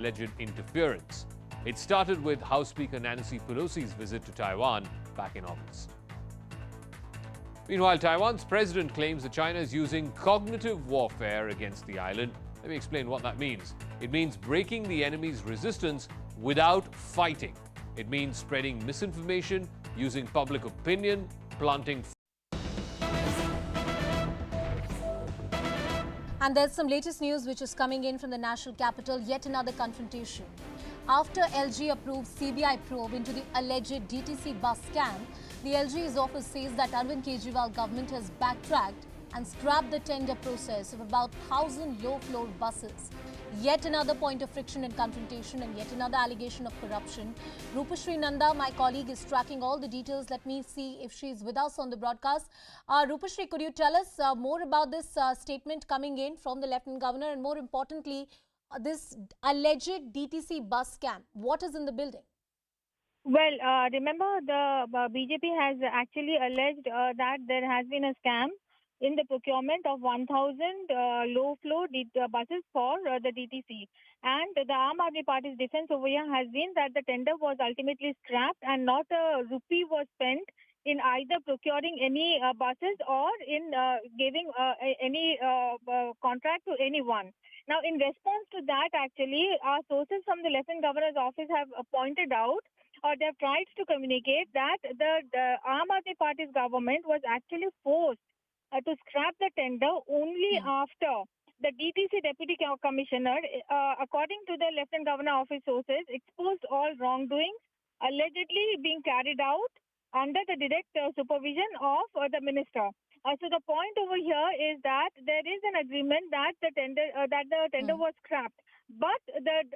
alleged interference. It started with House Speaker Nancy Pelosi's visit to Taiwan back in August. Meanwhile, Taiwan's president claims that China is using cognitive warfare against the island. Let me explain what that means. It means breaking the enemy's resistance without fighting. It means spreading misinformation, using public opinion, planting. And there's some latest news which is coming in from the national capital, yet another confrontation. After LG approved CBI probe into the alleged DTC bus scam, the LG's office says that Arvind Kejriwal government has backtracked and scrapped the tender process of about 1,000 low-floor buses. Yet another point of friction and confrontation and yet another allegation of corruption. Rupashri Nanda, my colleague, is tracking all the details. Let me see if she's with us on the broadcast. Rupashri, could you tell us more about this statement coming in from the Lieutenant Governor and more importantly, this alleged DTC bus scam? What is in the building? Well, remember the BJP has actually alleged that there has been a scam in the procurement of 1,000 low-floor buses for the DTC. And the Aam Aadmi Party's defense over here has been that the tender was ultimately scrapped and not a rupee was spent in either procuring any buses or in giving any contract to anyone. Now, in response to that, actually, our sources from the Lieutenant Governor's office have pointed out or they have tried to communicate that the Aam Aadmi Party's government was actually forced to scrap the tender only after the DTC Deputy Commissioner, according to the Lieutenant Governor office sources, exposed all wrongdoings allegedly being carried out under the direct supervision of the minister. So the point over here is that there is an agreement that the tender was scrapped. But the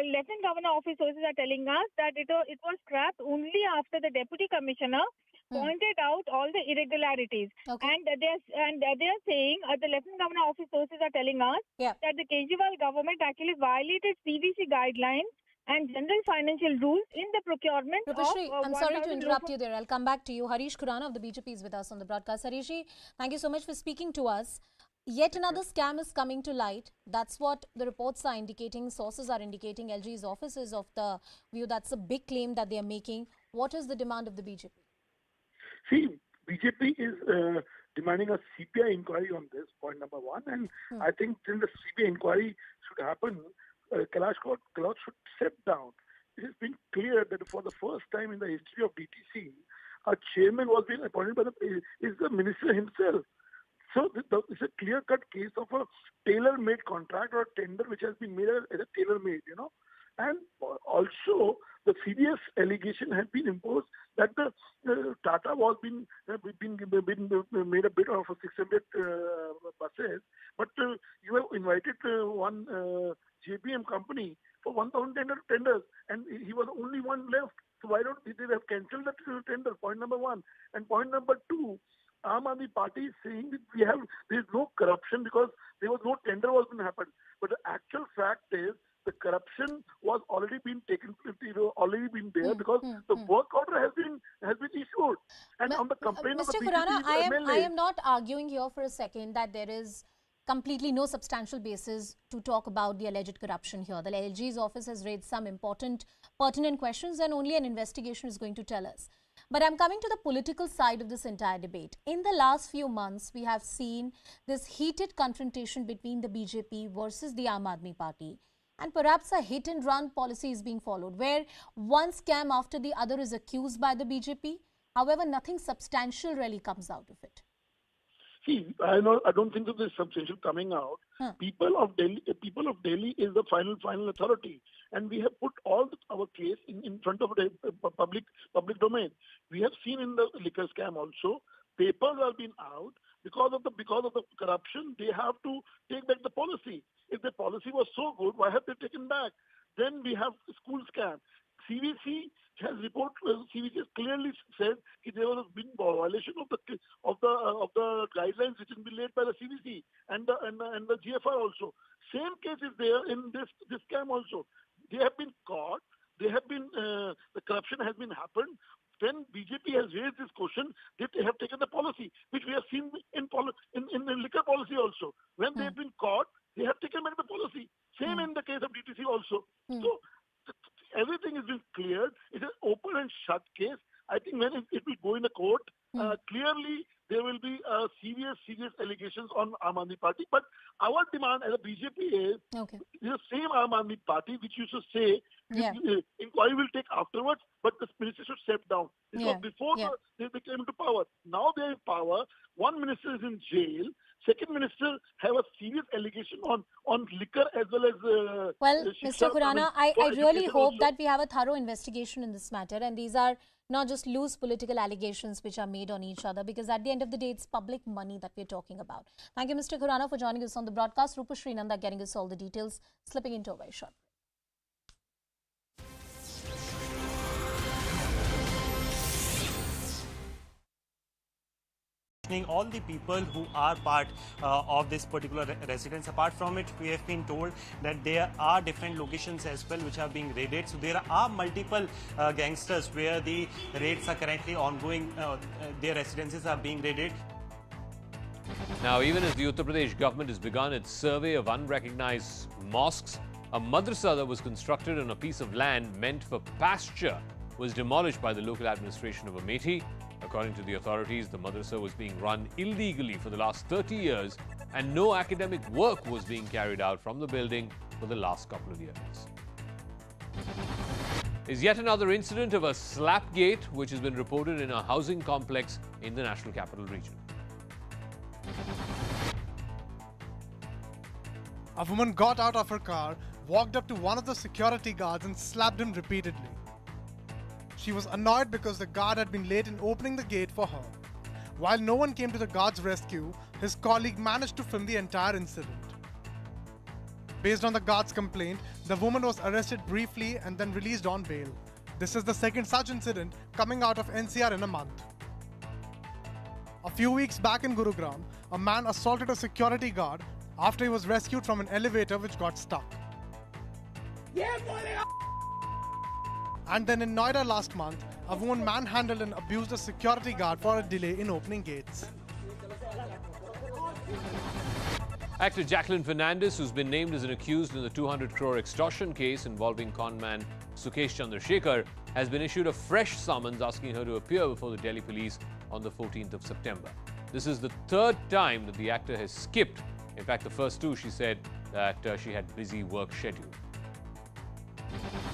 Lieutenant Governor office sources are telling us that it was scrapped only after the Deputy Commissioner pointed out all the irregularities. Okay. And they are saying, the Lieutenant Governor office sources are telling us that the Kejriwal government actually violated CVC guidelines and general financial rules in the procurement Rupashri, of... I'm sorry to interrupt you there. I'll come back to you. Harish Khurana of the BJP is with us on the broadcast. Harishji, thank you so much for speaking to us. Yet another scam is coming to light. That's what the reports are indicating, sources are indicating. LG's office is of the view that's a big claim that they are making. What is the demand of the BJP? See, BJP is demanding a CBI inquiry on this, point number one. And I think till the CBI inquiry should happen, Kailash should step down. It has been clear that for the first time in the history of DTC, a chairman was being appointed by the minister himself. So it's a clear-cut case of a tailor-made contract or a tender which has been made as a tailor-made, And also, the serious allegation had been imposed that the Tata was been made a bid of 600 buses, but you have invited one JBM company for 1,000 tenders, and he was the only one left. So why don't they have cancelled that tender? Point number one. And point number two, Aam Aadmi Party is saying that there is no corruption because there was no tender was going to happen. But the actual fact is the corruption was already been taken, already been there because the work order has been issued. And on the complaint of the Mr. Khurana, I am not arguing here for a second that there is completely no substantial basis to talk about the alleged corruption here. The LG's office has raised some important, pertinent questions and only an investigation is going to tell us. But I'm coming to the political side of this entire debate. In the last few months, we have seen this heated confrontation between the BJP versus the Aam Aadmi Party. And perhaps a hit-and-run policy is being followed, where one scam after the other is accused by the BJP. However, nothing substantial really comes out of it. See, I don't think that there's substantial coming out. People of Delhi is the final authority, and we have put all our case in front of the public domain. We have seen in the liquor scam also, papers are being out because of the corruption. They have to take back the policy. If the policy was so good, why have they taken back? Then we have school scam. CVC has clearly said that there was been violation of the guidelines which have been laid by the CVC and the GFR also. Same case is there in this scam also. They have been caught. They have been the corruption has been happened. Then BJP has raised this question that they have taken the policy, which we have seen in the liquor policy also. When they have been caught, they have taken back the policy. Same in the case of DTC also. So everything has been cleared. It's an open and shut case. I think when it will go in the court, clearly there will be serious allegations on Aam Aadmi Party. But our demand as a BJP is the same Aam Aadmi Party which used to say inquiry will take afterwards, but the minister should step down. Because before they came into power. Now they are in power. One minister is in jail. Second minister have a serious allegation on liquor as well as... well, Mr. Khurana, I really hope that we have a thorough investigation in this matter, and these are not just loose political allegations which are made on each other, because at the end of the day, it's public money that we're talking about. Thank you, Mr. Khurana, for joining us on the broadcast. Rupa Srinanda getting us all the details, slipping into a very short. All the people who are part of this particular residence. Apart from it, we have been told that there are different locations as well which are being raided. So there are multiple gangsters where the raids are currently ongoing. Their residences are being raided. Now, even as the Uttar Pradesh government has begun its survey of unrecognized mosques, a madrasa that was constructed on a piece of land meant for pasture was demolished by the local administration of Amethi. According to the authorities, the madrasa was being run illegally for the last 30 years and no academic work was being carried out from the building for the last couple of years. Is yet another incident of a slapgate which has been reported in a housing complex in the National Capital Region. A woman got out of her car, walked up to one of the security guards and slapped him repeatedly. She was annoyed because the guard had been late in opening the gate for her. While no one came to the guard's rescue, his colleague managed to film the entire incident. Based on the guard's complaint, the woman was arrested briefly and then released on bail. This is the second such incident coming out of NCR in a month. A few weeks back in Gurugram, a man assaulted a security guard after he was rescued from an elevator which got stuck. And then in Noida last month, a woman manhandled and abused a security guard for a delay in opening gates. Actor Jacqueline Fernandez, who's been named as an accused in the 200 crore extortion case involving conman Sukesh Chandrasekhar, has been issued a fresh summons asking her to appear before the Delhi police on the 14th of September. This is the third time that the actor has skipped. In fact, the first two, she said that she had busy work schedule.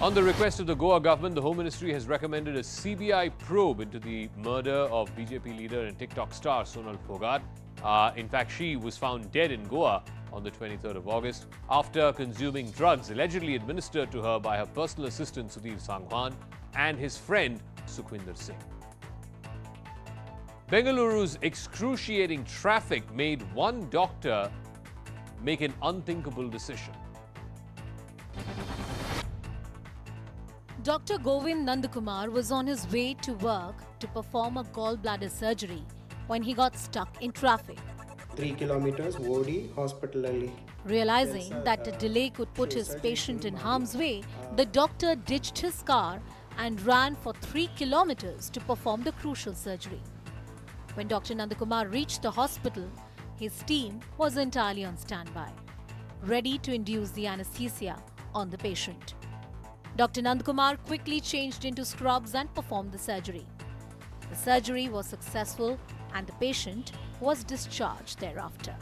On the request of the Goa government, the Home Ministry has recommended a CBI probe into the murder of BJP leader and TikTok star Sonal Phogat. In fact, she was found dead in Goa on the 23rd of August after consuming drugs allegedly administered to her by her personal assistant Sudhir Sangwan and his friend Sukhwinder Singh. Bengaluru's excruciating traffic made one doctor make an unthinkable decision. Dr. Govind Nandakumar was on his way to work to perform a gallbladder surgery when he got stuck in traffic. 3 kilometers OD hospital. Realizing that a delay could put his patient in harm's way, the doctor ditched his car and ran for 3 kilometers to perform the crucial surgery. When Dr. Nandakumar reached the hospital, his team was entirely on standby, ready to induce the anesthesia on the patient. Dr. Nandakumar quickly changed into scrubs and performed the surgery. The surgery was successful and the patient was discharged thereafter.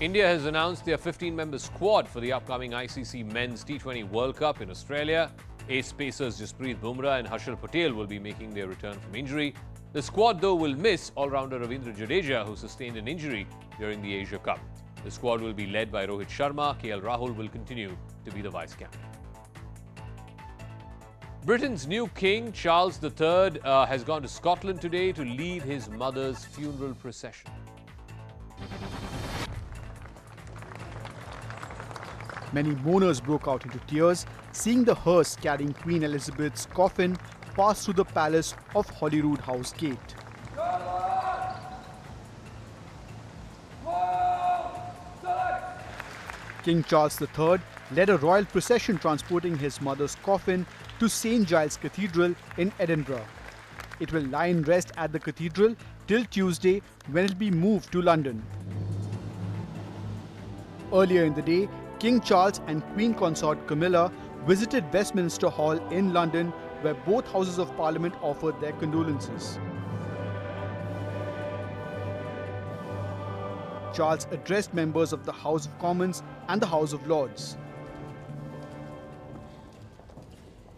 India has announced their 15-member squad for the upcoming ICC Men's T20 World Cup in Australia. Ace pacers Jasprit Bumrah and Harshal Patel will be making their return from injury. The squad, though, will miss all-rounder Ravindra Jadeja, who sustained an injury during the Asia Cup. The squad will be led by Rohit Sharma. KL Rahul will continue to be the vice-captain. Britain's new king, Charles III, has gone to Scotland today to lead his mother's funeral procession. Many mourners broke out into tears, seeing the hearse carrying Queen Elizabeth's coffin pass through the palace of Holyrood House Gate. King Charles III led a royal procession transporting his mother's coffin to St. Giles Cathedral in Edinburgh. It will lie in rest at the cathedral till Tuesday, when it will be moved to London. Earlier in the day, King Charles and Queen Consort Camilla visited Westminster Hall in London, where both Houses of Parliament offered their condolences. Charles addressed members of the House of Commons and the House of Lords.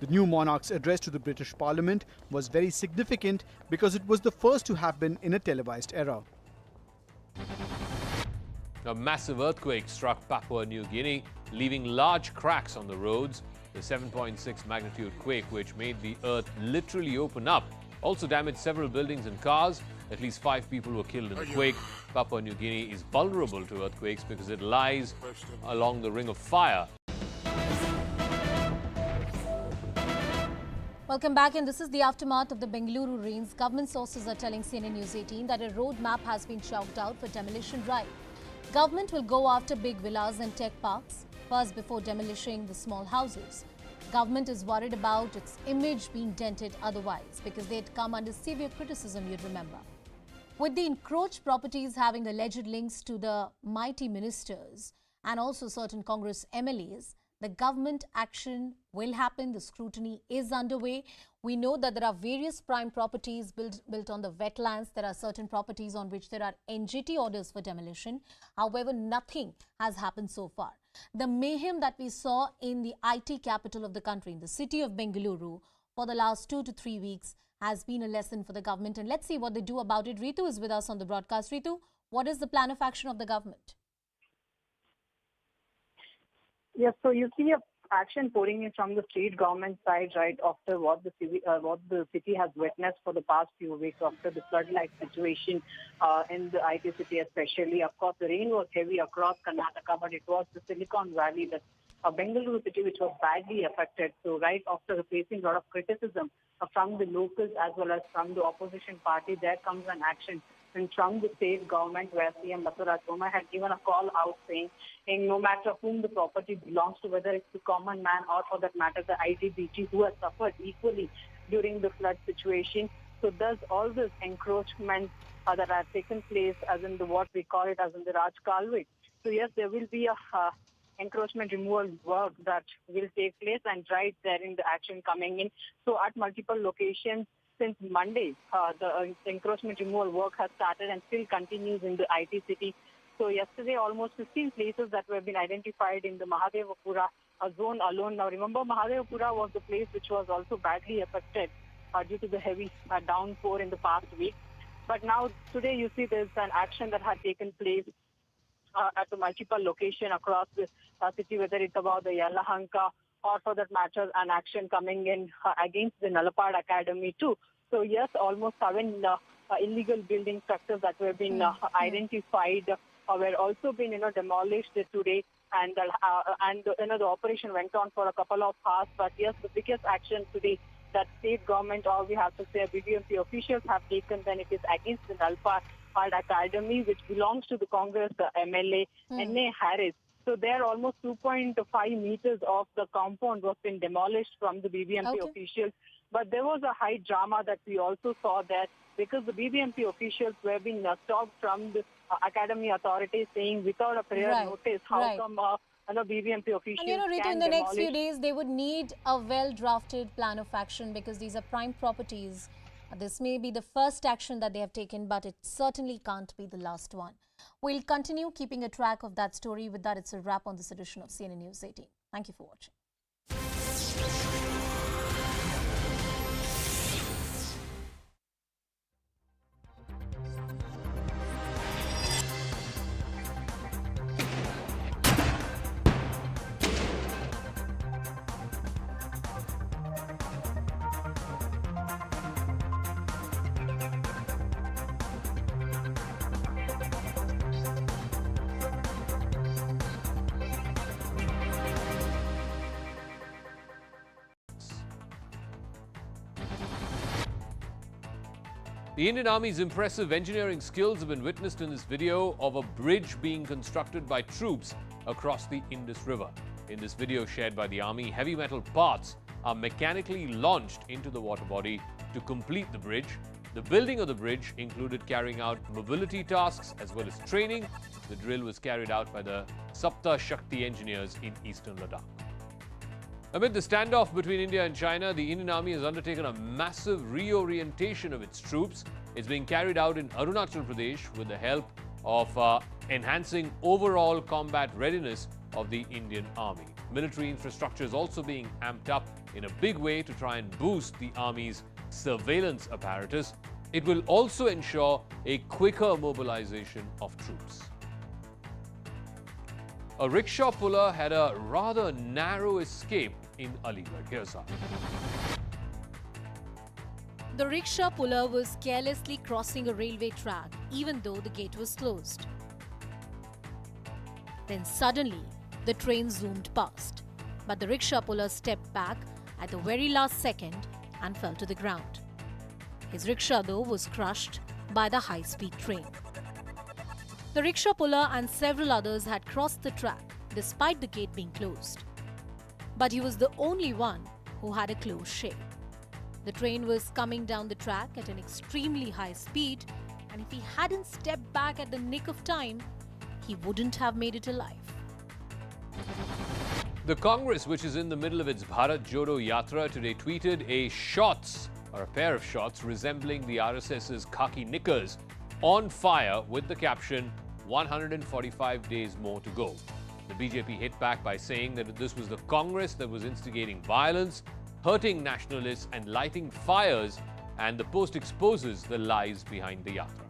The new monarch's address to the British Parliament was very significant because it was the first to have been in a televised era. A massive earthquake struck Papua New Guinea, leaving large cracks on the roads. The 7.6 magnitude quake, which made the earth literally open up, also damaged several buildings and cars. At least 5 people were killed in the quake. Papua New Guinea is vulnerable to earthquakes because it lies along the Ring of Fire. Welcome back, and this is the aftermath of the Bengaluru rains. Government sources are telling CNN News 18 that a road map has been chalked out for demolition drive. Government will go after big villas and tech parks first before demolishing the small houses. Government is worried about its image being dented otherwise because they'd come under severe criticism, you'd remember. With the encroached properties having alleged links to the mighty ministers and also certain Congress MLAs, the government action will happen. The scrutiny is underway. We know that there are various prime properties built on the wetlands. There are certain properties on which there are NGT orders for demolition. However, nothing has happened so far. The mayhem that we saw in the IT capital of the country, in the city of Bengaluru, for the last 2 to 3 weeks has been a lesson for the government. And let's see what they do about it. Ritu is with us on the broadcast. Ritu, what is the plan of action of the government? Yes, so you see a action pouring in from the state government side right after what the city has witnessed for the past few weeks after the flood-like situation in the IT city especially. Of course, the rain was heavy across Karnataka, but it was the Silicon Valley, the Bengaluru city, which was badly affected. So right after facing a lot of criticism from the locals as well as from the opposition party, there comes an action and from the state government where CM Basuraj had given a call out saying no matter whom the property belongs to, whether it's the common man or for that matter the ITBT who has suffered equally during the flood situation. So thus all this encroachment that have taken place as in the what we call it as in the Raj Kalvi. So yes, there will be a encroachment removal work that will take place and right there in the action coming in. So at multiple locations, since Monday, the encroachment removal work has started and still continues in the IT city. So yesterday, almost 15 places that were been identified in the Mahadevapura zone alone. Now remember, Mahadevapura was the place which was also badly affected due to the heavy downpour in the past week. But now today you see there's an action that had taken place at the multiple location across the city, whether it's about the Yalahanka or for that matter, an action coming in against the Nalapad Academy too. So yes, almost 7 illegal building structures that were being identified were also being demolished today, and the operation went on for a couple of hours. But yes, the biggest action today that state government, or we have to say BJP officials have taken, then it is against the Nalapad Academy, which belongs to the Congress MLA N.A. Harris. So there almost 2.5 meters of the compound was been demolished from the BBMP officials. But there was a high drama that we also saw there because the BBMP officials were being stopped from the academy authorities saying without a prior notice, how come BBMP officials and Ritu, can in the demolish. next few days, they would need a well-drafted plan of action because these are prime properties. This may be the first action that they have taken, but it certainly can't be the last one. We'll continue keeping a track of that story. With that, it's a wrap on this edition of CNN News 18. Thank you for watching. The Indian Army's impressive engineering skills have been witnessed in this video of a bridge being constructed by troops across the Indus River. In this video shared by the Army, heavy metal parts are mechanically launched into the water body to complete the bridge. The building of the bridge included carrying out mobility tasks as well as training. The drill was carried out by the Sapta Shakti engineers in eastern Ladakh. Amid the standoff between India and China, the Indian Army has undertaken a massive reorientation of its troops. It's being carried out in Arunachal Pradesh with the help of enhancing overall combat readiness of the Indian Army. Military infrastructure is also being amped up in a big way to try and boost the Army's surveillance apparatus. It will also ensure a quicker mobilization of troops. A rickshaw puller had a rather narrow escape in Aligarh. Here's how. The rickshaw puller was carelessly crossing a railway track even though the gate was closed. Then suddenly, the train zoomed past. But the rickshaw puller stepped back at the very last second and fell to the ground. His rickshaw, though, was crushed by the high-speed train. The rickshaw puller and several others had crossed the track despite the gate being closed. But he was the only one who had a closed shave. The train was coming down the track at an extremely high speed, and if he hadn't stepped back at the nick of time, he wouldn't have made it alive. The Congress, which is in the middle of its Bharat Jodo Yatra, today tweeted a pair of shots resembling the RSS's khaki knickers on fire with the caption, 145 days more to go. The BJP hit back by saying that this was the Congress that was instigating violence, hurting nationalists and lighting fires, and the post exposes the lies behind the yatra.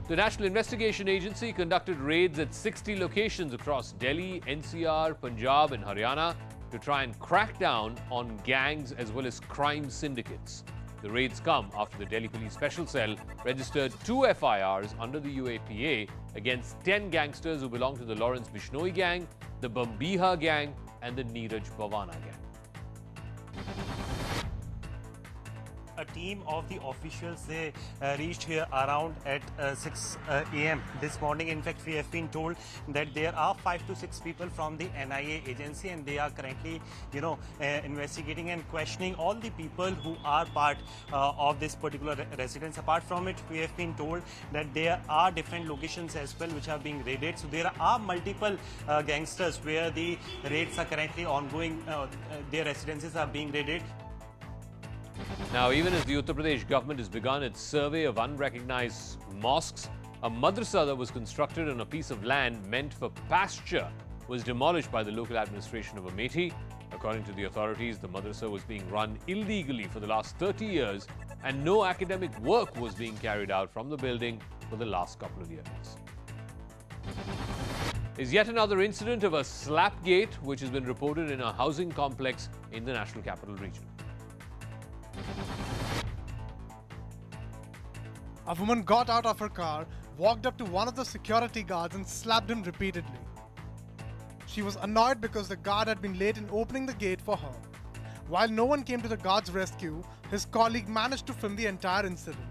The National Investigation Agency conducted raids at 60 locations across Delhi, NCR, Punjab and Haryana to try and crack down on gangs as well as crime syndicates. The raids come after the Delhi Police Special Cell registered 2 FIRs under the UAPA against 10 gangsters who belong to the Lawrence Bishnoi gang, the Bambiha gang and the Neeraj Bhavana gang. A team of the officials, they reached here around at 6 a.m. this morning. In fact, we have been told that there are 5 to 6 people from the NIA agency, and they are currently, investigating and questioning all the people who are part of this particular residence. Apart from it, we have been told that there are different locations as well which are being raided. So there are multiple gangsters where the raids are currently ongoing. Their residences are being raided. Now, even as the Uttar Pradesh government has begun its survey of unrecognized mosques, a madrasa that was constructed on a piece of land meant for pasture was demolished by the local administration of Amethi. According to the authorities, the madrasa was being run illegally for the last 30 years and no academic work was being carried out from the building for the last couple of years. Is yet another incident of a slapgate which has been reported in a housing complex in the National Capital Region. A woman got out of her car, walked up to one of the security guards and slapped him repeatedly. She was annoyed because the guard had been late in opening the gate for her. While no one came to the guard's rescue, his colleague managed to film the entire incident.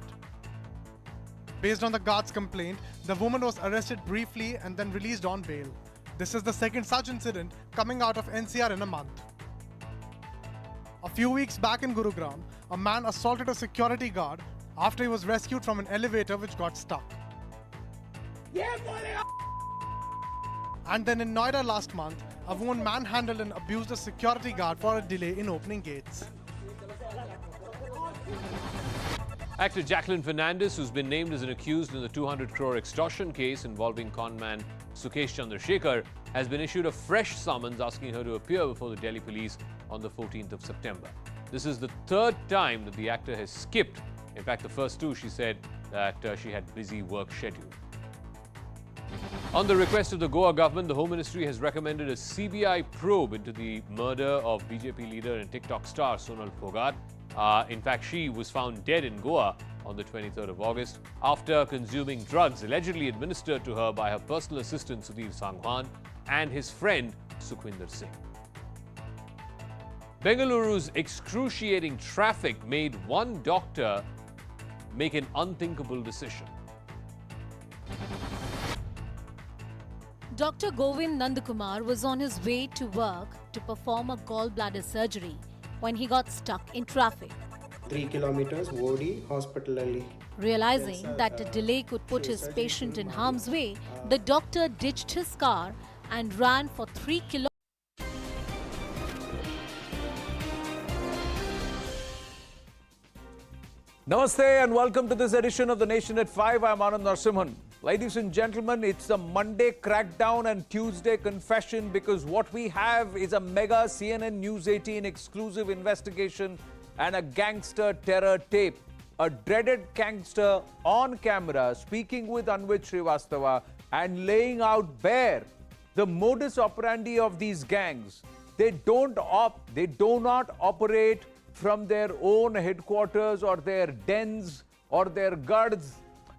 Based on the guard's complaint, the woman was arrested briefly and then released on bail. This is the second such incident coming out of NCR in a month. A few weeks back in Gurugram, a man assaulted a security guard after he was rescued from an elevator which got stuck. And then in Noida last month, a woman manhandled and abused a security guard for a delay in opening gates. Actor Jacqueline Fernandez, who's been named as an accused in the 200 crore extortion case involving conman Sukesh Chandrasekhar, has been issued a fresh summons asking her to appear before the Delhi police on the 14th of September. This is the third time that the actor has skipped. In fact, the first two, she said that she had busy work schedule. On the request of the Goa government, the Home Ministry has recommended a CBI probe into the murder of BJP leader and TikTok star Sonal Phogat. In fact, she was found dead in Goa on the 23rd of August after consuming drugs allegedly administered to her by her personal assistant Sudhir Sangwan and his friend Sukhwinder Singh. Bengaluru's excruciating traffic made one doctor make an unthinkable decision. Dr. Govind Nandakumar was on his way to work to perform a gallbladder surgery when he got stuck in traffic. 3 kilometers OD hospital. Realizing that a delay could put his patient in harm's way, the doctor ditched his car and ran for 3 kilometers. Namaste and welcome to this edition of The Nation at 5. I'm Anand Narasimhan. Ladies and gentlemen, it's a Monday crackdown and Tuesday confession because what we have is a mega CNN News 18 exclusive investigation and a gangster terror tape. A dreaded gangster on camera speaking with Anvit Srivastava and laying out bare the modus operandi of these gangs. They do not operate from their own headquarters or their dens or their guards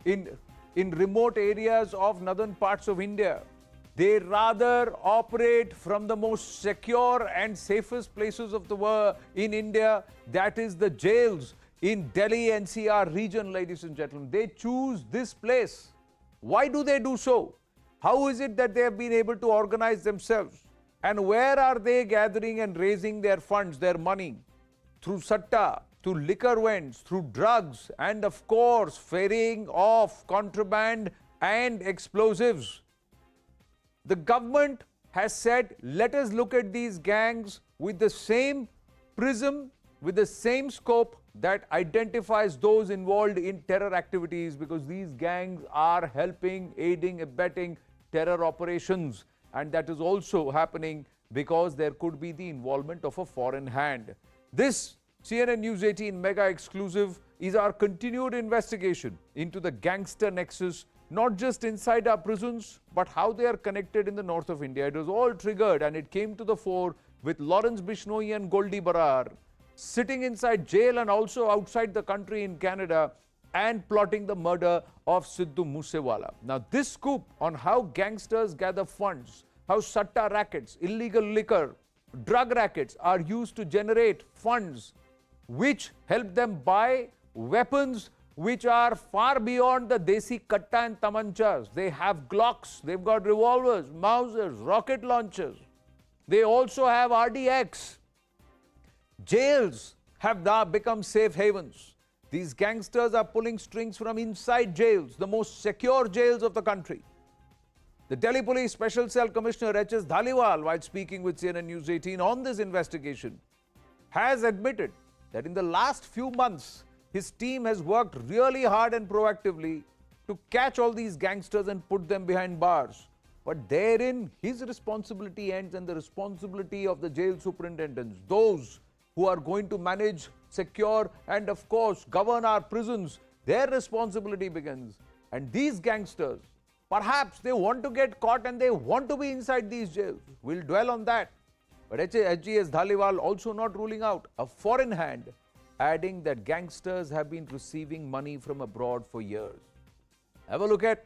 in remote areas of northern parts of India. They rather operate from the most secure and safest places of the world in India, that is the jails in Delhi NCR region, ladies and gentlemen. They choose this place. Why do they do so? How is it that they have been able to organize themselves? And where are they gathering and raising their funds, their money? Through satta, through liquor vents, through drugs, and of course, ferrying off contraband and explosives. The government has said, let us look at these gangs with the same prism, with the same scope that identifies those involved in terror activities, because these gangs are helping, aiding, abetting terror operations. And that is also happening because there could be the involvement of a foreign hand. This CNN News 18 mega exclusive is our continued investigation into the gangster nexus, not just inside our prisons, but how they are connected in the north of India. It was all triggered and it came to the fore with Lawrence Bishnoi and Goldie Barar sitting inside jail and also outside the country in Canada and plotting the murder of Sidhu Moosewala. Now, this scoop on how gangsters gather funds, how satta rackets, illegal liquor, drug rackets are used to generate funds which help them buy weapons which are far beyond the desi katta and tamanchas. They have Glocks, they've got revolvers, Mausers, rocket launchers. They also have RDX. Jails have now become safe havens. These gangsters are pulling strings from inside jails, the most secure jails of the country. The Delhi Police Special Cell Commissioner H.S. Dhaliwal, while speaking with CNN News 18 on this investigation, has admitted that in the last few months, his team has worked really hard and proactively to catch all these gangsters and put them behind bars. But therein, his responsibility ends and the responsibility of the jail superintendents, those who are going to manage, secure, and of course, govern our prisons, their responsibility begins. And these gangsters, perhaps they want to get caught and they want to be inside these jails. We'll dwell on that. But HGS Dhaliwal also not ruling out a foreign hand, adding that gangsters have been receiving money from abroad for years. Have a look at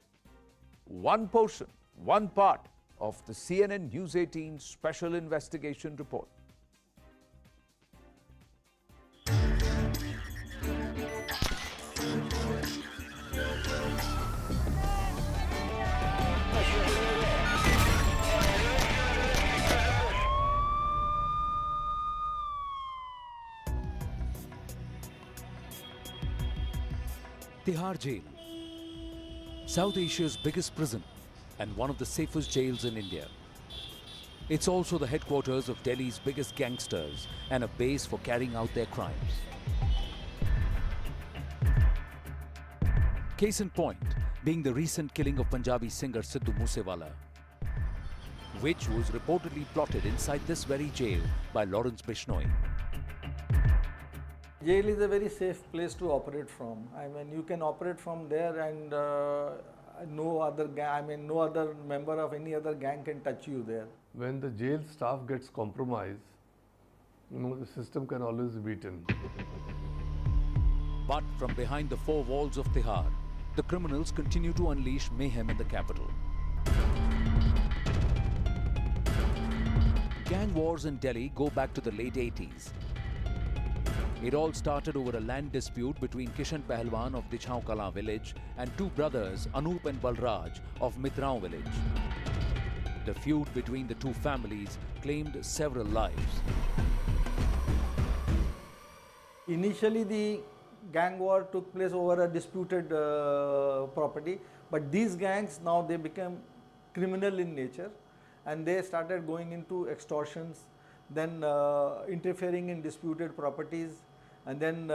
one portion, one part of the CNN News 18 special investigation report. Tihar Jail, South Asia's biggest prison and one of the safest jails in India. It's also the headquarters of Delhi's biggest gangsters and a base for carrying out their crimes. Case in point being the recent killing of Punjabi singer Sidhu Moosewala, which was reportedly plotted inside this very jail by Lawrence Bishnoi. Jail is a very safe place to operate from. I mean, you can operate from there and no other member of any other gang can touch you there. When the jail staff gets compromised, the system can always be beaten. But from behind the four walls of Tihar, the criminals continue to unleash mayhem in the capital. Gang wars in Delhi go back to the late 80s. It all started over a land dispute between Kishan Pahalwan of Dichhaun Kala village and two brothers, Anup and Balraj of Mitraon village. The feud between the two families claimed several lives. Initially, the gang war took place over a disputed property, but these gangs now they became criminal in nature, and they started going into extortions, then interfering in disputed properties, and then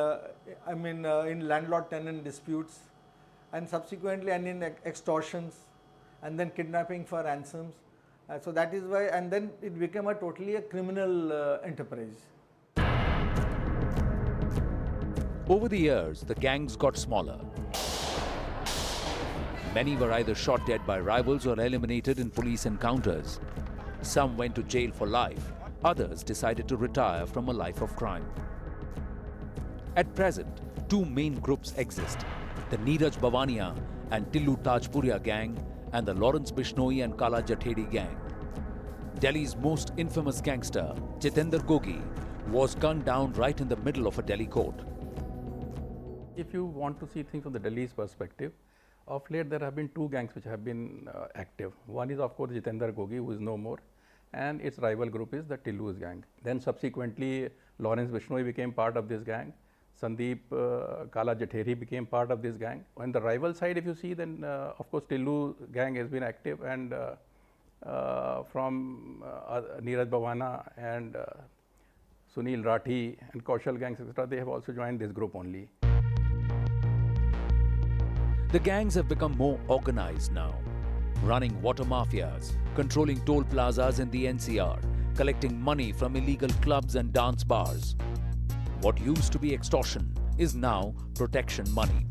in landlord-tenant disputes, and subsequently and in extortions, and then kidnapping for ransoms. So that is why, and then it became totally a criminal enterprise. Over the years, the gangs got smaller. Many were either shot dead by rivals or eliminated in police encounters. Some went to jail for life. Others decided to retire from a life of crime. At present, two main groups exist: the Neeraj Bhavania and Tillu Tajpuria gang, and the Lawrence Bishnoi and Kala Jathedi gang. Delhi's most infamous gangster, Jitendra Gogi, was gunned down right in the middle of a Delhi court. If you want to see things from the Delhi's perspective, of late there have been two gangs which have been active. One is of course Jitendra Gogi, who is no more, and its rival group is the Tillu's gang. Then subsequently Lawrence Bishnoi became part of this gang. Sandeep Kala Jathedi became part of this gang. On the rival side, if you see, then of course Tillu gang has been active, and from Neeraj Bhavana and Sunil Rathi and Kaushal gangs, etc., they have also joined this group only. The gangs have become more organized now, running water mafias, controlling toll plazas in the NCR, collecting money from illegal clubs and dance bars. What used to be extortion is now protection money.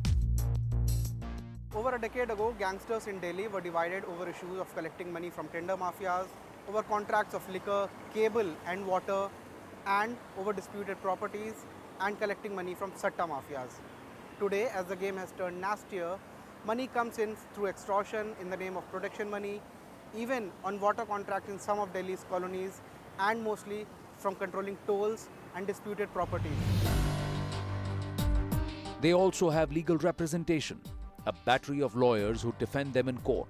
Over a decade ago, gangsters in Delhi were divided over issues of collecting money from tender mafias, over contracts of liquor, cable and water, and over disputed properties, and collecting money from satta mafias. Today, as the game has turned nastier, money comes in through extortion in the name of protection money, even on water contracts in some of Delhi's colonies, and mostly from controlling tolls and disputed properties. They also have legal representation, a battery of lawyers who defend them in court.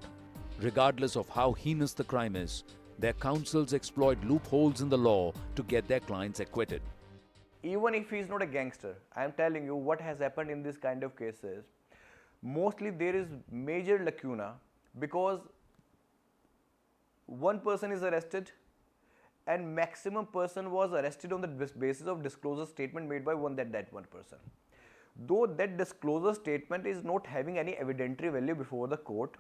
Regardless of how heinous the crime is, their counsels exploit loopholes in the law to get their clients acquitted. Even if he is not a gangster, I am telling you what has happened in this kind of cases. Mostly there is major lacuna because one person is arrested and maximum person was arrested on the basis of disclosure statement made by that one person. Though that disclosure statement is not having any evidentiary value before the court,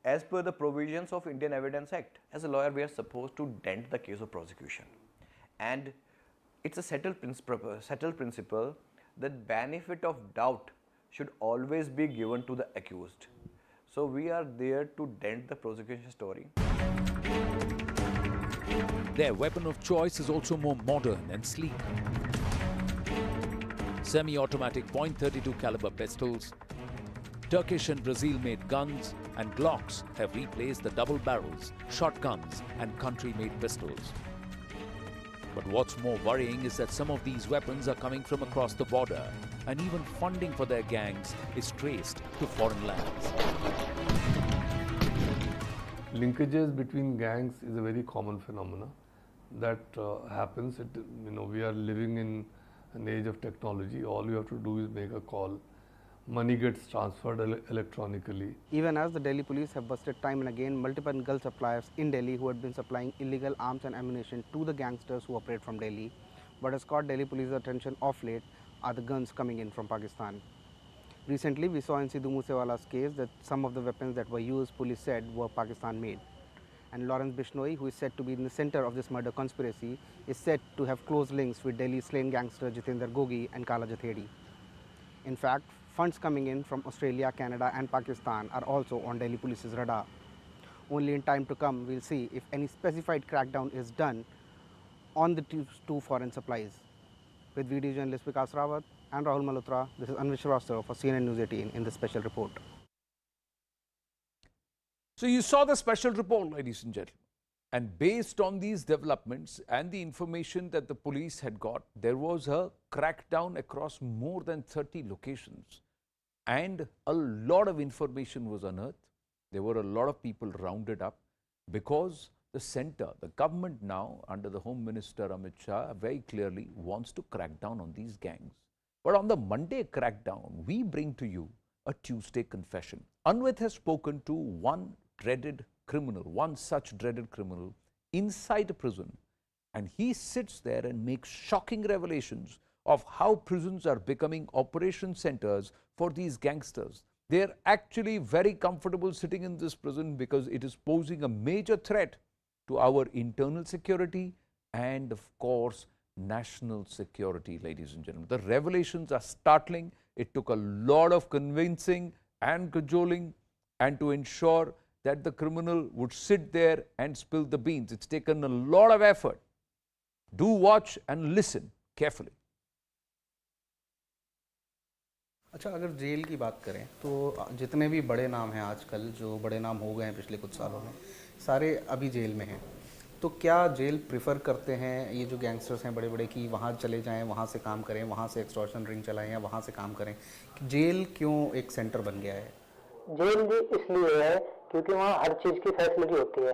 as per the provisions of Indian Evidence Act, as a lawyer we are supposed to dent the case of prosecution. And it's a settled principle that benefit of doubt should always be given to the accused. So we are there to dent the prosecution story. Their weapon of choice is also more modern and sleek. Semi-automatic .32 caliber pistols, Turkish and Brazil-made guns and Glocks have replaced the double barrels, shotguns and country-made pistols. But what's more worrying is that some of these weapons are coming from across the border, and even funding for their gangs is traced to foreign lands. Linkages between gangs is a very common phenomenon that happens. We are living in an age of technology. All you have to do is make a call. Money gets transferred electronically. Even as the Delhi police have busted time and again multiple gun suppliers in Delhi who had been supplying illegal arms and ammunition to the gangsters who operate from Delhi, what has caught Delhi police's attention of late are the guns coming in from Pakistan. Recently, we saw in Sidhu Moosewala's case that some of the weapons that were used, police said, were Pakistan made. And Lawrence Bishnoi, who is said to be in the center of this murder conspiracy, is said to have close links with Delhi's slain gangster Jitendra Gogi and Kala Jathedi. In fact, funds coming in from Australia, Canada and Pakistan are also on Delhi police's radar. Only in time to come, we'll see if any specified crackdown is done on the two foreign supplies. With video journalist Vikas Rawat and Rahul Malhotra, this is Anvish Shrivastava for CNN News 18 in this special report. So you saw the special report, ladies and gentlemen. And based on these developments and the information that the police had got, there was a crackdown across more than 30 locations. And a lot of information was unearthed. There were a lot of people rounded up because the center, the government now under the Home Minister Amit Shah very clearly wants to crack down on these gangs. But on the Monday crackdown, we bring to you a Tuesday confession. Anvit has spoken to one dreaded criminal, one such dreaded criminal inside a prison, and he sits there and makes shocking revelations of how prisons are becoming operation centers for these gangsters. They are actually very comfortable sitting in this prison because it is posing a major threat to our internal security and, of course, national security, ladies and gentlemen. The revelations are startling. It took a lot of convincing and cajoling and to ensure that the criminal would sit there and spill the beans. It's taken a lot of effort. Do watch and listen carefully. अच्छा, अगर jail की बात करें तो जितने भी बड़े नाम हैं आजकल, जो बड़े नाम हो गए हैं पिछले कुछ सालों में, सारे अभी जेल में हैं. तो क्या जेल प्रिफर करते हैं ये जो गैंगस्टर्स हैं बड़े बड़े कि वहाँ चले जाएं, वहाँ से काम करें, वहाँ से एक्सटॉर्शन रिंग चलाएं या वहाँ से काम करें? जेल क्यों एक सेंटर बन गया है? जेल भी इसलिए है क्योंकि वहाँ हर चीज़ की फैसिलिटी होती है.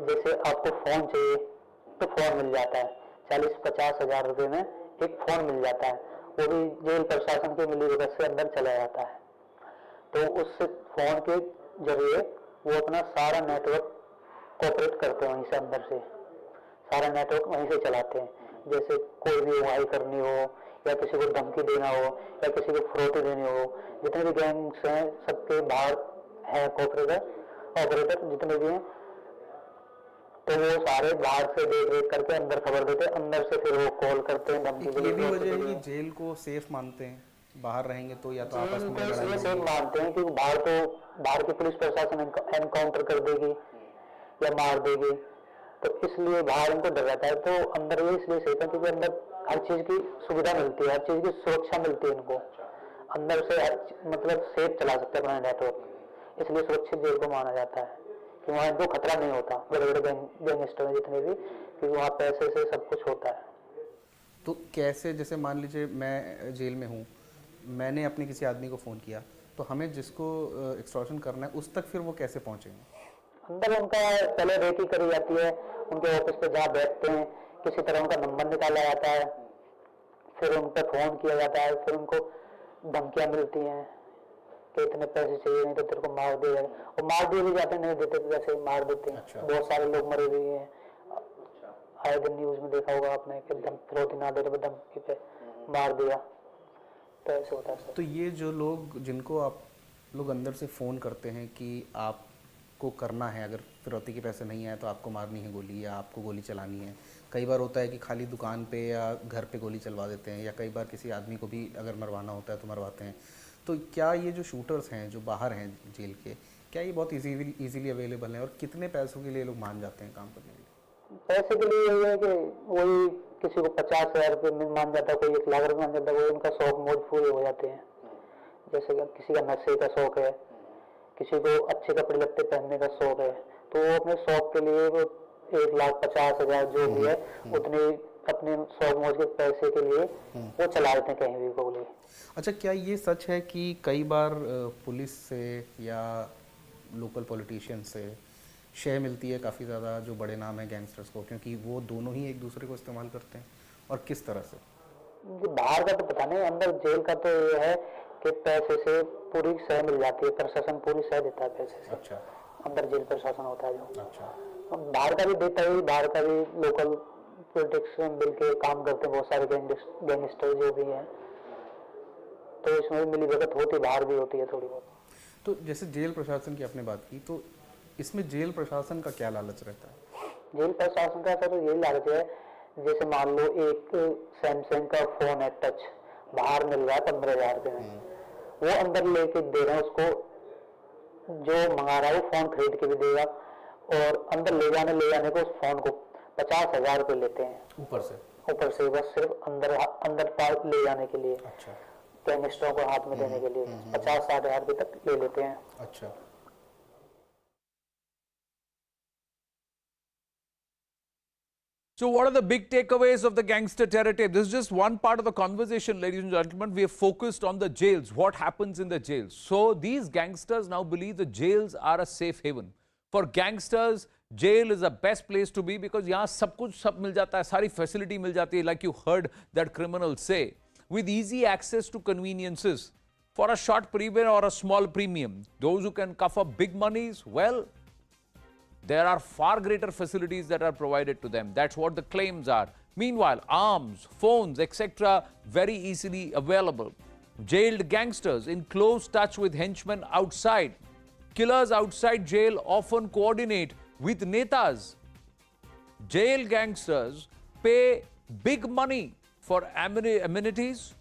जैसे आपको फ़ोन चाहिए तो फ़ोन मिल जाता है, 40-50 हज़ार रुपये में एक फ़ोन मिल जाता है. वो भी जेल प्रशासन के मिलीभगत से अंदर चला जाता है. तो उस फ़ोन के जरिए वो अपना सारा नेटवर्क कोऑपरेट करते हैं, वहीं से अंदर से सारा नेटवर्क वहीं से चलाते हैं. जैसे कोई भी उगाई करनी हो या किसी को धमकी देना हो या किसी को फ्रॉड देनी हो, जितने भी गैंग्स हैं सबके बाहर हैं ऑपरेटर जितने भी हैं, तो वो सारे बाहर से देख करके अंदर खबर देते हैं, अंदर से फिर वो कॉल करते हैं धमकी के लिए. ये भी वजह है कि जेल को सेफ मानते हैं, बाहर रहेंगे तो या तो आपस में इसलिए सेफ मानते हैं क्योंकि बाहर की पुलिस प्रशासन एनकाउंटर कर देगी या मार देगी, तो इसलिए बाहर इनको डर रहता है. तो अंदर ये इसलिए सेफ है क्योंकि अंदर हर चीज़ की सुविधा मिलती है, हर चीज़ की सुरक्षा मिलती है इनको. अंदर से मतलब सेफ चला सकते हैं अपना नेटवर्क, इसलिए सुरक्षित जेल को माना जाता है कि वहाँ इनको खतरा नहीं होता. बड़े बड़े गैंगस्टर हैं जितने भी, क्योंकि वहाँ पैसे से सब कुछ होता है. तो कैसे, जैसे मान लीजिए मैं जेल में हूँ, मैंने अपने किसी आदमी को फ़ोन किया, तो हमें जिसको एक्सटॉर्शन करना है उस तक फिर वो कैसे पहुँचेंगे? अंदर उनका पहले रेकी करी जाती है, उनके ऑफिस पे जहाँ बैठते हैं किसी तरह उनका नंबर निकाला जाता है, फिर उन पर फ़ोन किया जाता है, फिर उनको धमकियाँ मिलती हैं कि इतने पैसे चाहिए नहीं तो तेरे को मार दिया जाएगा. और मार दिए भी जाते, नहीं देते तो वैसे ही मार देते हैं. अच्छा. बहुत सारे लोग मरे हुए हैं, आए दिन न्यूज़ में देखा होगा आपने कि फिरौती ना दे तो धमकी पे मार दिया, तो ऐसे होता है. तो ये जो लोग जिनको आप लोग अंदर से फ़ोन करते हैं कि आपको करना है, अगर फिरौती के पैसे नहीं आए तो आपको मारनी है गोली या आपको गोली चलानी है. कई बार होता है कि खाली दुकान पे या घर पे गोली चलवा देते हैं, या कई बार किसी आदमी को भी अगर मरवाना होता है तो मरवाते हैं. तो क्या ये जो शूटर्स हैं जो बाहर हैं जेल के, क्या ये बहुत इजीली अवेलेबल हैं और कितने पैसों के लिए लोग मान जाते हैं काम करने के लिए? पैसे के लिए ये है कि वही किसी को 50,000 रुपये में मान जाता है, कोई 1 लाख रुपये मान जाता है, वही उनका शौक मौज पूरे हो जाते हैं. जैसे कि किसी का नशे का शौक है, किसी को अच्छे कपड़े लत्ते पहनने का शौक है, तो वो अपने शौक के लिए वो 1,50,000 जो भी है उतने अपने शौक मौज के पैसे के लिए वो चला देते हैं कहीं भी गोली. अच्छा, क्या ये सच है कि कई बार पुलिस से या लोकल पॉलिटिशियन से शय मिलती है काफ़ी ज़्यादा जो बड़े नाम हैं गैंगस्टर्स को, क्योंकि वो दोनों ही एक दूसरे को इस्तेमाल करते हैं, और किस तरह से? बाहर का तो पता नहीं, अंदर जेल का तो ये है कि पैसे से पूरी शय मिल जाती है, प्रशासन पूरी शय देता है पैसे से. अच्छा. अंदर जेल प्रशासन होता है जो. अच्छा. बाहर का भी देता है, बाहर का भी लोकल पॉलिटिक्स में मिल के काम करते हैं बहुत सारे गैंगस्टर जो भी हैं, तो इसमें भी मिलीभगत होती, बाहर भी होती है थोड़ी बहुत. तो जैसे जेल प्रशासन की आपने बात की, तो इसमें जेल प्रशासन का क्या लालच रहता है? जेल प्रशासन का तो यही लालच है, जैसे मान लो एक सैमसंग का फोन है टच, बाहर मिल रहा है 15,000 रुपये में, वो अंदर लेके दे रहे हैं उसको, जो मंगा रहा है वो फोन खरीद के भी देगा, और अंदर ले जाने को उस फोन को 50,000 रुपये लेते हैं ऊपर से बस सिर्फ अंदर पार ले जाने के लिए. अच्छा. गैंगस्टरों को हाथ में देने के लिए 50-60 हज़ार रुपये तक ले लेते हैं. अच्छा. So what are the big takeaways of the gangster terror tape? This is just one part of the conversation, ladies and gentlemen. We have focused on the jails, what happens in the jails. So these gangsters now believe the jails are a safe haven. For gangsters, Jail is the best place to be because यहाँ सब कुछ सब मिल जाता है, सारी facility मिल जाती है, like you heard that criminal say, with easy access to conveniences for a short premium or a small premium. Those who can cough up big monies, well, there are far greater facilities that are provided to them. That's what the claims are. Meanwhile, arms, phones, etc. very easily available. Jailed gangsters in close touch with henchmen outside. Killers outside jail often coordinate with netas. Jail gangsters pay big money for amenities,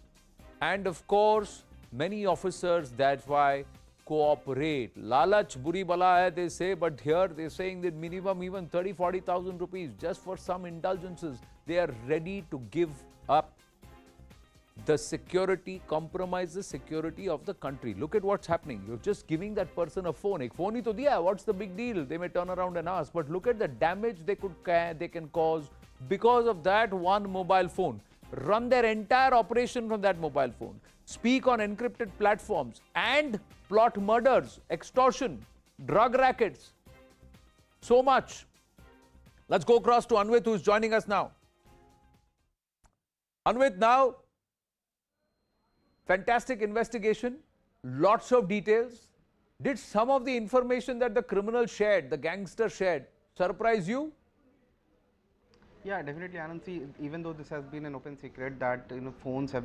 and of course, many officers, that's why, cooperate. Lalach buri bala hai, they say, but here they're saying that minimum even 30,000-40,000 rupees just for some indulgences. They are ready to give up the security, compromise the security of the country. Look at what's happening. You're just giving that person a phone. Ek phone hi to diya, what's the big deal? They may turn around and ask, but look at the damage they can cause because of that one mobile phone. Run their entire operation from that mobile phone. Speak on encrypted platforms and plot murders, extortion, drug rackets. So much. Let's go across to Anvit, who's joining us now. Anvit, now, fantastic investigation, lots of details. Did some of the information that the criminal shared, the gangster shared, surprise you? Yeah, definitely, Anand. See, even though this has been an open secret that phones are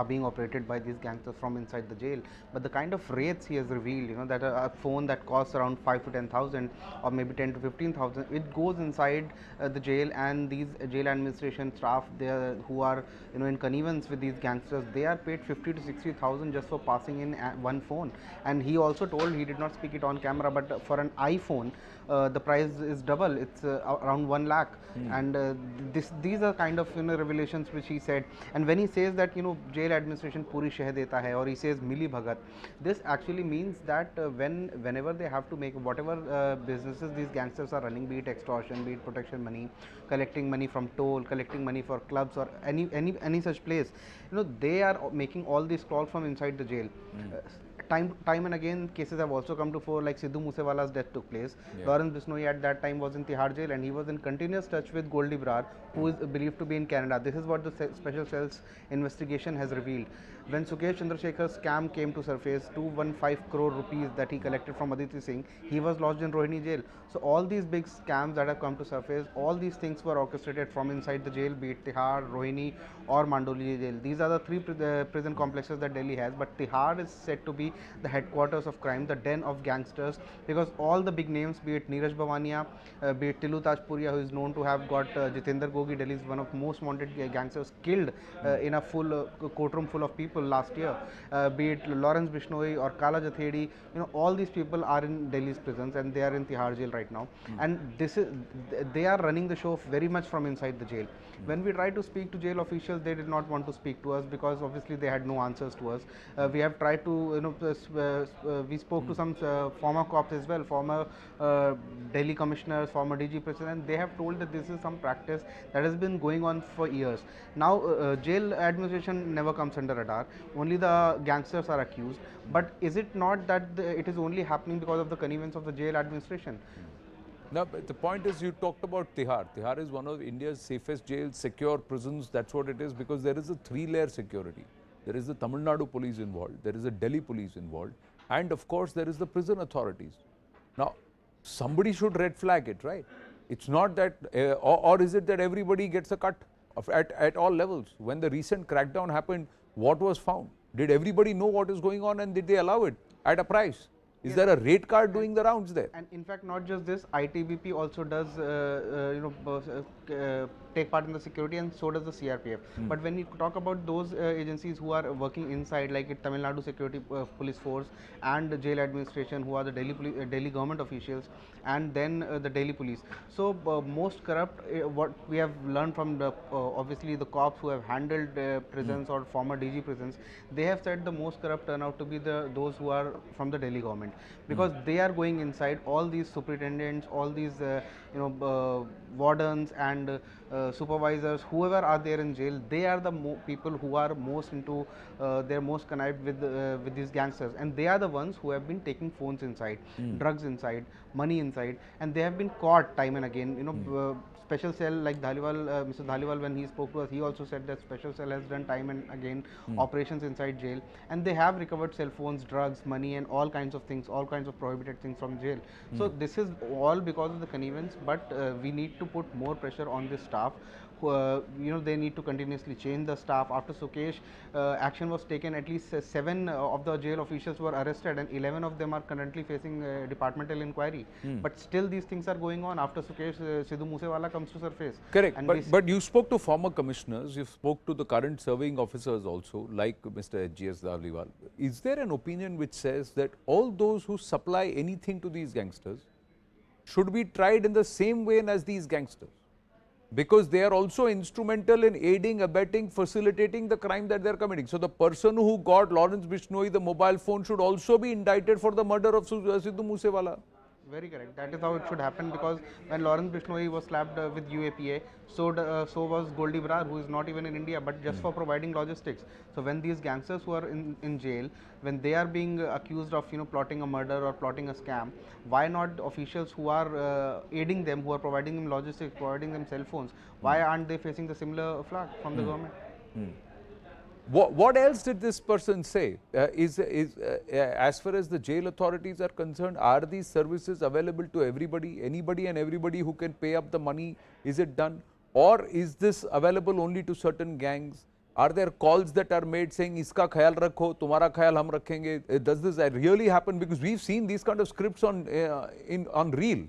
being operated by these gangsters from inside the jail, but the kind of rates he has revealed, that a phone that costs around 5 to 10,000 or maybe 10 to 15,000, it goes inside the jail, and these jail administration staff there who are in connivance with these gangsters, they are paid 50 to 60,000 just for passing in one phone. And he also told, he did not speak it on camera, but for an iPhone, the price is double. It's around 1 lakh. And these are kind of revelations which he said. And when he says that jail administration puri sheh deta hai, or he says mili bhagat, this actually means that whenever they have to make whatever businesses these gangsters are running, be it extortion, be it protection money, collecting money from toll, collecting money for clubs or any such place, they are making all these calls from inside the jail. Time and again, cases have also come to fore, like Sidhu Moosewala's death took place. Yeah. Lawrence Bishnoi at that time was in Tihar jail, and he was in continuous touch with Goldie Brar, who is believed to be in Canada. This is what the special cell's investigation has revealed. When Sukesh Chandrasekhar's scam came to surface, 215 crore rupees that he collected from Aditi Singh, he was lodged in Rohini jail. So all these big scams that have come to surface, all these things were orchestrated from inside the jail, be it Tihar, Rohini or Mandoli jail. These are the three prison complexes that Delhi has, but Tihar is said to be the headquarters of crime, the den of gangsters, because all the big names, be it Neeraj Bhavania, be it Tilu Tajpuria, who is known to have got Jitendra Gogi, Delhi's one of most wanted gangsters, killed in a full courtroom full of people last year, be it Lawrence Bishnoi or Kala Jathedi, all these people are in Delhi's prisons and they are in Tihar jail right now. And they are running the show very much from inside the jail. When we tried to speak to jail officials, they did not want to speak to us because obviously they had no answers to us. We have tried to, we spoke to some former cops as well, former Delhi commissioners, former DG president. They have told that this is some practice that has been going on for years. Now, jail administration never comes under radar. Only the gangsters are accused. But is it not that it is only happening because of the connivance of the jail administration? No, but the point is, you talked about Tihar. Tihar is one of India's safest jails, secure prisons. That's what it is, because there is a three-layer security. There is the Tamil Nadu police involved, there is the Delhi police involved, and of course there is the prison authorities. Now, somebody should red flag it, right? It's not that, or is it that everybody gets a cut at all levels? When the recent crackdown happened, what was found? Did everybody know what is going on and did they allow it at a price? Is there a rate card doing the rounds there? And in fact, not just this, ITBP also does, take part in the security, and so does the CRPF. But when we talk about those agencies who are working inside, like Tamil Nadu Security Police Force and the jail administration, who are the Delhi government officials, and then the Delhi police. So most corrupt, what we have learned from the obviously the cops who have handled prisons or former DG prisons, they have said the most corrupt turn out to be those who are from the Delhi government. government, because they are going inside. All these superintendents, all these wardens and supervisors, whoever are there in jail, they are the people who are most into they're most connived with these gangsters, and they are the ones who have been taking phones inside, drugs inside, money inside, and they have been caught time and again. Special cell like Dhaliwal, Mr. Dhaliwal, when he spoke to us, he also said that special cell has done time and again operations inside jail, and they have recovered cell phones, drugs, money, and all kinds of things, all kinds of prohibited things from jail. So this is all because of the connivance, but we need to put more pressure on this staff. They need to continuously change the staff. After Sukesh, action was taken. At least 7 of the jail officials were arrested, and 11 of them are currently facing departmental inquiry. But still these things are going on. After Sukesh, Sidhu Moosewala comes to surface. Correct. And But you spoke to former commissioners, you spoke to the current serving officers also, like Mr. H.G.S. Dhaliwal. Is there an opinion which says that all those who supply anything to these gangsters should be tried in the same way as these gangsters? Because they are also instrumental in aiding, abetting, facilitating the crime that they are committing. So the person who got Lawrence Bishnoi the mobile phone should also be indicted for the murder of Sidhu Moosewala. Very correct. That is how it should happen, because when Lawrence Bishnoi was slapped with UAPA, so was Goldie Brar, who is not even in India, but just for providing logistics. So when these gangsters who are in jail, when they are being accused of plotting a murder or plotting a scam, why not officials who are aiding them, who are providing them logistics, providing them cell phones, why aren't they facing the similar flag from the government? What else did this person say? As far as the jail authorities are concerned, are these services available to everybody, anybody and everybody who can pay up the money? Is it done? Or is this available only to certain gangs? Are there calls that are made saying, iska khayal rakho, tumhara khayal hum rakhenge? Does this really happen? Because we've seen these kind of scripts on reel.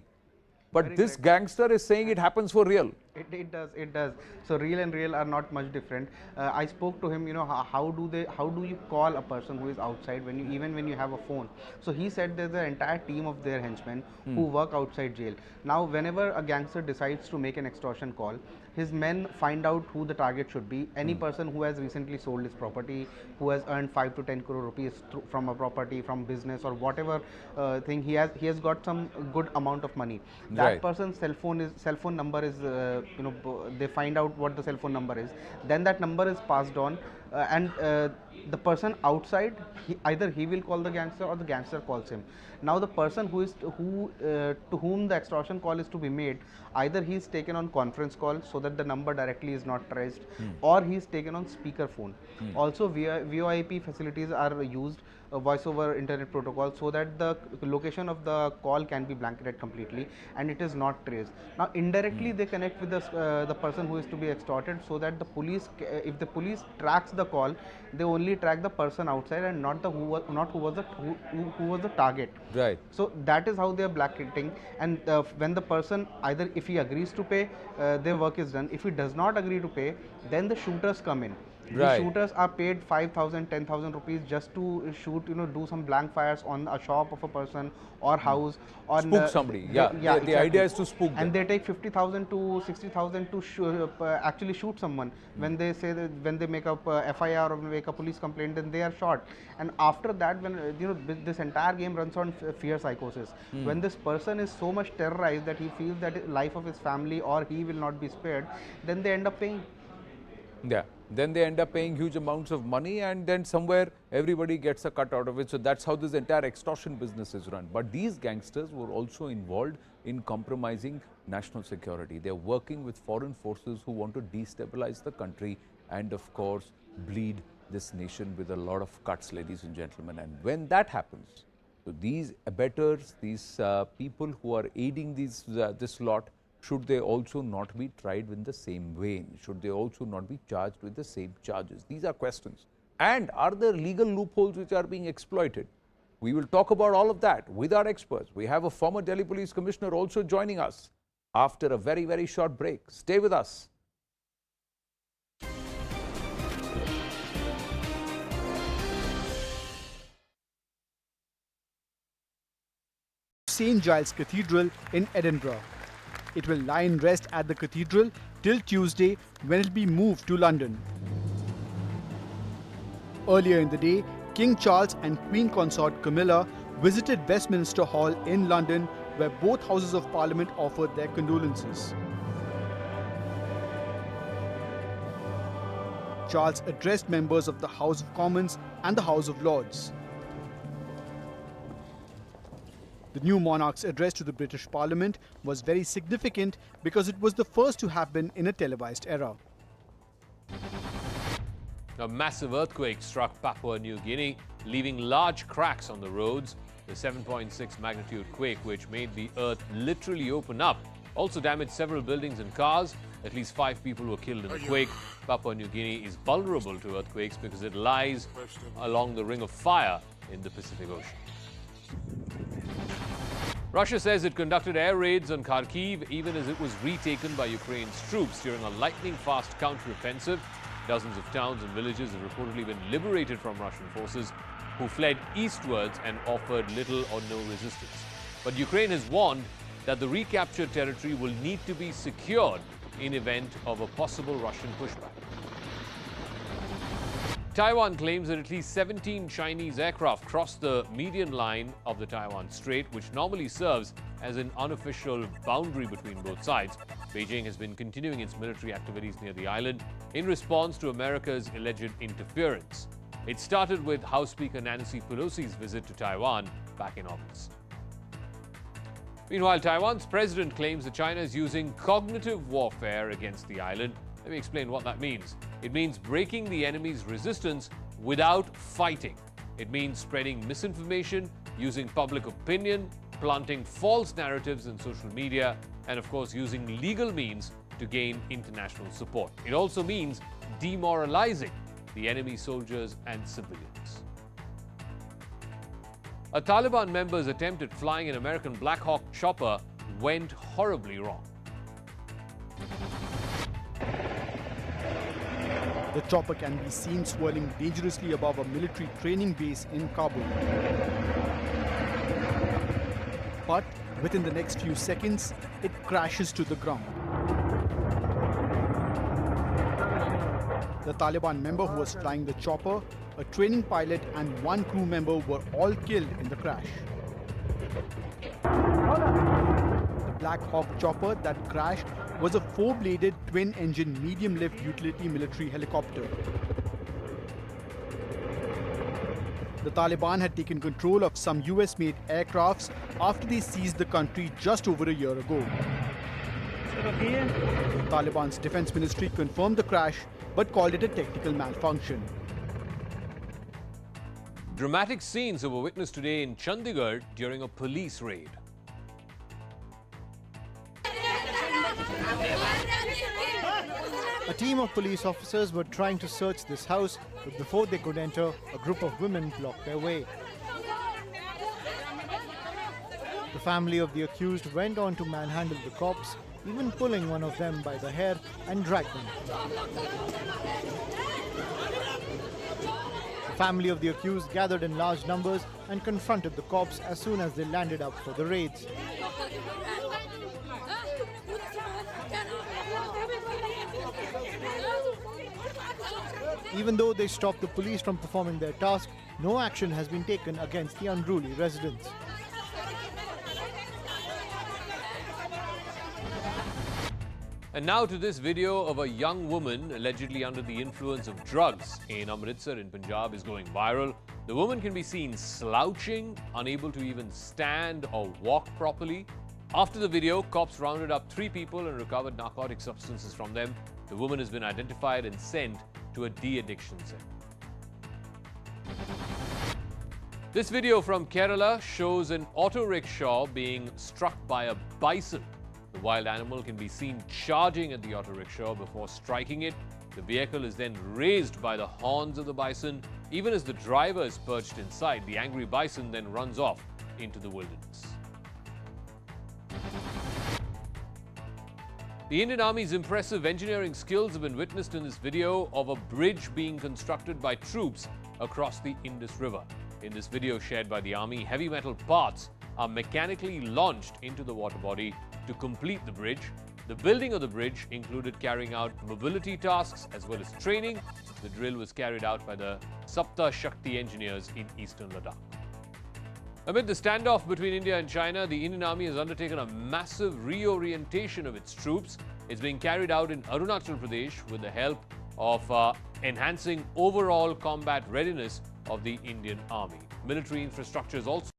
But this gangster is saying it happens for real. It does. So real and real are not much different. I spoke to him, how do you call a person who is outside even when you have a phone? So he said there's an entire team of their henchmen who work outside jail. Now whenever a gangster decides to make an extortion call, his men find out who the target should be. Any person who has recently sold his property, who has earned 5 to 10 crore rupees from a property, from business or whatever thing, he has got some good amount of money. That person's cell phone number is they find out what the cell phone number is. Then that number is passed on, and the person outside, either he will call the gangster or the gangster calls him. Now the person to whom the extortion call is to be made, either he is taken on conference call so that the number directly is not traced, or he is taken on speaker phone. Also VoIP facilities are used, voice over internet protocol, so that the location of the call can be blanketed completely and it is not traced. Now indirectly they connect with the person who is to be extorted, so that the police, if the police tracks the call, they only track the person outside and not who was the target. Right. So that is how they are blanketing, and when the person, either if he agrees to pay, their work is done. If he does not agree to pay, then the shooters come in. The shooters are paid 5,000, 10,000 rupees just to shoot, do some blank fires on a shop of a person or house. Or spook somebody. The idea is to spook them. And they take 50,000 to 60,000 to actually shoot someone. When they say that, when they make up FIR or make a police complaint, then they are shot. And after that, when this entire game runs on fear psychosis. When this person is so much terrorized that he feels that life of his family or he will not be spared, then they end up paying. Yeah, then they end up paying huge amounts of money, and then somewhere everybody gets a cut out of it. So that's how this entire extortion business is run. But these gangsters were also involved in compromising national security. They're working with foreign forces who want to destabilize the country and, of course, bleed this nation with a lot of cuts, ladies and gentlemen. And when that happens, so these abettors, these people who are aiding this lot, should they also not be tried in the same vein? Should they also not be charged with the same charges? These are questions. And are there legal loopholes which are being exploited? We will talk about all of that with our experts. We have a former Delhi Police Commissioner also joining us after a very, very short break. Stay with us. St. Giles Cathedral in Edinburgh. It will lie in rest at the cathedral till Tuesday, when it will be moved to London. Earlier in the day, King Charles and Queen Consort Camilla visited Westminster Hall in London, where both Houses of Parliament offered their condolences. Charles addressed members of the House of Commons and the House of Lords. The new monarch's address to the British Parliament was very significant because it was the first to happen in a televised era. A massive earthquake struck Papua New Guinea, leaving large cracks on the roads. The 7.6 magnitude quake, which made the earth literally open up, also damaged several buildings and cars. At least 5 people were killed in the quake. Papua New Guinea is vulnerable to earthquakes because it lies along the Ring of Fire in the Pacific Ocean. Russia says it conducted air raids on Kharkiv even as it was retaken by Ukraine's troops during a lightning-fast counteroffensive. Dozens of towns and villages have reportedly been liberated from Russian forces who fled eastwards and offered little or no resistance. But Ukraine has warned that the recaptured territory will need to be secured in event of a possible Russian pushback. Taiwan claims that at least 17 Chinese aircraft crossed the median line of the Taiwan Strait, which normally serves as an unofficial boundary between both sides. Beijing has been continuing its military activities near the island in response to America's alleged interference. It started with House Speaker Nancy Pelosi's visit to Taiwan back in August. Meanwhile, Taiwan's president claims that China is using cognitive warfare against the island. Let me explain what that means. It means breaking the enemy's resistance without fighting. It means spreading misinformation, using public opinion, planting false narratives in social media, and of course using legal means to gain international support. It also means demoralizing the enemy soldiers and civilians. A Taliban member's attempt at flying an American Black Hawk chopper went horribly wrong. The chopper can be seen swirling dangerously above a military training base in Kabul. But within the next few seconds, it crashes to the ground. The Taliban member who was flying the chopper, a training pilot and 1 crew member were all killed in the crash. The Black Hawk chopper that crashed was a 4-bladed twin-engine medium-lift utility military helicopter. The Taliban had taken control of some US-made aircrafts after they seized the country just over a year ago. Taliban's defense ministry confirmed the crash but called it a technical malfunction. Dramatic scenes were witnessed today in Chandigarh during a police raid. A team of police officers were trying to search this house, but before they could enter, a group of women blocked their way. The family of the accused went on to manhandle the cops, even pulling one of them by the hair and drag them. The family of the accused gathered in large numbers and confronted the cops as soon as they landed up for the raids. Even though they stopped the police from performing their task, no action has been taken against the unruly residents. And now to this video of a young woman allegedly under the influence of drugs in Amritsar in Punjab is going viral. The woman can be seen slouching, unable to even stand or walk properly. After the video, cops rounded up 3 people and recovered narcotic substances from them. The woman has been identified and sent to a de-addiction center. This video from Kerala shows an auto rickshaw being struck by a bison. The wild animal can be seen charging at the auto rickshaw before striking it. The vehicle is then raised by the horns of the bison. Even as the driver is perched inside, the angry bison then runs off into the wilderness. The Indian Army's impressive engineering skills have been witnessed in this video of a bridge being constructed by troops across the Indus River. In this video shared by the Army, heavy metal parts are mechanically launched into the water body to complete the bridge. The building of the bridge included carrying out mobility tasks as well as training. The drill was carried out by the Sapta Shakti engineers in eastern Ladakh. Amid the standoff between India and China, the Indian Army has undertaken a massive reorientation of its troops. It's being carried out in Arunachal Pradesh with the help of enhancing overall combat readiness of the Indian Army. Military infrastructure is also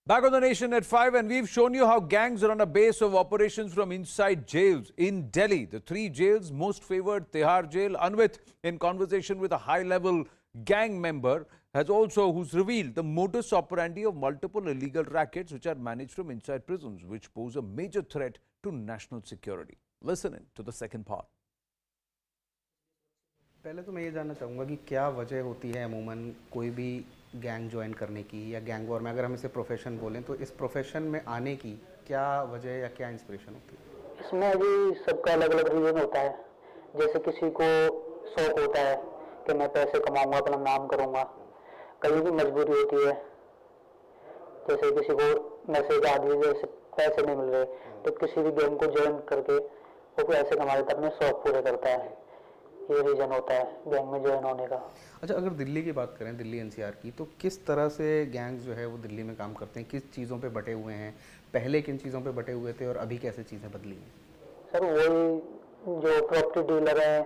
Back on the Nation at 5, and we've shown you how gangs run a base of operations from inside jails in Delhi. The 3 jails most favored Tihar jail. Anvit, in conversation with a high-level gang member, who's revealed the modus operandi of multiple illegal rackets which are managed from inside prisons, which pose a major threat to national security. Listen in to the second part. पहले तो मैं ये जानना चाहूँगा कि क्या वजह होती है अमूमन कोई भी गैंग ज्वाइन करने की या गैंग वॉर में, अगर हम इसे प्रोफेशन बोलें तो इस प्रोफेशन में आने की क्या वजह या क्या इंस्पिरेशन होती है? इसमें भी सबका अलग अलग रीजन होता है। जैसे किसी को शौक होता है कि मैं पैसे कमाऊंगा, अपना नाम करूंगा। कहीं भी मजबूरी होती है, जैसे किसी को मैसेज आ दिए जैसे पैसे नहीं मिल रहे, तो किसी भी गैंग को ज्वाइन करके वो पैसे कमा लेता है, अपने शौक पूरे करता है। ये रीजन होता है गैंग में ज्वाइन होने का। अच्छा, अगर दिल्ली की बात करें, दिल्ली एनसीआर की, तो किस तरह से गैंग्स जो है वो दिल्ली में काम करते हैं, किस चीज़ों पे बटे हुए हैं, पहले किन चीज़ों पे बटे हुए थे और अभी कैसे चीज़ें बदली हैं? सर वही जो प्रॉपर्टी डीलर हैं,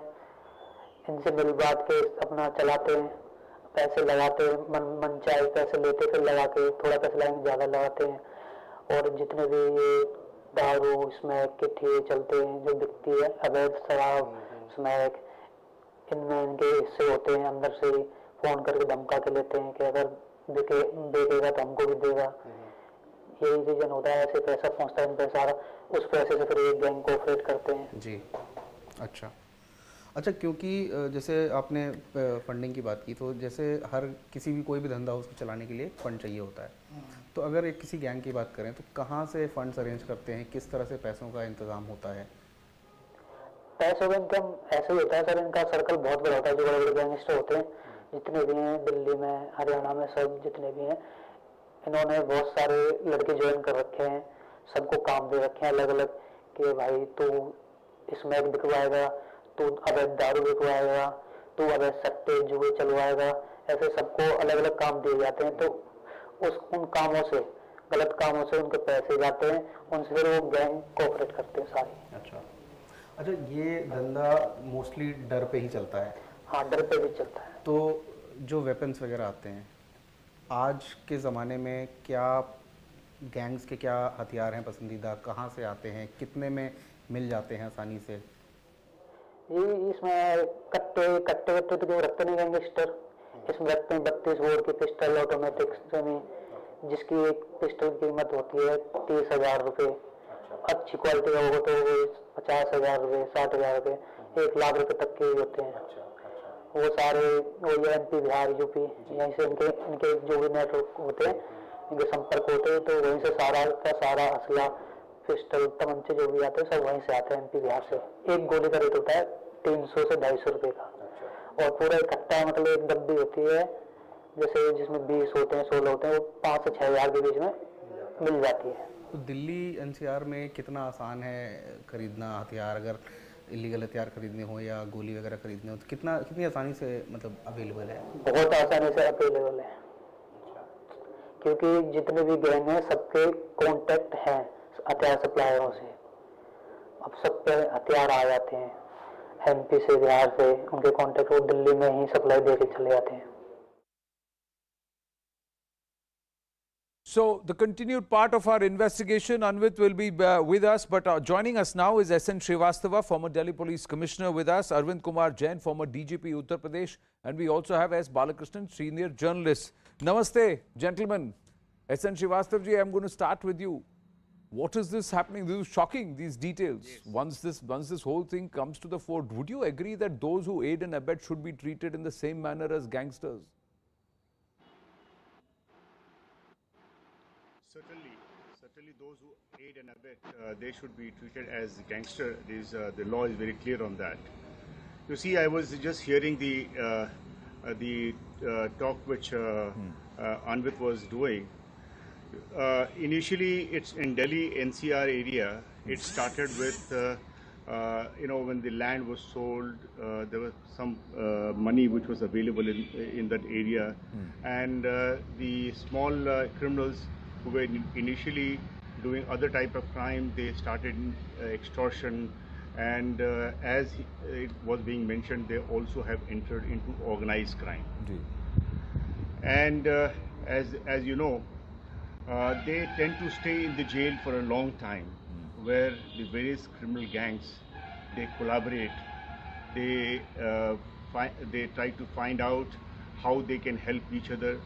इनसे मिल बात के अपना चलाते हैं, पैसे लगाते हैं, मन चाहे पैसे लेते, फिर लगा के थोड़ा पैसा लगाएंगे, ज़्यादा लगाते हैं। और जितने भी ये दारू स्मैक के ठेके चलते हैं जो बिकती है, अवैध शराब स्मैक, इनमें इनके हिस्से होते हैं। अंदर से फोन करके धमका के लेते हैं कि अगर बेचेगा तो हमको भी देगा। यही रीजन होता है, ऐसे पैसा पहुंचता है इन पैसा, उस पैसे से फिर एक गैंग को ऑपरेट करते हैं। जी, अच्छा, क्योंकि जैसे आपने फंडिंग की बात की, तो जैसे हर किसी भी कोई भी धंधा उसको चलाने के लिए फंड चाहिए होता है। तो अगर एक किसी गैंग की बात करें तो कहाँ से फंड्स अरेंज करते हैं, किस तरह से पैसों का इंतजाम होता है? पैसों का इनकम ऐसे ही होता है सर, इनका सर्कल बहुत बड़ा होता है। जो बड़े बड़े गैंगस्टर होते हैं जितने भी हैं दिल्ली में, हरियाणा में, सब जितने भी हैं, इन्होंने बहुत सारे लड़के ज्वाइन कर रखे हैं, सबको काम दे रखे हैं अलग अलग कि भाई तू स्मैक बिकवाएगा, तू अवैध दारू बिकवाएगा, तू अवैध सट्टे जुए चलवाएगा। ऐसे सबको अलग अलग काम दिए जाते हैं। तो उन कामों से, गलत कामों से उनके पैसे जाते हैं, उनसे फिर वो गैंग कोऑपरेट करते हैं सारी। अच्छा, ये धंधा मोस्टली डर पे ही चलता है? हाँ, डर पे भी चलता है। तो जो वेपन्स वगैरह आते हैं आज के ज़माने में, क्या गैंग्स के क्या हथियार हैं पसंदीदा, कहाँ से आते हैं, कितने में मिल जाते हैं आसानी से? ये इसमें कट्टे तो जो रखते नहीं गैंगस्टर, इसमें रखते हैं 32 बोर की पिस्टल ऑटोमेटिक सेमी, जिसकी एक पिस्टल की कीमत होती है 30,000 रुपये। अच्छी क्वालिटी का होगा तो 50,000 रुपये, 60,000 रुपये, 1 लाख रुपये तक के होते हैं। वो सारे वो MP, बिहार, यूपी, यहीं से इनके जो भी नेटवर्क होते हैं, इनके संपर्क होते हैं, तो वहीं से सारा का सारा असला, पिस्टल, तमंचे जो भी आते हैं सब वहीं से आते हैं, MP, बिहार से। एक गोली का रेट होता है 300 से 250 रुपये का, और पूरा इकट्ठा मतलब एक डब्बी होती है, जैसे जिसमें 20 होते हैं, 16 होते हैं, वो 5 से 6 हज़ार के बीच में मिल जाती है। तो दिल्ली एनसीआर में कितना आसान है खरीदना हथियार? अगर इलीगल हथियार खरीदने हो या गोली वगैरह खरीदने हो तो कितनी आसानी से मतलब अवेलेबल है? बहुत आसानी से अवेलेबल है, क्योंकि जितने भी गैंग हैं सबके कॉन्टेक्ट हैं हथियार सप्लायरों से। अब सब पे हथियार आ जाते हैं, MP से, बिहार से, उनके कॉन्टेक्ट, वो दिल्ली में ही सप्लाई दे के चले जाते हैं। So, the continued part of our investigation, Anvit will be with us, but joining us now is SN Srivastava, former Delhi Police Commissioner with us, Arvind Kumar Jain, former DGP Uttar Pradesh, and we also have S. Balakrishnan, senior journalist. Namaste, gentlemen. SN Srivastava ji, I'm going to start with you. What is this happening? This is shocking, these details. Yes. Once this whole thing comes to the fore, would you agree that those who aid and abet should be treated in the same manner as gangsters? Certainly those who aid and abet, they should be treated as gangster. The law is very clear on that. You see, I was just hearing the talk which Anvit was doing. Initially, it's in Delhi NCR area. It started with when the land was sold, there was some money which was available in that area, and the small criminals who were initially doing other type of crime, they started extortion, and as it was being mentioned, they also have entered into organized crime. And as you know, they tend to stay in the jail for a long time, where the various criminal gangs, they collaborate, they try to find out how they can help each other,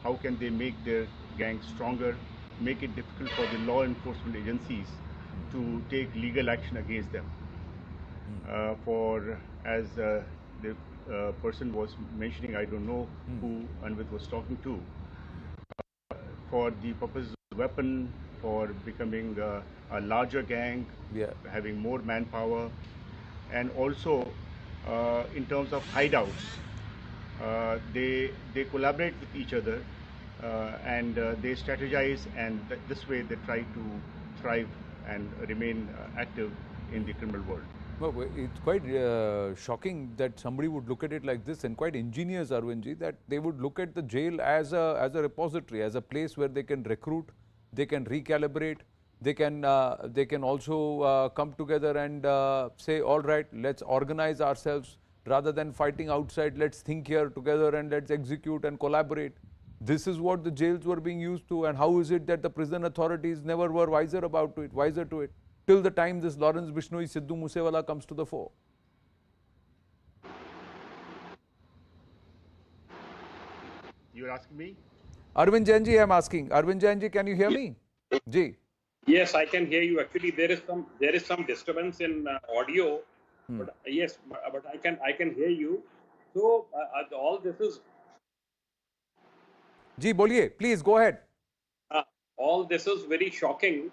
how can they make their gangs stronger, make it difficult for the law enforcement agencies to take legal action against them. As the person was mentioning, I don't know who Anvit was talking to, for the purpose of weapon, for becoming a larger gang, having more manpower, and also in terms of hideouts, they collaborate with each other and they strategize, and this way they try to thrive and remain active in the criminal world. Well, it's quite shocking that somebody would look at it like this, and quite ingenious, Arvindji, that they would look at the jail as a repository, as a place where they can recruit, they can recalibrate, they can also come together and say, all right, let's organize ourselves rather than fighting outside. Let's think here together and let's execute and collaborate. This is what the jails were being used to, and how is it that the prison authorities never were wiser to it, till the time this Lawrence Bishnoi Sidhu Moosewala comes to the fore? You're asking me? Arvind Jainji, I'm asking. Arvind Jainji, can you hear me? Ji. Yes, I can hear you. Actually, there is some disturbance in audio, but yes, but I can hear you. So all this is. Ji, boliye, please go ahead. All this is very shocking,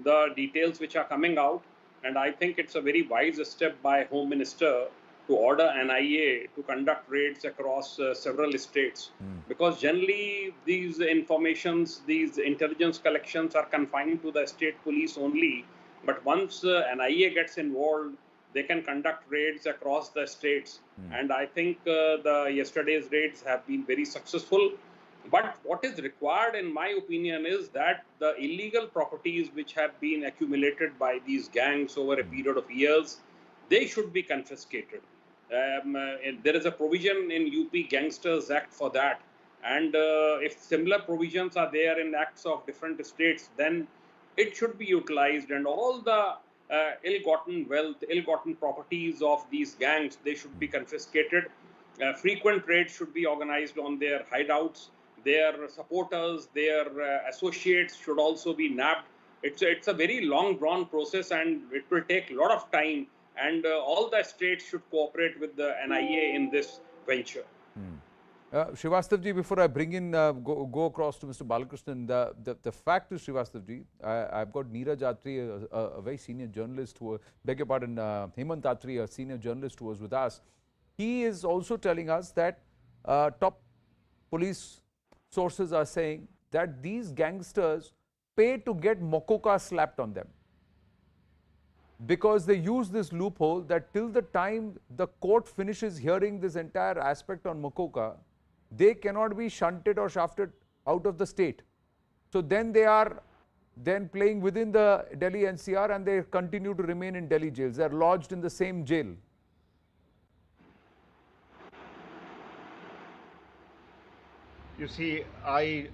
the details which are coming out, and I think it's a very wise step by Home Minister to order NIA to conduct raids across several states, because generally these informations, these intelligence collections are confined to the state police only, but once NIA gets involved, they can conduct raids across the states, and I think yesterday's raids have been very successful. But what is required, in my opinion, is that the illegal properties which have been accumulated by these gangs over a period of years, they should be confiscated. There is a provision in UP Gangsters Act for that. And if similar provisions are there in acts of different states, then it should be utilized. And all the ill-gotten wealth, ill-gotten properties of these gangs, they should be confiscated. Frequent raids should be organized on their hideouts. Their supporters, their associates should also be nabbed. It's a very long drawn process, and it will take a lot of time, and all the states should cooperate with the NIA in this venture. Srivastavji, before I bring in, go across to Mr. Balakrishnan, the fact is, Srivastavji, I've got Neeraj Atri, a very senior journalist, beg your pardon, Hemant Atri, a senior journalist who was with us. He is also telling us that top police sources are saying that these gangsters pay to get mokoka slapped on them, because they use this loophole that till the time the court finishes hearing this entire aspect on mokoka, they cannot be shunted or shafted out of the state. So then they are then playing within the Delhi NCR, and they continue to remain in Delhi jails. They are lodged in the same jail. You see, I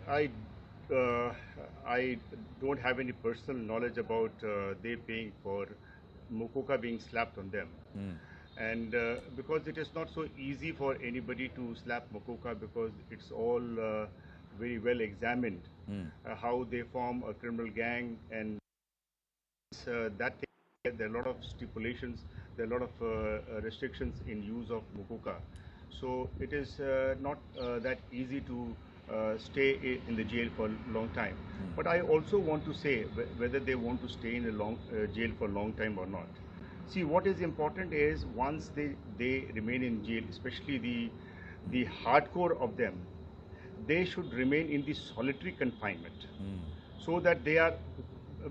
don't have any personal knowledge about they paying for mokoka being slapped on them. And because it is not so easy for anybody to slap mokoka, because it's all very well examined, how they form a criminal gang, and that thing, there are a lot of stipulations, there are a lot of restrictions in use of mokoka. So it is not that easy to stay in the jail for a long time. But I also want to say whether they want to stay in a jail for a long time or not. See, what is important is once they remain in jail, especially the hardcore of them, they should remain in the solitary confinement, so that they are,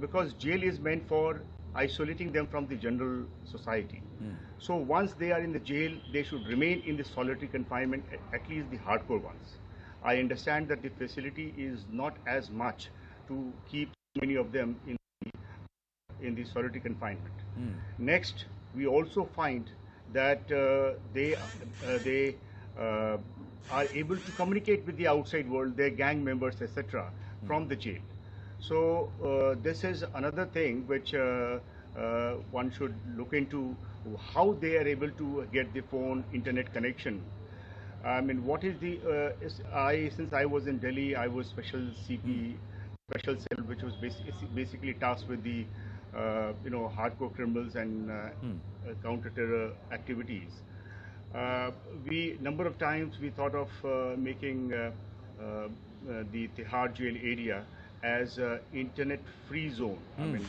because jail is meant for isolating them from the general society. So once they are in the jail, they should remain in the solitary confinement, at least the hardcore ones. I understand that the facility is not as much to keep many of them in the solitary confinement. Next, we also find that they are able to communicate with the outside world, their gang members, etc., from the jail. So this is another thing which one should look into, how they are able to get the phone, internet connection. I mean, what is the, since I was in Delhi, I was special CP, special cell, which was basically tasked with the, hardcore criminals and counter-terror activities. Number of times we thought of making the Tihar jail area as internet-free zone. I mean,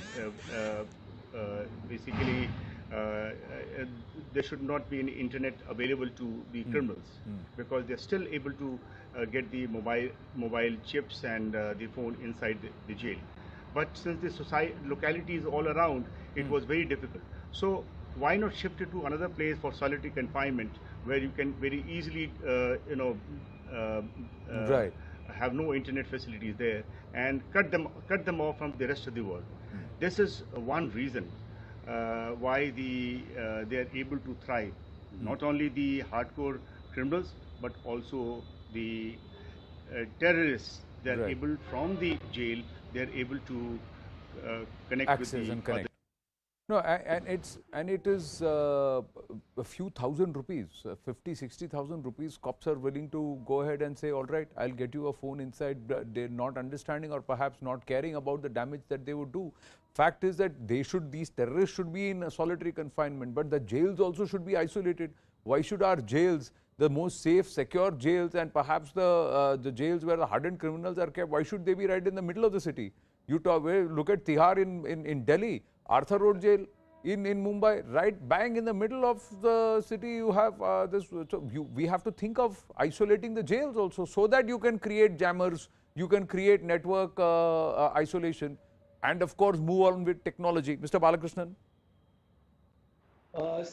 basically, there should not be any internet available to the criminals because they're still able to get the mobile chips and the phone inside the jail. But since the locality is all around, it was very difficult. So why not shift it to another place for solitary confinement where you can very easily, have no internet facilities there and cut them off from the rest of the world. This is one reason why they are able to thrive. Not only the hardcore criminals, but also the terrorists. They are able, from the jail, they are able to connect Access with the and connect. other. No, and it is a few thousand rupees, 50,000-60,000 rupees. Cops are willing to go ahead and say, all right, I'll get you a phone inside. They're not understanding or perhaps not caring about the damage that they would do. Fact is that these terrorists should be in a solitary confinement, but the jails also should be isolated. Why should our jails, the most safe, secure jails, and perhaps the jails where the hardened criminals are kept, why should they be right in the middle of the city? You look at Tihar in Delhi, Arthur Road Jail in Mumbai, right bang in the middle of the city. You have this. So we have to think of isolating the jails also, so that you can create jammers, you can create network isolation, and of course move on with technology. Mr. Balakrishnan.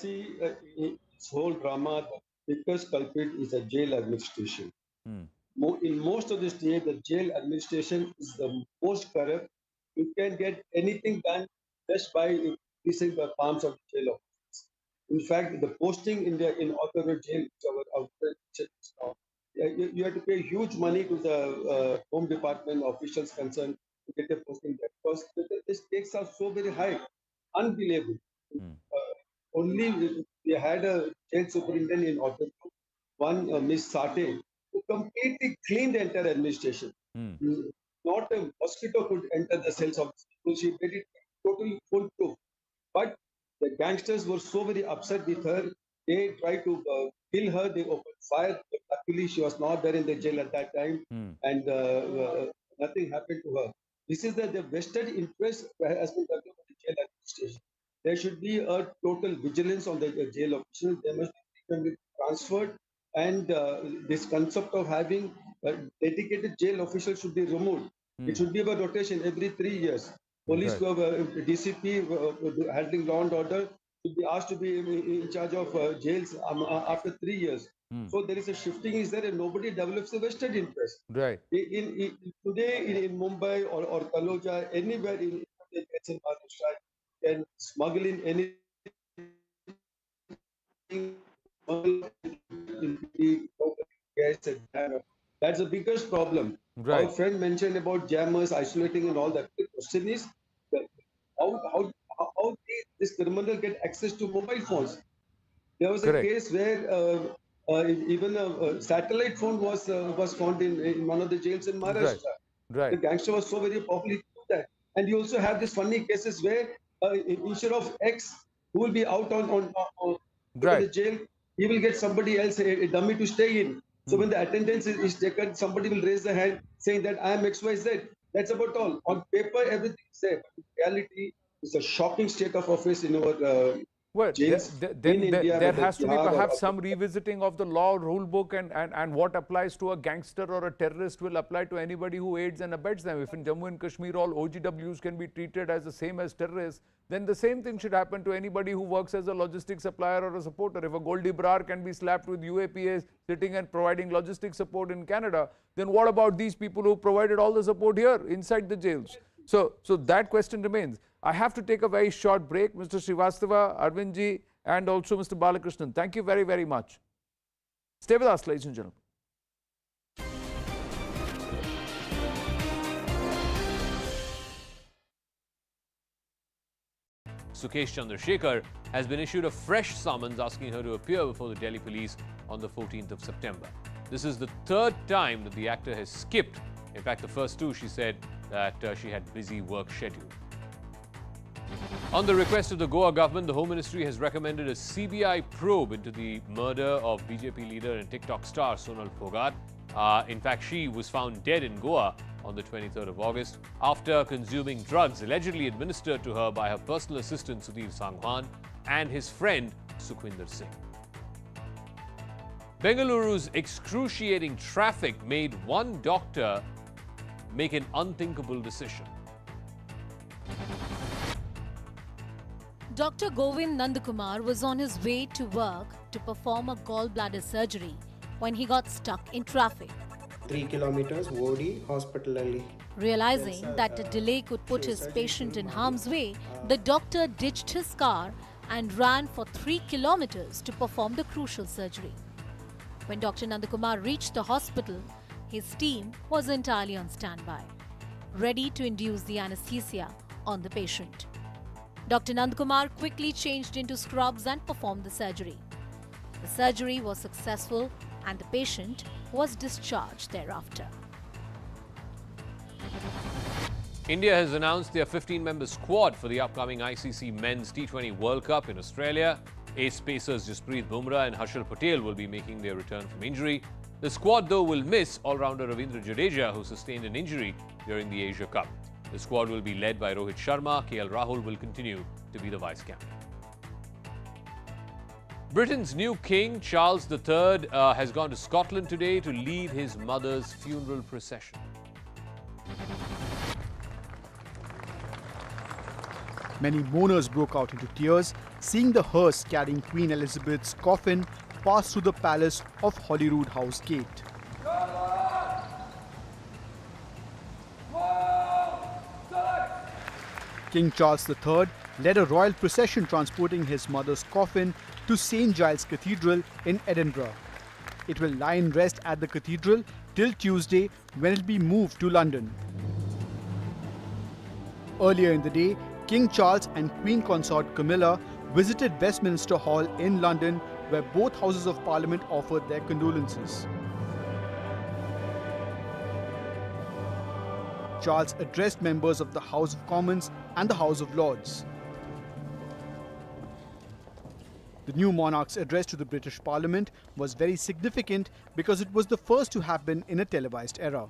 This whole drama, the biggest culprit is the jail administration. In most of the states, the jail administration is the most corrupt. You can get anything done just by increasing the palms of the jail officers. In fact, the posting in Author jail, you have to pay huge money to the Home Department officials concerned to get a posting there because the stakes are so very high, unbelievable. Only we had a jail superintendent in Author, one Miss Sate, who completely cleaned the entire administration. Not a mosquito could enter the cells of people. She made it totally foolproof. But the gangsters were so very upset with her. They tried to kill her. They opened fire. Luckily, she was not there in the jail at that time, and nothing happened to her. This is the vested interest has been developed by the jail administration. There should be a total vigilance on the jail officials. They must be transferred, and this concept of having dedicated jail officials should be removed. It should be a rotation every 3 years. Police, DCP handling law and order should be asked to be in charge of jails after 3 years. So there is a shifting is there, and nobody develops a vested interest. Right. Today in Mumbai or Kaloja, anywhere in Maharashtra, can smuggle in anything. That's the biggest problem. Right. Our friend mentioned about jammers, isolating, and all that. The question is, how this criminal get access to mobile phones? There was a case where even a satellite phone was found in one of the jails in Maharashtra. Right. The gangster was so very popular to do that. And you also have these funny cases where instead of X, who will be out on the jail, he will get somebody else, a dummy, to stay in. So when the attendance is taken, somebody will raise the hand saying that I am XYZ. That's about all. On paper, everything is there. But in reality, it's a shocking state of affairs in our Well, jails then in India, there whether has to be Bihar or perhaps some revisiting of the law rule book, and what applies to a gangster or a terrorist will apply to anybody who aids and abets them. If in Jammu and Kashmir all OGWs can be treated as the same as terrorists, then the same thing should happen to anybody who works as a logistics supplier or a supporter. If a Goldie Brar can be slapped with UAPA sitting and providing logistics support in Canada, then what about these people who provided all the support here inside the jails? So that question remains. I have to take a very short break. Mr. Srivastava, Arvindji, and also Mr. Balakrishnan, thank you very, very much. Stay with us, ladies and gentlemen. Sukesh Chandrasekhar has been issued a fresh summons asking her to appear before the Delhi police on the 14th of September. This is the third time that the actor has skipped. In fact, the first two, she said that she had busy work schedule. On the request of the Goa government, the Home Ministry has recommended a CBI probe into the murder of BJP leader and TikTok star Sonal Phogat. In fact, she was found dead in Goa on the 23rd of August after consuming drugs allegedly administered to her by her personal assistant Sudhir Sangwan and his friend Sukhwinder Singh. Bengaluru's excruciating traffic made one doctor make an unthinkable decision. Dr. Govind Nandakumar was on his way to work to perform a gallbladder surgery when he got stuck in traffic. 3 kilometers, Wodi, hospital early. Realizing that a delay could put his patient in harm's way, the doctor ditched his car and ran for 3 kilometers to perform the crucial surgery. When Dr. Nandakumar reached the hospital, his team was entirely on standby, ready to induce the anesthesia on the patient. Dr. Nandakumar quickly changed into scrubs and performed the surgery. The surgery was successful and the patient was discharged thereafter. India has announced their 15-member squad for the upcoming ICC Men's T20 World Cup in Australia. Ace pacers Jasprit Bumrah and Harshal Patel will be making their return from injury. The squad, though, will miss all-rounder Ravindra Jadeja, who sustained an injury during the Asia Cup. The squad will be led by Rohit Sharma. KL Rahul will continue to be the vice-captain. Britain's new king, Charles III, has gone to Scotland today to lead his mother's funeral procession. Many mourners broke out into tears, seeing the hearse carrying Queen Elizabeth's coffin pass through the palace of Holyrood House Gate. King Charles III led a royal procession transporting his mother's coffin to St. Giles Cathedral in Edinburgh. It will lie in rest at the cathedral till Tuesday, when it will be moved to London. Earlier in the day, King Charles and Queen Consort Camilla visited Westminster Hall in London, where both Houses of Parliament offered their condolences. Charles addressed members of the House of Commons and the House of Lords. The new monarch's address to the British Parliament was very significant because it was the first to happen in a televised era.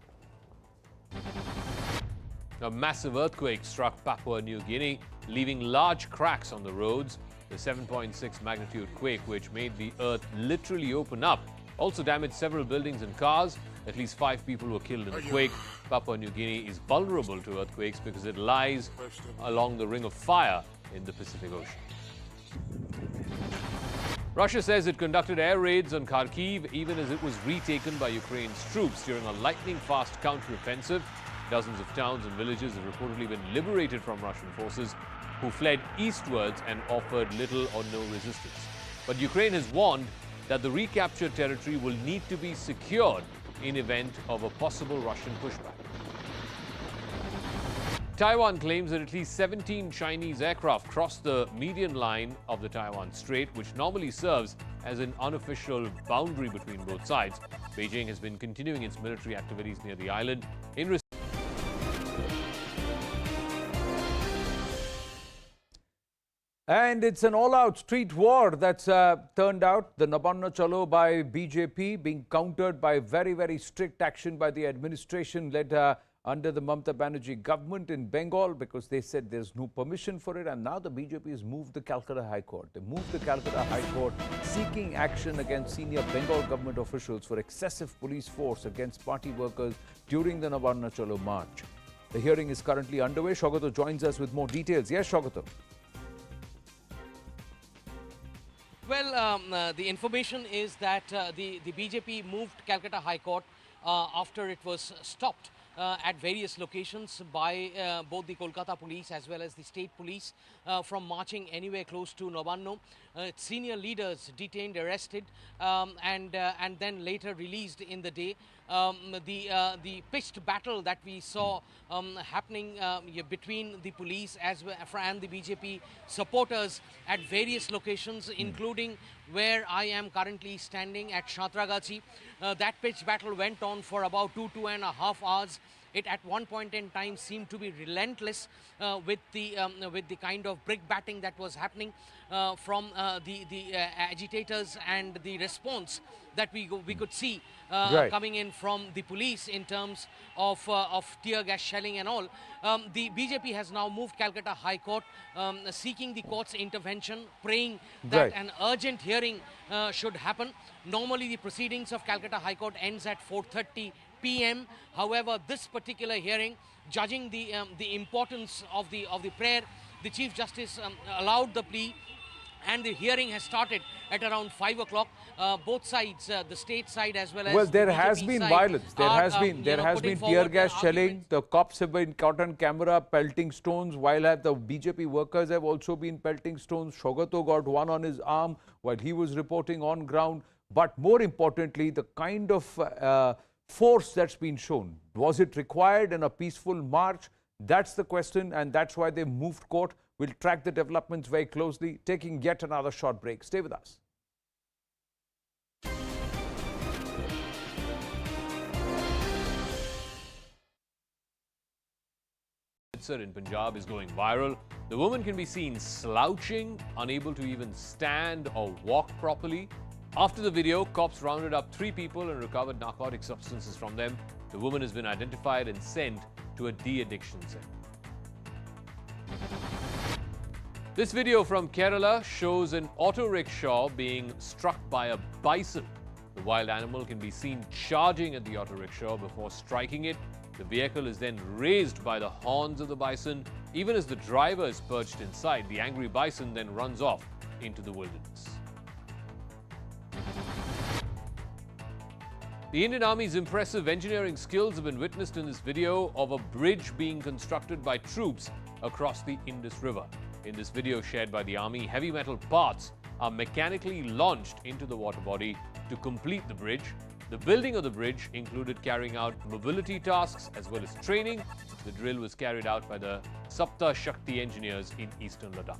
A massive earthquake struck Papua New Guinea, leaving large cracks on the roads. The 7.6 magnitude quake, which made the earth literally open up, also damaged several buildings and cars. At least 5 people were killed in the quake. Papua New Guinea is vulnerable to earthquakes because it lies along the Ring of Fire in the Pacific Ocean. Russia says it conducted air raids on Kharkiv even as it was retaken by Ukraine's troops during a lightning-fast counter-offensive. Dozens of towns and villages have reportedly been liberated from Russian forces, who fled eastwards and offered little or no resistance. But Ukraine has warned that the recaptured territory will need to be secured in event of a possible Russian pushback. Taiwan claims that at least 17 Chinese aircraft crossed the median line of the Taiwan Strait, which normally serves as an unofficial boundary between both sides. Beijing has been continuing its military activities near the island in And it's an all-out street war that's turned out. The Nabanna Chalo by BJP being countered by very, very strict action by the administration led under the Mamata Banerjee government in Bengal because they said there's no permission for it. And now the BJP has moved the Calcutta High Court. They moved the Calcutta High Court seeking action against senior Bengal government officials for excessive police force against party workers during the Nabanna Chalo march. The hearing is currently underway. Shogato joins us with more details. Yes, Shogato. Well, the information is that the BJP moved Calcutta High Court after it was stopped at various locations by both the Kolkata police as well as the state police from marching anywhere close to Nabanna. Senior leaders detained, arrested, and then later released in the day. The pitched battle that we saw happening between the police as well and the BJP supporters at various locations, including where I am currently standing at Santragachi. That pitched battle went on for about 2.5 hours. It at one point in time seemed to be relentless with the kind of brick batting that was happening from the agitators and the response that we could see coming in from the police in terms of tear gas shelling and all. The BJP has now moved Calcutta High Court, seeking the court's intervention, praying that an urgent hearing should happen. Normally, the proceedings of Calcutta High Court ends at 4:30 p.m. However, this particular hearing, judging the importance of the prayer, the Chief Justice allowed the plea, and the hearing has started at around 5 o'clock. Both sides, the state side as well as well, there the has BJP been side violence. There has putting been tear forward gas their shelling. arguments. The cops have been caught on camera pelting stones, while the BJP workers have also been pelting stones. Shogato got one on his arm while he was reporting on ground. But more importantly, the kind of force that's been shown. Was it required in a peaceful march? That's the question, and that's why they moved court. We'll track the developments very closely, taking yet another short break. Stay with us. In Punjab is going viral. The woman can be seen slouching, unable to even stand or walk properly. After the video, cops rounded up 3 people and recovered narcotic substances from them. The woman has been identified and sent to a de-addiction center. This video from Kerala shows an auto rickshaw being struck by a bison. The wild animal can be seen charging at the auto rickshaw before striking it. The vehicle is then raised by the horns of the bison. Even as the driver is perched inside, the angry bison then runs off into the wilderness. The Indian Army's impressive engineering skills have been witnessed in this video of a bridge being constructed by troops across the Indus River. In this video shared by the Army, heavy metal parts are mechanically launched into the water body to complete the bridge. The building of the bridge included carrying out mobility tasks as well as training. The drill was carried out by the Sapta Shakti engineers in eastern Ladakh.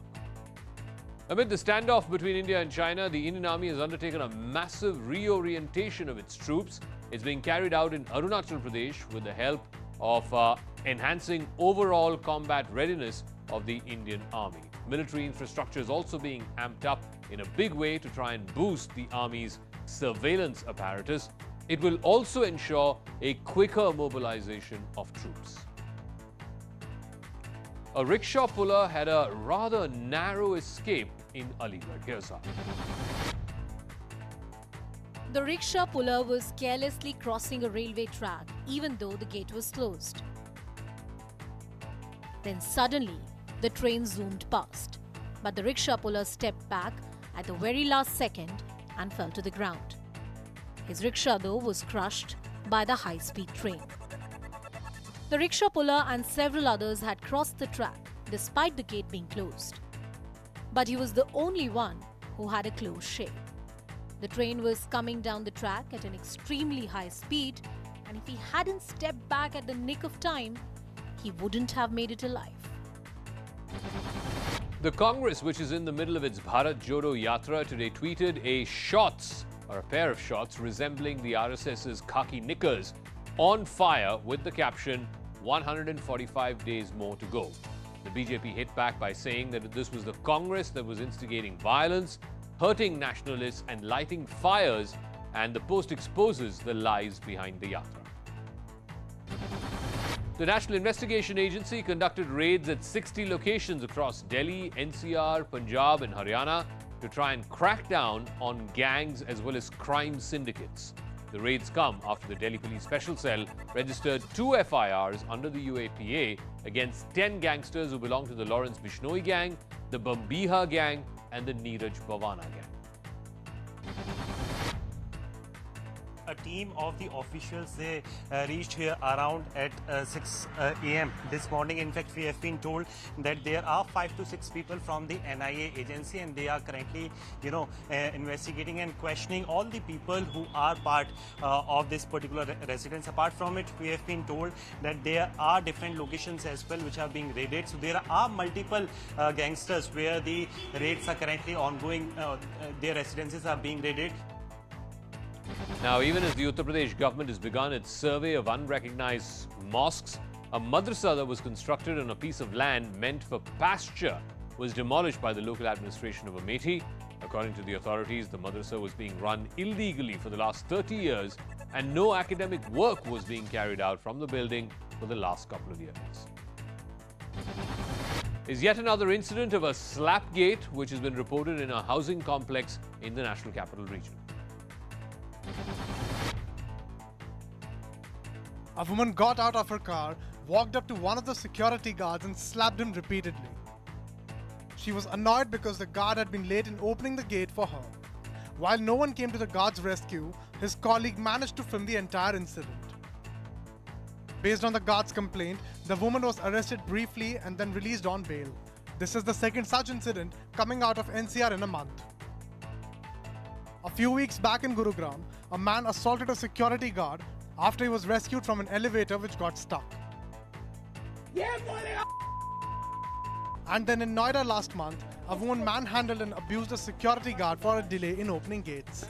Amid the standoff between India and China, the Indian Army has undertaken a massive reorientation of its troops. It's being carried out in Arunachal Pradesh with the help of enhancing overall combat readiness of the Indian Army. Military infrastructure is also being amped up in a big way to try and boost the Army's surveillance apparatus. It will also ensure a quicker mobilization of troops. A rickshaw puller had a rather narrow escape in Aligarh. Here's how. The rickshaw puller was carelessly crossing a railway track even though the gate was closed. Then suddenly, the train zoomed past. But the rickshaw puller stepped back at the very last second and fell to the ground. His rickshaw, though, was crushed by the high-speed train. The rickshaw puller and several others had crossed the track despite the gate being closed. But he was the only one who had a closed shave. The train was coming down the track at an extremely high speed, and if he hadn't stepped back at the nick of time, he wouldn't have made it alive. The Congress, which is in the middle of its Bharat Jodo Yatra, today tweeted a pair of shots resembling the RSS's khaki knickers on fire with the caption, 145 days more to go. The BJP hit back by saying that this was the Congress that was instigating violence, hurting nationalists and lighting fires, and the post exposes the lies behind the Yatra. The National Investigation Agency conducted raids at 60 locations across Delhi, NCR, Punjab and Haryana to try and crack down on gangs as well as crime syndicates. The raids come after the Delhi Police Special Cell registered 2 FIRs under the UAPA against 10 gangsters who belong to the Lawrence Bishnoi gang, the Bambiha gang and the Neeraj Bhavana gang. A team of the officials, they reached here around at 6 a.m. this morning. In fact, we have been told that there are 5 to 6 people from the NIA agency, and they are currently, investigating and questioning all the people who are part of this particular residence. Apart from it, we have been told that there are different locations as well which are being raided. So there are multiple gangsters where the raids are currently ongoing. Their residences are being raided. Now, even as the Uttar Pradesh government has begun its survey of unrecognized mosques, a madrasa that was constructed on a piece of land meant for pasture was demolished by the local administration of Amethi. According to the authorities, the madrasa was being run illegally for the last 30 years and no academic work was being carried out from the building for the last couple of years. Is yet another incident of a slapgate which has been reported in a housing complex in the National Capital Region. A woman got out of her car, walked up to one of the security guards and slapped him repeatedly. She was annoyed because the guard had been late in opening the gate for her. While no one came to the guard's rescue, his colleague managed to film the entire incident. Based on the guard's complaint, the woman was arrested briefly and then released on bail. This is the second such incident coming out of NCR in a month. A few weeks back in Gurugram, a man assaulted a security guard after he was rescued from an elevator which got stuck. And then in Noida last month, a woman manhandled and abused a security guard for a delay in opening gates.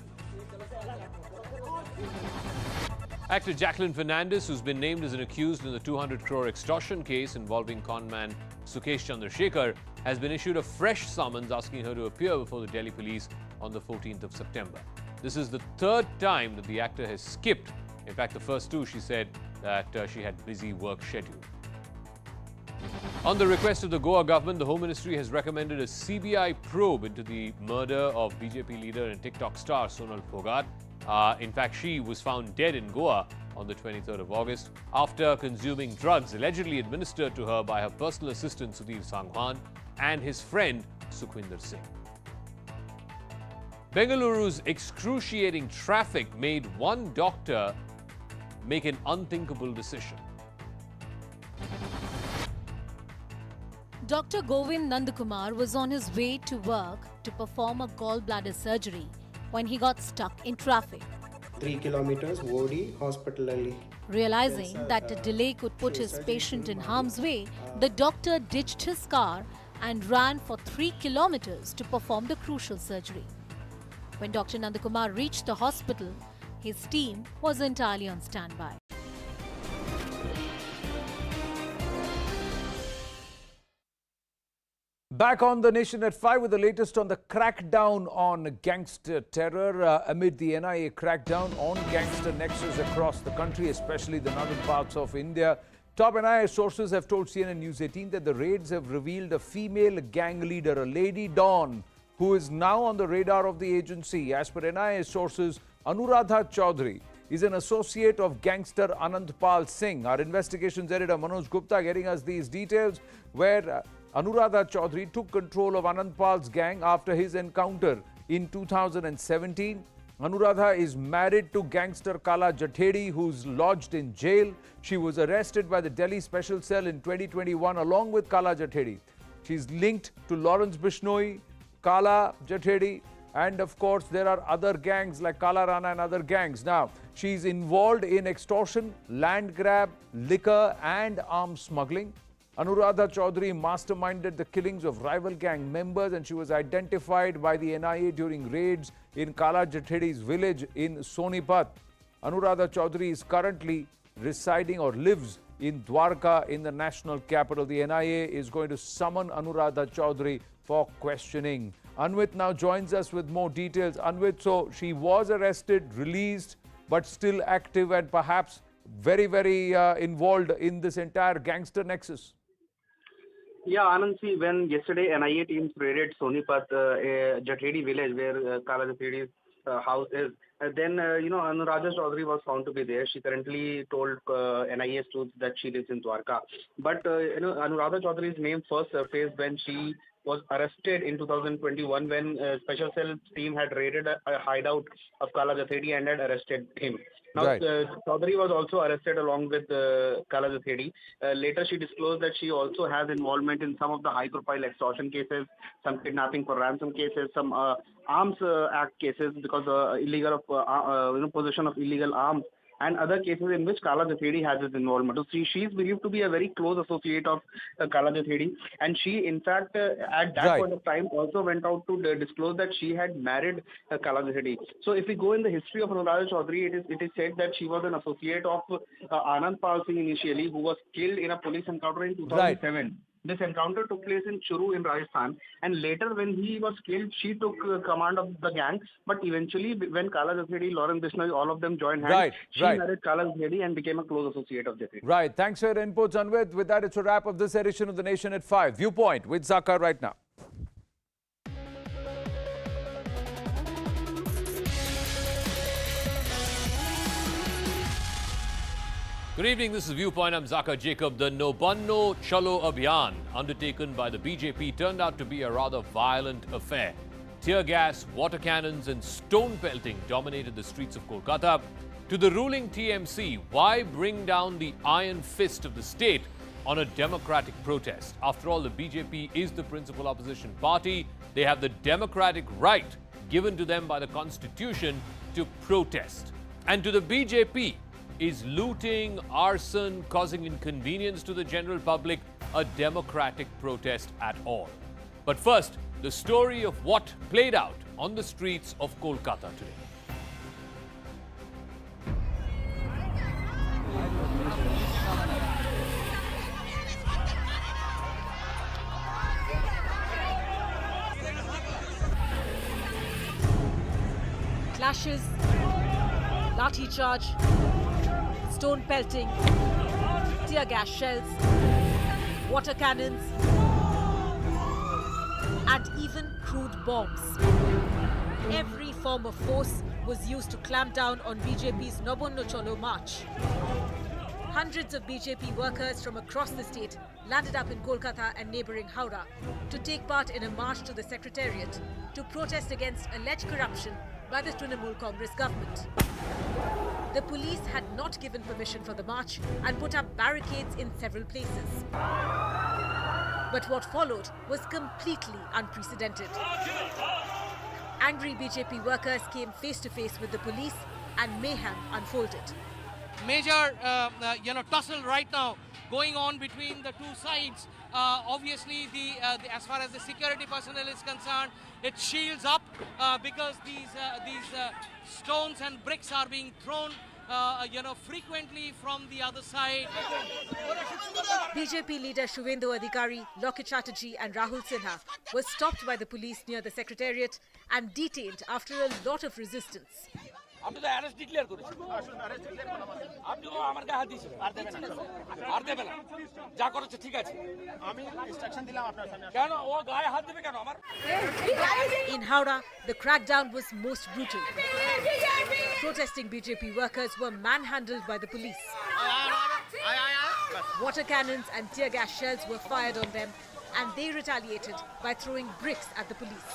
Actor Jacqueline Fernandez, who's been named as an accused in the 200 crore extortion case involving conman Sukesh Chandrasekhar, has been issued a fresh summons asking her to appear before the Delhi police on the 14th of September. This is the third time that the actor has skipped. In fact, the first two, she said that she had busy work schedule. On the request of the Goa government, the Home Ministry has recommended a CBI probe into the murder of BJP leader and TikTok star Sonal Phogat. In fact, she was found dead in Goa on the 23rd of August after consuming drugs allegedly administered to her by her personal assistant Sudhir Sangwan and his friend Sukhwinder Singh. Bengaluru's excruciating traffic made one doctor make an unthinkable decision. Dr. Govind Nandakumar was on his way to work to perform a gallbladder surgery when he got stuck in traffic. 3 kilometers, Wodi, hospital. Realizing that a delay could put his patient in harm's way, the doctor ditched his car and ran for 3 kilometers to perform the crucial surgery. When Dr. Nandakumar reached the hospital, his team was entirely on standby. Back on the Nation at 5 with the latest on the crackdown on gangster terror amid the NIA crackdown on gangster nexus across the country, especially the northern parts of India. Top NIA sources have told CNN News 18 that the raids have revealed a female gang leader, a Lady Dawn, who is now on the radar of the agency. As per NIA sources, Anuradha Chaudhary is an associate of gangster Anandpal Singh. Our investigations editor Manoj Gupta getting us these details, where Anuradha Chaudhary took control of Anandpal's gang after his encounter in 2017. Anuradha is married to gangster Kala Jathedi, who's lodged in jail. She was arrested by the Delhi Special Cell in 2021 along with Kala Jathedi. She's linked to Lawrence Bishnoi, Kala Jathedi, and of course there are other gangs like Kala Rana and other gangs. Now, she's involved in extortion, land grab, liquor and arms smuggling. Anuradha Chaudhary masterminded the killings of rival gang members, and she was identified by the NIA during raids in Kala Jathedi's village in Sonipat. Anuradha Chaudhary is currently residing or lives in Dwarka in the national capital. The NIA is going to summon Anuradha Chaudhary for questioning. Anvit now joins us with more details. Anvit, so she was arrested, released, but still active and perhaps very involved in this entire gangster nexus. Yeah, Anand, see, when yesterday NIA teams raided Sonipat, Jathedi village where Kala Jathedi's house is, then, Anuradha Chaudhary was found to be there. She currently told NIA students that she lives in Dwarka. But, Anuradha Chaudhary's name first surfaced when she was arrested in 2021 when Special Cell team had raided a hideout of Kala Jathedi and had arrested him. Now, Right. Chaudhary was also arrested along with Kala Jathedi. Later, she disclosed that she also has involvement in some of the high-profile extortion cases, some kidnapping for ransom cases, some arms act cases because illegal possession of illegal arms, and other cases in which Kala Jathedi has its involvement. So she is believed to be a very close associate of Kala Jathedi, and she, in fact, at that Right. point of time, also went out to disclose that she had married Kala Jathedi. So if we go in the history of Anuradha Chaudhary, it is said that she was an associate of Anand Pal Singh initially, who was killed in a police encounter in 2007. This encounter took place in Churu in Rajasthan, and later when he was killed, she took command of the gang. But eventually, when Kala Jathedi, Lawrence Bishnoi, all of them joined hands, Right, she right. married Kala Jathedi and became a close associate of Jathedi. Right. Thanks for your inputs, Anvit. With that, it's a wrap of this edition of The Nation at 5. Viewpoint with Zaka right now. Good evening, this is Viewpoint. I'm Zaka Jacob. The Nabanna Chalo Abhiyan, undertaken by the BJP, turned out to be a rather violent affair. Tear gas, water cannons and stone pelting dominated the streets of Kolkata. To the ruling TMC, why bring down the iron fist of the state on a democratic protest? After all, the BJP is the principal opposition party. They have the democratic right given to them by the constitution to protest. And to the BJP, is looting, arson, causing inconvenience to the general public a democratic protest at all? But first, the story of what played out on the streets of Kolkata today. Clashes, lathi charge, stone pelting, tear gas shells, water cannons, and even crude bombs. Every form of force was used to clamp down on BJP's Nabanna Chalo march. Hundreds of BJP workers from across the state landed up in Kolkata and neighbouring Howrah to take part in a march to the secretariat to protest against alleged corruption by the Trinamool Congress government. The police had not given permission for the march and put up barricades in several places. But what followed was completely unprecedented. Angry BJP workers came face to face with the police and mayhem unfolded. Major, tussle right now going on between the two sides. Obviously, as far as the security personnel is concerned, it shields up because these stones and bricks are being thrown, frequently from the other side. BJP leader Suvendu Adhikari, Locket Chatterjee and Rahul Sinha were stopped by the police near the secretariat and detained after a lot of resistance. আপনি তো arrest declare করেছেন আপনি তো আমার গায়ে হাত দিয়েছেন আর দেবে না যা করেছে ঠিক আছে আমি ইনস্ট্রাকশন দিলাম আপনার সামনে কেন ও গায়ে হাত দেবে কেন আমার In Howrah, the crackdown was most brutal. Protesting BJP workers were manhandled by the police. Water cannons and tear gas shells were fired on them, and they retaliated by throwing bricks at the police.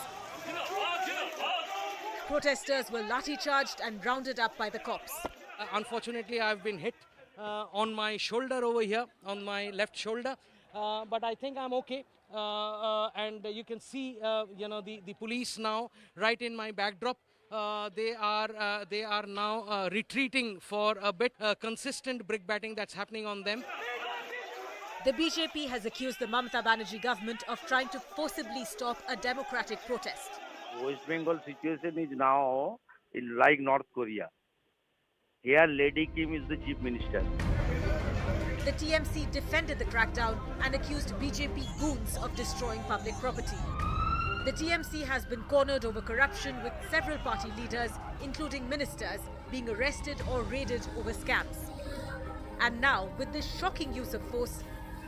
Protesters were lathi-charged and rounded up by the cops. Unfortunately, I've been hit on my shoulder over here, on my left shoulder, but I think I'm okay. And you can see, the police now right in my backdrop. They are now retreating for a bit. Consistent brickbatting that's happening on them. The BJP has accused the Mamata Banerjee government of trying to forcibly stop a democratic protest. West Bengal situation is now like North Korea. Here, Lady Kim is the chief minister. The TMC defended the crackdown and accused BJP goons of destroying public property. The TMC has been cornered over corruption, with several party leaders, including ministers, being arrested or raided over scams. And now, with this shocking use of force,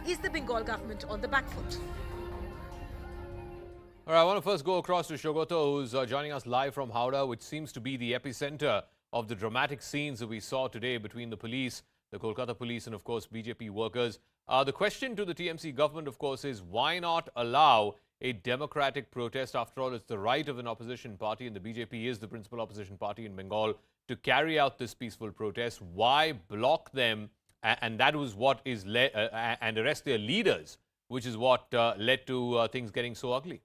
is the Bengal government on the back foot? All right, I want to first go across to Shogoto, who's joining us live from Howrah, which seems to be the epicenter of the dramatic scenes that we saw today between the police, the Kolkata police, and of course BJP workers. The question to the TMC government, of course, is why not allow a democratic protest? After all, it's the right of an opposition party, and the BJP is the principal opposition party in Bengal, to carry out this peaceful protest. Why block them? And that was what is and arrest their leaders, which is what led to things getting so ugly.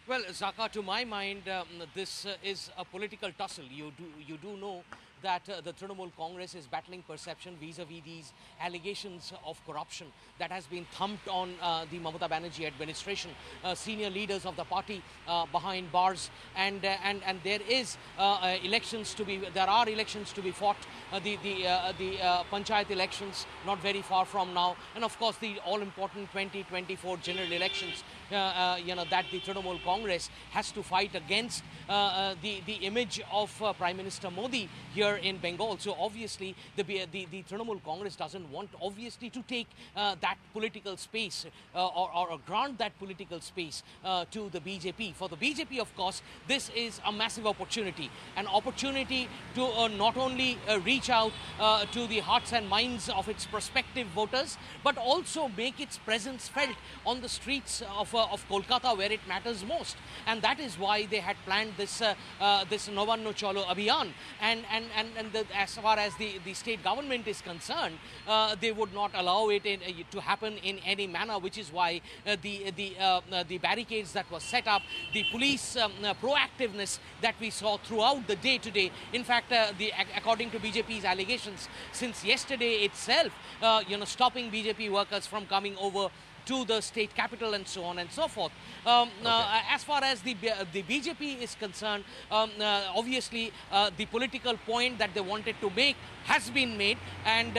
Well, Zaka, to my mind, this is a political tussle. You do know that the Trinamool Congress is battling perception vis-a-vis these allegations of corruption that has been thumped on the Mamata Banerjee administration, senior leaders of the party behind bars, and there are elections to be fought. The panchayat elections not very far from now, and of course the all-important 2024 general elections. That the Trinamool Congress has to fight against the image of Prime Minister Modi here in Bengal. So obviously the Trinamool Congress doesn't want obviously to take that political space or grant that political space to the BJP. For the BJP, of course, this is a massive opportunity, an opportunity to not only reach out to the hearts and minds of its prospective voters, but also make its presence felt on the streets of Kolkata, where it matters most. And that is why they had planned this Nabanna Chalo Abhiyan. And as far as the state government is concerned, they would not allow it to happen in any manner, which is why the barricades that were set up, the police proactiveness that we saw throughout the day today. In fact, according to BJP's allegations, since yesterday itself, stopping BJP workers from coming over to the state capital and so on and so forth. As far as the BJP is concerned, obviously the political point that they wanted to make has been made, and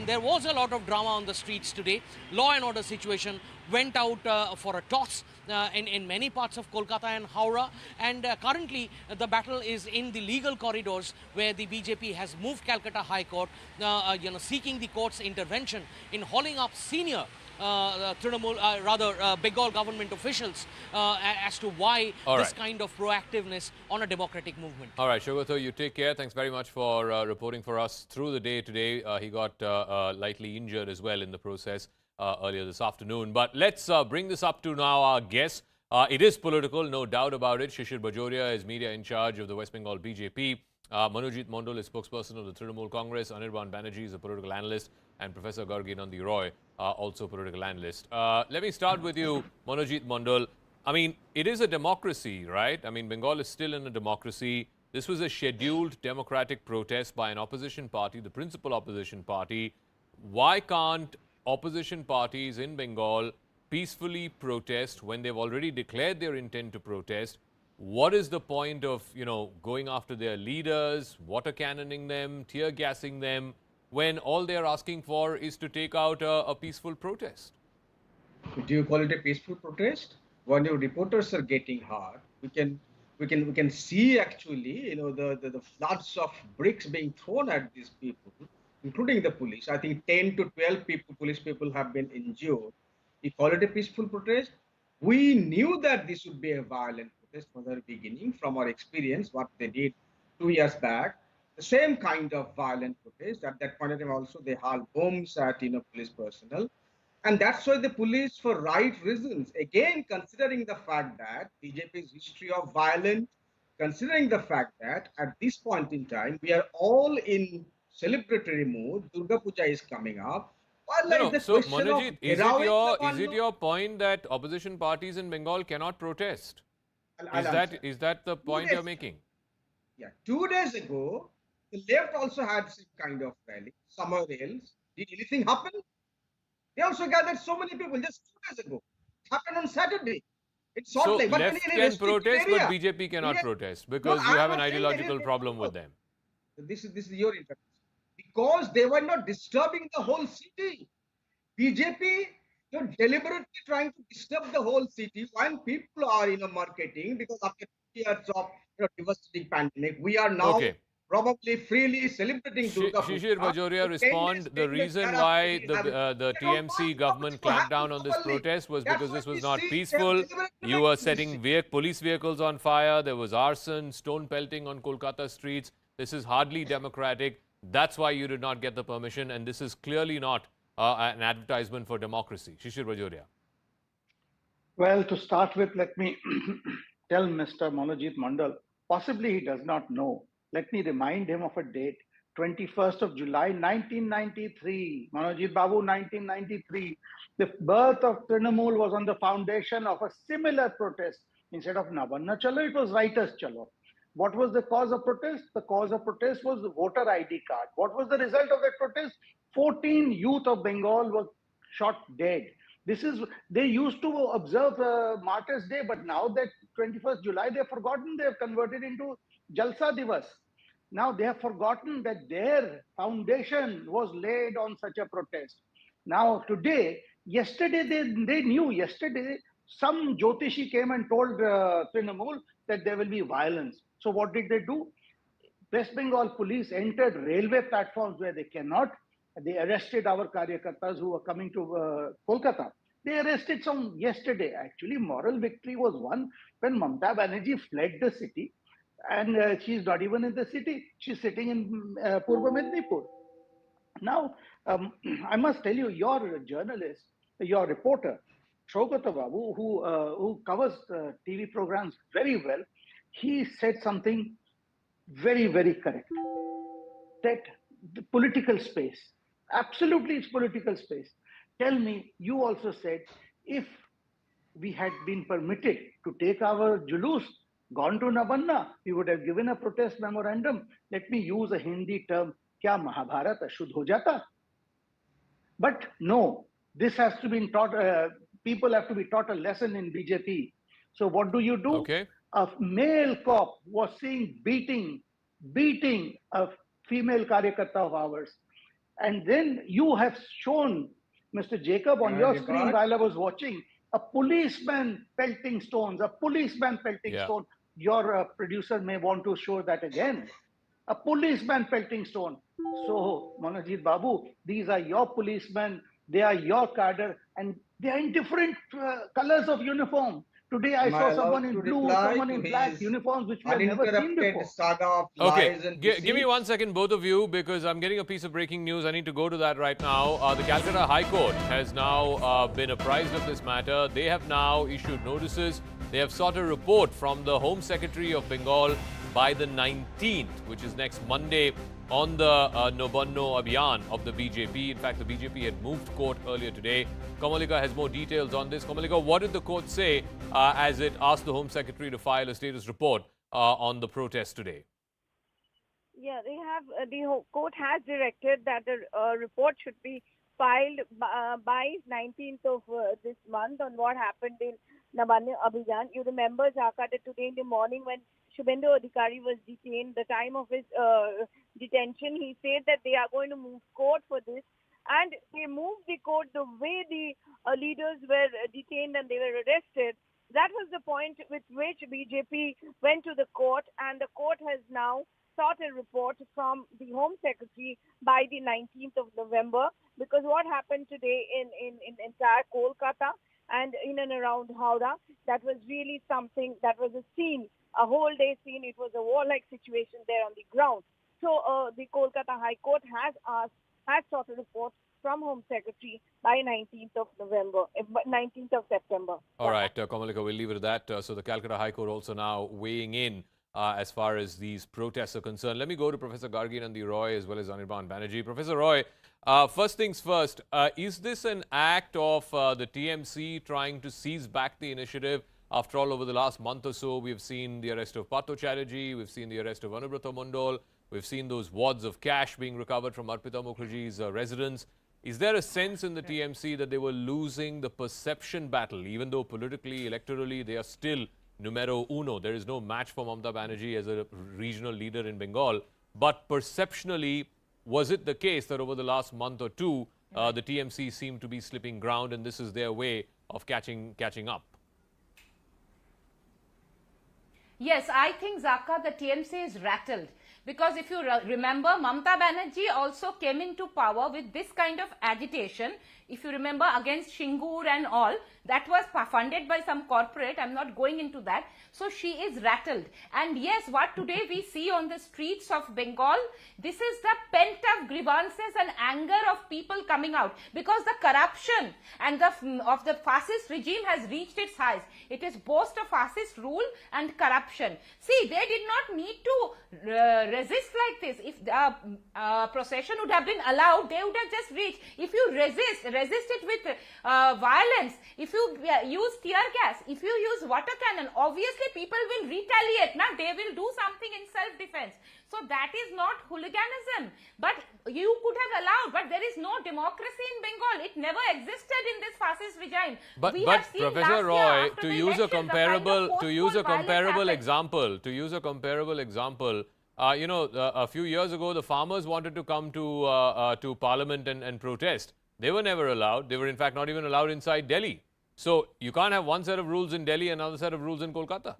there was a lot of drama on the streets today. Law and order situation went out for a toss in many parts of Kolkata and Howrah, and currently the battle is in the legal corridors, where the BJP has moved Calcutta High Court, seeking the court's intervention in hauling up senior Bengal government officials as to why this kind of proactiveness on a democratic movement. All right, Shogoto, you take care. Thanks very much for reporting for us through the day today. He got lightly injured as well in the process earlier this afternoon. But let's bring this up to now our guest. It is political, no doubt about it. Shishir Bajoria is media in charge of the West Bengal BJP. Manojit Mondal is spokesperson of the Trinamool Congress. Anirban Banerjee is a political analyst, and Professor Gargi Nandi Roy, also political analyst. Let me start with you, Manojit Mondal. I mean, it is a democracy, right? I mean, Bengal is still in a democracy. This was a scheduled democratic protest by an opposition party, the principal opposition party. Why can't opposition parties in Bengal peacefully protest when they've already declared their intent to protest? What is the point of, going after their leaders, water cannoning them, tear gassing them, when all they're asking for is to take out a peaceful protest? Do you call it a peaceful protest? When your reporters are getting hard, we can see actually, the floods of bricks being thrown at these people, including the police. I think 10 to 12 police people have been injured. You call it a peaceful protest? We knew that this would be a violent protest from the beginning, from our experience, what they did 2 years back. The same kind of violent protest. At that point in time also, they hurled bombs at police personnel. And that's why the police, for right reasons, again considering the fact that BJP's history of violence, considering the fact that at this point in time, we are all in celebratory mood, Durga Puja is coming up. So, Manojit, is it your point that opposition parties in Bengal cannot protest? Is that the point you're making? Yeah, 2 days ago, the left also had some kind of rally somewhere else. Did anything happen? They also gathered so many people just 2 days ago. It happened on Saturday. It's so left can protest, but BJP cannot protest because you have an ideological problem with them. This is your interpretation. Because they were not disturbing the whole city. BJP, you're deliberately trying to disturb the whole city when people are, marketing, because after 2 years of devastating pandemic, we are now probably freely celebrating Durga Shishir Puja. Bajoria, respond. The reason why the TMC government clamped down on this protest was because this was not peaceful. You were setting police vehicles on fire. There was arson, stone pelting on Kolkata streets. This is hardly democratic. That's why you did not get the permission. And this is clearly not an advertisement for democracy. Shishir Bajoria. Well, to start with, let me tell Mr. Monojit Mandal, possibly he does not know. Let me remind him of a date, 21st of July, 1993. Manojit Babu, 1993. The birth of Trinamool was on the foundation of a similar protest. Instead of Nabanna Chalo, it was Writers Chalo. What was the cause of protest? The cause of protest was the voter ID card. What was the result of that protest? 14 youth of Bengal were shot dead. They used to observe Martyrs' Day, but now that 21st July, they've forgotten, they've converted into Jalsa Divas. Now they have forgotten that their foundation was laid on such a protest. Now today, yesterday, they knew, yesterday, some Jyotishi came and told Trinamool that there will be violence. So what did they do? West Bengal Police entered railway platforms where they cannot. They arrested our Karyakartas who were coming to Kolkata. They arrested some yesterday. Actually, moral victory was won when Mamata Banerjee fled the city. And she's not even in the city. She's sitting in Purva Mednipur. Now, I must tell you, your journalist, your reporter, Shogata Babu, who covers TV programs very well, he said something very, very correct. That the political space, absolutely it's political space. Tell me, you also said, if we had been permitted to take our julus, gone to Nabanna, we would have given a protest memorandum. Let me use a Hindi term, kya Mahabharat ashudh ho jata? But no, this has to be taught, people have to be taught a lesson in BJP. So what do you do? Okay. A male cop was seen beating a female karyakarta of ours. And then you have shown, Mr. Jacob, on your screen while I was watching, a policeman pelting stones, stone. Your producer may want to show that again. A policeman pelting stone. So, Manojit Babu, these are your policemen, they are your cadre, and they are in different colors of uniform. Today I saw someone in blue, someone in black uniforms, which we have never seen before. Saga of lies and give me 1 second, both of you, because I'm getting a piece of breaking news. I need to go to that right now. The Calcutta High Court has now been apprised of this matter. They have now issued notices. They have sought a report from the Home Secretary of Bengal by the 19th, which is next Monday, on the Nabanna Abhiyan of the BJP. In fact, the BJP had moved court earlier today. Kamalika has more details on this. Kamalika, what did the court say as it asked the Home Secretary to file a status report on the protest today? Yeah, they have. The court has directed that the report should be filed by 19th of this month on what happened in Nabanna Abhiyan. You remember, Jaka, that today in the morning when Suvendu Adhikari was detained, the time of his detention, he said that they are going to move court for this. And they moved the court the way the leaders were detained and they were arrested. That was the point with which BJP went to the court, and the court has now sought a report from the Home Secretary by the 19th of November, because what happened today in entire Kolkata and in and around Howrah, that was really something, that was a scene, a whole day scene. It was a warlike situation there on the ground. So the Kolkata High Court has sought a report from Home Secretary by 19th of September. All right, Kamalika, we'll leave it at that. So the Calcutta High Court also now weighing in as far as these protests are concerned. Let me go to Professor Gargi Nandi Roy as well as Anirban Banerjee. Professor Roy, first things first, is this an act of the TMC trying to seize back the initiative? After all, over the last month or so, we've seen the arrest of Bharatiya Chatterjee, we've seen the arrest of Anubrata Mondal, we've seen those wads of cash being recovered from Arpita Mukherjee's residence. Is there a sense in the TMC that they were losing the perception battle, even though politically, electorally, they are still numero uno? There is no match for Mamata Banerjee as a regional leader in Bengal. But perceptionally, was it the case that over the last month or two, the TMC seemed to be slipping ground and this is their way of catching up? Yes, I think, Zaka, the TMC is rattled because if you remember, Mamata Banerjee also came into power with this kind of agitation. If you remember, against Shingur and all, that was funded by some corporate. I'm not going into that. So she is rattled. And yes, what today we see on the streets of Bengal, this is the pent-up grievances and anger of people coming out, because the corruption and of the fascist regime has reached its highs. It is both a fascist rule and corruption. See, they did not need to resist like this. If the procession would have been allowed, they would have just reached. If you resist it with violence, if you use tear gas, if you use water cannon, obviously people will retaliate. Now they will do something in self-defense. So that is not hooliganism. But you could have allowed, but there is no democracy in Bengal. It never existed in this fascist regime. But Professor Roy, to use a comparable example, you know, a few years ago, the farmers wanted to come to Parliament and protest. They were never allowed. They were, in fact, not even allowed inside Delhi. So you can't have one set of rules in Delhi and another set of rules in Kolkata.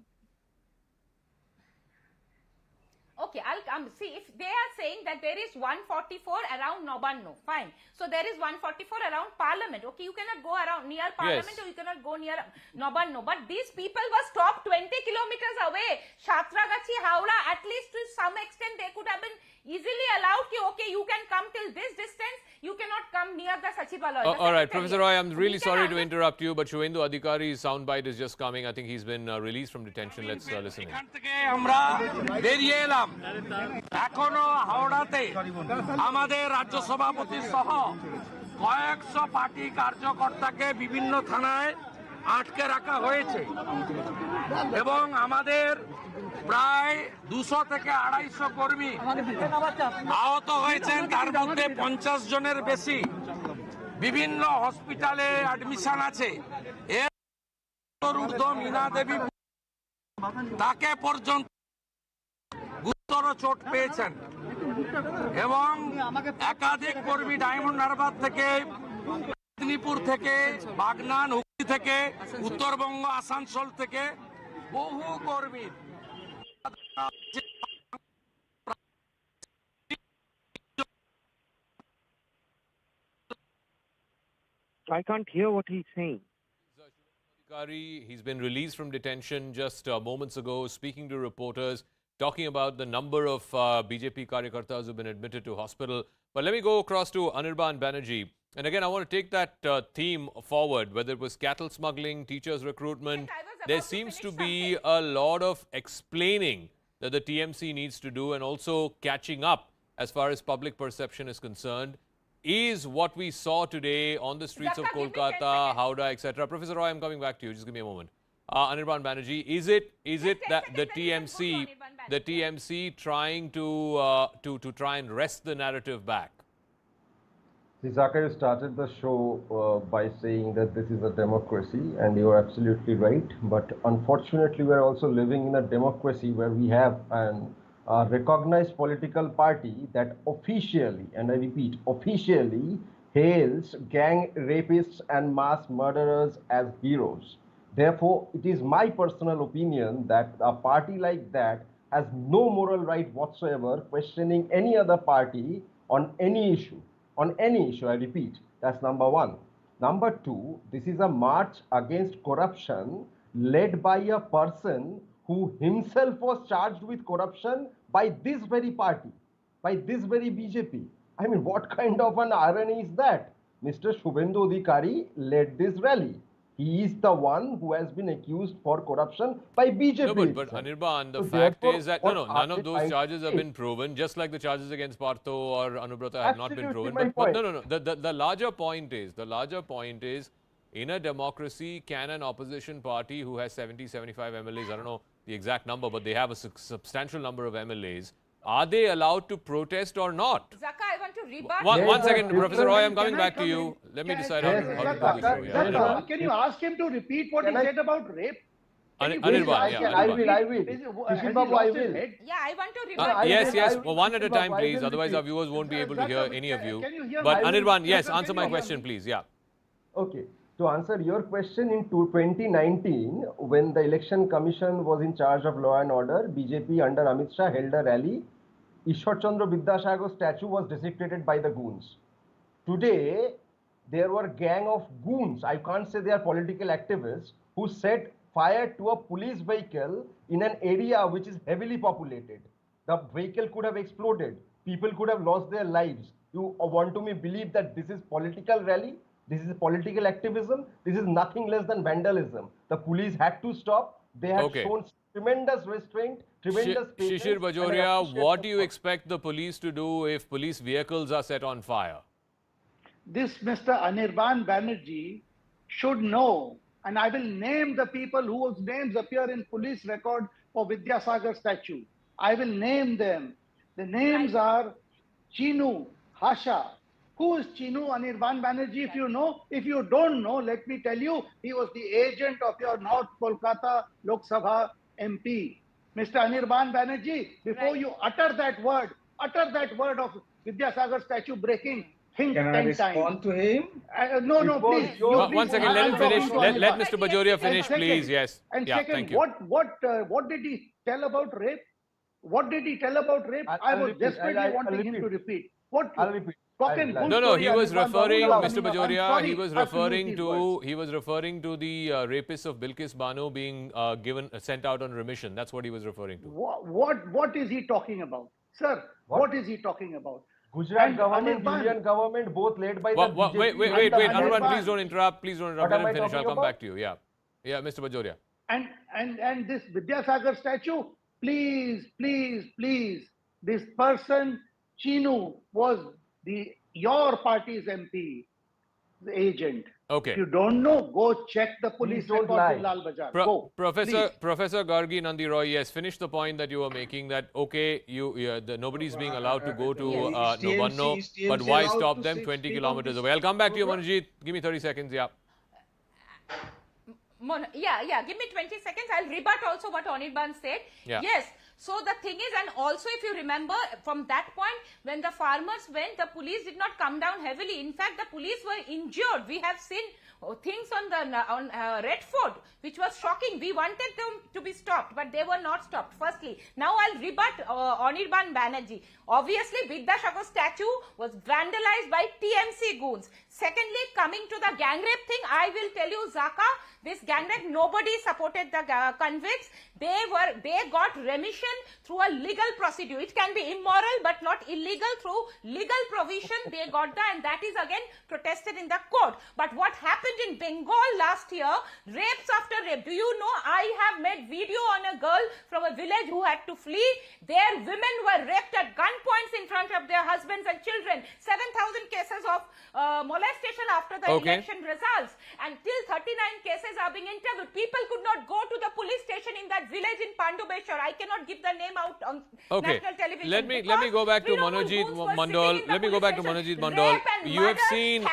Okay, I'll come. See, if they are saying that there is 144 around Nabanna, fine. So there is 144 around Parliament. Okay, you cannot go around near Parliament, or you cannot go near Nabanna. But these people were stopped 20 kilometers away. Santragachi, Howrah, at least to some extent they could have been easily allowed. Okay, you can come till this distance. You cannot come near the Sachibalaya. All right, Professor Roy, I'm really sorry to interrupt you, but Suvendu Adhikari's soundbite is just coming. I think he's been released from detention. Let's listen in. আমরা বেরিয়ে এলাম এখনো হাওড়াতে আমাদের রাজ্য সভাপতি সহ কয়েকশো পার্টি কার্যকর্তাকে বিভিন্ন থানায় আটকে রাখা হয়েছে এবং আমাদের প্রায় 200 থেকে 250 কর্মী আহত হয়েছেন, তার মধ্যে 50 জনের বেশি বিভিন্ন হসপিটালে অ্যাডমিশন আছে। এর ঊর্ধ্ব মীনা দেবী তাকে পর্যন্ত গুরুতর চোট পেয়েছেন এবং একাধিক কর্মী ডায়মন্ড হারবার থেকে, মেদিনীপুর থেকে, বাগনান, হুগলি থেকে, উত্তরবঙ্গ, আসানসোল থেকে বহু কর্মী I can't hear what he's saying. Adhikari, he's been released from detention just moments ago, speaking to reporters, talking about the number of BJP Karyakartas who've been admitted to hospital. But let me go across to Nabanna Banerjee. And again, I want to take that theme forward, whether it was cattle smuggling, teachers recruitment. There seems to be a lot of explaining that the TMC needs to do, and also catching up as far as public perception is concerned. Is what we saw today on the streets of Kolkata, Howrah, etc. Professor Roy, I'm coming back to you. Just give me a moment. Nabanna Banerjee, is it that the TMC trying to try and wrest the narrative back? Zaka, you started the show by saying that this is a democracy, and you are absolutely right. But unfortunately, we are also living in a democracy where we have a recognized political party that officially, and I repeat, officially hails gang rapists and mass murderers as heroes. Therefore, it is my personal opinion that a party like that has no moral right whatsoever questioning any other party on any issue. On any issue, I repeat, that's number one. Number two, this is a march against corruption led by a person who himself was charged with corruption by this very party, by this very BJP. I mean, what kind of an irony is that? Mr. Suvendu Adhikari led this rally. He is the one who has been accused for corruption by BJP. No, but Anirban, the fact is that none of those charges have been proven, just like the charges against Partho or Anubrata have not been proven. But no. The larger point is, in a democracy, can an opposition party who has 70, 75 MLAs, I don't know the exact number, but they have a substantial number of MLAs, are they allowed to protest or not? Zaka, I want to rebut. One second, Professor Roy, I'm coming back to you. Let me decide how to do this show. Yeah. Can you ask him to repeat what he said about rape? Anirban, yeah. I will. Yeah, I want to rebut. Yes. Well, one at a time, please. Otherwise, our viewers won't be able to hear any of you. But Anirban, yes, answer my question, please. Yeah. Okay. To answer your question, in 2019, when the Election Commission was in charge of law and order, BJP under Amit Shah held a rally Ishwar Chandra Vidyasagar statue was desecrated by the goons. Today, there were gang of goons, I can't say they are political activists, who set fire to a police vehicle in an area which is heavily populated. The vehicle could have exploded. People could have lost their lives. You want to believe that this is political rally? This is political activism? This is nothing less than vandalism. The police had to stop. They had shown tremendous restraint, tremendous patience. Shishir Bajoria, what do you expect the police to do if police vehicles are set on fire? This Mr. Anirban Banerjee should know, and I will name the people whose names appear in police record for Vidyasagar statue. I will name them. The names are Chinu Hasha. Who is Chinu Anirban Banerjee? If you know, if you don't know, let me tell you, he was the agent of your North Kolkata Lok Sabha MP. Mr. Anirban Banerjee, before you utter that word of Vidyasagar statue breaking, think Can 10 I times. respond to him? No, please. One second, let him finish. Let Mr. Bajoria finish, please. Yes. And yeah, second, thank you. what did he tell about rape? What did he tell about rape? I was desperately wanting him to repeat. What? I'll repeat. No, he was referring, Mr. Bajoria, he was referring to the rapists of Bilkis Bano being sent out on remission. That's what he was referring to. What is he talking about? Sir, what is he talking about? Gujarat government, Indian government, both led by the BJP. Wait, Anirban, please don't interrupt. Please don't interrupt. Let him finish. I'll come back to you. Yeah, Mr. Bajoria. And this Vidyasagar statue, please, this person, Chinu, was your party's MP, the agent. Okay. If you don't know, go check the police record in Lal Bazaar. Go, Professor Gargi Nandi Roy, yes, finish the point that you were making that, okay, nobody's being allowed to go to Nabanna, but why stop them 20 kilometers away? I'll come back to you, Manojit. Give me 30 seconds, yeah. Give me 20 seconds. I'll rebut also what Anirban said. Yeah. Yes. So the thing is, and also if you remember from that point, when the farmers went, the police did not come down heavily. In fact, the police were injured. We have seen things on Red Fort, which was shocking. We wanted them to be stopped, but they were not stopped. Firstly, now I'll rebut Anirban Banerjee. Obviously, Vidyasagar statue was vandalized by TMC goons. Secondly, coming to the gang rape thing, I will tell you, Zaka, this gang rape, nobody supported the convicts. They got remission through a legal procedure. It can be immoral, but not illegal. Through legal provision, they got that, and that is again protested in the court. But what happened in Bengal last year, rapes after rape. Do you know, I have made video on a girl from a village who had to flee. Their women were raped at gunpoints in front of their husbands and children. 7,000 cases of molestation after the election results. And till 39 cases are being interviewed. People could not go to the police station in that village in Pandubeshwar. I cannot give the name out on national television. Let me go back to Manojit Mandal. Let me go back to Manojit Mandal. You have seen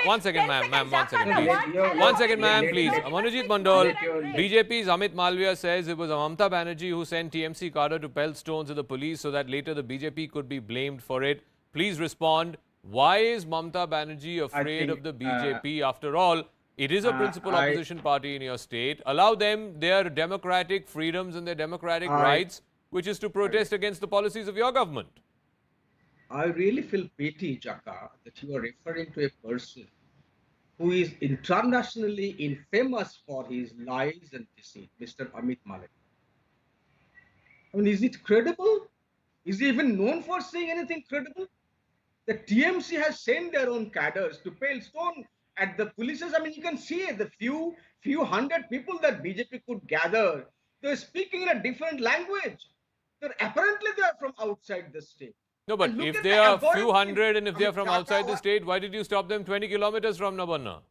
one second, ma'am. One second, please. One second, ma'am, please. Manojit Mandal. BJP's Amit Malviya says it was Mamta Banerjee who sent TMC cadre to pelt stones at the police so that later the BJP could be blamed for it. Please respond. Why is Mamta Banerjee afraid of the BJP? After all, it is a principal opposition party in your state. Allow them their democratic freedoms and their democratic rights, which is to protest against the policies of your government. I really feel pity, Jaka, that you are referring to a person who is internationally infamous for his lies and deceit, Mr. Amit Malviya. I mean, is it credible? Is he even known for saying anything credible? The TMC has sent their own cadres to pale stone at the polices. I mean, you can see the few hundred people that BJP could gather. They're speaking in a different language. Apparently they are from outside the state. No, but if they are a few hundred and if they are from outside the state, why did you stop them 20 kilometers from Nabanna?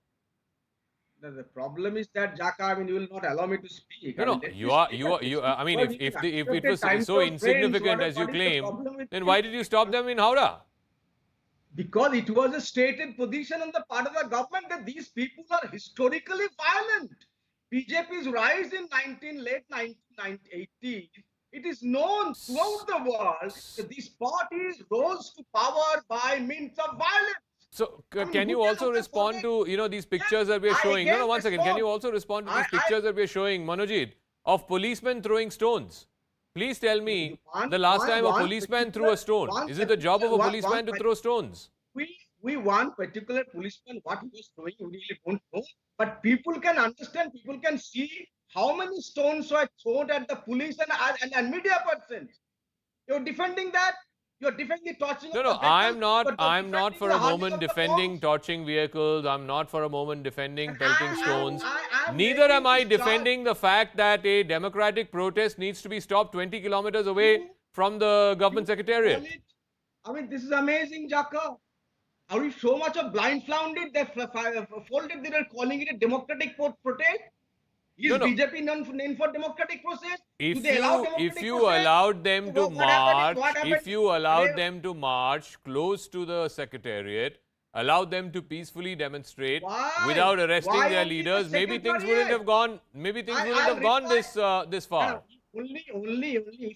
The problem is that, Jaka, I mean, you will not allow me to speak. No, I mean, if it was so insignificant as you claim, then why did you stop them in Howrah? Because it was a stated position on the part of the government that these people are historically violent. BJP's rise in late 1980s, it is known throughout the world that these parties rose to power by means of violence. So, can you also respond to, these pictures that we are showing? No, one second. Can you also respond to these pictures that we are showing, Manojit, of policemen throwing stones? Please tell me the last time a policeman threw a stone. Is it the job of a policeman to throw stones? We want particular policeman, what he was doing, we really don't know. But people can understand, people can see how many stones were thrown at the police and media persons. You're defending that? You're defending torching No, of no, the vehicles, I'm not for a moment the defending torching vehicles. I'm not for a moment defending pelting stones. I'm Neither am I making this defending the fact that a democratic protest needs to be stopped 20 kilometers away from the government secretariat. I mean, this is amazing, Jaka. Are we so much of blind flounded? They folded. They are calling it a democratic protest. Is BJP known for democratic process? If you allowed them to march, if you allowed them to march close to the secretariat, allowed them to peacefully demonstrate without arresting their leaders, maybe things wouldn't have gone. Maybe things wouldn't have gone this far. Only if you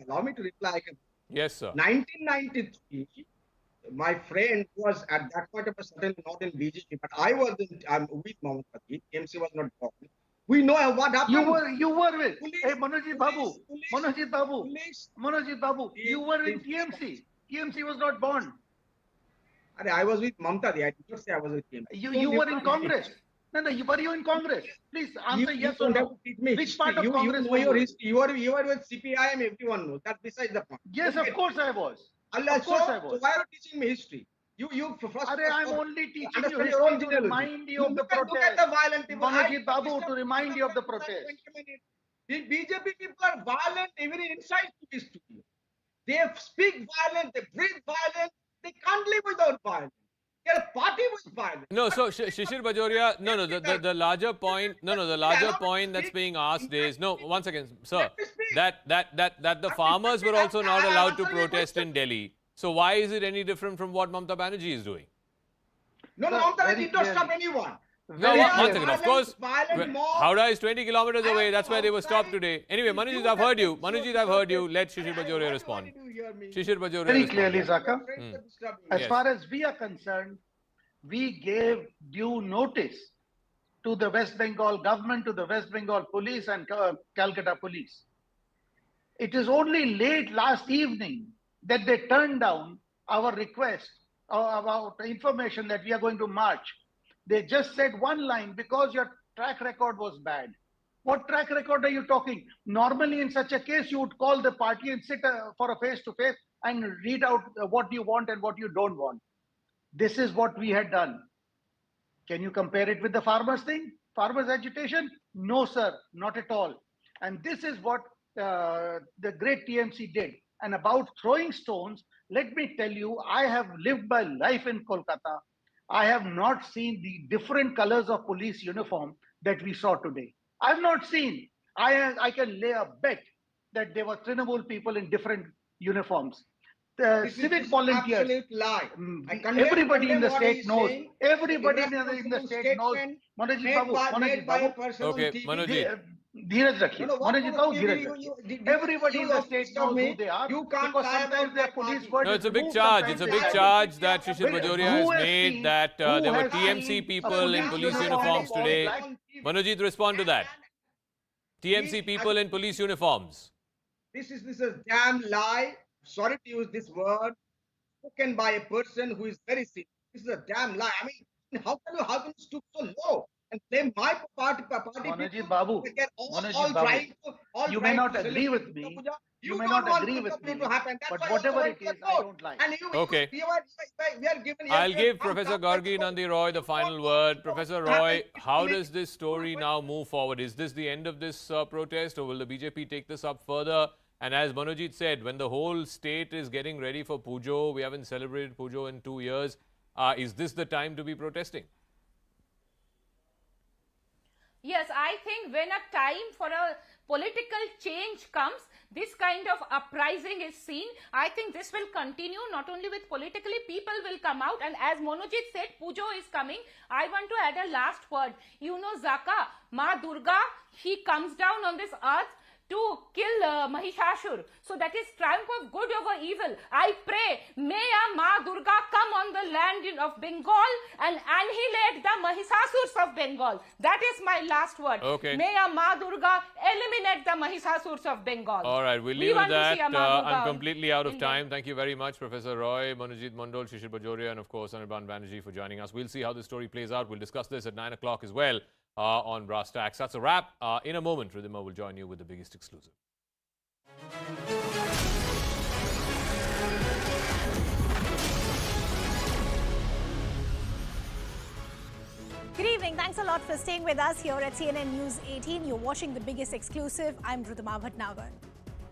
allow me to reply, I can. Yes, sir. 1993. My friend was at that point of a certainly not in BJP, but I was with Mohammed Fatih. TMC was not born. We know what happened. You were with Manojit Babu. Manojit Babu. You were in TMC. TMC was not born. I was with Mamta. I did not say I was with TMC. You were in Congress. No, were you in Congress? Please answer yes or no. Which part of Congress were you? You were with CPIM. Everyone knows. That's besides the point. Yes, of course I was. Of course I was. So why are you teaching me history? I'm only teaching you history to remind you of the protest. Manojit Babu, to remind you of the protest. The BJP people are violent even inside the studio. They speak violent, they breathe violent, they can't live without violence. Their party was violent. No, so Shishir Bajoria, the larger point, the larger point that's being asked is, once again, sir, that the farmers were also not allowed to protest in Delhi. So why is it any different from what Mamta Banerjee is doing? No, Mamta Banerjee did not stop anyone. No, one second. Of course, Howrah is 20 kilometers away. That's where they were stopped today. Anyway, Manojit, I've heard you. Let Shishir Bajoria respond. Shishir Bajoria very clearly, Zaka. As far as we are concerned, we gave due notice to the West Bengal government, to the West Bengal Police and Calcutta Police. It is only late last evening that they turned down our request about information that we are going to march. They just said one line, because your track record was bad. What track record are you talking? Normally in such a case, you would call the party and sit for a face-to-face and read out what you want and what you don't want. This is what we had done. Can you compare it with the farmers thing? Farmers agitation? No, sir, not at all. And this is what the great TMC did. And about throwing stones, let me tell you, I have lived my life in Kolkata. I have not seen the different colors of police uniform that we saw today. I have not seen. I can lay a bet that there were Trinamool people in different uniforms. Civic volunteers. Absolute lie. Everybody in the state knows. Everybody in the state knows. Manojit Babu. Okay, Manojit. Dheeraj Rakhi. Manojit Babu, Dheeraj Rakhi. Everybody in the state knows who they are. Because sometimes their police word. No, it's a big charge. It's a big charge that Shishir Bajoria has made that there were TMC people in police uniforms today. Manojit, respond to that. TMC people in police uniforms. This is a damn lie. Sorry to use this word, spoken by a person who is very sick. This is a damn lie. I mean, how can you stoop so low and blame my party Manojit Babu, you may not agree with me. You may not agree with me. But whatever it is, I don't like. Okay. I'll give Professor Gargi Nandi Roy the final word. Professor Roy, how does this story now move forward? Is this the end of this protest, or will the BJP take this up further? And as Manojit said, when the whole state is getting ready for Pujo, we haven't celebrated Pujo in 2 years, is this the time to be protesting? Yes, I think when a time for a political change comes, this kind of uprising is seen. I think this will continue, not only with politically, people will come out. And as Manojit said, Pujo is coming. I want to add a last word. You know, Zaka, Ma Durga, she comes down on this earth to kill Mahishasur. So that is triumph of good over evil. I pray, may Ma Durga come on the land of Bengal and annihilate the Mahishasurs of Bengal. That is my last word. Okay. May Ma Durga eliminate the Mahishasurs of Bengal. All right, we'll leave it want at to see a Ma that. Durga I'm completely out of India. time. Thank you very much, Professor Roy, Manojit Mandal, Shishir Bajoria, and of course, Anirban Banerjee for joining us. We'll see how this story plays out. We'll discuss this at 9 o'clock as well on Brass Tacks. That's a wrap. In a moment, Ridhima will join you with the biggest exclusive. Good evening. Thanks a lot for staying with us here at CNN News 18. You're watching the biggest exclusive. I'm Ridhima Bhatnagar.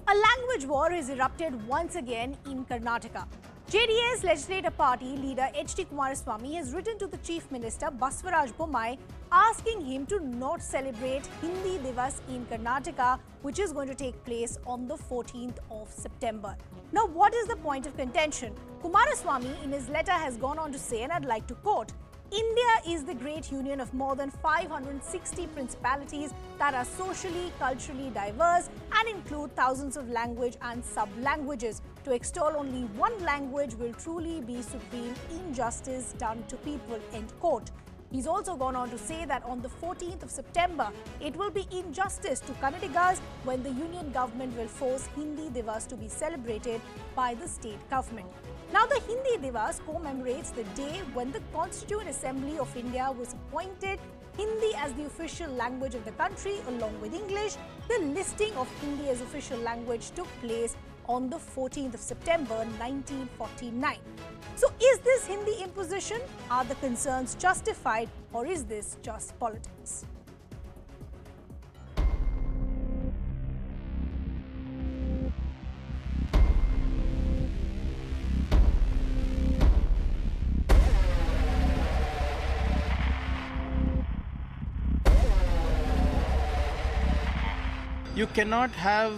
A language war has erupted once again in Karnataka. JDS Legislative Party leader H.D. Kumaraswamy has written to the Chief Minister Baswaraj Bommai asking him to not celebrate Hindi Divas in Karnataka, which is going to take place on the 14th of September. Now, what is the point of contention? Kumaraswamy in his letter has gone on to say, and I'd like to quote, India is the great union of more than 560 principalities that are socially, culturally diverse and include thousands of language and sub-languages. To extol only one language will truly be supreme injustice done to people, end quote. He's also gone on to say that on the 14th of September, it will be injustice to Kannadigas when the union government will force Hindi Divas to be celebrated by the state government. Now, the Hindi Divas commemorates the day when the Constituent Assembly of India was appointed Hindi as the official language of the country along with English. The listing of Hindi as official language took place on the 14th of September 1949. So, is this Hindi imposition? Are the concerns justified, or is this just politics? You cannot have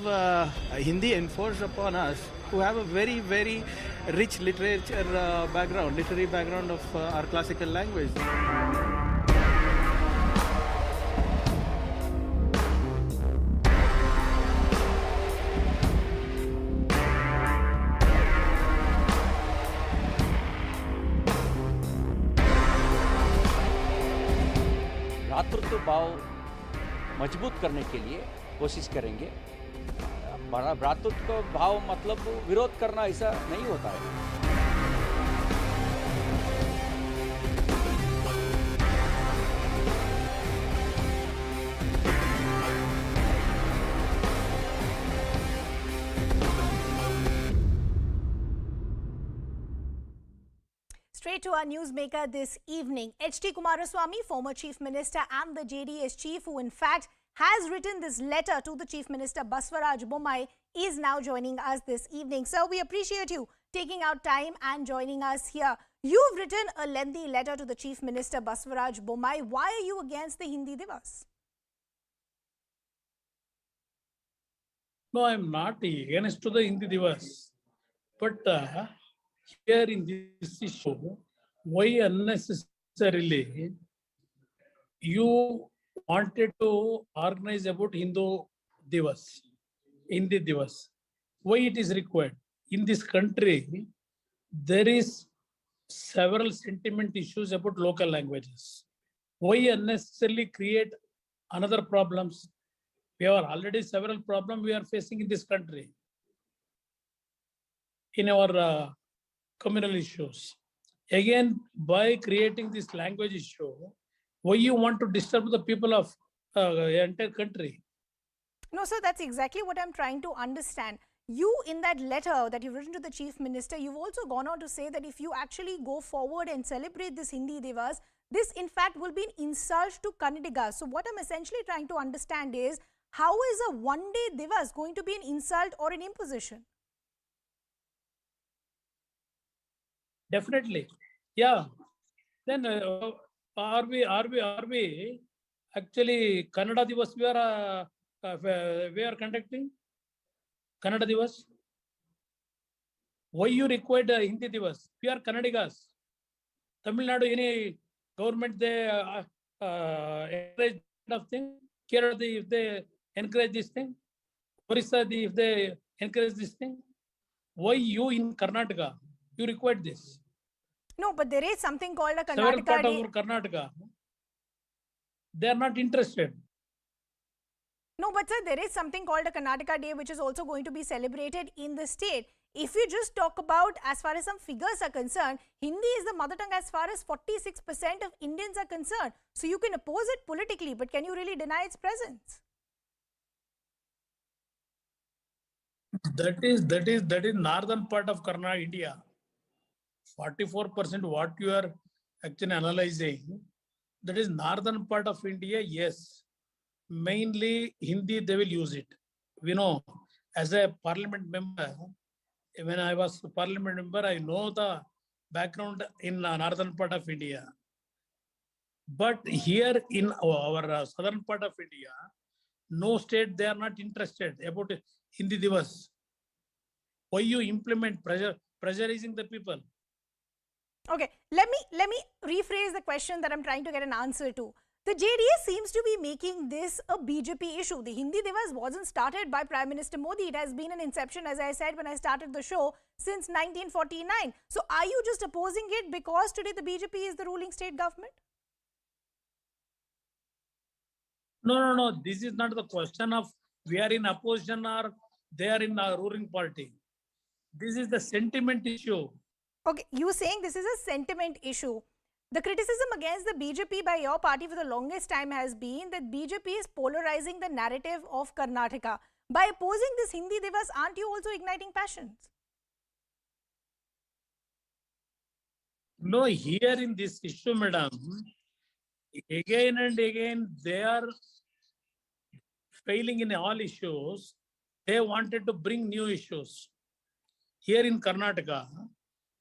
Hindi enforced upon us who have a very, very rich literary background of our classical language. भ्रातृत्व भाव मजबूत करने के लिए कोशिश करेंगे। भ्रातृत्व भाव मतलब विरोध करना ऐसा नहीं होता है। Straight to our newsmaker this evening, H.D. Kumaraswamy, former Chief Minister and the JDS Chief, who in fact has written this letter to the Chief Minister Baswaraj Bommai, is now joining us this evening. So we appreciate you taking out time and joining us here. You've written a lengthy letter to the Chief Minister Baswaraj Bommai. Why are you against the Hindi Divas? No, I am not against to the Hindi Divas. But here in this issue, why unnecessarily you wanted to organize about Hindi Divas? Why it is required? In this country, there is several sentiment issues about local languages. Why unnecessarily create another problems? We have already several problems we are facing in this country in our communal issues. Again, by creating this language issue, why you want to disturb the people of the entire country? No, sir, that's exactly what I'm trying to understand. You, in that letter that you've written to the Chief Minister, you've also gone on to say that if you actually go forward and celebrate this Hindi Divas, this in fact will be an insult to Kannadigas. So what I'm essentially trying to understand is, how is a one-day Divas going to be an insult or an imposition? Definitely, yeah. Then are we actually Kannada Divas we are conducting? Kannada Divas? Why you required Hindi Divas? We are Kannadigas. Tamil Nadu, any government they encourage of thing. Kerala, if they encourage this thing, Orissa, if they encourage this thing, why you in Karnataka, you required this? No, but there is something called a Several Karnataka part Day. of Karnataka, they are not interested. No, but sir, there is something called a Karnataka Day which is also going to be celebrated in the state. If you just talk about as far as some figures are concerned, Hindi is the mother tongue as far as 46% of Indians are concerned. So you can oppose it politically, but can you really deny its presence? That is northern part of Karnataka, India. 44% what you are actually analyzing, that is northern part of India, yes. Mainly Hindi, they will use it. We know, as a parliament member, when I was a parliament member, I know the background in northern part of India. But here in our southern part of India, no state, they are not interested about Hindi Divas. Why you implement pressurizing the people? Okay, let me rephrase the question that I'm trying to get an answer to. The JDS seems to be making this a BJP issue. The Hindi Divas wasn't started by Prime Minister Modi. It has been an inception, as I said when I started the show, since 1949. So are you just opposing it because today the BJP is the ruling state government? No. This is not the question of we are in opposition or they are in a ruling party. This is the sentiment issue. Okay, you saying this is a sentiment issue. The criticism against the BJP by your party for the longest time has been that BJP is polarizing the narrative of Karnataka. By opposing this Hindi Divas, aren't you also igniting passions? No, here in this issue, madam, again and again, they are failing in all issues. They wanted to bring new issues. Here in Karnataka,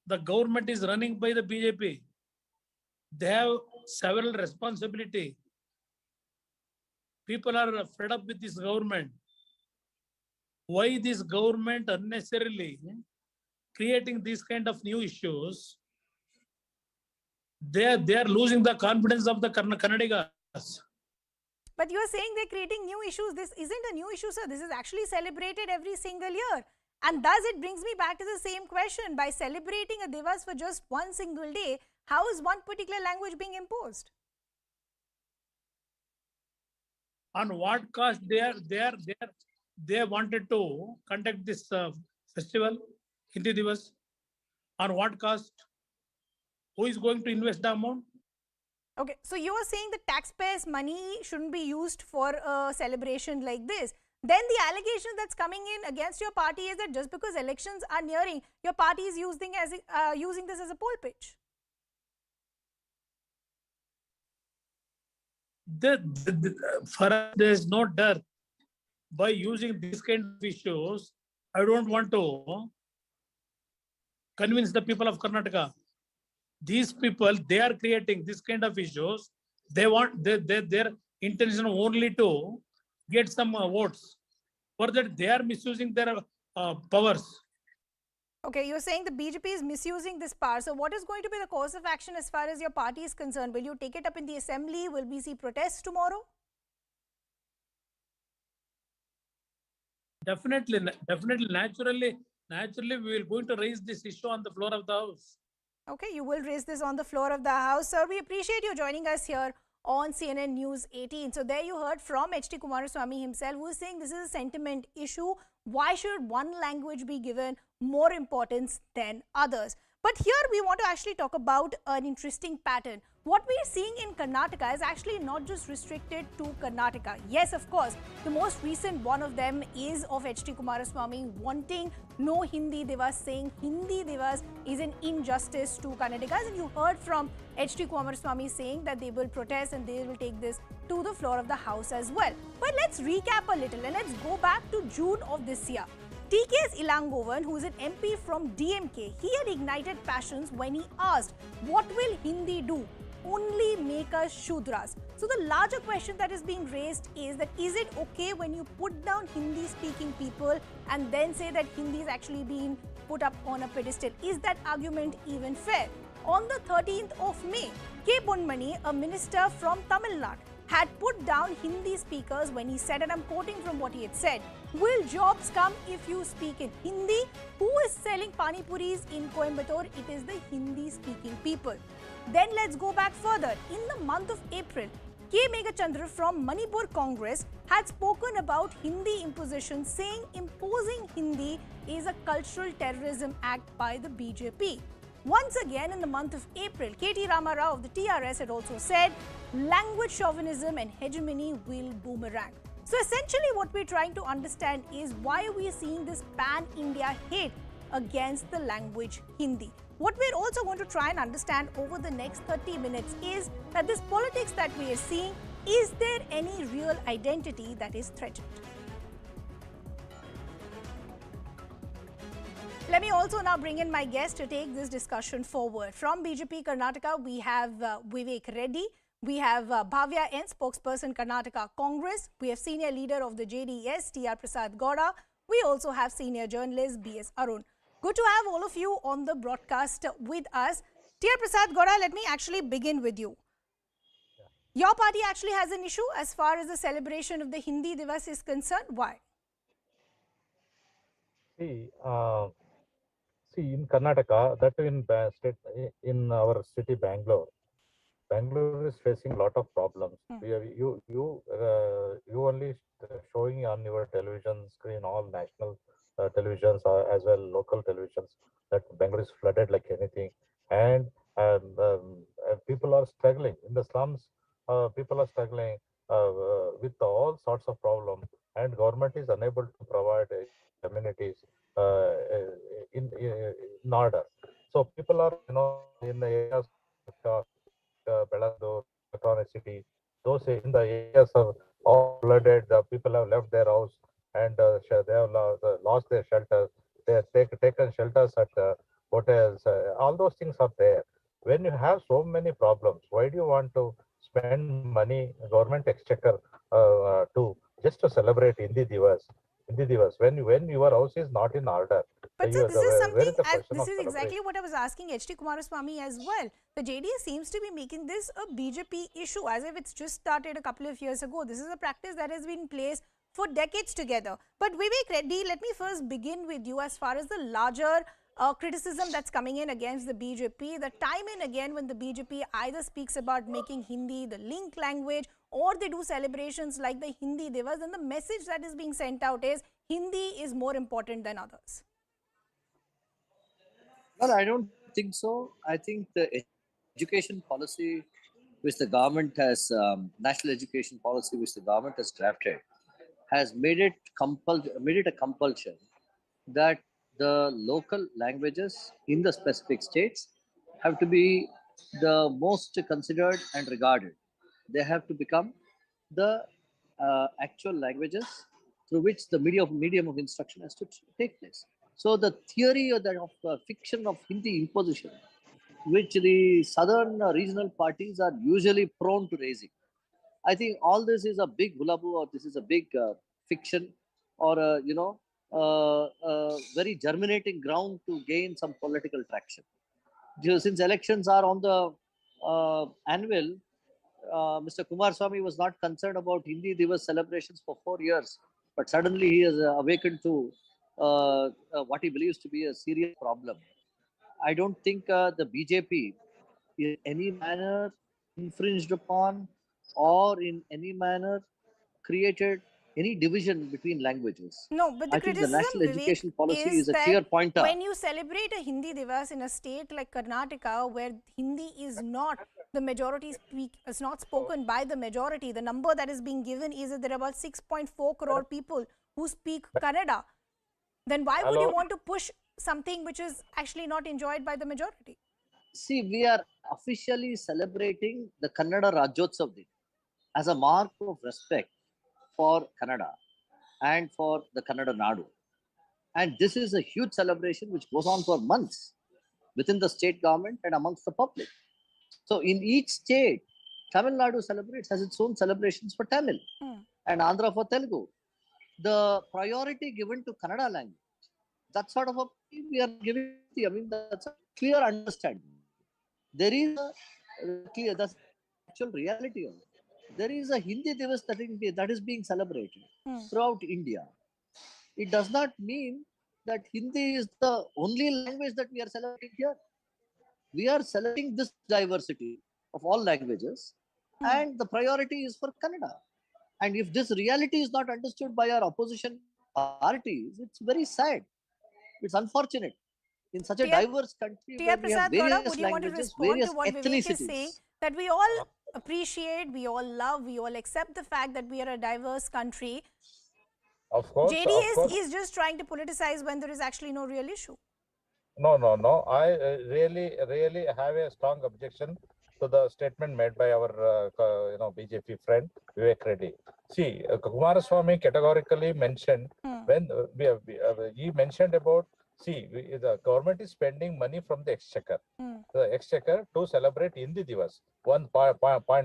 the government is running by the BJP. They have several responsibility. People are fed up with this government. Why this government unnecessarily creating these kind of new issues? They are losing the confidence of the Kannadigas. But you are saying they're creating new issues. This isn't a new issue, sir. This is actually celebrated every single year. And thus it brings me back to the same question. By celebrating a Divas for just one single day, how is one particular language being imposed? On what cost they wanted to conduct this festival, Hindi Divas? On what cost? Who is going to invest the amount? Okay, so you are saying the taxpayers' money shouldn't be used for a celebration like this. Then the allegation that's coming in against your party is that just because elections are nearing, your party is using this as a poll pitch. For us, there is no doubt. By using these kind of issues, I don't want to convince the people of Karnataka. These people, they are creating this kind of issues. They want their intention only to get some votes. For that, they are misusing their powers. Okay, you're saying the BJP is misusing this power. So what is going to be the course of action as far as your party is concerned? Will you take it up in the assembly? Will we see protests tomorrow? Definitely, naturally, we will going to raise this issue on the floor of the House. Okay, you will raise this on the floor of the House. Sir, we appreciate you joining us here on CNN News 18. So there you heard from H.D. Kumaraswamy himself, who is saying this is a sentiment issue. Why should one language be given more importance than others? But here we want to actually talk about an interesting pattern. What we are seeing in Karnataka is actually not just restricted to Karnataka. Yes, of course, the most recent one of them is of H.D. Kumaraswamy wanting no Hindi Divas, saying Hindi Divas is an injustice to Kannadigas. And you heard from H.D. Kumaraswamy saying that they will protest and they will take this to the floor of the House as well. But let's recap a little and let's go back to June of this year. TK's Ilangovan, who is an MP from DMK, he had ignited passions when he asked, what will Hindi do? Only make us Shudras. So the larger question that is being raised is that is it okay when you put down Hindi speaking people and then say that Hindi is actually being put up on a pedestal? Is that argument even fair? On the 13th of May, K. Ponmani, a minister from Tamil Nadu, had put down Hindi speakers when he said, and I'm quoting from what he had said, "Will jobs come if you speak in Hindi? Who is selling pani puris in Coimbatore? It is the Hindi speaking people." Then let's go back further. In the month of April, K. Megachandra from Manipur Congress had spoken about Hindi imposition, saying imposing Hindi is a cultural terrorism act by the BJP. Once again, in the month of April, K.T. Ramarao of the TRS had also said language chauvinism and hegemony will boomerang. So essentially what we're trying to understand is why are we seeing this pan-India hate against the language Hindi? What we're also going to try and understand over the next 30 minutes is that this politics that we are seeing, is there any real identity that is threatened? Let me also now bring in my guest to take this discussion forward. From BJP Karnataka, we have Vivek Reddy. We have Bhavya N, spokesperson Karnataka Congress. We have senior leader of the JDS, T.R. Prasad Gowda. We also have senior journalist B.S. Arun. Good to have all of you on the broadcast with us. T.R. Prasad Gowda, let me actually begin with you. Your party actually has an issue as far as the celebration of the Hindi Divas is concerned. Why? See, in Karnataka, that in our city Bangalore, Bangalore is facing a lot of problems. You only showing on your television screen all national televisions as well local televisions that Bangalore is flooded like anything, and people are struggling in the slums. People are struggling with all sorts of problems, and government is unable to provide amenities uh, in order. So people are in the areas of Belandur, electronic city. Those in the areas are all flooded. The people have left their house and they have lost their shelter. They have taken shelters at hotels. All those things are there. When you have so many problems, why do you want to spend money, government exchequer, to just to celebrate Hindi Divas? Hindi Divas. When your house is not in order, But sir, this is something, this is exactly what I was asking H.D. Kumaraswamy as well. The JDS seems to be making this a BJP issue as if it's just started a couple of years ago. This is a practice that has been in place for decades together. But Vivek Reddy, let me first begin with you as far as the larger criticism that's coming in against the BJP. The time and again when the BJP either speaks about making Hindi the link language or they do celebrations like the Hindi Divas, and the message that is being sent out is Hindi is more important than others. Well, I don't think so. I think the education policy which the government has, national education policy which the government has drafted, has made it a compulsion that the local languages in the specific states have to be the most considered and regarded. They have to become the actual languages through which the medium of instruction has to take place. So the theory of fiction of Hindi imposition, which the southern regional parties are usually prone to raising, I think all this is a big hullabaloo, or this is a big fiction, or very germinating ground to gain some political traction. Since elections are on the annual, Mr. Kumaraswamy was not concerned about Hindi Divas celebrations for 4 years, but suddenly he has awakened to what he believes to be a serious problem. I don't think the BJP in any manner infringed upon or in any manner created any division between languages. No, but the I think the criticism, national education policy is is a that clear pointer. when you celebrate a Hindi Divas in a state like Karnataka, where Hindi is not the majority is not spoken by the majority, the number that is being given is that there are about 6.4 crore people who speak Kannada. Then why would you want to push something which is actually not enjoyed by the majority? See, we are officially celebrating the Kannada Rajyotsav Day as a mark of respect for Kannada and for the Kannada Nadu. And this is a huge celebration which goes on for months within the state government and amongst the public. So in each state, Tamil Nadu has its own celebrations for Tamil and Andhra for Telugu. The priority given to Kannada language, that sort of a we are giving. I mean, that's a clear understanding. There is a clear, that's actual reality of it. there is a Hindi Divas that is being celebrated throughout India. It does not mean that Hindi is the only language that we are celebrating here. We are celebrating this diversity of all languages, and the priority is for Kannada. And if this reality is not understood by our opposition parties, it's very sad. It's unfortunate. In such a diverse country where we have various would you want to languages, respond various to what Vivek is saying? ethnicities. That we all appreciate, we all love, we all accept the fact that we are a diverse country. Of course, JDS is just trying to politicize when there is actually no real issue. No. I really have a strong objection to the statement made by our BJP friend Vivek Reddy. See, Kumaraswamy categorically mentioned when he mentioned about the government is spending money from the exchequer, to celebrate Hindi Divas. Point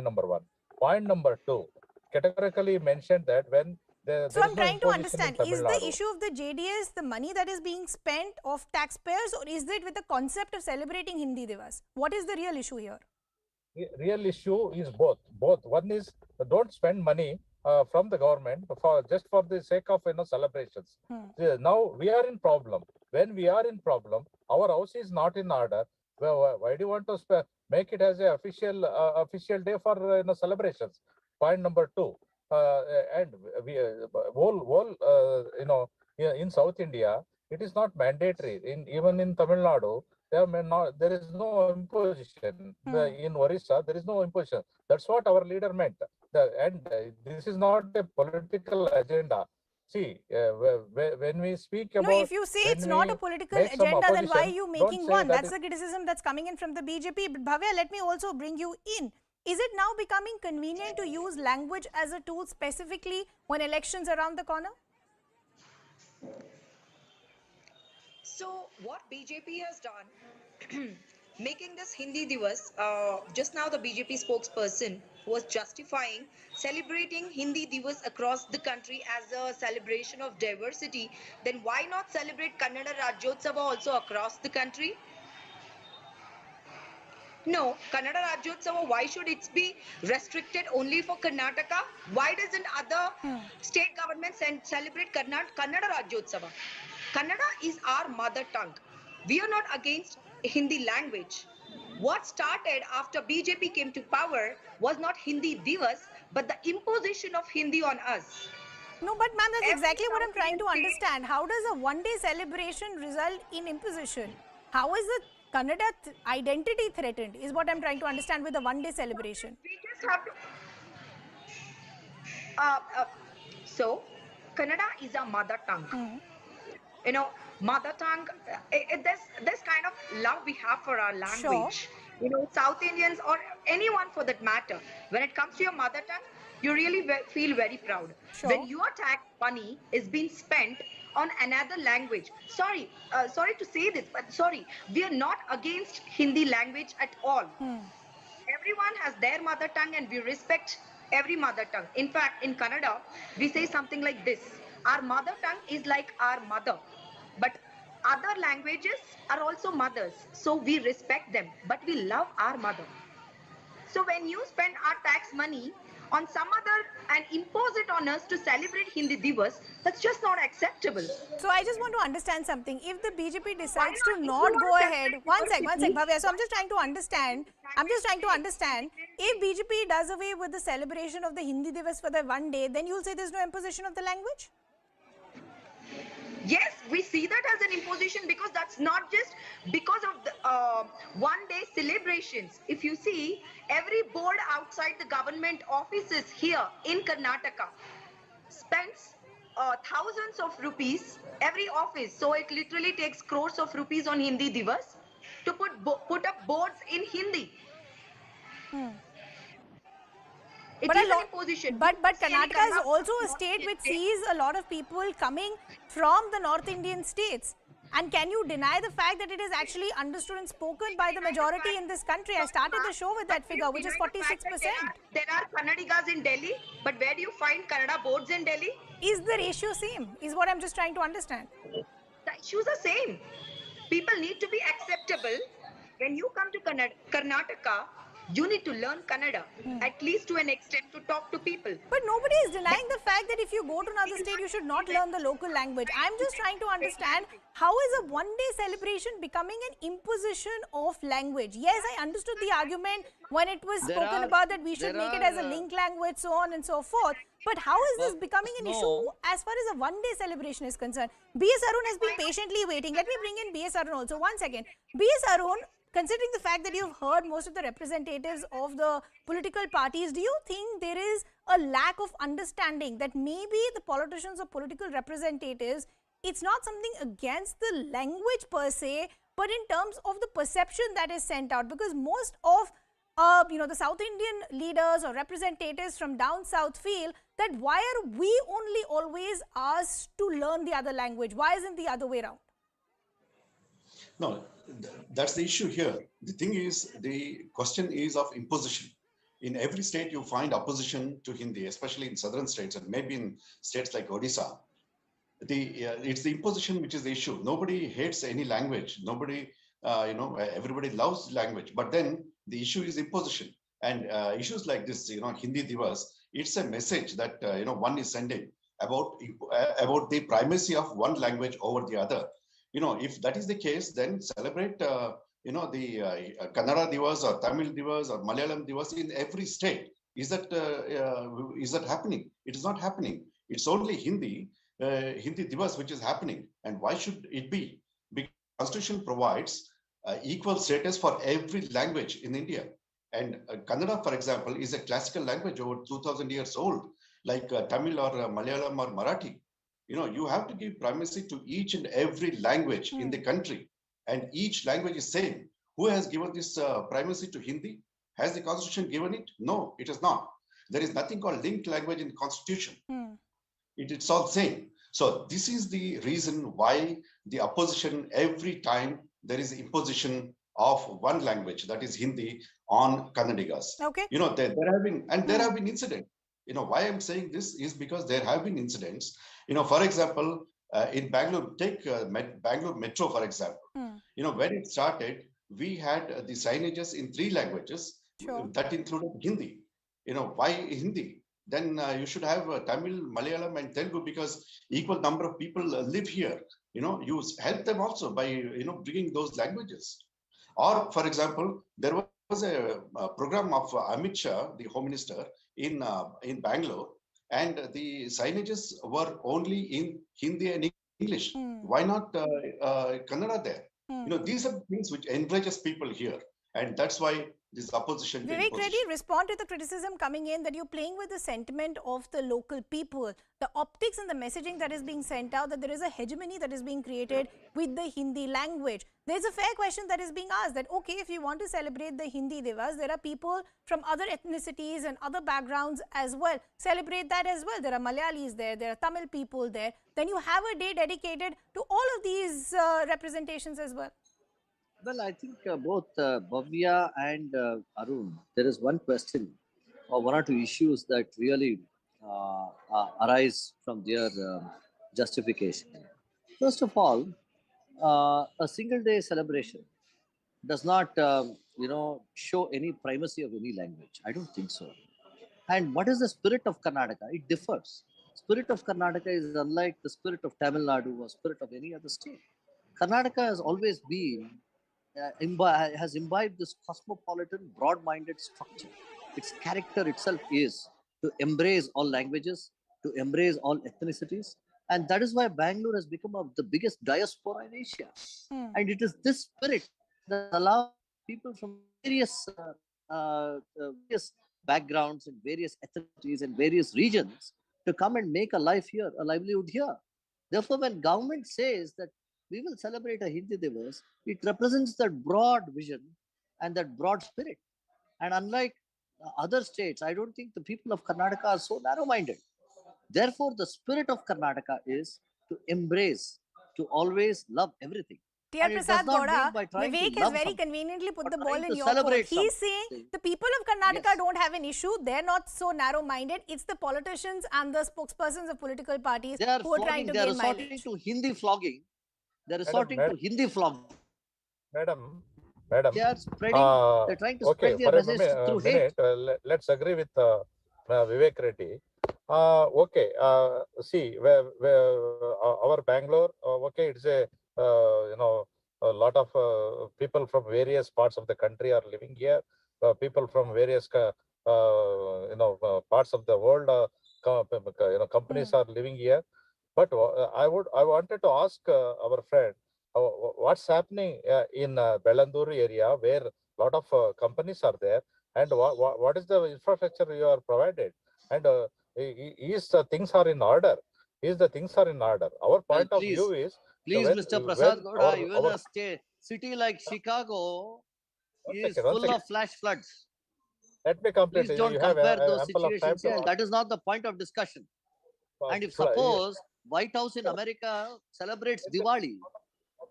number one. Point number two, categorically mentioned that when so I'm trying to understand, is the issue of the JDS the money that is being spent of taxpayers, or is it with the concept of celebrating Hindi Divas? What is the real issue here? Real issue is both. One is don't spend money from the government for the sake of celebrations. Now we are in problem. When we are in problem, our house is not in order. Why do you want to make it as an official day for celebrations? Point number two. And we in South India, it is not mandatory. Even in Tamil Nadu, there is no imposition. In Orissa, there is no imposition. That's what our leader meant. This is not a political agenda. See, when we speak about... No, if you say it's not a political agenda, then why are you making one? That's the criticism that's coming in from the BJP. But Bhavya, let me also bring you in. Is it now becoming convenient to use language as a tool specifically when elections are around the corner? So what BJP has done, making this Hindi Divas, just now the BJP spokesperson was justifying celebrating Hindi Divas across the country as a celebration of diversity. Then why not celebrate Kannada Rajyotsava also across the country? No, Kannada Rajyotsava, why should it be restricted only for Karnataka? Why doesn't other state governments celebrate Kannada Rajyotsava? Kannada is our mother tongue. We are not against Hindi language. What started after BJP came to power was not Hindi Divas, but the imposition of Hindi on us. No, but ma'am, that's exactly what I'm trying to understand. How does a one-day celebration result in imposition? How is the Kannada identity threatened is what I'm trying to understand with the one-day celebration. We just have to... so, Kannada is our mother tongue. You know, mother tongue, there's kind of love we have for our language. Sure. You know, South Indians or anyone for that matter, when it comes to your mother tongue, you really feel very proud. Sure. When your tax money is being spent on another language. Sorry to say this, but sorry, we are not against Hindi language at all. Everyone has their mother tongue and we respect every mother tongue. In fact, in Kannada, we say something like this. Our mother tongue is like our mother. But other languages are also mothers. So we respect them, but we love our mother. So when you spend our tax money on some other and impose it on us to celebrate Hindi Divas, that's just not acceptable. So I just want to understand something. If the BJP decides to not go ahead, one sec, Bhavya. So I'm just trying to understand. If BJP does away with the celebration of the Hindi Divas for the one day, then you'll say there's no imposition of the language? Yes, we see that as an imposition because that's not just because of the one-day celebrations. If you see, every board outside the government offices here in Karnataka spends thousands of rupees every office. So it literally takes crores of rupees on Hindi Divas to put up boards in Hindi. But Karnataka is also a state which sees a lot of people coming from the North Indian states. And can you deny the fact that it is actually understood and spoken by the majority in this country? I started the show with that figure, which is 46%. There are Kannadigas in Delhi, but where do you find Kannada boards in Delhi? Is the ratio same? Is what I'm just trying to understand. The issues are same. People need to be acceptable. When you come to Karnataka, You need to learn Kannada, at least to an extent, to talk to people. But nobody is denying the fact that if you go to another state, you should not learn the local language. I'm just trying to understand, how is a one-day celebration becoming an imposition of language? Yes, I understood the argument when it was spoken about that we should make it as a link language, so on and so forth. But how is this becoming an issue as far as a one-day celebration is concerned? B.S. Arun has been patiently waiting. Let me bring in B.S. Arun also. One second. B.S. Arun, considering the fact that you've heard most of the representatives of the political parties, do you think there is a lack of understanding that maybe the politicians or political representatives, it's not something against the language per se, but in terms of the perception that is sent out? Because most of the South Indian leaders or representatives from down south feel that why are we only always asked to learn the other language? Why isn't the other way around? No, that's the issue here. The thing is, the question is of imposition. In every state, you find opposition to Hindi, especially in southern states and maybe in states like Odisha. It's the imposition which is the issue. Nobody hates any language. Nobody, everybody loves language. But then the issue is imposition. And issues like this, Hindi Divas, it's a message that one is sending about the primacy of one language over the other. If that is the case, then celebrate, the Kannada Divas or Tamil Divas or Malayalam Divas in every state. Is that happening? It is not happening. It's only Hindi Divas which is happening. And why should it be? Because the Constitution provides equal status for every language in India. And Kannada, for example, is a classical language over 2000 years old, like Tamil or Malayalam or Marathi. You have to give primacy to each and every language in the country, and each language is same. Who has given this primacy to Hindi? Has the Constitution given it? No, it is not. There is nothing called linked language in the Constitution. It's all same. So this is the reason why the opposition, every time there is imposition of one language, that is Hindi, on Kannadigas. Okay. There have been incidents. Why I'm saying this is because there have been incidents. For example, in Bangalore, take Bangalore Metro, for example. When it started, we had the signages in 3 languages. Sure. That included Hindi. Why Hindi? Then you should have Tamil, Malayalam, and Telugu, because equal number of people live here. You help them also by bringing those languages. Or, for example, there was a program of Amit Shah, the Home Minister, in Bangalore, and the signages were only in Hindi and English. Why not Kannada there? These are things which enrages people here, and that's why this opposition. Vivek Reddy, respond to the criticism coming in that you're playing with the sentiment of the local people, the optics and the messaging that is being sent out, that there is a hegemony that is being created with the Hindi language. There's a fair question that is being asked that, okay, if you want to celebrate the Hindi Divas, there are people from other ethnicities and other backgrounds as well. Celebrate that as well. There are Malayalis there, there are Tamil people there. Then you have a day dedicated to all of these representations as well. Well, I think both Bhavya and Arun, there is one question or one or two issues that really arise from their justification. First of all, a single day celebration does not, show any primacy of any language. I don't think so. And what is the spirit of Karnataka? It differs. Spirit of Karnataka is unlike the spirit of Tamil Nadu or spirit of any other state. Karnataka has always been has imbibed this cosmopolitan, broad-minded structure. Its character itself is to embrace all languages, to embrace all ethnicities, and that is why Bangalore has become the biggest diaspora in Asia. And it is this spirit that allows people from various backgrounds and various ethnicities and various regions to come and make a life here, a livelihood here. Therefore, when government says that we will celebrate a Hindi Divas, it represents that broad vision and that broad spirit. And unlike other states, I don't think the people of Karnataka are so narrow-minded. Therefore, the spirit of Karnataka is to embrace, to always love everything. T.R. Prasad Gowda, Vivek has very conveniently put the ball in your court. He's saying the people of Karnataka don't have an issue. They're not so narrow-minded. It's the politicians and the spokespersons of political parties who are trying to gain mileage. To Hindi flogging. They're resorting to Hindi flogging. Madam, Madam. They are spreading. They're trying to Okay, spread their for a message through hate. minute, let's agree with Vivek Reddy. Okay, see, our Bangalore, okay, it's a, a lot of people from various parts of the country are living here. People from various, parts of the world, companies are living here. But I wanted to ask our friend, what's happening in Bellandur area where a lot of companies are there, and what is the infrastructure you are provided, and is the things are in order? Is the things are in order? Our point of view is, please, when, Mr. Prasad when Gowda, even a city like Chicago is full of flash floods. Let me complete. Please don't You have compare those ample of time situations here. to. That is not the point of discussion. And if suppose White House in America celebrates Diwali,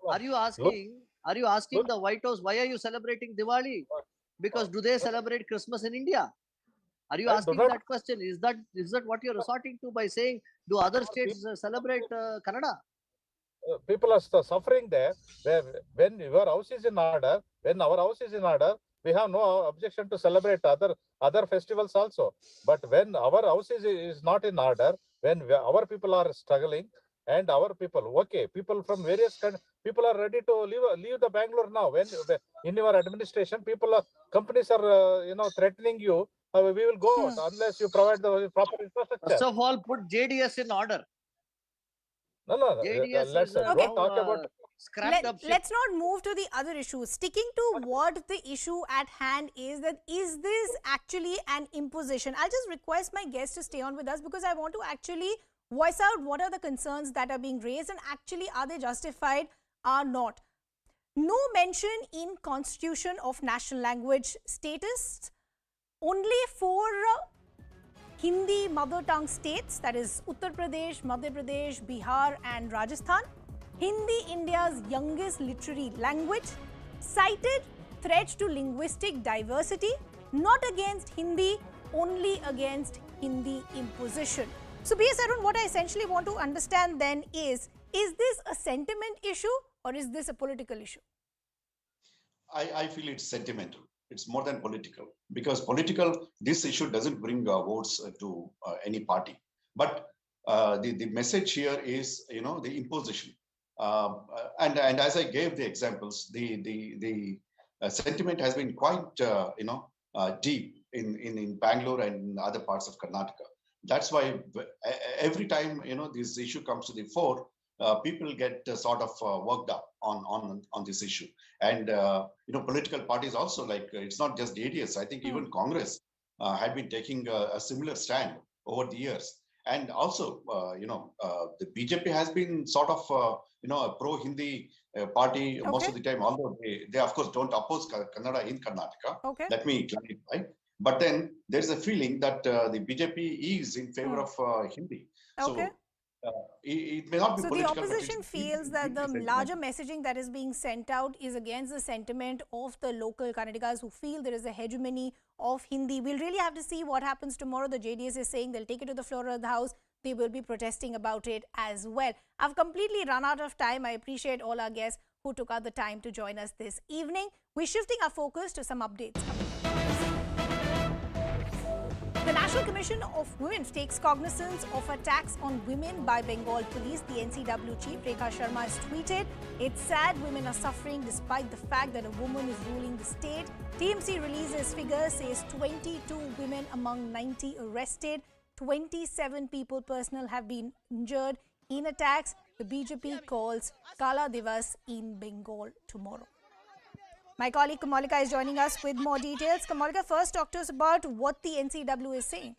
are you asking the White House, why are you celebrating Diwali? Because do they celebrate Christmas in India? Are you asking that question? Is that what you're resorting to by saying, do other states celebrate Kannada? People are suffering there. When your house is in order, when our house is in order, we have no objection to celebrate other festivals also. But when our house is not in order, when our people are struggling, and our people, okay, people from various people are ready to leave the Bangalore now. When in your administration, companies are threatening you. We will go out unless you provide the proper infrastructure. First of all, put JDS in order. No. Let's don't talk about. Let's not move to the other issues. Sticking to what the issue at hand is, that is this actually an imposition? I'll just request my guests to stay on with us, because I want to actually voice out what are the concerns that are being raised, and actually are they justified or not. No mention in Constitution of national language status. Only for Hindi mother tongue states, that is Uttar Pradesh, Madhya Pradesh, Bihar and Rajasthan. Hindi, India's youngest literary language. Cited threat to linguistic diversity, not against Hindi, only against Hindi imposition. So B.S. Arun, what I essentially want to understand then is this a sentiment issue or is this a political issue? I feel it's sentimental. It's more than political, because this issue doesn't bring votes to any party. But the message here is, the imposition. And as I gave the examples, the sentiment has been quite, deep in Bangalore and in other parts of Karnataka. That's why every time, this issue comes to the fore, people get sort of worked up on this issue. And, political parties also, like, it's not just JDS. I think even Congress had been taking a similar stand over the years. And also, the BJP has been sort of, a pro-Hindi party most of the time, although they of course don't oppose Kannada in Karnataka. Let me clarify. But then there's a feeling that the BJP is in favor of Hindi. So it may not be political. So the opposition feels that the larger messaging that is being sent out is against the sentiment of the local Kannadigas who feel there is a hegemony of Hindi. We'll really have to see what happens tomorrow. The JDS is saying they'll take it to the floor of the House. They will be protesting about it as well. I've completely run out of time. I appreciate all our guests who took out the time to join us this evening. We're shifting our focus to some updates. The National Commission of Women takes cognizance of attacks on women by Bengal Police. The NCW chief, Rekha Sharma, has tweeted, "It's sad women are suffering despite the fact that a woman is ruling the state." TMC releases figures, says 22 women among 90 arrested. 27 people personnel have been injured in attacks. The BJP calls Kala Divas in Bengal tomorrow. My colleague Kamalika is joining us with more details. Kamalika, first talk to us about what the NCW is saying.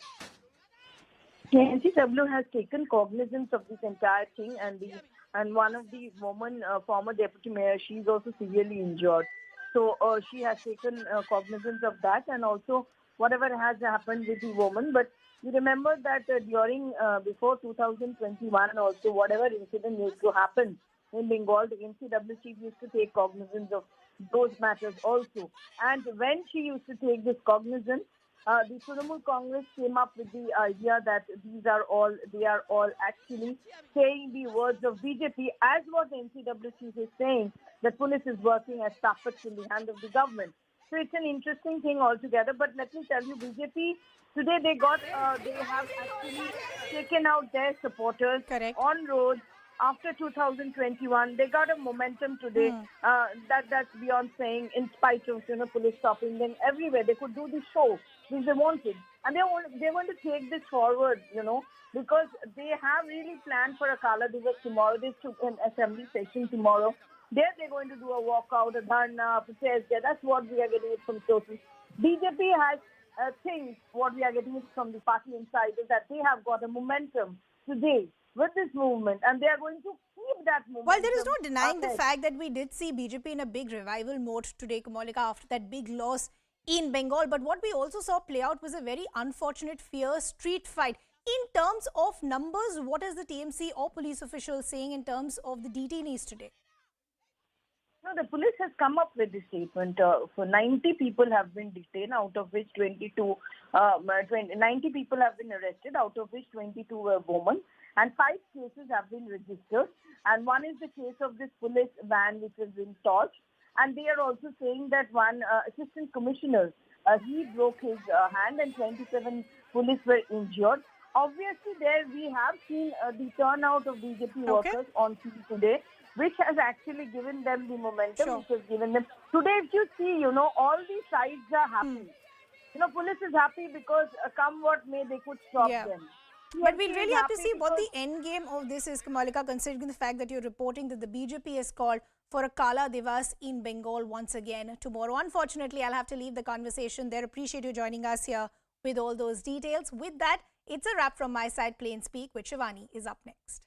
The NCW has taken cognizance of this entire thing, and one of the women, former deputy mayor, she's also severely injured. So she has taken cognizance of that, and also whatever has happened with the woman. But you remember that before 2021 also, whatever incident used to happen in Bengal, the NCW chief used to take cognizance of those matters also. And when she used to take this cognizance, the Trinamool Congress came up with the idea that they are all actually saying the words of BJP, as what the NCW chief is saying, that police is working as puppets in the hand of the government. So it's an interesting thing altogether. But let me tell you, BJP today they have actually taken out their supporters on roads. After 2021, they got a momentum today. That's beyond saying. In spite of police stopping them everywhere, they could do the show which they wanted, and they want to take this forward. Because they have really planned for a Kala Divas tomorrow. They took an assembly session tomorrow. There they're going to do a walkout, a dharna, protest. That's what we are getting it from sources. BJP has things. What we are getting it from the party insiders that they have got a momentum today with this movement, and they are going to keep that momentum. Well, there is no denying the fact that we did see BJP in a big revival mode today, Kamalika, after that big loss in Bengal. But what we also saw play out was a very unfortunate, fierce street fight. In terms of numbers, what is the TMC or police officials saying in terms of the detainees today? No, the police has come up with this statement. For 90 people have been detained, out of which 90 people have been arrested, out of which 22 were women. And 5 cases have been registered. And one is the case of this police van which has been torched. And they are also saying that one assistant commissioner, he broke his hand and 27 police were injured. Obviously, there we have seen the turnout of BJP workers on TV today, which has actually given them the momentum, which has given them. Today, if you see, all these sides are happy. Police is happy because come what may, they could stop them. But we'll really have to see what the end game of this is, Kamalika, considering the fact that you're reporting that the BJP has called for a Kala Divas in Bengal once again tomorrow. Unfortunately, I'll have to leave the conversation there. Appreciate you joining us here with all those details. With that, it's a wrap from my side. Plain Speak with Shivani is up next.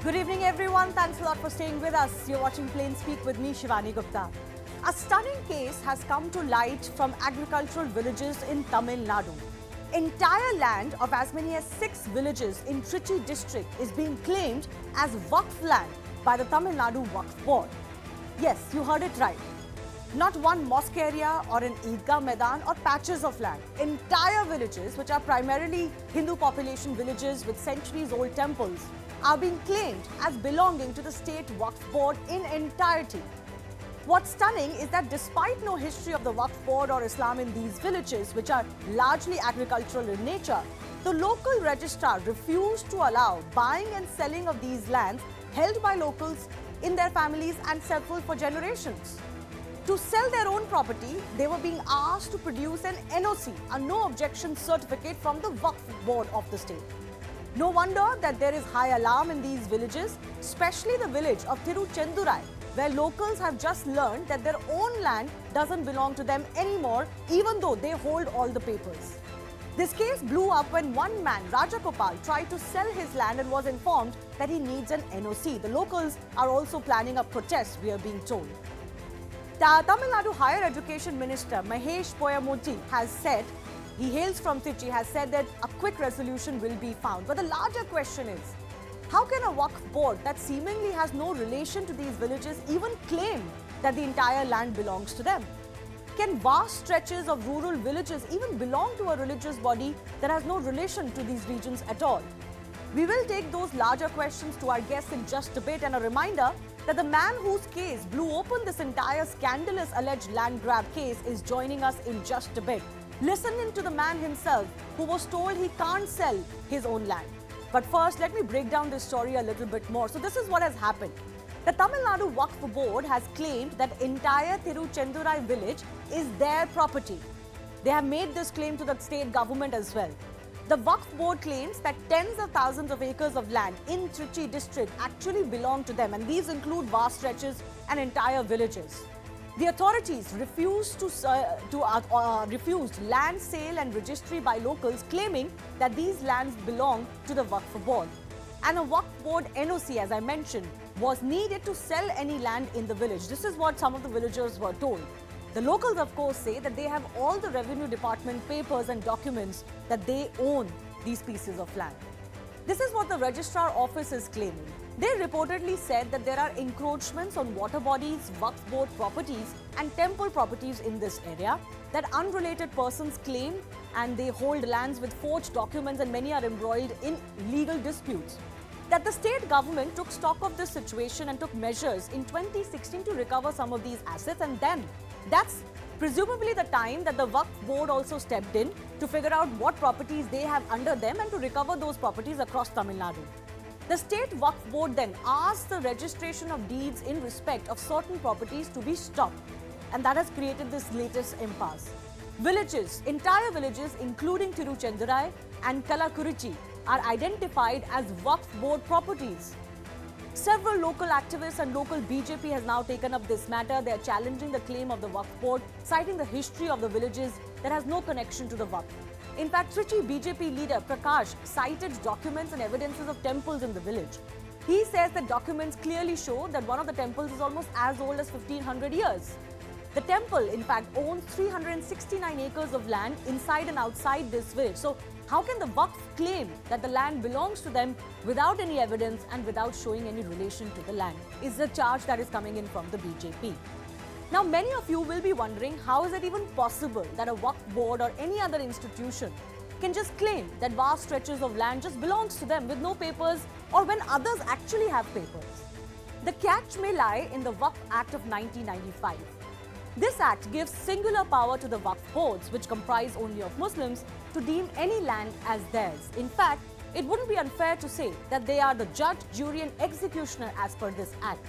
Good evening, everyone. Thanks a lot for staying with us. You're watching Plain Speak with me, Shivani Gupta. A stunning case has come to light from agricultural villages in Tamil Nadu. Entire land of as many as 6 villages in Trichy district is being claimed as Waqf land by the Tamil Nadu Waqf Board. Yes, you heard it right. Not one mosque area or an Eidgah Maidan or patches of land. Entire villages, which are primarily Hindu population villages with centuries-old temples, are being claimed as belonging to the state Waqf Board in entirety. What's stunning is that despite no history of the Waqf Board or Islam in these villages, which are largely agricultural in nature, the local registrar refused to allow buying and selling of these lands held by locals in their families and settled for generations. To sell their own property, they were being asked to produce an NOC, a no objection certificate from the Waqf Board of the state. No wonder that there is high alarm in these villages, especially the village of Tiruchendurai, where locals have just learned that their own land doesn't belong to them anymore, even though they hold all the papers. This case blew up when one man, Rajagopal, tried to sell his land and was informed that he needs an NOC. The locals are also planning a protest, we are being told. The Tamil Nadu Higher Education Minister, Mahesh Poyamotti, has said, he hails from Trichy, has said that a quick resolution will be found. But the larger question is, how can a Waqf board that seemingly has no relation to these villages even claim that the entire land belongs to them? Can vast stretches of rural villages even belong to a religious body that has no relation to these regions at all? We will take those larger questions to our guests in just a bit, and a reminder that the man whose case blew open this entire scandalous alleged land grab case is joining us in just a bit. Listen in to the man himself who was told he can't sell his own land. But first, let me break down this story a little bit more. So this is what has happened. The Tamil Nadu Waqf Board has claimed that entire Tiruchendurai village is their property. They have made this claim to the state government as well. The Waqf Board claims that tens of thousands of acres of land in Trichy district actually belong to them, and these include vast stretches and entire villages. The authorities refused land sale and registry by locals, claiming that these lands belong to the Waqf Board. And a Waqf Board NOC, as I mentioned, was needed to sell any land in the village. This is what some of the villagers were told. The locals, of course, say that they have all the revenue department papers and documents that they own these pieces of land. This is what the registrar office is claiming. They reportedly said that there are encroachments on water bodies, Waqf board properties and temple properties in this area, that unrelated persons claim and they hold lands with forged documents and many are embroiled in legal disputes. That the state government took stock of this situation and took measures in 2016 to recover some of these assets, and then that's presumably the time that the Waqf board also stepped in to figure out what properties they have under them and to recover those properties across Tamil Nadu. The state Waqf board then asked the registration of deeds in respect of certain properties to be stopped, and that has created this latest impasse. Villages, entire villages including Tiruchendurai and Kalakurchi are identified as Waqf board properties. Several local activists and local BJP has now taken up this matter. They are challenging the claim of the Waqf board, citing the history of the villages that has no connection to the Waqf. In fact, Trichy BJP leader Prakash cited documents and evidences of temples in the village. He says that documents clearly show that one of the temples is almost as old as 1500 years. The temple, in fact, owns 369 acres of land inside and outside this village. So, how can the Waqf claim that the land belongs to them without any evidence and without showing any relation to the land? Is the charge that is coming in from the BJP. Now, many of you will be wondering, how is it even possible that a Waqf board or any other institution can just claim that vast stretches of land just belongs to them with no papers, or when others actually have papers? The catch may lie in the Waqf Act of 1995. This act gives singular power to the Waqf boards, which comprise only of Muslims, to deem any land as theirs. In fact, it wouldn't be unfair to say that they are the judge, jury and executioner as per this act.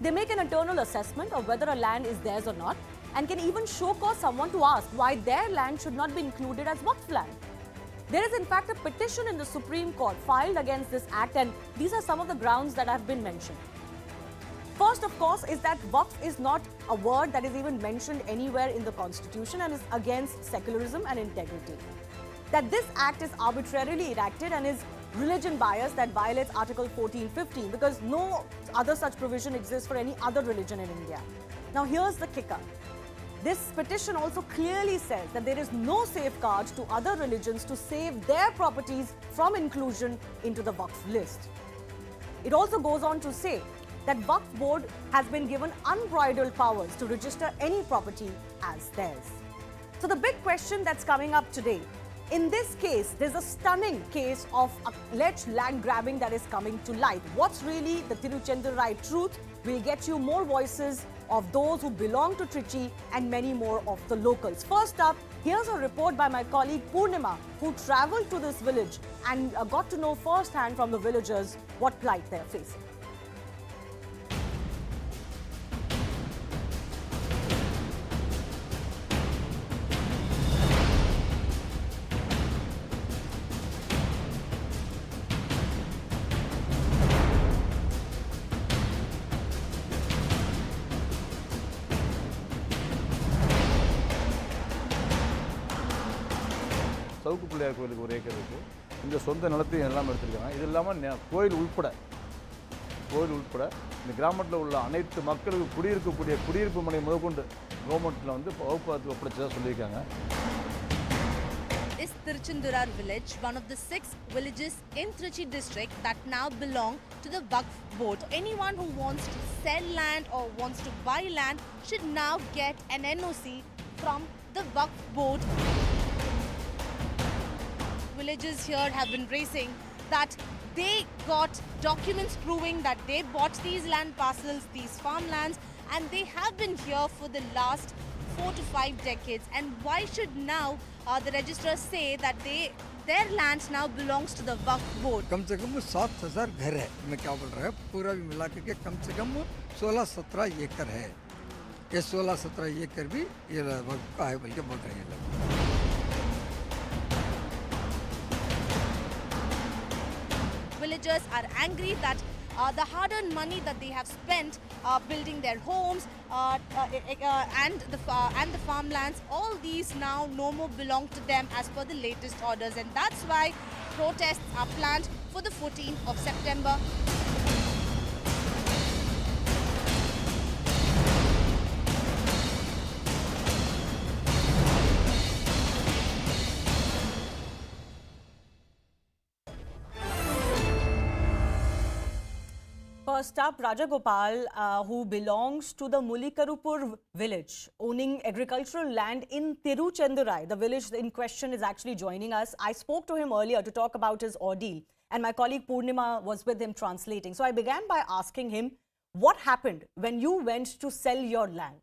They make an internal assessment of whether a land is theirs or not, and can even show cause someone to ask why their land should not be included as Waqf land. There is in fact a petition in the Supreme Court filed against this act, and these are some of the grounds that have been mentioned. First, of course, is that Waqf is not a word that is even mentioned anywhere in the Constitution and is against secularism and integrity. That this act is arbitrarily enacted and is religion biased, that violates Article 1415, because no other such provision exists for any other religion in India. Now, here's the kicker. This petition also clearly says that there is no safeguard to other religions to save their properties from inclusion into the Waqf list. It also goes on to say that Waqf board has been given unbridled powers to register any property as theirs. So the big question that's coming up today, in this case, there's a stunning case of alleged land grabbing that is coming to light. What's really the Tiruchendurai truth? We'll get you more voices of those who belong to Trichy and many more of the locals. First up, here's a report by my colleague Purnima, who travelled to this village and got to know firsthand from the villagers what plight they're facing. சவுக்கு பிள்ளையார் கோயிலுக்கு ஒரு acre இருக்குது. இந்த சொந்த நிலத்தையும் எல்லாம் எடுத்துருக்காங்க. இது இல்லாமல் கோயில் உள்பட இந்த கிராமத்தில் உள்ள அனைத்து மக்களுக்கு குடியிருக்கக்கூடிய குடியிருப்பு மனை முதற்கொண்டு கவர்மெண்ட்டில் வந்து வகுப்பு ஒப்படைச்சதாக சொல்லியிருக்காங்க. Is Tiruchendurai village one of the 6 villages in Trichy district that now belong to the Waqf board. Anyone who wants to sell land or wants to buy land should now get an NOC from the Waqf board. Villagers here have been raising that they got documents proving that they bought these land parcels, these farmlands, and they have been here for the last 4 to 5 decades. And why should now the registrars say that their land now belongs to the Waqf board? कम से कम 7,000 घर है. मैं क्या बोल रहा है, पूरा भी मिला के कम से कम 16-17 एकड़ है. ये 16-17 एकड़ भी ये वक़्फ का है बल्कि बोल रहे हैं लोग. Villagers are angry that the hard-earned money that they have spent building their homes and the farmlands, all these now no more belong to them as per the latest orders, and that's why protests are planned for the 14th of September. First up, Rajagopal, who belongs to the Mulikarupur village, owning agricultural land in Tiruchendurai. The village in question is actually joining us. I spoke to him earlier to talk about his ordeal, and my colleague Purnima was with him translating. So I began by asking him, what happened when you went to sell your land?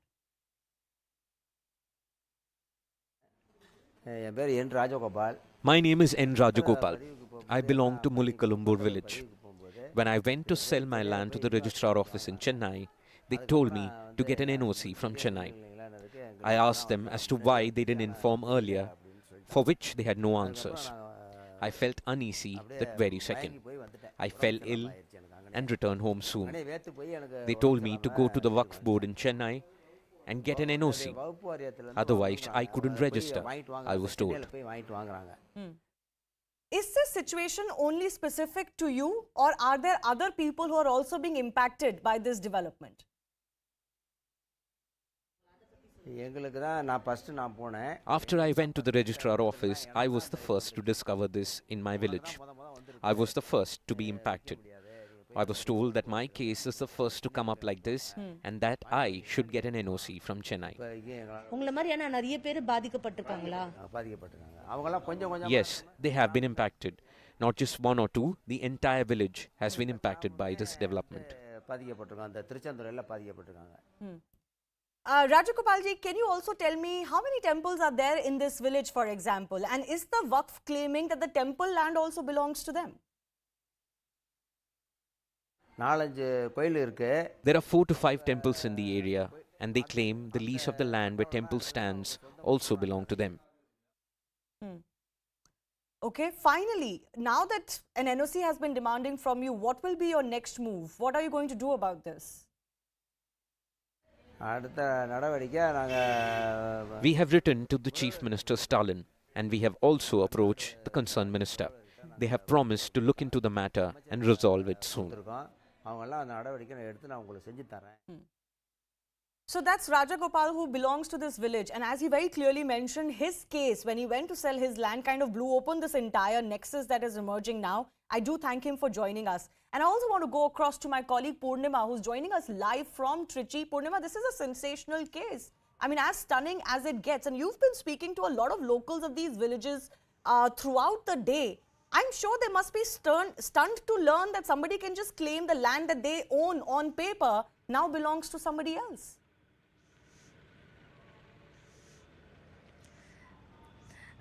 My name is N. Rajagopal. I belong to Mulikkalumbur village. When I went to sell my land to the registrar office in Chennai, they told me to get an NOC from Chennai. I asked them as to why they didn't inform earlier, for which they had no answers. I felt uneasy that very second. I fell ill and returned home soon. They told me to go to the Waqf board in Chennai and get an NOC. Otherwise, I couldn't register, I was told. Is this situation only specific to you, or are there other people who are also being impacted by this development? After I went to the registrar office, I was the first to discover this in my village. I was the first to be impacted. I was told that my case is the first to come up like this and that I should get an NOC from Chennai. Yes, they have been impacted. Not just one or two, the entire village has been impacted by this development. Rajagopalji, can you also tell me how many temples are there in this village, for example? And is the Waqf claiming that the temple land also belongs to them? There are 4 to 5 temples in the area, and they claim the lease of the land where temple stands also belong to them. Okay, finally, now that an NOC has been demanding from you, what will be your next move? What are you going to do about this? We have written to the Chief Minister Stalin, and we have also approached the concerned minister. They have promised to look into the matter and resolve it soon. So that's Rajagopal, who belongs to this village, and as he very clearly mentioned, his case when he went to sell his land kind of blew open this entire nexus that is emerging now. I do thank him for joining us. And I also want to go across to my colleague Purnima, who's joining us live from Trichy. Purnima, this is a sensational case. I mean, as stunning as it gets, and you've been speaking to a lot of locals of these villages throughout the day. I'm sure they must be stunned to learn that somebody can just claim the land that they own on paper now belongs to somebody else.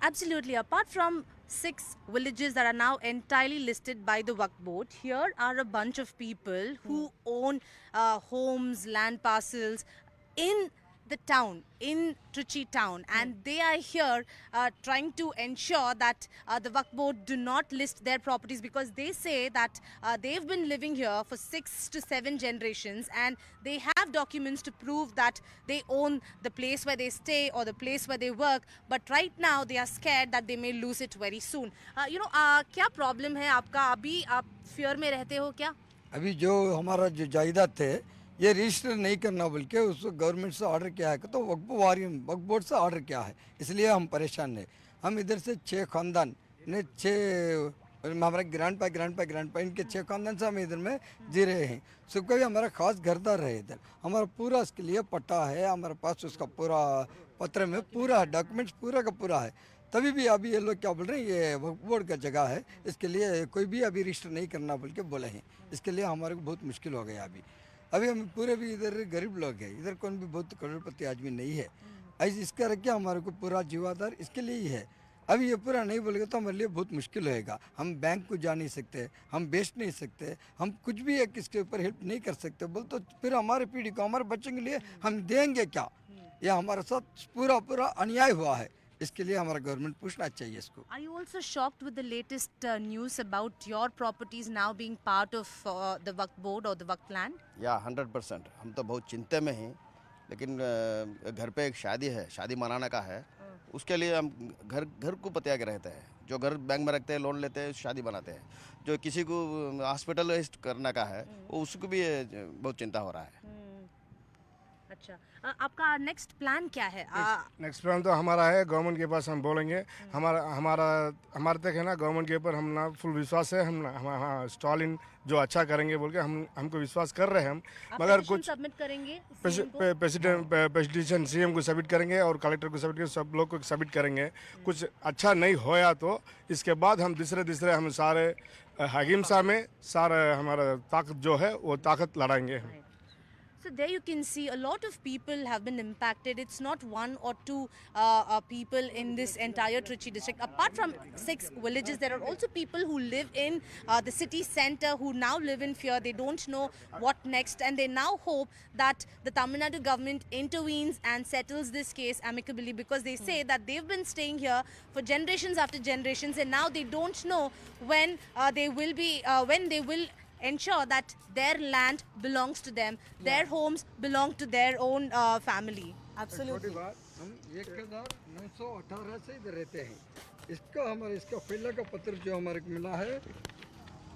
Absolutely. Apart from 6 villages that are now entirely listed by the Waqf board, here are a bunch of people who own homes, land parcels in the town, in Trichy town, and they are here trying to ensure that the Waqf board do not list their properties, because they say that they've been living here for 6 to 7 generations and they have documents to prove that they own the place where they stay or the place where they work, but right now they are scared that they may lose it very soon. क्या problem है आपका? अभी आप fear में रहते हो क्या? अभी जो हमारा जो जायदाद थे ये रजिस्टर नहीं करना बोल के उसको गवर्नमेंट से ऑर्डर किया है, तो वक्फ बोर्ड से ऑर्डर किया है, इसलिए हम परेशान हैं। हम इधर से 6 खानदान ने 6 हमारा ग्रैंड पा इनके 6 खानदान से हम इधर में जी रहे हैं। सबका भी हमारा खास घरदार है इधर, हमारा पूरा इसके लिए पट्टा है, हमारे पास उसका पूरा पत्र में पूरा डॉक्यूमेंट्स पूरा का पूरा है। तभी भी अभी ये लोग क्या बोल रहे हैं ये वक्फ बोर्ड का जगह है, इसके लिए कोई भी अभी रजिस्टर नहीं करना बोल के बोले हैं। इसके लिए हमारे को बहुत मुश्किल हो गया अभी हम पूरे भी इधर गरीब लोग हैं, इधर कौन भी बहुत करोड़पति आदमी नहीं है। ऐसे इसका रख के हमारे को पूरा जीवाधार इसके लिए ही है। अभी ये पूरा नहीं बोलेगा तो हमारे लिए बहुत मुश्किल होएगा। हम बैंक को जा नहीं सकते, हम बेच नहीं सकते, हम कुछ भी एक इसके ऊपर हेल्प नहीं कर सकते। बोल तो फिर हमारे पीढ़ी को, हमारे बच्चों के लिए हम देंगे क्या? यह हमारे साथ पूरा अन्याय हुआ है। इसके लिए हमारा गवर्नमेंट पूछना चाहिए इसको। Are you also shocked with the latest news about your properties now being part of the Waqf board or the Waqf land? या 100%। हम तो बहुत चिंता में हैं, लेकिन घर पे एक शादी है, शादी मनाने का है, उसके लिए हम घर को बतिया के रहते हैं। जो घर बैंक में रखते हैं, लोन लेते हैं, शादी बनाते हैं। जो किसी को हॉस्पिटलाइज्ड करने का है, वो उसको भी बहुत चिंता हो रहा है। अच्छा, आपका नेक्स्ट प्लान क्या है? नेक्स्ट प्लान तो हमारा है, गवर्नमेंट के पास हम बोलेंगे। हमारे तक है ना, गवर्नमेंट के ऊपर हम ना फुल विश्वास है। हम स्टालिन जो अच्छा करेंगे बोल के हमको विश्वास कर रहे हैं हम, मगर कुछ सबमिट करेंगे, पेटिशन सीएम को सबमिट करेंगे और कलेक्टर को सबमिट करेंगे, सब लोग को सबमिट करेंगे। कुछ अच्छा नहीं होया तो इसके बाद हम दूसरे हम सारे अहिंसा में सारा हमारा ताकत जो है वो ताकत लड़ाएंगे। So there you can see a lot of people have been impacted. It's not one or two people in this entire Trichy district. Apart from 6 villages, there are also people who live in the city center who now live in fear. They don't know what next, and they now hope that the Tamil Nadu government intervenes and settles this case amicably, because they say that they've been staying here for generations after generations, and now they don't know when they will ensure that their land belongs to them, their homes belong to their own family. Absolutely. हम 1918 से इधर रहते हैं। इसका पहला का पत्र जो हमारे को मिला है,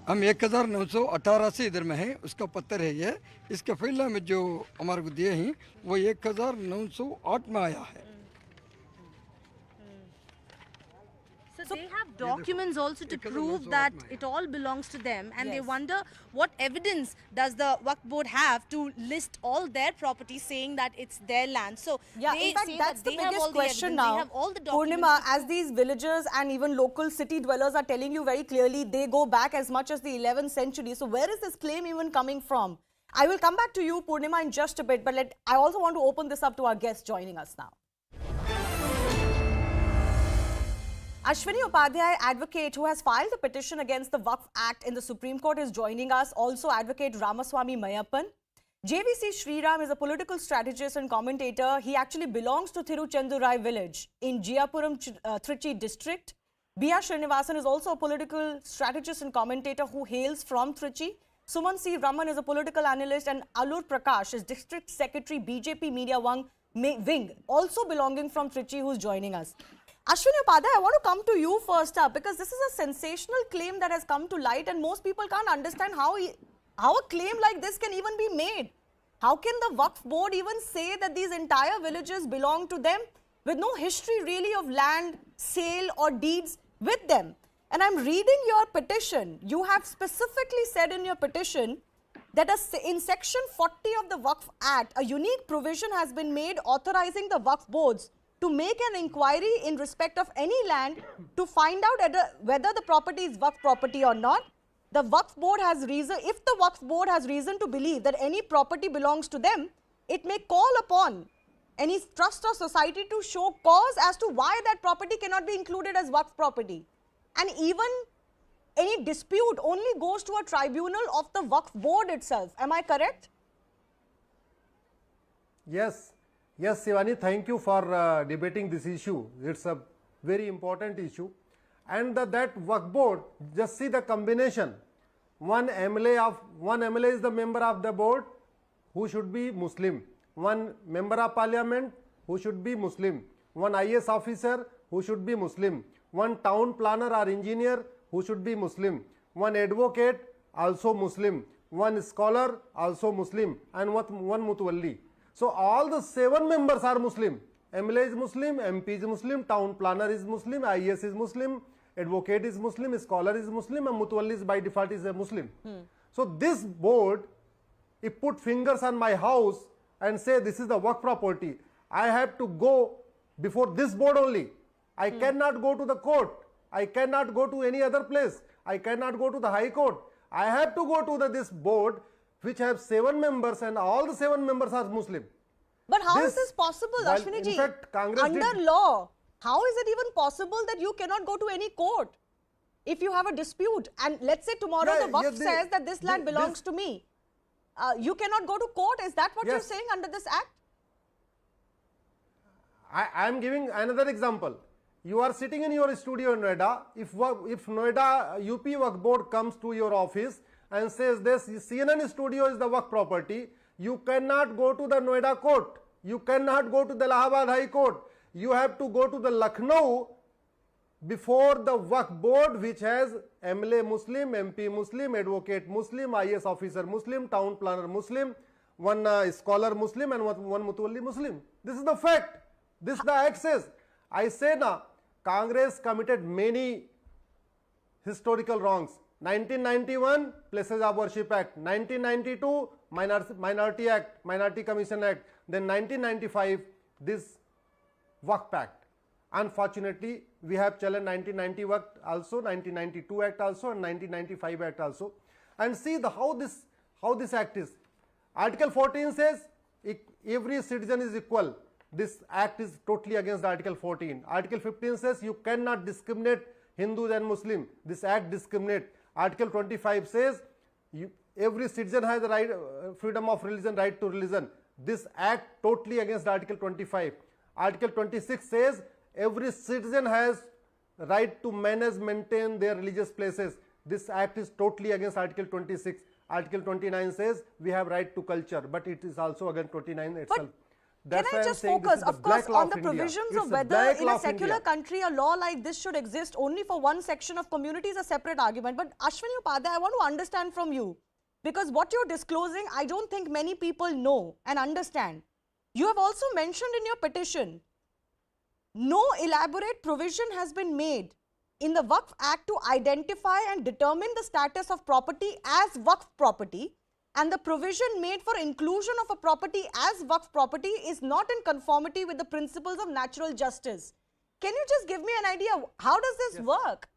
हम 1918 से इधर में हैं, उसका पत्र है ये। इसका पहला में जो हमारे को दिए हैं वो 1908 में आया है। So they have documents also to prove that it all belongs to them, and they wonder what evidence does the Waqf board have to list all their property saying that it's their land. So yeah, they in fact, say that's that the they have all biggest the question evidence, now. they have all the documents. Purnima, as these villagers and even local city dwellers are telling you very clearly, they go back as much as the 11th century. So where is this claim even coming from? I will come back to you, Purnima, in just a bit, but I also want to open this up to our guests joining us now. Ashwini Upadhyay, advocate who has filed a petition against the Waqf Act in the Supreme Court, is joining us. Also, advocate Ramaswamy Mayappan. JVC Sriram is a political strategist and commentator. He actually belongs to Thiruchendurai village in Jiyapuram, Trichy district. B.R. Srinivasan is also a political strategist and commentator who hails from Trichy. Suman C. Raman is a political analyst, and Alur Prakash is district secretary, BJP Media Wing, also belonging from Trichy, who's joining us. Ashwini Upadhyay, I want to come to you first up, because this is a sensational claim that has come to light, and most people can't understand how a claim like this can even be made. How can the Waqf board even say that these entire villages belong to them with no history really of land, sale or deeds with them? And I'm reading your petition. You have specifically said in your petition that in section 40 of the Waqf Act, a unique provision has been made authorizing the Waqf boards to make an inquiry in respect of any land to find out whether the property is Waqf property or not. The Waqf board has reason, if the Waqf board has reason to believe that any property belongs to them, it may call upon any trust or society to show cause as to why that property cannot be included as Waqf property. And even any dispute only goes to a tribunal of the Waqf board itself. Am I correct? Yes. Yes, Shivani, thank you for debating this issue. It's a very important issue. And that Waqf board, just see the combination. One MLA is the member of the board who should be Muslim. One member of parliament who should be Muslim. One IS officer who should be Muslim. One town planner or engineer who should be Muslim. One advocate also Muslim. One scholar also Muslim. And one mutawalli. So all the 7 members are Muslim. MLA is Muslim, MP is Muslim, town planner is Muslim, IS is Muslim, advocate is Muslim, scholar is Muslim, and mutawalli is by default is a Muslim. So this board, if put fingers on my house and say this is the Waqf property, I have to go before this board only. I cannot go to the court. I cannot go to any other place. I cannot go to the High Court. I have to go to this board, which have 7 members, and all the 7 members are Muslim. But how is this possible, Ashwini ji? Under law, how is it even possible that you cannot go to any court if you have a dispute? And let's say tomorrow the Waqf says that this land belongs to me. You cannot go to court. Is that what you're saying under this act? I am giving another example. You are sitting in your studio in Noida. If Noida UP Waqf board comes to your office and says this CNN studio is the Waqf property, you cannot go to the Noida court. You cannot go to the Allahabad High Court. You have to go to the Lucknow before the Waqf board, which has MLA Muslim, MP Muslim, advocate Muslim, IS officer Muslim, town planner Muslim, one scholar Muslim and one Mutawalli Muslim. This is the fact. This the act says. I say now, Congress committed many historical wrongs. 1991 Places of Worship Act, 1992 Minority Act, Minority Commission Act, then 1995 this Waqf Act. Unfortunately, we have challenged 1990 Waqf also, 1992 Act also, and 1995 Act also. And see how this act is. Article 14 says every citizen is equal. This act is totally against Article 14. Article 15 says you cannot discriminate Hindus and Muslims. This act discriminates. Article 25 says every citizen has the right, freedom of religion, right to religion. This act totally against Article 25. Article 26 says every citizen has right to manage, maintain their religious places. This act is totally against Article 26. Article 29 says we have right to culture, but it is also against 29 itself. Can I just focus, of course, on the provisions of whether in a secular country a law like this should exist only for one section of community is a separate argument. But Ashwini Upadhyay, I want to understand from you, because what you're disclosing, I don't think many people know and understand. You have also mentioned in your petition, no elaborate provision has been made in the Waqf Act to identify and determine the status of property as Waqf property. And the provision made for inclusion of a property as Waqf property is not in conformity with the principles of natural justice. Can you just give me an idea, how does this work?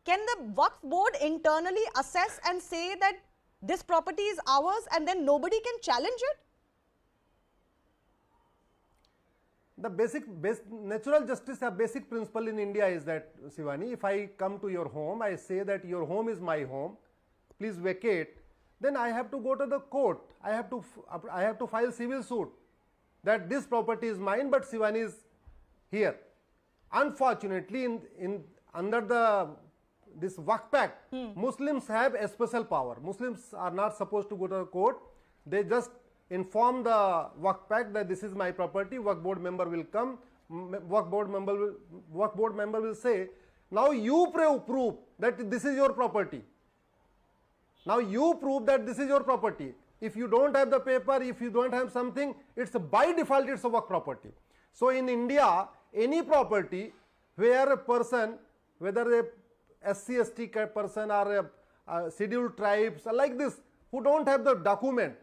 Can the Waqf board internally assess and say that this property is ours and then nobody can challenge it? The natural justice, a basic principle in India is that, Shivani, if I come to your home, I say that your home is my home, please vacate. Then I have to go to the court. I have to file civil suit that this property is mine, but Shivani is here. Unfortunately, under this Waqf Act, Muslims have a special power. Muslims are not supposed to go to the court. They just inform the Waqf Act that this is my property. Waqf board member will come. Waqf board member will say, now you prove that this is your property. Now you prove that this is your property. If you don't have the paper, if you don't have something, it's by default it's a Waqf property. So in India, any property where a person, whether a SC, ST person or a scheduled tribes like this, who don't have the document,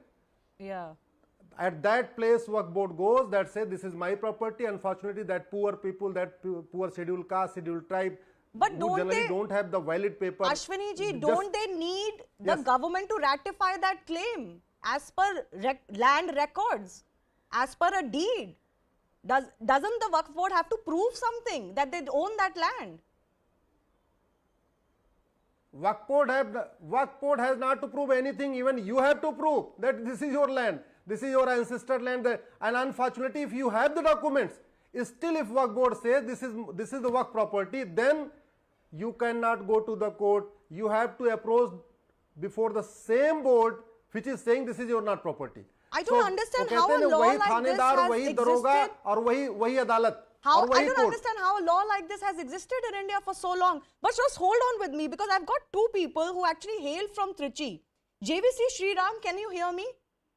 at that place Waqf board goes that say this is my property. Unfortunately, that poor people, that poor scheduled caste, scheduled tribe, but who generally don't have the valid paper. Ashwini ji, don't they need the government to ratify that claim as per land records, as per a deed? Doesn't the Waqf board have to prove something that they own that land? Waqf board has not to prove anything. Even you have to prove that this is your land, this is your ancestor land. And unfortunately, if you have the documents, still if Waqf board says this is the Waqf property, then you cannot go to the court. You have to approach before the same board which is saying this is your not property. I don't understand how a law like this has existed. I don't understand how a law like this has existed in India for so long. But just hold on with me, because I've got two people who actually hail from Trichy. JVC Sriram, can you hear me?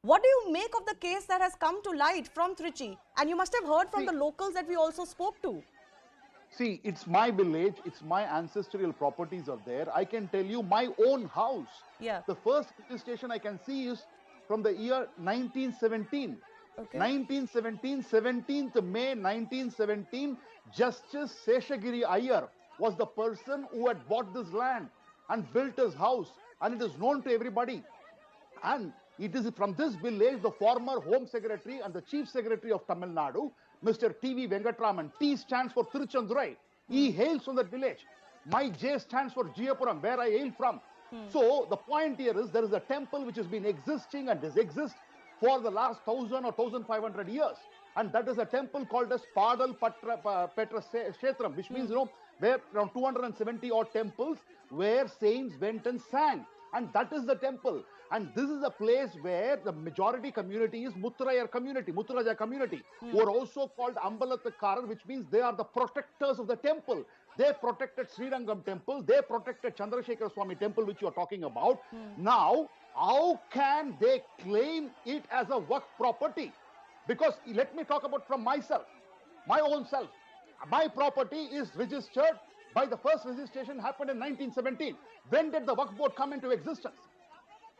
What do you make of the case that has come to light from Trichy? And you must have heard from the locals that we also spoke to. See, it's my village, it's my ancestral properties are there. I can tell you my own house. The first registration I can see is from the year 1917. 1917, 17th May 1917, Justice Seshagiri Iyer was the person who had bought this land and built his house, and it is known to everybody. And it is from this village the former Home Secretary and the Chief Secretary of Tamil Nadu, Mr. T.V. Venkatraman. T stands for Tiruchandurai. He hails from that village. My J stands for Jiyapuram, where I hail from. So the point here is there is a temple which has been existing and does exist for the last 1000 or 1500 years. And that is a temple called as Padal Petra Kshetram, which means, where around 270 odd temples where saints went and sang. And that is the temple. And this is a place where the majority community is Muttrayar community, Mutturaja community, who are also called Ambalathakarar, which means they are the protectors of the temple. They protected Srirangam temple, they protected Chandrasekhar Swami temple, which you are talking about. Now, How can they claim it as a work property? Because let me talk about from myself, my own self. My property is registered by the first registration happened in 1917. When did the Waqf Board come into existence?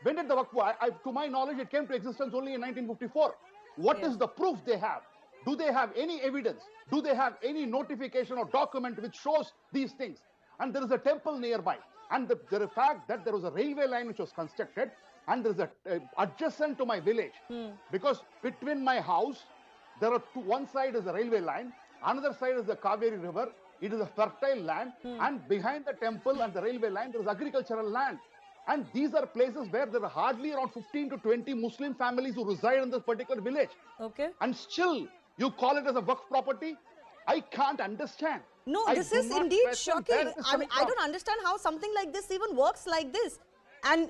When did the Waqf Board, to my knowledge, it came to existence only in 1954. What is the proof they have? Do they have any evidence? Do they have any notification or document which shows these things? And there is a temple nearby. And the fact that there was a railway line which was constructed, and there is a adjacent to my village, because between my house, there are one side is the railway line, another side is the Kaveri River. It is a fertile land, and behind the temple and the railway line, there is agricultural land. And these are places where there are hardly around 15 to 20 Muslim families who reside in this particular village. Okay. And still, you call it as a Waqf property? I can't understand. No, this is indeed shocking. I mean, I don't understand how something like this even works like this. And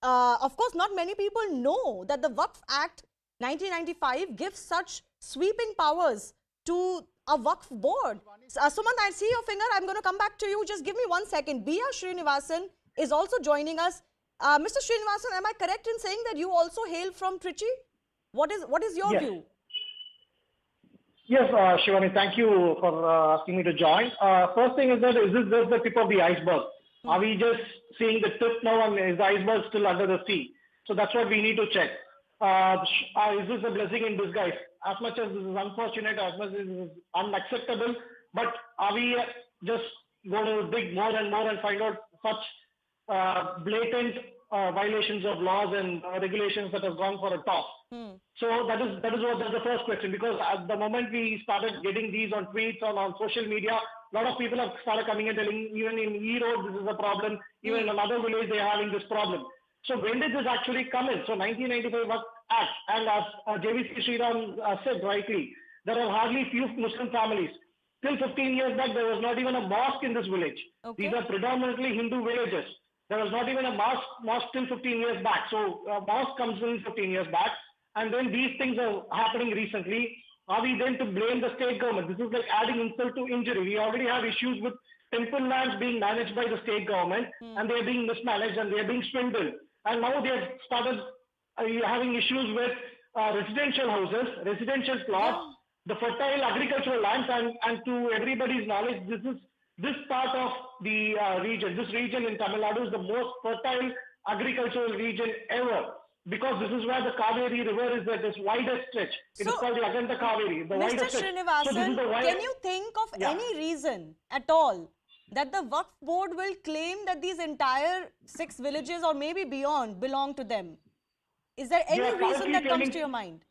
of course, not many people know that the Waqf Act 1995 gives such sweeping powers to a Waqf board. Sumant, I see your finger. I'm going to come back to you. Just give me 1 second. B.R. Srinivasan is also joining us. Mr. Srinivasan, am I correct in saying that you also hail from Trichy? What is your view? Yes, Shivani, thank you for asking me to join. First thing is this just the tip of the iceberg? Are we just seeing the tip now, and is the iceberg still under the sea? So that's what we need to check. Is this a blessing in disguise? As much as this is unfortunate, as much as this is unacceptable, but are we just going to dig more and more and find out such blatant violations of laws and regulations that have gone for a toss? So that's the first question, because at the moment we started getting these on tweets on social media, a lot of people have started coming and telling, even in E-Road, this is a problem, even in another village they are having this problem. So when did this actually come in? So 1995 Waqf Act, and as JVC Sriram said rightly, there are hardly few Muslim families. Till 15 years back, there was not even a mosque in this village. These are predominantly Hindu villages. There was not even a mosque till 15 years back. So mosque comes in 15 years back, and then these things are happening recently. Are we then to blame the state government? This is like adding insult to injury. We already have issues with temple lands being managed by the state government, and they are being mismanaged and they are being swindled. And now they have started having issues with residential houses, residential plots, the fertile agricultural lands, and to everybody's knowledge, this part of the this region in Tamil Nadu is the most fertile agricultural region ever, because this is where the Kaveri River is at its widest stretch. It is called the Aganta Kaveri, the widest stretch. Mr. Srinivasan, can you think of any reason at all that the Waqf Board will claim that these entire 6 villages or maybe beyond belong to them? Is there any reason that comes to your mind?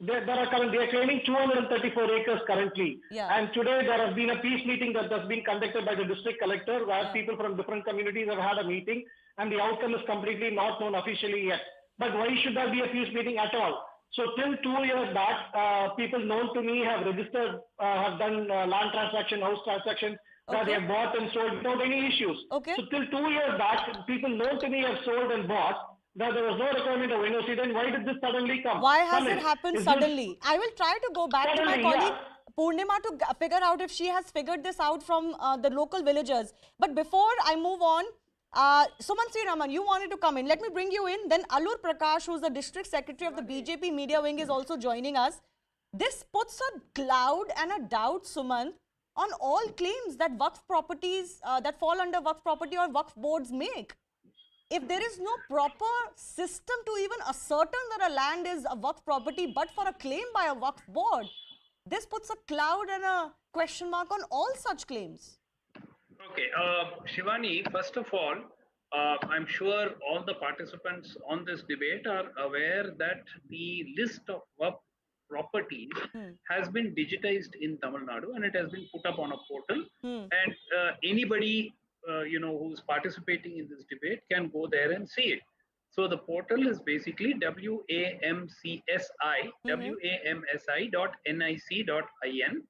They are claiming 234 acres currently. And today there has been a peace meeting that has been conducted by the district collector, where people from different communities have had a meeting, and the outcome is completely not known officially yet. But why should there be a peace meeting at all? So till 2 years back, people known to me have registered, have done land transaction, house transactions, that they have bought and sold without any issues. So till 2 years back, people known to me have sold and bought. That there was no requirement of NOC. Then why did this suddenly come? Why has it happened suddenly? I will try to go back to my colleague Purnima to figure out if she has figured this out from the local villagers. But before I move on, Sumant Sriraman, you wanted to come in. Let me bring you in. Then Allur Prakash, who is the district secretary of the BJP media wing, is also joining us. This puts a cloud and a doubt, Sumant, on all claims that Waqf properties that fall under Waqf property or Waqf boards make. If there is no proper system to even ascertain that a land is a Waqf property, but for a claim by a Waqf board, this puts a cloud and a question mark on all such claims. Okay, Shivani, first of all, I'm sure all the participants on this debate are aware that the list of Waqf properties has been digitized in Tamil Nadu, and it has been put up on a portal, and anybody who's participating in this debate can go there and see it. So the portal is basically wamsi.nic.in,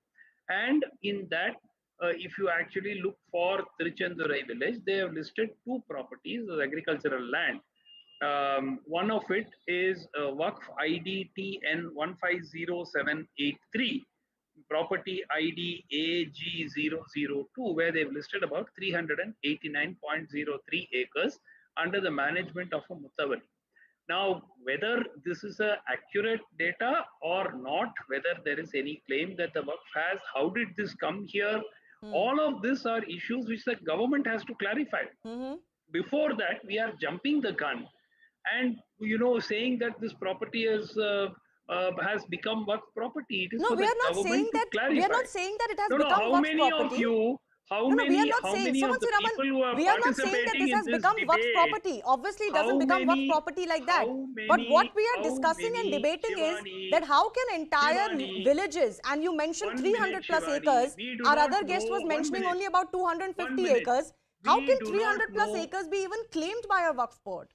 and in that, if you actually look for Tiruchendurai village, they have listed 2 properties as agricultural land. One of it is Waqf ID TN 150783, property ID AG002, where they've listed about 389.03 acres under the management of a Muttawali. Now, whether this is a accurate data or not, whether there is any claim that the Waqf has, how did this come here? All of these are issues which the government has to clarify. Before that, we are jumping the gun and, saying that this property has become Waqf property. It is for the government to clarify. We are not saying that it has become how Waqf many property. of you? How many of the people who are we are not saying that this has become Waqf property. Obviously, it doesn't become Waqf property like that. But what we are discussing and debating is that how can entire villages, and you mentioned 300 plus acres, our other guest was mentioning only about 250 acres. How can 300 plus acres be even claimed by a Waqf board?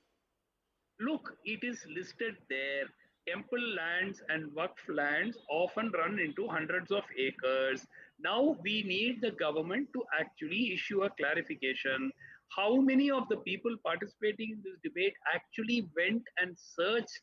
Look, it is listed there. Temple lands and Waqf lands often run into hundreds of acres. Now we need the government to actually issue a clarification. How many of the people participating in this debate actually went and searched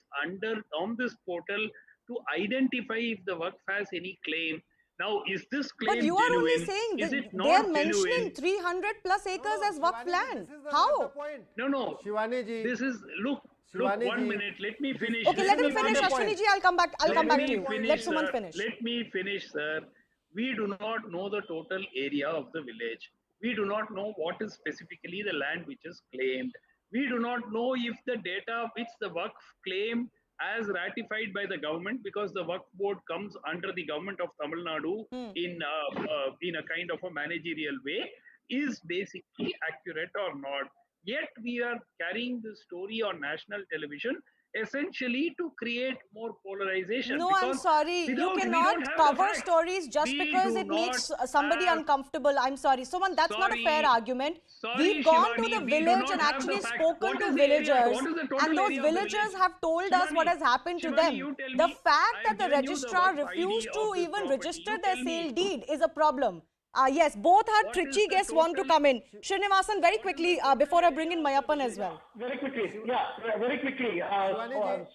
on this portal to identify if the Waqf has any claim? Now, is this claim But you are genuine? only saying that they are mentioning 300 plus acres as Waqf land. How? No. Shivani ji. This is, look, 1 minute. Let me finish. Okay, let him finish. Ashwini ji, I'll come back to you. Let Suman finish. Let me finish, sir. We do not know the total area of the village. We do not know what is specifically the land which is claimed. We do not know if the data which the Waqf claim as ratified by the government, because the Waqf board comes under the government of Tamil Nadu in a kind of a managerial way, is basically accurate or not. Yet we are carrying this story on national television essentially to create more polarization. No, I'm sorry. You cannot cover stories just because it makes somebody uncomfortable. I'm sorry. Suman, that's not a fair argument. We've gone to the village and actually spoken to villagers, and those villagers have told us what has happened to them. The fact that the registrar refused to even register their sale deed is a problem. Yes, both our trichy guests want to come in. Srinivasan, very quickly, before I bring in Mayappan as well. Very quickly, very quickly.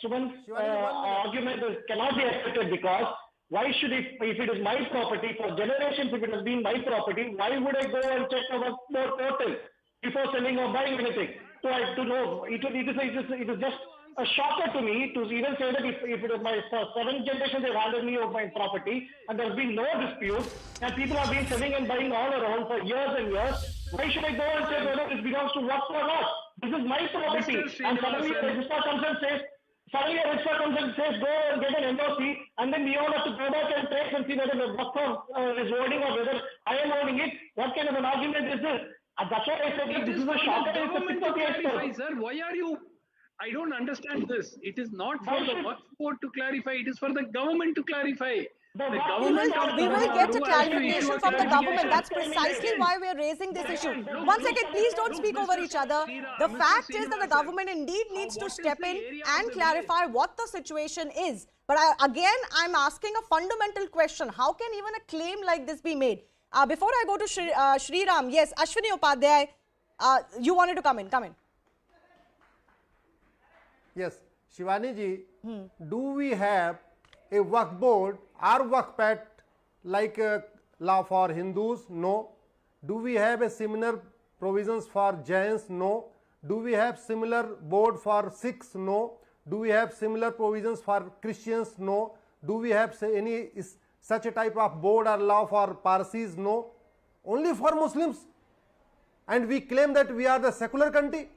Suman's argument cannot be accepted because why should it, if it is my property, for generations if it has been my property, why would I go and check our portal before selling or buying anything? So I to know, it is just a shocker to me to even say that if it is my seventh generation they've handed me of my property and there's been no dispute and people have been selling and buying all around for years and years, why should I go and say whether this belongs to Waqf or not? This is my property. And suddenly a registrar comes and says, go and get an NOC, and then we all have to go back and trace and see whether the Waqf is holding or whether I am holding it. What kind of an argument is this? That's why I said this is a shocker. Sir, why are you... I don't understand this. It is not for the Waqf board to clarify. It is for the government to clarify. The government we will get a clarification from the government. That's precisely why we are raising this issue. 1 second, please don't speak over each other. The fact is that the government indeed needs to step in and clarify what the situation is. But again, I'm asking a fundamental question. How can even a claim like this be made? Before I go to Sriram, yes, Ashwini Upadhyay, you wanted to come in. Yes, Shivani ji, do we have a Waqf board or Waqf pact like law for Hindus? No. Do we have a similar provisions for Jains? No. Do we have similar board for Sikhs? No. Do we have similar provisions for Christians? No. Do we have any such a type of board or law for Parsis? No. Only for Muslims. And we claim that we are the secular country.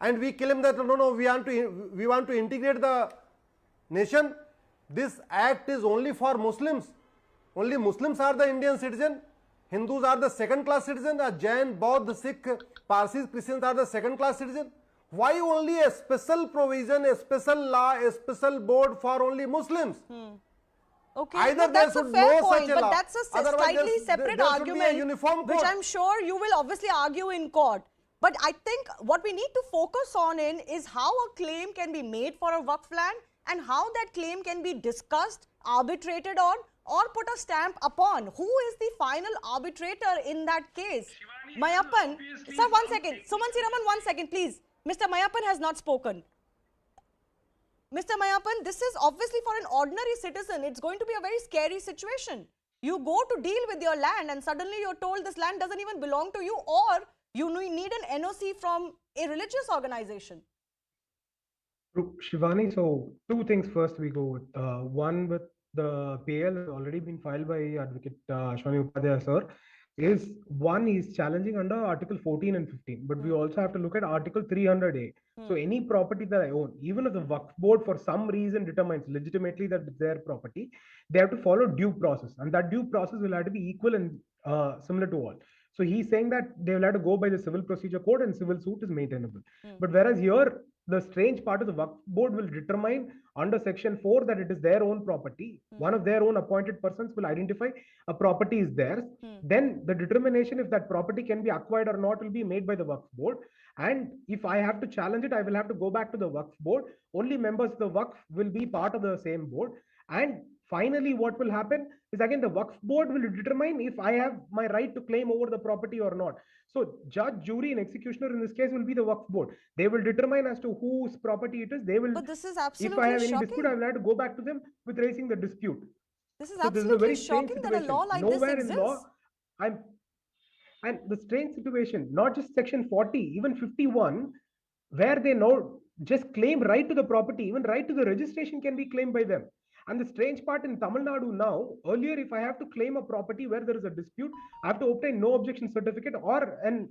And we claim that no, we want to integrate the nation. This act is only for Muslims. Only Muslims are the Indian citizen. Hindus are the second class citizen. Jain, Bauddha, Sikh, Parsis, Christians are the second class citizen. Why only a special provision, a special law, a special board for only Muslims? Okay, either that's a fair point, but that's a slightly separate argument, which I'm sure you will obviously argue in court. But I think what we need to focus on is how a claim can be made for a Waqf land and how that claim can be discussed, arbitrated on, or put a stamp upon. Who is the final arbitrator in that case? Mayappan, sir, 1 second. Suman Siraman, 1 second, please. Mr. Mayappan has not spoken. Mr. Mayappan, this is obviously for an ordinary citizen. It's going to be a very scary situation. You go to deal with your land and suddenly you're told this land doesn't even belong to you, or You need an NOC from a religious organization. Shivani, so two things first we go with. One with the PL has already been filed by Advocate Shwami Upadhyay sir. One is challenging under Article 14 and 15, but we also have to look at Article 300A. So any property that I own, even if the Waqf board for some reason determines legitimately that it's their property, they have to follow due process, and that due process will have to be equal and similar to all. So he's saying that they will have to go by the civil procedure code and civil suit is maintainable. But whereas here, the strange part of the Waqf board will determine under section 4 that it is their own property. One of their own appointed persons will identify a property is theirs. Then the determination if that property can be acquired or not will be made by the Waqf board. And if I have to challenge it, I will have to go back to the Waqf board. Only members of the Waqf will be part of the same board. And finally, what will happen is again the Waqf board will determine if I have my right to claim over the property or not. So judge, jury, and executioner in this case will be the Waqf board. They will determine as to whose property it is. They will. But this is absolutely if I have any shocking. dispute, I will have to go back to them with raising the dispute. This is so absolutely this is a very shocking that a law like Nowhere this exists. In law, and the strange situation, not just section 40, even 51, where they know just claim right to the property, even right to the registration can be claimed by them. And the strange part in Tamil Nadu now, earlier if I have to claim a property where there is a dispute, I have to obtain no objection certificate or an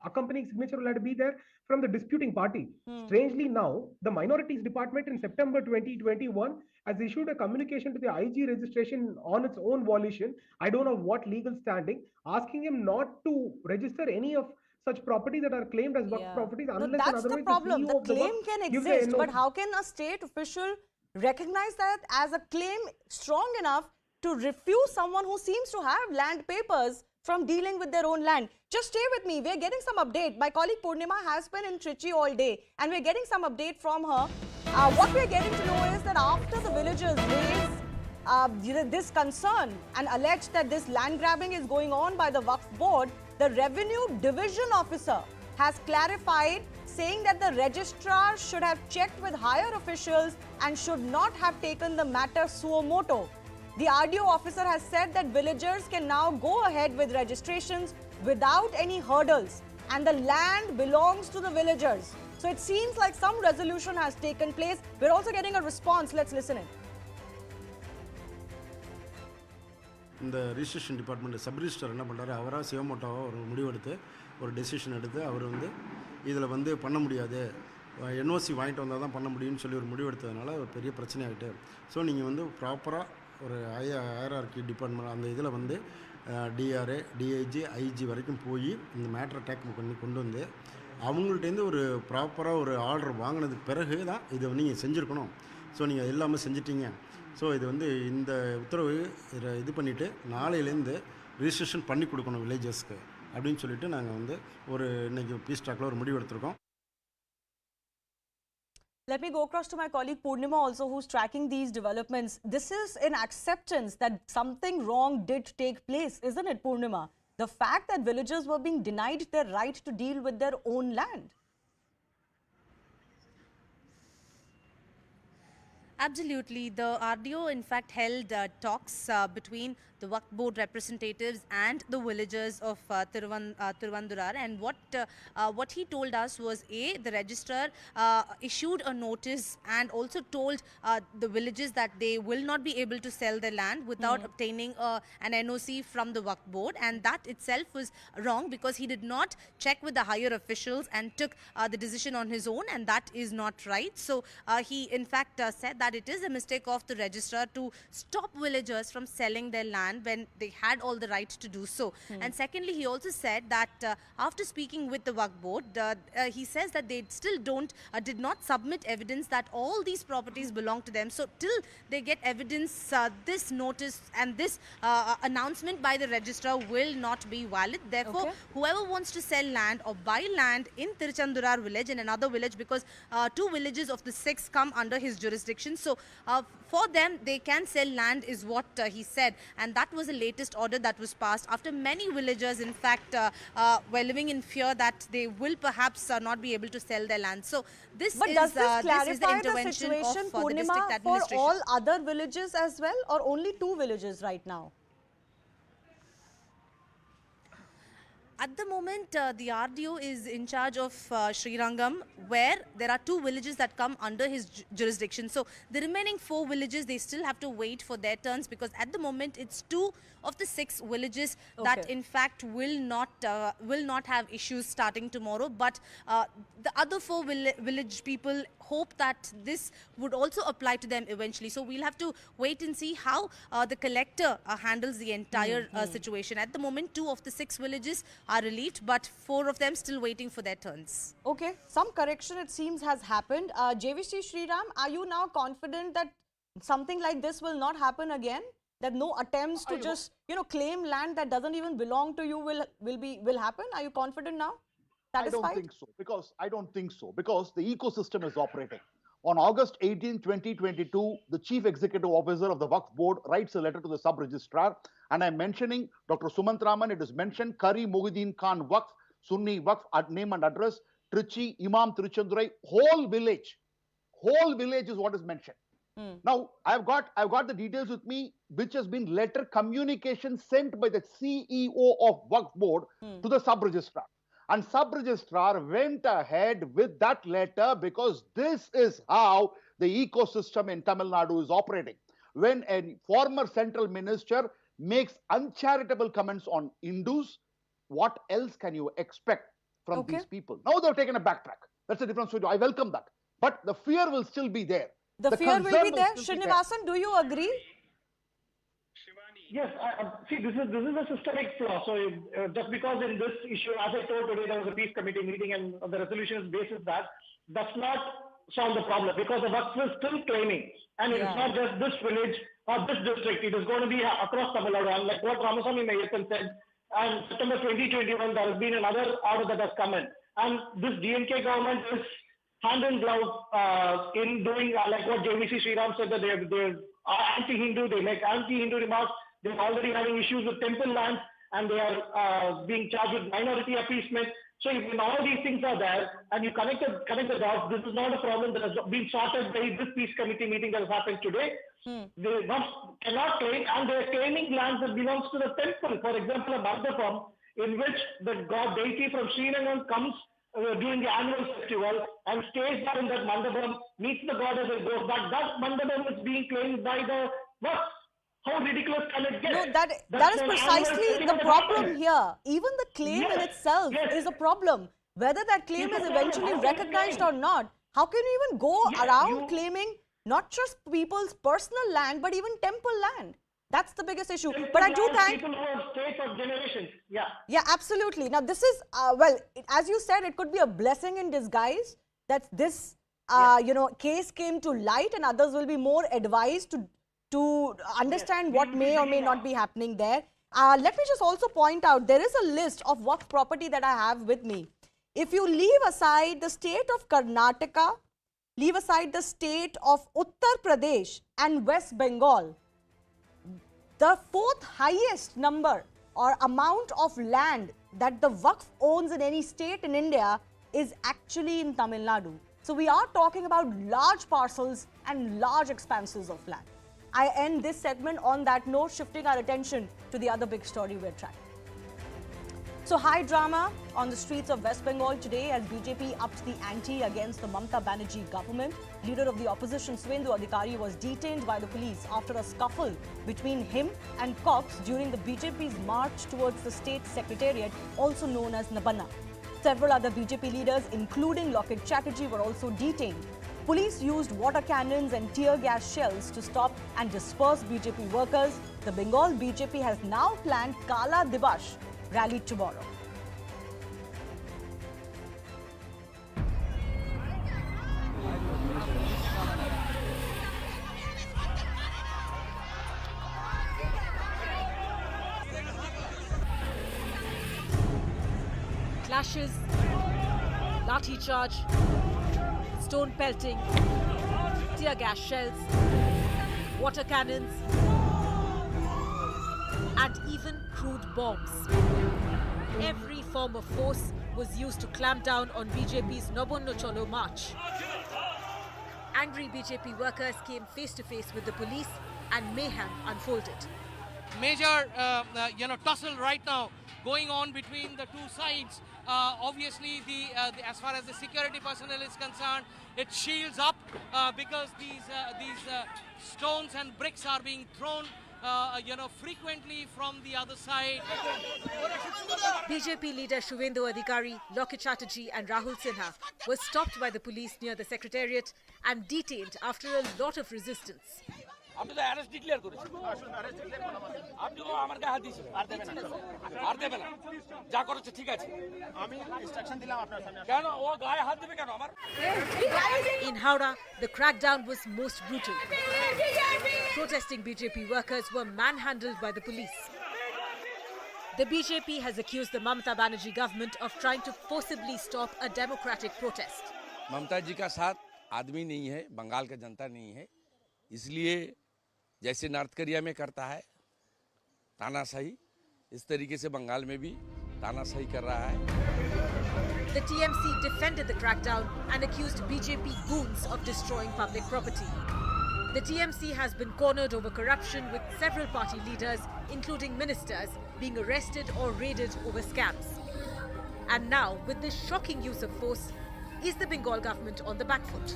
accompanying signature will have to be there from the disputing party. Strangely now, the Minorities Department in September 2021 has issued a communication to the IG registration on its own volition. I don't know what legal standing, asking him not to register any of such properties that are claimed as Waqf properties unless that's the problem. The claim can exist, but how can a state official recognize that as a claim strong enough to refuse someone who seems to have land papers from dealing with their own land? Just stay with me. We're getting some update. My colleague Purnima has been in Trichy all day and we're getting some update from her. What we're getting to know is that after the villagers raised this concern and alleged that this land grabbing is going on by the Waqf board, the revenue division officer has clarified, saying that the registrar should have checked with higher officials and should not have taken the matter suo moto. The RDO officer has said that villagers can now go ahead with registrations without any hurdles and the land belongs to the villagers. So it seems like some resolution has taken place. We're also getting a response. Let's listen in. இந்த registration department sub register என்ன பண்ணுறாரு, அவராக சிவமோட்டாவாக ஒரு முடிவெடுத்து ஒரு decision எடுத்து அவர் வந்து இதில் வந்து பண்ண முடியாது, என்ஓசி வாங்கிட்டு வந்தால் தான் பண்ண முடியும்னு சொல்லி ஒரு முடிவெடுத்ததுனால ஒரு பெரிய பிரச்சனையாகிட்டு. ஸோ நீங்கள் வந்து ப்ராப்பராக ஒரு ஹையரார்கி டிபார்ட்மெண்ட் அந்த இதில் வந்து டிஆர்ஏ டிஐஜி ஐஜி வரைக்கும் போய் இந்த மேட்டரை டேக் பண்ணி கொண்டு வந்து அவங்கள்ட்டேருந்து ஒரு ப்ராப்பராக ஒரு ஆர்டர் வாங்கினதுக்கு பிறகு தான் இதை நீங்கள் செஞ்சுருக்கணும். ஸோ நீங்கள் எல்லாமே செஞ்சிட்டீங்க. ஸோ இது வந்து இந்த உத்தரவு இது பண்ணிவிட்டு நாளையிலேருந்து ரிஜிஸ்ட்ரேஷன் பண்ணி கொடுக்கணும் வில்லேஜஸ்க்கு அப்படின்னு சொல்லிட்டு நாங்கள் வந்து ஒரு இன்னைக்கு பீஸ் டாக்கில் ஒரு முடிவு எடுத்திருக்கோம். Let me go across to my colleague Purnima also, who's tracking these developments. This is an acceptance that something wrong did take place, isn't it, Purnima? The fact that villagers were being denied their right to deal with their own land. Absolutely. The RDO in fact held talks between the Waqf board representatives and the villagers of Thiruvandurar, and what he told us was the registrar issued a notice and also told the villages that they will not be able to sell their land without obtaining an NOC from the Waqf board, and that itself was wrong because he did not check with the higher officials and took the decision on his own, and that is not right. So he in fact said that it is a mistake of the registrar to stop villagers from selling their land when they had all the right to do so. And secondly, he also said that after speaking with the Waqf board, he says that they still did not submit evidence that all these properties belong to them. So till they get evidence, this notice and this announcement by the registrar will not be valid. Therefore, whoever wants to sell land or buy land in Tiruchandurar village and another village, because 2 villages of the 6 come under his jurisdiction, so for them they can sell land is what he said, and that was the latest order that was passed after many villagers in fact were living in fear that they will perhaps not be able to sell their land. So this but is does this clarify this is the intervention the situation, of the Purnima, district administration. for all other villages as well, or only 2 villages right now? At the moment, the RDO is in charge of Srirangam, where there are 2 villages that come under his jurisdiction. So the remaining 4 villages, they still have to wait for their turns, because at the moment it's 2 of the 6 villages that in fact will not have issues starting tomorrow. But the other 4 village people hope that this would also apply to them eventually. So we'll have to wait and see how the collector handles the entire situation. At the moment, 2 of the 6 villages are relieved, but 4 of them still waiting for their turns. Okay, some correction it seems has happened. JVC Sriram, are you now confident that something like this will not happen again? That no attempts to just claim land that doesn't even belong to you will happen? Are you confident now? Satisfied? I don't think so because the ecosystem is operating. On August 18, 2022, the Chief Executive Officer of the Waqf Board writes a letter to the Sub-Registrar, and I'm mentioning Dr. Sumant Raman. It is mentioned Kari Muhyiddin Khan Waqf, Sunni Waqf, name and address, Trichy, Imam Tiruchendurai, whole village is what is mentioned. Now, I've got the details with me, which has been letter communication sent by the CEO of Waqf Board to the Sub-Registrar. And Sub-Registrar went ahead with that letter because this is how the ecosystem in Tamil Nadu is operating. When a former central minister makes uncharitable comments on Hindus, what else can you expect from these people? Now they've taken a backtrack. That's the difference. I welcome that. But the fear will still be there. The fear will be there. Srinivasan, do you agree? Yes, see, this is a systemic flaw. So just because in this issue, as I told today, there was a peace committee meeting and the resolution is based on that, does not solve the problem because the Waqf is still claiming. And it's not just this village or this district. It is going to be across Tamil Nadu. And like what Ramaswamy Mayathan said, and September 2021, there has been another order that has come in. And this DMK government is hand in glove in doing like what JVC Sriram said, that they're anti-Hindu, they make anti-Hindu remarks. They're already having issues with temple lands, and they are being charged with minority appeasement. So if all these things are there, and you connect the dots, this is not a problem that has been sorted by this peace committee meeting that has happened today. They cannot claim, and they are claiming lands that belongs to the temple. For example, a mandapam in which the god deity from Srinagar comes during the annual festival and stays there in that mandapam, meets the goddess and goes back. That mandapam is being claimed by the Waqf. How ridiculous can it get? No, that is precisely the problem here. Even the claim in itself is a problem. Whether that claim is eventually recognized or not, how can you even go around claiming not just people's personal land, but even temple land? That's the biggest issue. But I do thank people who have stayed for generations. Yeah, absolutely. Now this is well, as you said, it could be a blessing in disguise that this case came to light, and others will be more advised to understand what may or may not be happening there. Let me just also point out, there is a list of Waqf property that I have with me. If you leave aside the state of Karnataka, leave aside the state of Uttar Pradesh and West Bengal, the 4th highest number or amount of land that the Waqf owns in any state in India is actually in Tamil Nadu. So we are talking about large parcels and large expanses of land. I end this segment on that note, shifting our attention to the other big story we're tracking. So high drama on the streets of West Bengal today as BJP ups the ante against the Mamata Banerjee government. Leader of the opposition Suvendu Adhikari was detained by the police after a scuffle between him and cops during the BJP's march towards the state secretariat, also known as Nabanna. Several other BJP leaders, including Locket Chatterjee, were also detained. Police used water cannons and tear gas shells to stop and disperse BJP workers. The Bengal BJP has now planned Kala Divash rally tomorrow. Clashes, lathi charge, stone pelting, tear gas shells, water cannons, and even crude bombs. Every form of force was used to clamp down on BJP's Nabanna Chalo march. Angry BJP workers came face to face with the police and mayhem unfolded. Major, tussle right now going on between the two sides. Obviously, as far as the security personnel is concerned, it shields up because these stones and bricks are being thrown frequently from the other side. BJP leader Suvendu, Adhikari, Locket Chatterjee and Rahul Sinha were stopped by the police near the secretariat and detained after a lot of resistance. আপনি তো arrest declare করেছেন আপনি আমার গায়ে হাত দিয়েছেন আর দেবে না যা করেছে ঠিক আছে আমি ইনস্ট্রাকশন দিলাম আপনার সামনে কেন ও গায়ে হাত দিবে কেন আমার In Howrah, the crackdown was most brutal. Protesting BJP workers were manhandled by the police. The BJP has accused the Mamata Banerjee government of trying to forcibly stop a democratic protest. ममता जी का साथ आदमी नहीं है, बंगाल का जनता नहीं है, इसलिए जैसे नॉर्थ कोरिया में करता है तानाशाही, इस तरीके से बंगाल में भी तानाशाही कर रहा है. The TMC defended the crackdown and accused BJP goons of destroying public property. The TMC has been cornered over corruption with several party leaders, including ministers, being arrested or raided over scams. And now, with this shocking use of force, is the Bengal government on the back foot?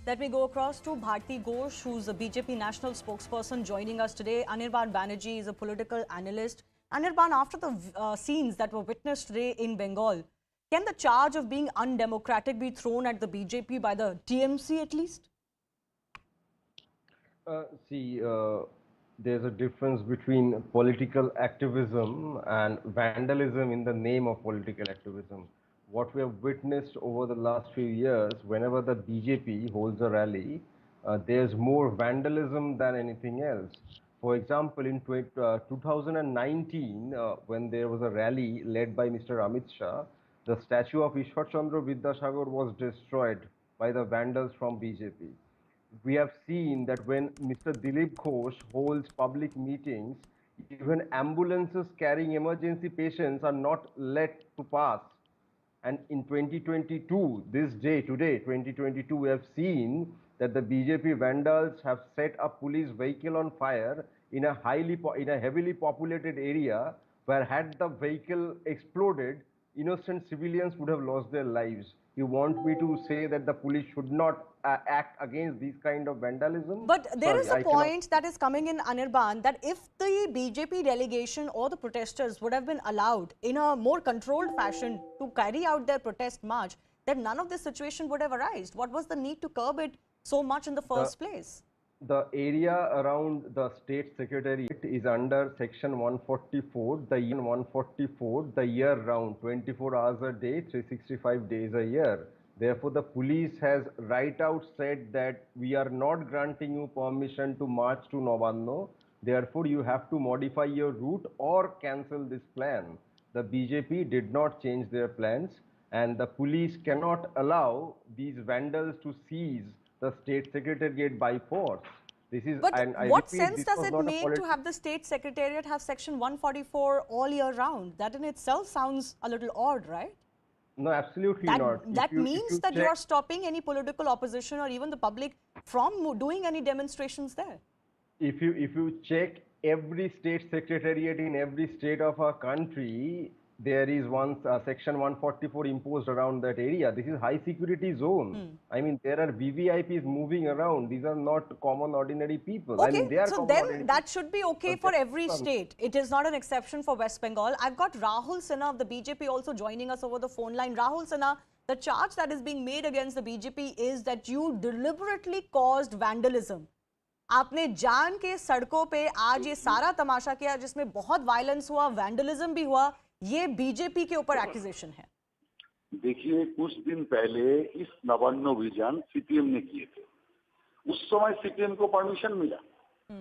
Let me go across to Bharti Ghosh, who's a BJP national spokesperson, joining us today. Anirban Banerjee is a political analyst. Anirban, after the scenes that were witnessed today in Bengal, can the charge of being undemocratic be thrown at the BJP by the TMC at least? There's a difference between political activism and vandalism in the name of political activism. What we have witnessed over the last few years, whenever the BJP holds a rally, there's more vandalism than anything else. For example, in 2019, when there was a rally led by Mr. Amit Shah, the statue of Ishwar Chandra Vidyasagar was destroyed by the vandals from BJP. We have seen that when Mr. Dilip Ghosh holds public meetings, even ambulances carrying emergency patients are not let to pass. And in 2022, this day, today, 2022, we have seen that the BJP vandals have set a police vehicle on fire in a heavily populated area where had the vehicle exploded, innocent civilians would have lost their lives. You want me to say that the police should not act against these kind of vandalism? But there is a point that is coming in, Anirban, that if the BJP delegation or the protesters would have been allowed in a more controlled fashion to carry out their protest march, then none of this situation would have arisen. What was the need to curb it so much in the first place? The area around the state secretariat is under section 144, the year round, 24 hours a day, 365 days a year. Therefore, the police has right out said that we are not granting you permission to march to Nabanna. Therefore, you have to modify your route or cancel this plan. The BJP did not change their plans, and the police cannot allow these vandals to seize the state secretariat by force. This is, but what sense does it make to have the state secretariat have section 144 all year round? That in itself sounds a little odd, right? No, absolutely not. That means that you are stopping any political opposition or even the public from doing any demonstrations there. If you check every state secretariat in every state of our country, there is one section 144 imposed around that area. This is high security zone. I mean, there are VVIPs moving around. These are not common ordinary people. Okay, I mean, they are so then that should be okay for every state. It is not an exception for West Bengal. I've got Rahul Sinha of the BJP also joining us over the phone line. Rahul Sinha, the charge that is being made against the BJP is that you deliberately caused vandalism. आपने जान के सड़कों पे आज ये सारा तमाशा किया जिसमें बहुत वायलेंस हुआ, वैंडलिज्म भी हुआ, ये बीजेपी के ऊपर एक्यूजेशन है। देखिए, कुछ दिन पहले इस नबान्न अभियान सीपीएम ने किए थे। उस समय सीपीएम को परमिशन मिला,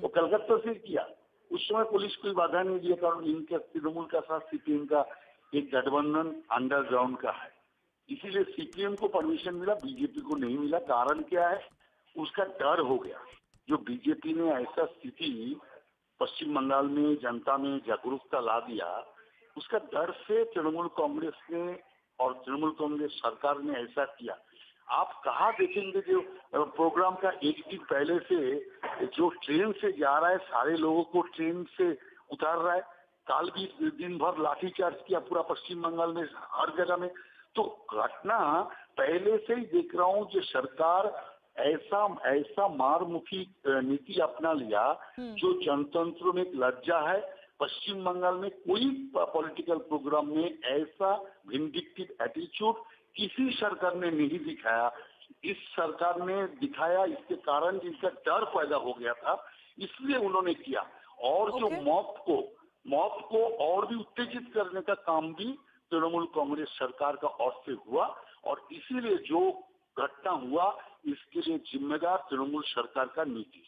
वो कलकत्ता से किया। उस समय पुलिस कोई बाधा नहीं दिया, कारण इनके तृणमूल का साथ सीपीएम का एक गठबंधन अंडरग्राउंड का है, इसीलिए सीपीएम को परमिशन मिला, बीजेपी को नहीं मिला। कारण क्या है? उसका डर हो गया। जो बीजेपी ने ऐसा स्थिति पश्चिम बंगाल में जनता में जागरूकता ला दिया, उसका डर से तृणमूल कांग्रेस ने और तृणमूल कांग्रेस सरकार ने ऐसा किया। आप कहाँ देखेंगे जो प्रोग्राम का एक दिन पहले से जो ट्रेन से जा रहा है सारे लोगों को ट्रेन से उतार रहा है। कल भी दिन भर लाठीचार्ज किया पूरा पश्चिम बंगाल में हर जगह में। तो घटना पहले से ही देख रहा हूँ जो सरकार ऐसा मारमुखी नीति अपना लिया जो जनतंत्र में एक लज्जा है। पश्चिम बंगाल में कोई पॉलिटिकल प्रोग्राम में ऐसा विंडिक्टिव एटीट्यूड किसी सरकार ने नहीं दिखाया। इस सरकार ने दिखाया, इसके कारण जिनका डर पैदा हो गया था इसलिए उन्होंने किया। और जो मॉब को और भी उत्तेजित करने का काम भी तृणमूल कांग्रेस सरकार का ओर से हुआ और इसीलिए जो घटना हुआ इसके लिए जिम्मेदार तृणमूल सरकार का नीति।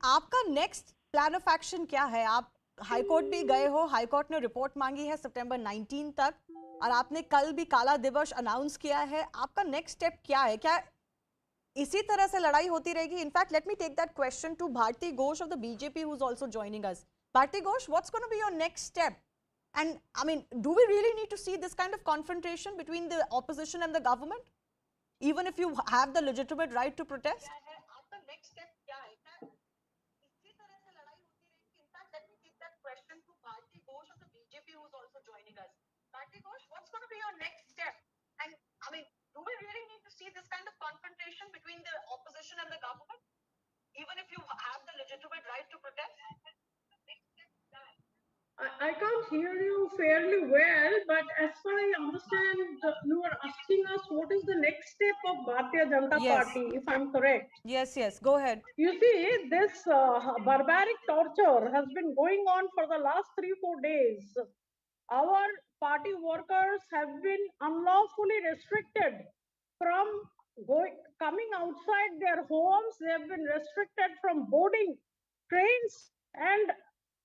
आपका नेक्स्ट प्लान ऑफ एक्शन क्या है? आप हाईकोर्ट भी गए हो, हाईकोर्ट ने रिपोर्ट मांगी है सितंबर 19 तक और आपने कल भी काला दिवस अनाउंस किया है। आपका नेक्स्ट स्टेप क्या है? क्या इसी तरह से लड़ाई होती रहेगी? In fact let me take that question to Bharti Ghosh of the BJP who is also joining us. Bharati Ghosh, what's going to be your next step? And I mean, do we really need to see this kind of confrontation between the opposition and the government, even if you have the legitimate right to protest? Bharati Ghosh, what's going to be your next step? And I mean, do we really need to see this kind of confrontation between the opposition and the government, even if you have the legitimate right to protest? I can't hear you fairly well, but as far as I understand, you are asking us what is the next step of Bharatiya Janata Party, if I'm correct. Yes, go ahead. You see, this barbaric torture has been going on for the last 3-4 days. Our party workers have been unlawfully restricted from coming outside their homes. They have been restricted from boarding trains, and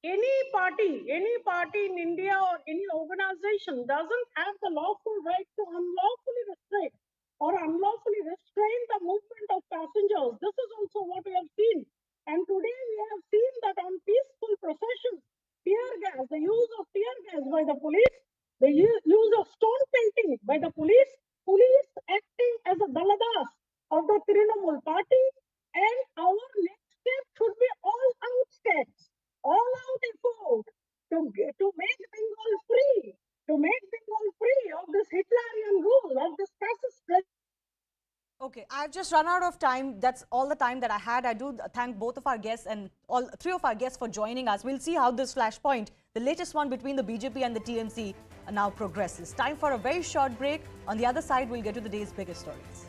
any party in India or any organization doesn't have the lawful right to unlawfully restrict or unlawfully restrain the movement of passengers. This is also what we have seen. And today we have seen that on peaceful processions, tear gas, the use of tear gas by the police, the use of stone pelting by the police acting as a daladas of the Trinamool Party, and our next step should be all-out steps, all-out effort to make Bengal free, of this Hitlerian rule, of this fascist. Okay, I've just run out of time. That's all the time that I had. I do thank both of our guests and all three of our guests for joining us. We'll see how this flashpoint, the latest one between the BJP and the TMC, now progresses. Time for a very short break. On the other side, we'll get to the day's biggest stories.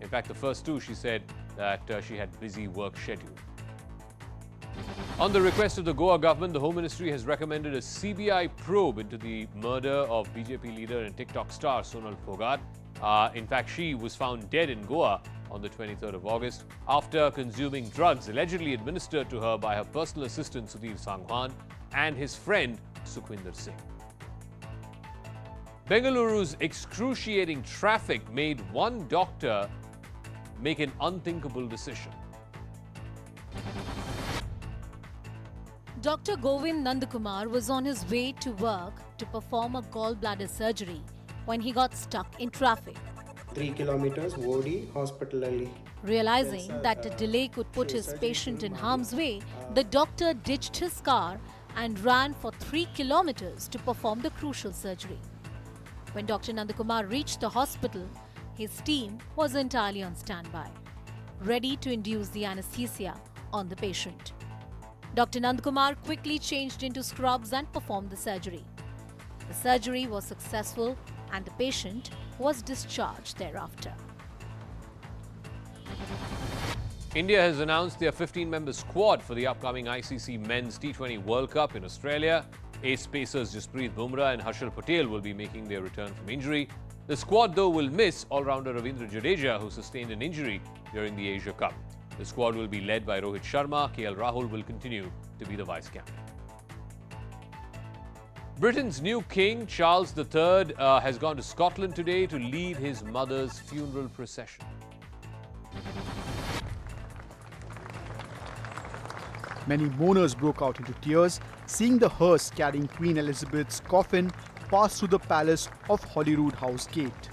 In fact, the first two, she said that she had busy work schedule. On the request of the Goa government, the Home Ministry has recommended a CBI probe into the murder of BJP leader and TikTok star Sonal Phogat. In fact, she was found dead in Goa on the 23rd of August after consuming drugs allegedly administered to her by her personal assistant Sudhir Sangwan and his friend Sukhwinder Singh. Bengaluru's excruciating traffic made one doctor make an unthinkable decision. Dr. Govind Nandakumar was on his way to work to perform a gallbladder surgery when he got stuck in traffic. 3 kilometers, Wodi, hospital. Realizing that a delay could put his patient in harm's way, the doctor ditched his car and ran for 3 kilometers to perform the crucial surgery. When Dr. Nandakumar reached the hospital, his team was entirely on standby, ready to induce the anesthesia on the patient. Dr. Nandakumar quickly changed into scrubs and performed the surgery. The surgery was successful and the patient was discharged thereafter. India has announced their 15-member squad for the upcoming ICC Men's T20 World Cup in Australia. Ace pacers Jasprit Bumrah and Harshal Patel will be making their return from injury. The squad, though, will miss all-rounder Ravindra Jadeja, who sustained an injury during the Asia Cup. The squad will be led by Rohit Sharma. KL Rahul will continue to be the vice-captain. Britain's new king, Charles III, has gone to Scotland today to lead his mother's funeral procession. Many mourners broke out into tears, seeing the hearse carrying Queen Elizabeth's coffin pass through the palace of Holyrood House Gate.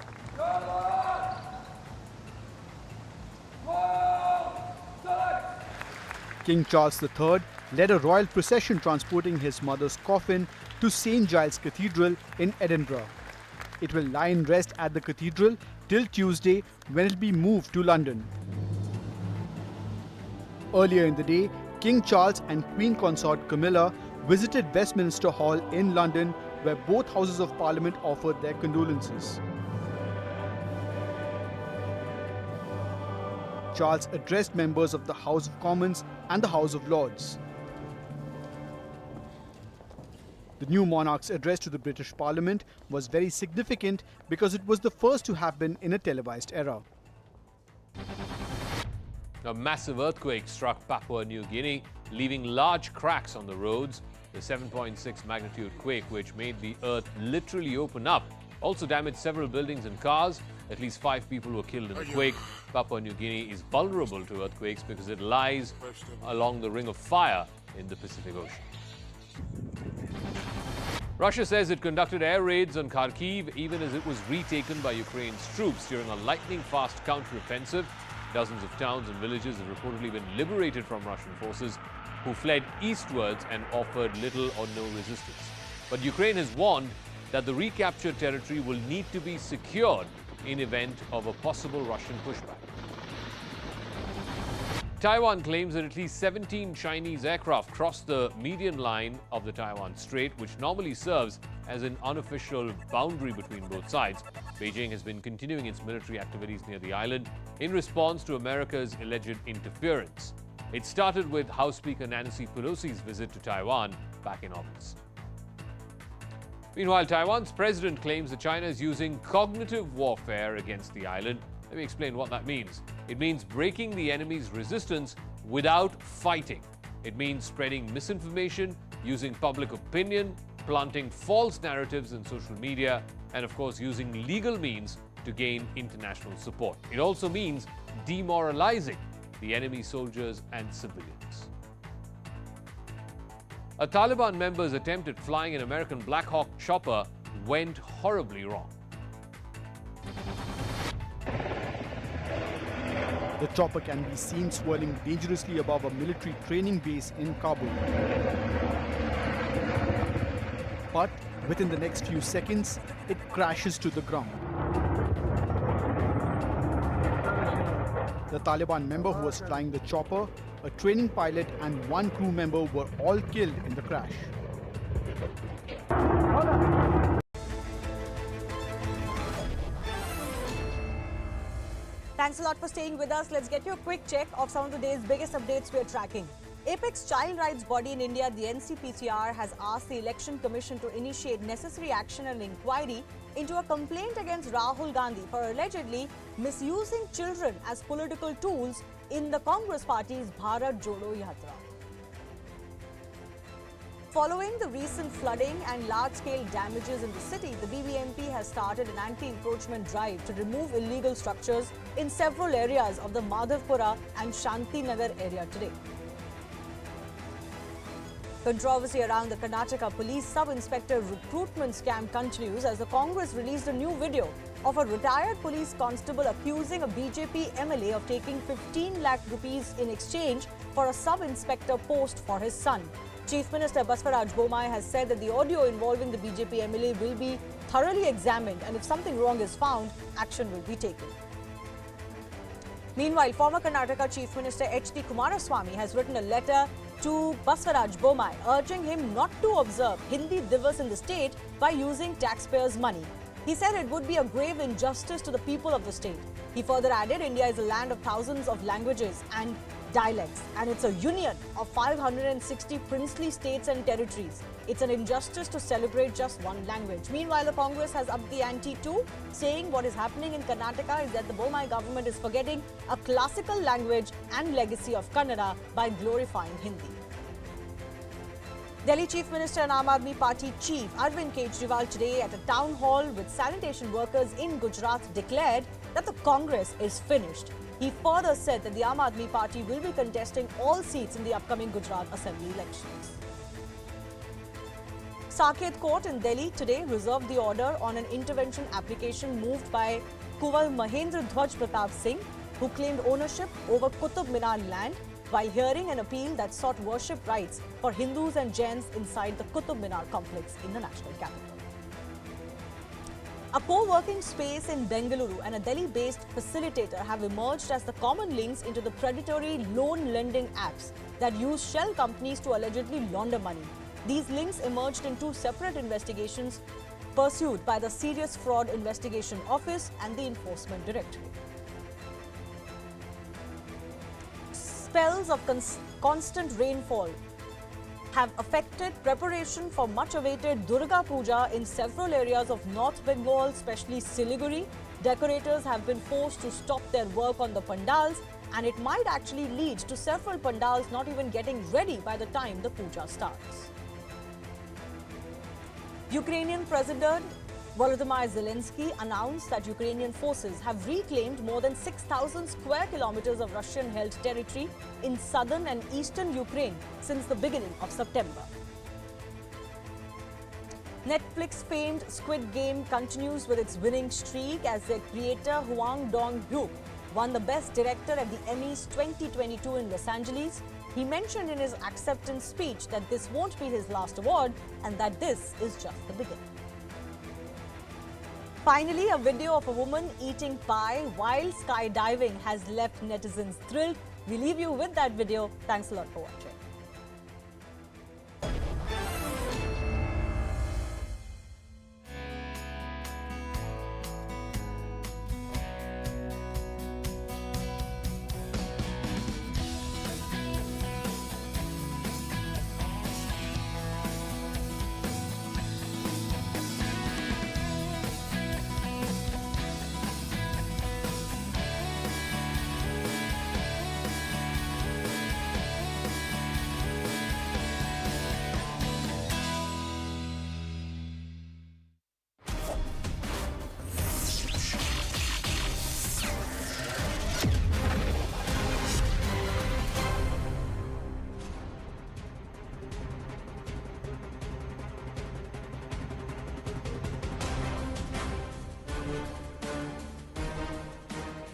King Charles III led a royal procession transporting his mother's coffin to St. Giles Cathedral in Edinburgh. It will lie in rest at the cathedral till Tuesday, when it will be moved to London. Earlier in the day, King Charles and Queen Consort Camilla visited Westminster Hall in London, where both Houses of Parliament offered their condolences. Charles addressed members of the House of Commons and the House of Lords. The new monarch's address to the British Parliament was very significant because it was the first to happen in a televised era. A massive earthquake struck Papua New Guinea, leaving large cracks on the roads. The 7.6 magnitude quake, which made the earth literally open up, also damaged several buildings and cars. At least 5 people were killed in the quake. Papua New Guinea is vulnerable to earthquakes because it lies along the Ring of Fire in the Pacific Ocean. Russia says it conducted air raids on Kharkiv even as it was retaken by Ukraine's troops during a lightning-fast counter-offensive. Dozens of towns and villages have reportedly been liberated from Russian forces who fled eastwards and offered little or no resistance. But Ukraine has warned that the recaptured territory will need to be secured in event of a possible Russian pushback. Taiwan claims that at least 17 Chinese aircraft crossed the median line of the Taiwan Strait, which normally serves as an unofficial boundary between both sides. Beijing has been continuing its military activities near the island in response to America's alleged interference. It started with House Speaker Nancy Pelosi's visit to Taiwan back in August. Meanwhile, Taiwan's president claims that China is using cognitive warfare against the island. Let me explain what that means. It means breaking the enemy's resistance without fighting. It means spreading misinformation, using public opinion, planting false narratives in social media, and of course using legal means to gain international support. It also means demoralizing the enemy soldiers and civilians. A Taliban member's attempt at flying an American Black Hawk chopper went horribly wrong. The chopper can be seen swirling dangerously above a military training base in Kabul. But within the next few seconds, it crashes to the ground. The Taliban member who was flying the chopper, a training pilot and 1 crew member were all killed in the crash. Thanks a lot for staying with us. Let's get you a quick check of some of the day's biggest updates we're tracking. Apex child rights body in India, the NCPCR, has asked the Election Commission to initiate necessary action and inquiry into a complaint against Rahul Gandhi for allegedly misusing children as political tools in the Congress party's Bharat Jodo Yatra. Following the recent flooding and large-scale damages in the city, the BBMP has started an anti-encroachment drive to remove illegal structures in several areas of the Madhavpura and Shantinagar area today. Controversy around the Karnataka Police sub-inspector recruitment scam continues as the Congress released a new video of a retired police constable accusing a BJP MLA of taking 15 lakh rupees in exchange for a sub-inspector post for his son. Chief Minister Baswaraj Bommai has said that the audio involving the BJP MLA will be thoroughly examined and if something wrong is found, action will be taken. Meanwhile, former Karnataka Chief Minister H.D. Kumaraswamy has written a letter to Baswaraj Bommai urging him not to observe Hindi Divas in the state by using taxpayers' money. He said it would be a grave injustice to the people of the state. He further added, India is a land of thousands of languages and dialects, and it's a union of 560 princely states and territories. It's an injustice to celebrate just one language. Meanwhile, the Congress has upped the ante too, saying what is happening in Karnataka is that the Bommai government is forgetting a classical language and legacy of Kannada by glorifying Hindi. Delhi Chief Minister and Aam Aadmi Party Chief Arvind Kejriwal today at a town hall with sanitation workers in Gujarat declared that the Congress is finished. He further said that the Aam Aadmi Party will be contesting all seats in the upcoming Gujarat Assembly elections. Saket Court in Delhi today reserved the order on an intervention application moved by Kuwar Mahendra Dhwaj Pratap Singh, who claimed ownership over Qutub Minar land while hearing an appeal that sought worship rights for Hindus and Jains inside the Qutub Minar complex in the national capital. A co-working space in Bengaluru and a Delhi-based facilitator have emerged as the common links into the predatory loan lending apps that use shell companies to allegedly launder money. These links emerged in two separate investigations pursued by the Serious Fraud Investigation Office and the Enforcement Directorate. Spells of constant rainfall have affected preparation for much-awaited Durga Puja in several areas of North Bengal, especially Siliguri. Decorators have been forced to stop their work on the pandals, and it might actually lead to several pandals not even getting ready by the time the puja starts. Ukrainian President Volodymyr Zelensky announced that Ukrainian forces have reclaimed more than 6,000 square kilometers of Russian-held territory in southern and eastern Ukraine since the beginning of September. Netflix famed Squid Game continues with its winning streak as their creator Hwang Dong-hyuk won the Best Director at the Emmys 2022 in Los Angeles. He mentioned in his acceptance speech that this won't be his last award and that this is just the beginning. Finally, a video of a woman eating pie while skydiving has left netizens thrilled. We leave you with that video. Thanks a lot for watching.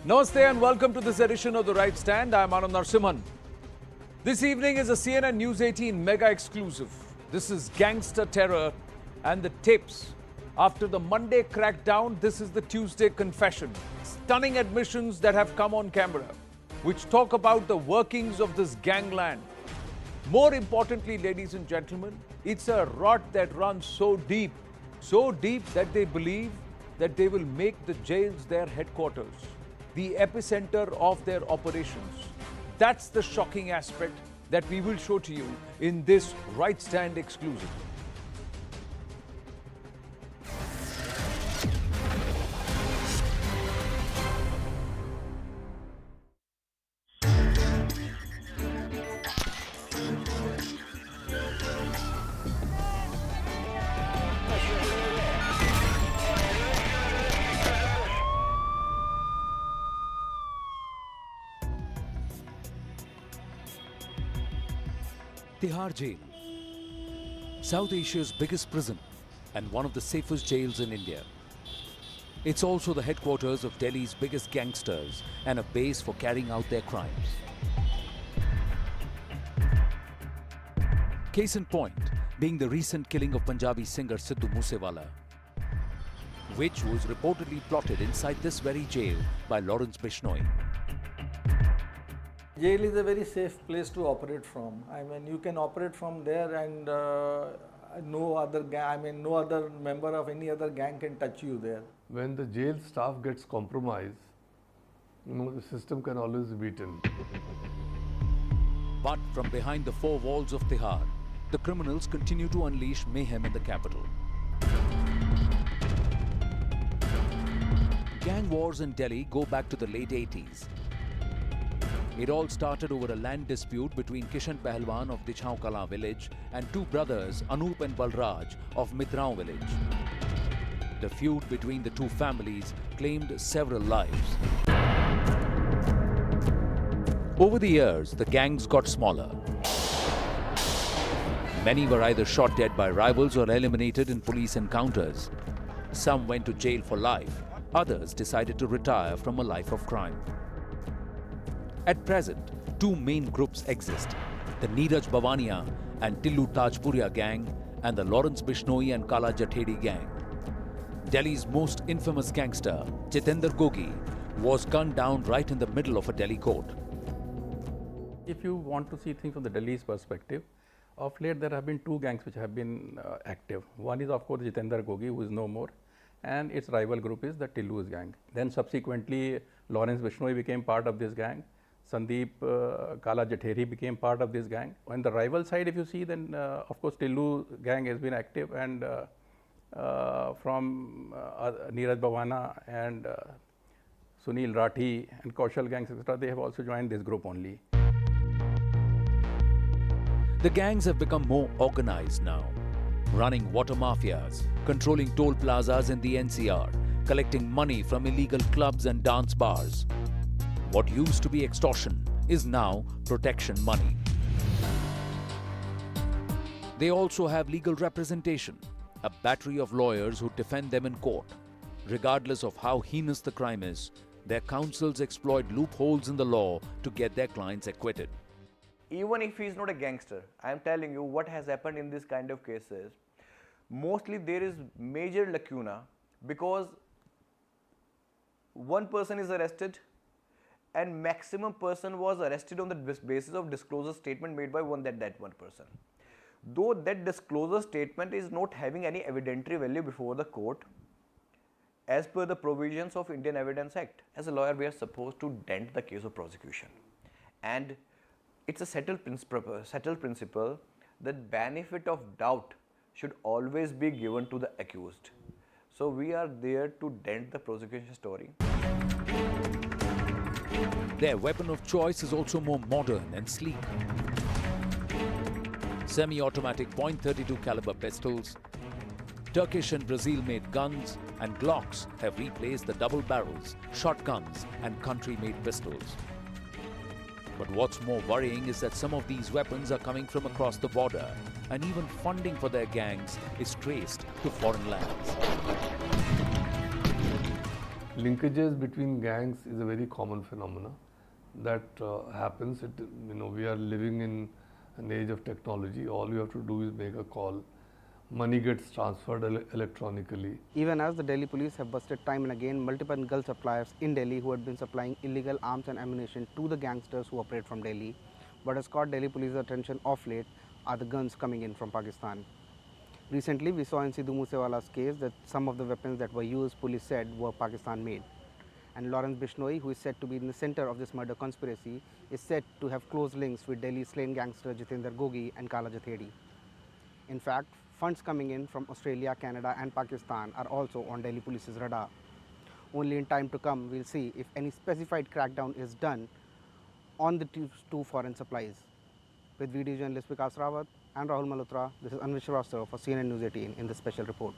Namaste and welcome to this edition of The Right Stand. I'm Anand Narasimhan. This evening is a CNN News 18 mega exclusive. This is gangster terror and the tapes. After the Monday crackdown, this is the Tuesday confession. Stunning admissions that have come on camera, which talk about the workings of this gangland. More importantly, ladies and gentlemen, it's a rot that runs so deep that they believe that they will make the jails their headquarters, the epicenter of their operations. That's the shocking aspect that we will show to you in this Right Stand exclusive. Tihar Jail, South Asia's biggest prison and one of the safest jails in India. It's also the headquarters of Delhi's biggest gangsters and a base for carrying out their crimes. Case in point being the recent killing of Punjabi singer Sidhu Moosewala, which was reportedly plotted inside this very jail by Lawrence Bishnoi. Jail is a very safe place to operate from. I mean, you can operate from there and no other member of any other gang can touch you there. When the jail staff gets compromised, the system can always be beaten. But from behind the four walls of Tihar, the criminals continue to unleash mayhem in the capital. Gang wars in Delhi go back to the late 80s. It all started over a land dispute between Kishan Pahalwan of Dichhaun Kala village and two brothers, Anup and Balraj of Mitraon village. The feud between the two families claimed several lives. Over the years, the gangs got smaller. Many were either shot dead by rivals or eliminated in police encounters. Some went to jail for life. Others decided to retire from a life of crime. At present, two main groups exist: the Neeraj Bhavania and Tillu Tajpuria gang and the Lawrence Bishnoi and Kala Jathedi gang. Delhi's most infamous gangster, Jitendra Gogi, was gunned down right in the middle of a Delhi court. If you want to see things from the Delhi's perspective, of late there have been two gangs which have been active. One is of course Jitendra Gogi, who is no more, and its rival group is the Tillu's gang. Then subsequently Lawrence Bishnoi became part of this gang. Sandeep Kala Jathedi became part of this gang. On the rival side, if you see, then of course Tillu gang has been active, and from Neeraj Bhavana and Sunil Rathi and Kaushal gangs, etc., they have also joined this group only. The gangs have become more organized now, running water mafias, controlling toll plazas in the NCR, collecting money from illegal clubs and dance bars. What used to be extortion is now protection money. They also have legal representation, a battery of lawyers who defend them in court. Regardless of how heinous the crime is, their counsels exploit loopholes in the law to get their clients acquitted. Even if he is not a gangster, I am telling you what has happened in this kind of cases. Mostly there is major lacuna because one person is arrested and maximum person was arrested on the basis of disclosure statement made by that one person. Though that disclosure statement is not having any evidentiary value before the court, as per the provisions of Indian Evidence Act, as a lawyer we are supposed to dent the case of prosecution. And it's a settled principle that benefit of doubt should always be given to the accused. So we are there to dent the prosecution story. Their weapon of choice is also more modern and sleek. Semi-automatic .32 caliber pistols, Turkish and Brazil-made guns and Glocks have replaced the double barrels, shotguns and country-made pistols. But what's more worrying is that some of these weapons are coming from across the border, and even funding for their gangs is traced to foreign lands. Linkages between gangs is a very common phenomenon that happens. We are living in an age of technology. All you have to do is make a call. Money gets transferred electronically. Even as the Delhi police have busted time and again multiple gun suppliers in Delhi who had been supplying illegal arms and ammunition to the gangsters who operate from Delhi. What has caught Delhi police's attention of late are the guns coming in from Pakistan. Recently, we saw in Sidhu Moosewala's case that some of the weapons that were used, police said, were Pakistan made. And Lawrence Bishnoi, who is said to be in the center of this murder conspiracy, is said to have close links with Delhi's slain gangster Jitendra Gogi and Kala Jathedi. In fact, funds coming in from Australia, Canada and Pakistan are also on Delhi police's radar. Only in time to come, we'll see if any specified crackdown is done on the two foreign supplies. With video journalist Vikas Rawat and Rahul Malhotra, this is Anvish Shrivastava for CNN News 18 in this special report.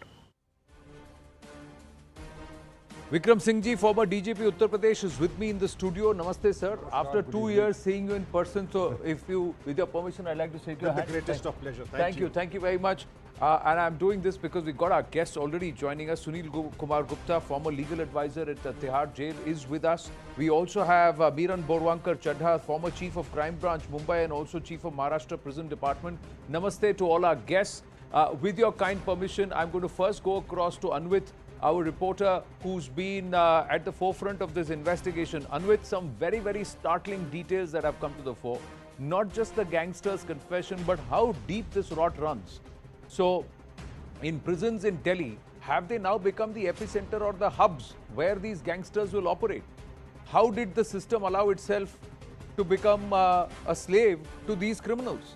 Vikram Singh ji, former DGP Uttar Pradesh, is with me in the studio. Namaste, sir. After 2 years seeing you in person, so if you, with your permission, I'd like to shake your hand. The greatest of pleasure. Thank you. Thank you very much. And I'm doing this because we got our guests already joining us. Sunil Kumar Gupta, former legal advisor at Tihar Jail, is with us. We also have Miran Borwankar Chadha, former Chief of Crime Branch, Mumbai, and also Chief of Maharashtra Prison Department. Namaste to all our guests. With your kind permission, I'm going to first go across to Anvit, our reporter who's been at the forefront of this investigation. Anvit, some very, very startling details that have come to the fore. Not just the gangster's confession, but how deep this rot runs. So, in prisons in Delhi, have they now become the epicenter or the hubs where these gangsters will operate? How did the system allow itself to become a slave to these criminals?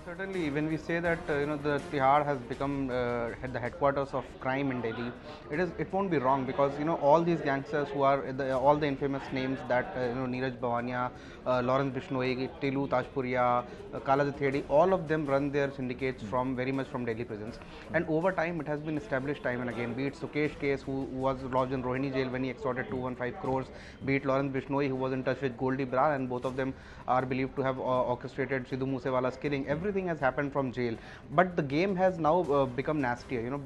Certainly, when we say that the Tihar has become the headquarters of crime in Delhi, it won't be wrong, because all these gangsters who are all the infamous names that Neeraj Bhavania, Lawrence Bishnoi, Tilu Tajpuria, Kala Jathedi, all of them run their syndicates from very much from Delhi prisons. And over time, it has been established time and again. Be it Sukesh case, who was lodged in Rohini jail when he extorted 215 crores. Be it Lawrence Bishnoi, who was in touch with Goldie Brar, and both of them are believed to have orchestrated Sidhu Moosewala's killing. Everything has happened from jail, but the game has now become nastier.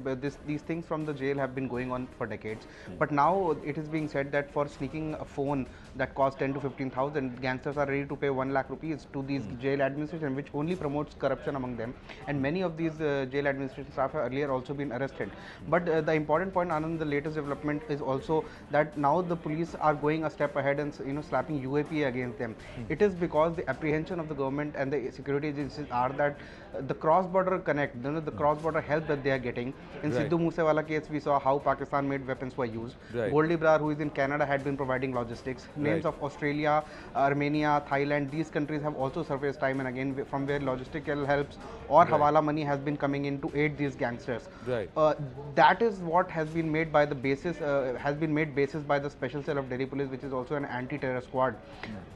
These things from the jail have been going on for decades, but now it is being said that for sneaking a phone that costs 10 to 15,000, gangsters are ready to pay 1 lakh rupees to these jail administration, which only promotes corruption among them. And many of these jail administration staff have earlier also been arrested. But the important point, Anand, the latest development is also that now the police are going a step ahead and slapping UAP against them. It is because the apprehension of the government and the security agencies are that the cross-border connect, the cross-border help that they are getting. In Sidhu Moosewala case, we saw how Pakistan-made weapons were used. Goldie Brar, who is in Canada, had been providing logistics. Names of Australia, Armenia, Thailand, these countries have also surfaced time and again, from where logistical helps or hawala money has been coming in to aid these gangsters. That is what has been made by the basis, basis by the Special Cell of Delhi Police, which is also an anti-terror squad,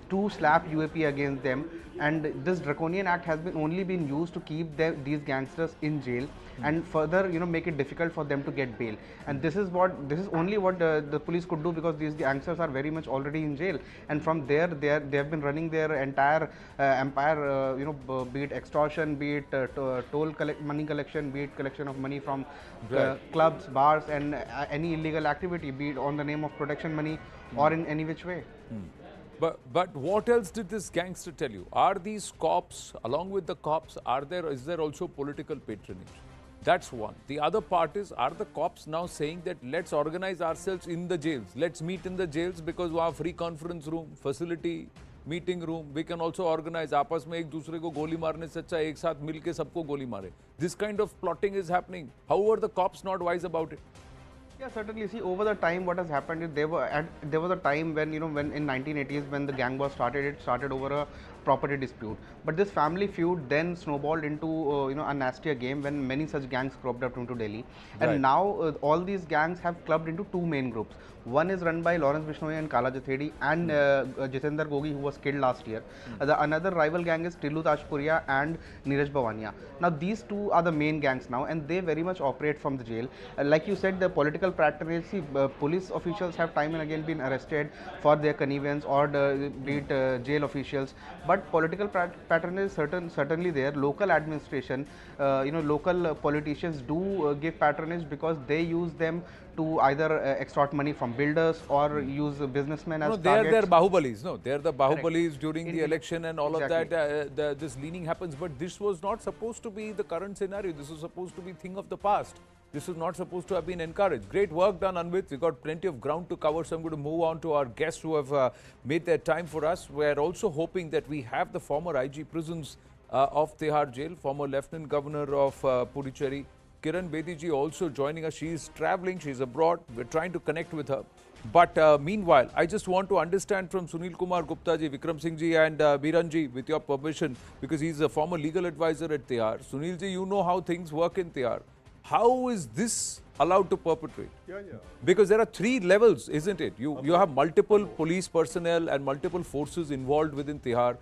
to slap UAP against them. And this draconian act has only been used to keep these gangsters in jail and further make it difficult for them to get bail. And this is only what the police could do, because these gangsters are very much already in jail, and from there they have been running their entire empire, be it extortion, be it toll money collection, be it collection of money from clubs, bars, and any illegal activity, be it on the name of protection money or in any which way. But what else did this gangster tell you? Are these cops, along with the cops, is there also political patronage? That's one. The other part is, are the cops now saying that let's organize ourselves in the jails? Let's meet in the jails because we have free conference room, facility, meeting room. We can also organize. आपस में एक दूसरे को गोली मारने से अच्छा एक साथ मिलके सबको गोली मारे. This kind of plotting is happening. How are the cops not wise about it? Yeah, certainly. See, over the time, what has happened is there was a time when when in 1980s, when the gang war started, it started over a property dispute. But this family feud then snowballed into a nastier game when many such gangs cropped up into Delhi. And now all these gangs have clubbed into two main groups. One is run by Lawrence Bishnoi and Kala Jathedi and Jitendra Gogi, who was killed last year. Another rival gang is Tilu Tajpuria and Neeraj Bhavania. Now these two are the main gangs now, and they very much operate from the jail. Like you said, the political patronage, police officials have time and again been arrested for their connivance, or be it jail officials. But political patronage is certainly there. Local administration, local politicians do give patronage, because they use them to either extort money from builders or use businessmen as targets. They're Bahubalis. No, they're the Bahubalis during the election and all of that. This leaning happens, but this was not supposed to be the current scenario. This was supposed to be thing of the past. This was not supposed to have been encouraged. Great work done, Anvit. We've got plenty of ground to cover, so I'm going to move on to our guests who have made their time for us. We're also hoping that we have the former IG prisons of Tihar Jail, former Lieutenant Governor of Puducherry, Kiran Bediji, also joining us. She's traveling, she's abroad. We're trying to connect with her. But meanwhile, I just want to understand from Sunil Kumar Gupta ji, Vikram Singh ji and Biran ji, with your permission, because he's a former legal advisor at Tihar. Sunil ji, you know how things work in Tihar. How is this allowed to perpetrate? Because there are three levels, isn't it? You have multiple police personnel and multiple forces involved within Tihar.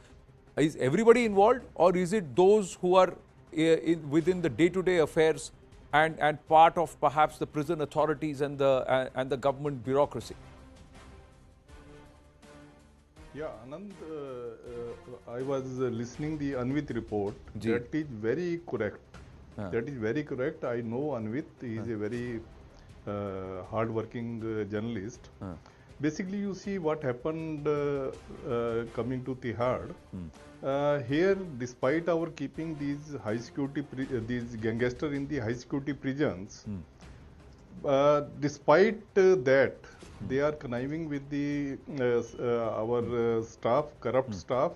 Is everybody involved, or is it those who are within the day-to-day affairs and part of perhaps the prison authorities and the government bureaucracy? Yeah, Anand, I was listening the Anvit report. That is very correct. That is very correct. I know Anvit. He is a very hard-working journalist. Basically, you see what happened coming to Tihar. Here, despite our keeping these high security, these gangsters in the high security prisons, despite that, they are conniving with the our staff, corrupt staff,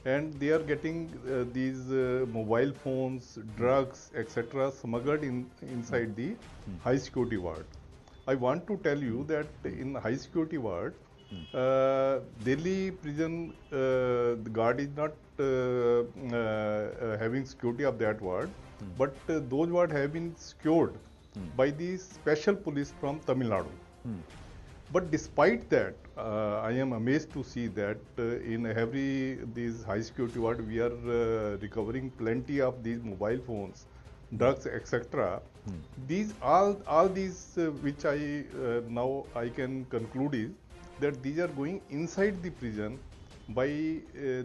and they are getting these mobile phones, drugs, etc., smuggled inside the high security ward. I want to tell you that in high security ward, Delhi prison, the guard is not having security of that ward, but those wards have been secured by the special police from Tamil Nadu. But despite that, I am amazed to see that in every these high security ward we are recovering plenty of these mobile phones, drugs, etc. These all these which I now I can conclude is that these are going inside the prison by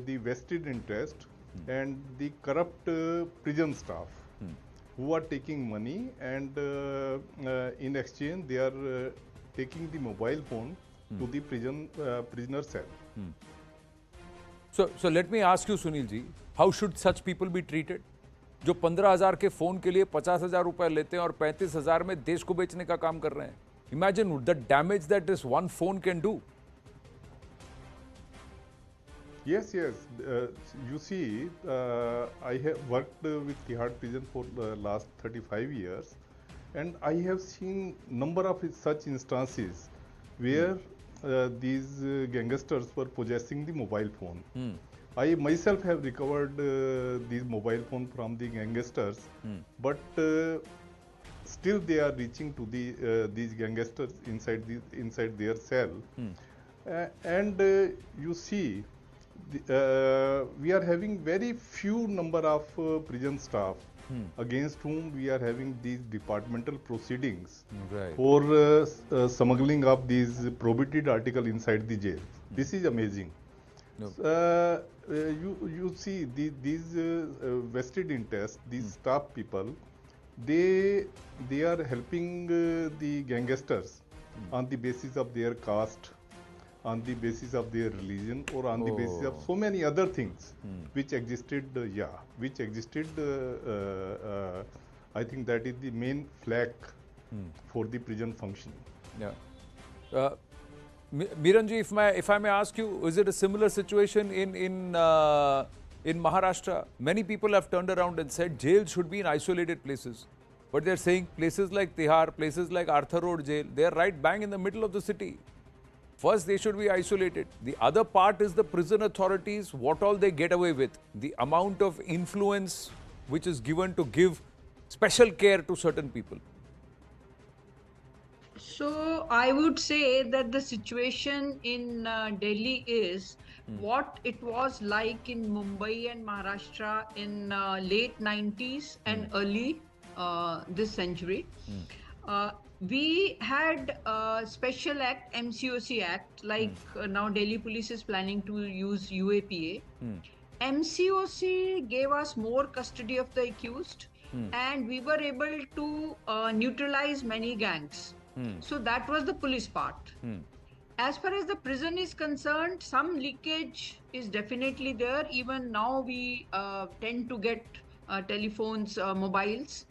the vested interest and the corrupt prison staff who are taking money, and in exchange they are taking the mobile phone to the prisoner cell. So let me ask you, Sunil ji, how should such people be treated? जो 15,000 के phone के लिए 50,000 रुपए लेते हैं और 35,000 में देश को बेचने का काम कर रहे हैं. Imagine the damage that this one phone can do. Yes. You see, I have worked with Tihar prison for the last 35 years, and I have seen number of such instances where these gangsters were possessing the mobile phone. I myself have recovered these mobile phone from the gangsters, but still they are reaching to the these gangsters inside their cell, and you see. We are having very few number of prison staff against whom we are having these departmental proceedings for smuggling of these prohibited article inside the jail. This is amazing. You see these vested interests, these staff people, they are helping the gangsters on the basis of their caste, on the basis of their religion, or on the basis of so many other things which existed, I think that is the main flag for the prison functioning. Yeah. Miranji, if I may ask you, is it a similar situation in Maharashtra? Many people have turned around and said jails should be in isolated places. But they're saying places like Tihar, places like Arthur Road Jail, they're right bang in the middle of the city. First, they should be isolated. The other part is the prison authorities, what all they get away with. The amount of influence which is given to give special care to certain people. So, I would say that the situation in Delhi is what it was like in Mumbai and Maharashtra in late 90s and early this century. We had a special act, MCOC Act, like now Delhi Police is planning to use UAPA. MCOC gave us more custody of the accused and we were able to neutralize many gangs. So that was the police part. As far as the prison is concerned, some leakage is definitely there. Even now we tend to get telephones, mobiles.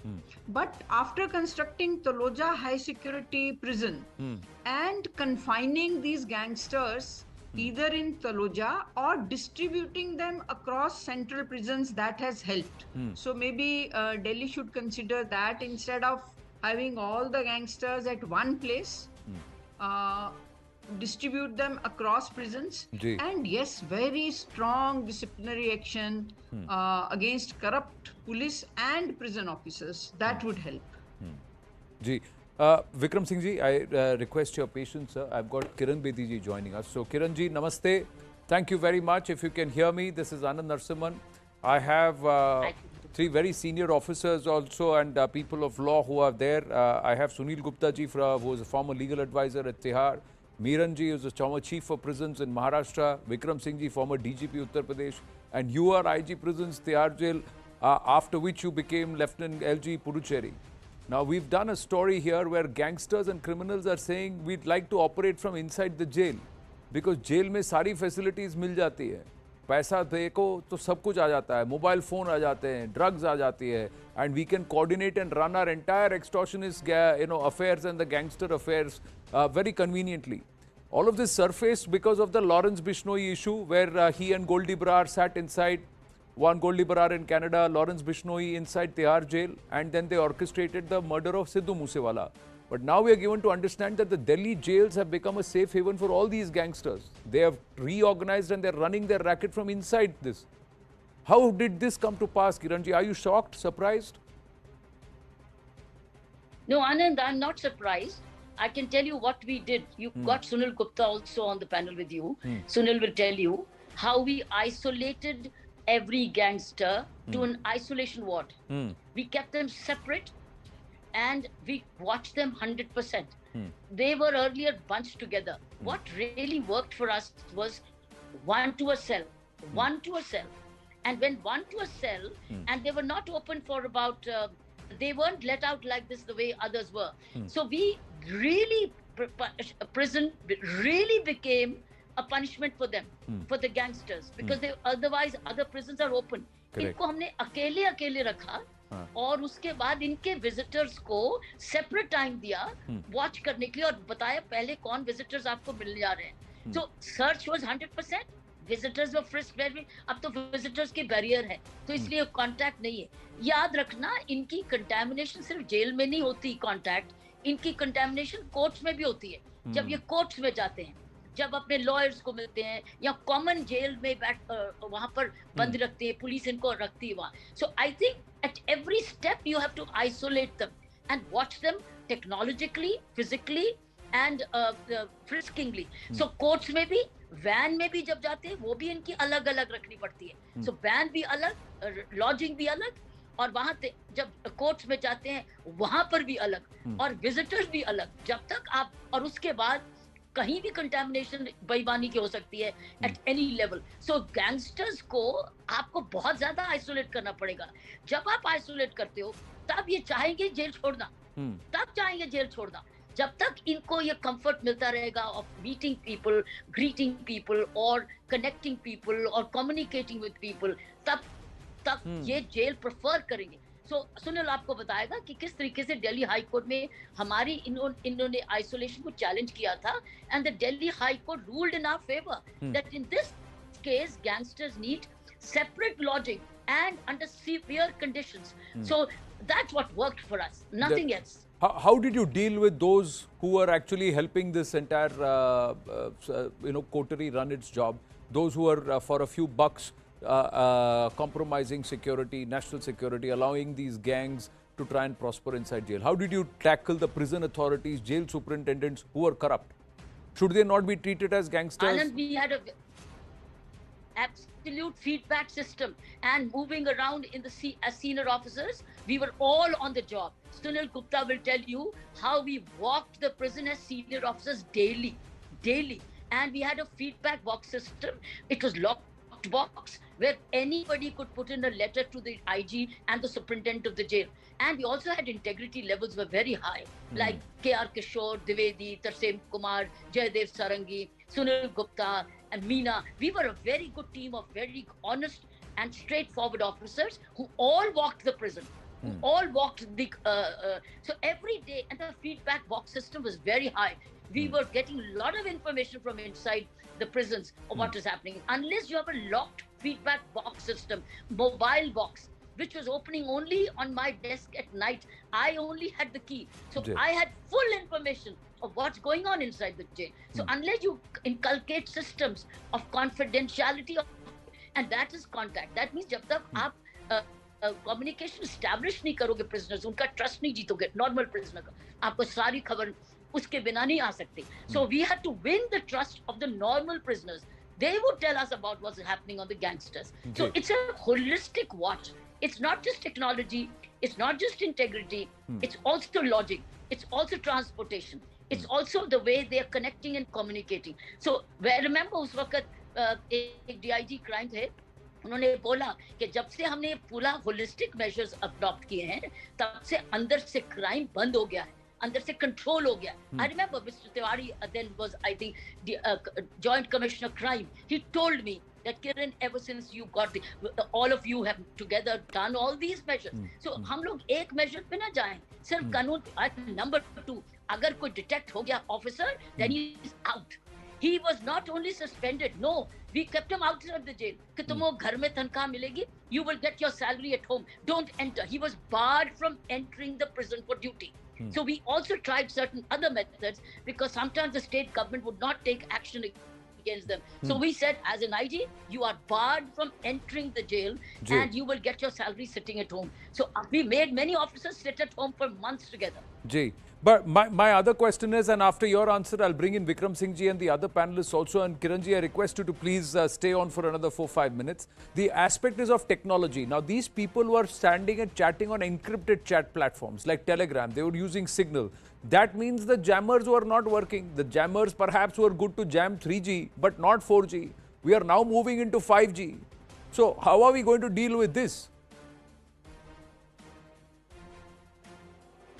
But after constructing Taloja high security prison and confining these gangsters either in Taloja or distributing them across central prisons, that has helped. So maybe Delhi should consider that instead of having all the gangsters at one place, distribute them across prisons. And yes, very strong disciplinary action against corrupt police and prison officers. That would help. Ji. Vikram Singh ji, I request your patience, sir. I've got Kiran Bedi ji joining us. So Kiran ji, namaste. Thank you very much. If you can hear me, this is Anand Narsimhan. I have three very senior officers also and people of law who are there. I have Sunil Gupta ji, who is a former legal advisor at Tihar. Miran ji is the former chief of prisons in Maharashtra. Vikram Singh ji, former DGP Uttar Pradesh. And you are IG prisons, Tihar jail, after which you became Lieutenant LG Puducherry. Now we've done a story here where gangsters and criminals are saying we'd like to operate from inside the jail because jail में सारी facilities मिल जाती है. पैसा देखो तो सब कुछ आ जाता है, मोबाइल फोन आ जाते हैं, ड्रग्स आ जाती है, and we can coordinate and run our entire extortionist affairs and the gangster affairs very conveniently. All of this surfaced because of the Lawrence Bishnoi issue where he and Goldie Brar sat inside, one Goldie Brar in Canada, Lawrence Bishnoi inside Tihar jail, and then they orchestrated the murder of Sidhu Moosewala. But now we are given to understand that the Delhi jails have become a safe haven for all these gangsters. They have reorganized and they're running their racket from inside this. How did this come to pass, Kiranji? Are you shocked, surprised? No, Anand, I'm not surprised. I can tell you what we did. You got Sunil Gupta also on the panel with you. Sunil will tell you how we isolated every gangster to an isolation ward. We kept them separate and we watched them 100%. They were earlier bunched together. What really worked for us was one to a cell, one to a cell. And when one to a cell, and they were not open for about, they weren't let out like this the way others were. So we really, prison really became a punishment for them, for the gangsters, because they otherwise other prisons are open. इनको हमने अकेले अकेले रखा और उसके बाद इनके visitors को सेपरेट टाइम दिया वॉच करने के लिए और बताया पहले कौन विजिटर्स आपको मिलने जा रहे हैं. So search was 100%. विजिटर्स व फ्रिस्क अब तो विजिटर्स की बैरियर है तो इसलिए कांटेक्ट नहीं है. याद रखना इनकी कंटामिनेशन सिर्फ जेल में नहीं होती कांटेक्ट, इनकी कंटामिनेशन कोर्ट्स में भी होती है. जब ये कोर्ट्स में जाते हैं, जब अपने लॉयर्स को मिलते हैं या कॉमन जेल में बैठ वहां पर बंद रखते हैं, पुलिस इनको रखती है वहां. So I think at every step you have to isolate them and watch them technologically, physically and friskingly. So courts में भी, वैन में भी जब जाते हैं वो भी इनकी अलग अलग रखनी पड़ती है. सो वैन भी अलग, लॉजिंग भी अलग, और वहां जब कोर्ट्स में जाते हैं वहां पर भी अलग, और विजिटर्स भी अलग. जब तक आप, और उसके बाद कहीं भी कंटामिनेशन बेईमानी की हो सकती है at any level. So gangsters को आपको बहुत ज्यादा आइसोलेट करना पड़ेगा. जब आप आइसोलेट करते हो तब ये चाहेंगे जेल छोड़ना, तब चाहेंगे जेल छोड़ना. जब तक इनको ये कंफर्ट मिलता रहेगा of meeting people, greeting people और कनेक्टिंग पीपल और कम्युनिकेटिंग विद पीपल, तब तक ये जेल प्रेफर करेंगे. सो सुनील आपको बताएगा कि किस तरीके से दिल्ली हाई कोर्ट में हमारी इन्होंने आइसोलेशन को चैलेंज किया था and the Delhi high court ruled in our favour that in this case gangsters need separate lodging and under severe conditions. So that's what worked for us, nothing else. How did you deal with those who were actually helping this entire coterie run its job? Those who were for a few bucks compromising security, national security, allowing these gangs to try and prosper inside jail. How did you tackle the prison authorities, jail superintendents who were corrupt? Should they not be treated as gangsters? Anand, we had a absolute feedback system, and moving around in the as senior officers, we were all on the job. Sunil Gupta will tell you how we walked the prison as senior officers daily, and we had a feedback box system. It was locked box where anybody could put in a letter to the IG and the superintendent of the jail. And we also had integrity levels were very high, like K.R. Kishore, Dwivedi, Tarsem Kumar, Jaydev Sarangi, Sunil Gupta, and Meena. We were a very good team of very honest and straightforward officers who all walked the prison, who all walked the, so every day, and the feedback box system was very high. We were getting a lot of information from inside the prisons of what is happening. Unless you have a locked feedback box system, mobile box, which was opening only on my desk at night, I only had the key. So I had full information of what's going on inside the jail. So unless you inculcate systems of confidentiality, and that is contact, that means जब तक आप communication establish नहीं करोगे prisoners, उनका trust नहीं जीतोगे, normal prisoner का, आपको सारी खबर उसके बिना नहीं आ सकती. So we had to win the trust of the normal prisoners. They would tell us about what's happening on the gangsters. So it's a holistic watch. It's not just technology, it's not just integrity, it's also logic, it's also transportation, it's also the way they are connecting and communicating. So I remember उस वक्त एक DIG crime थे, उन्होंने बोला कि जब से हमने पूरा holistic measures adopt किए हैं, तब से अंदर से crime बंद हो गया है, अंदर से control हो गया. I remember Mr. Tiwari then was, I think, the Joint Commissioner Crime. He told me that Kiran, ever since you got all of you have together done all these measures. So हम लोग एक measure पे ना जाएं, सिर्फ कानून. Number 2, अगर कोई detect हो गया officer, then he is out. He was not only suspended, no, we kept him outside the jail. कि तुमको घर में तनख्वाह मिलेगी, you will get your salary at home. Don't enter. He was barred from entering the prison for duty. So we also tried certain other methods, because sometimes the state government would not take action against them. So we said, as an IG, you are barred from entering the jail and you will get your salary sitting at home. So we made many officers sit at home for months together. Jay. But my other question is, and after your answer, I'll bring in Vikram Singh ji and the other panelists also. And Kiran ji, I request you to please stay on for another 4-5 minutes. The aspect is of technology. Now, these people were standing and chatting on encrypted chat platforms like Telegram. They were using Signal. That means the jammers were not working. The jammers perhaps were good to jam 3G, but not 4G. We are now moving into 5G. So, how are we going to deal with this?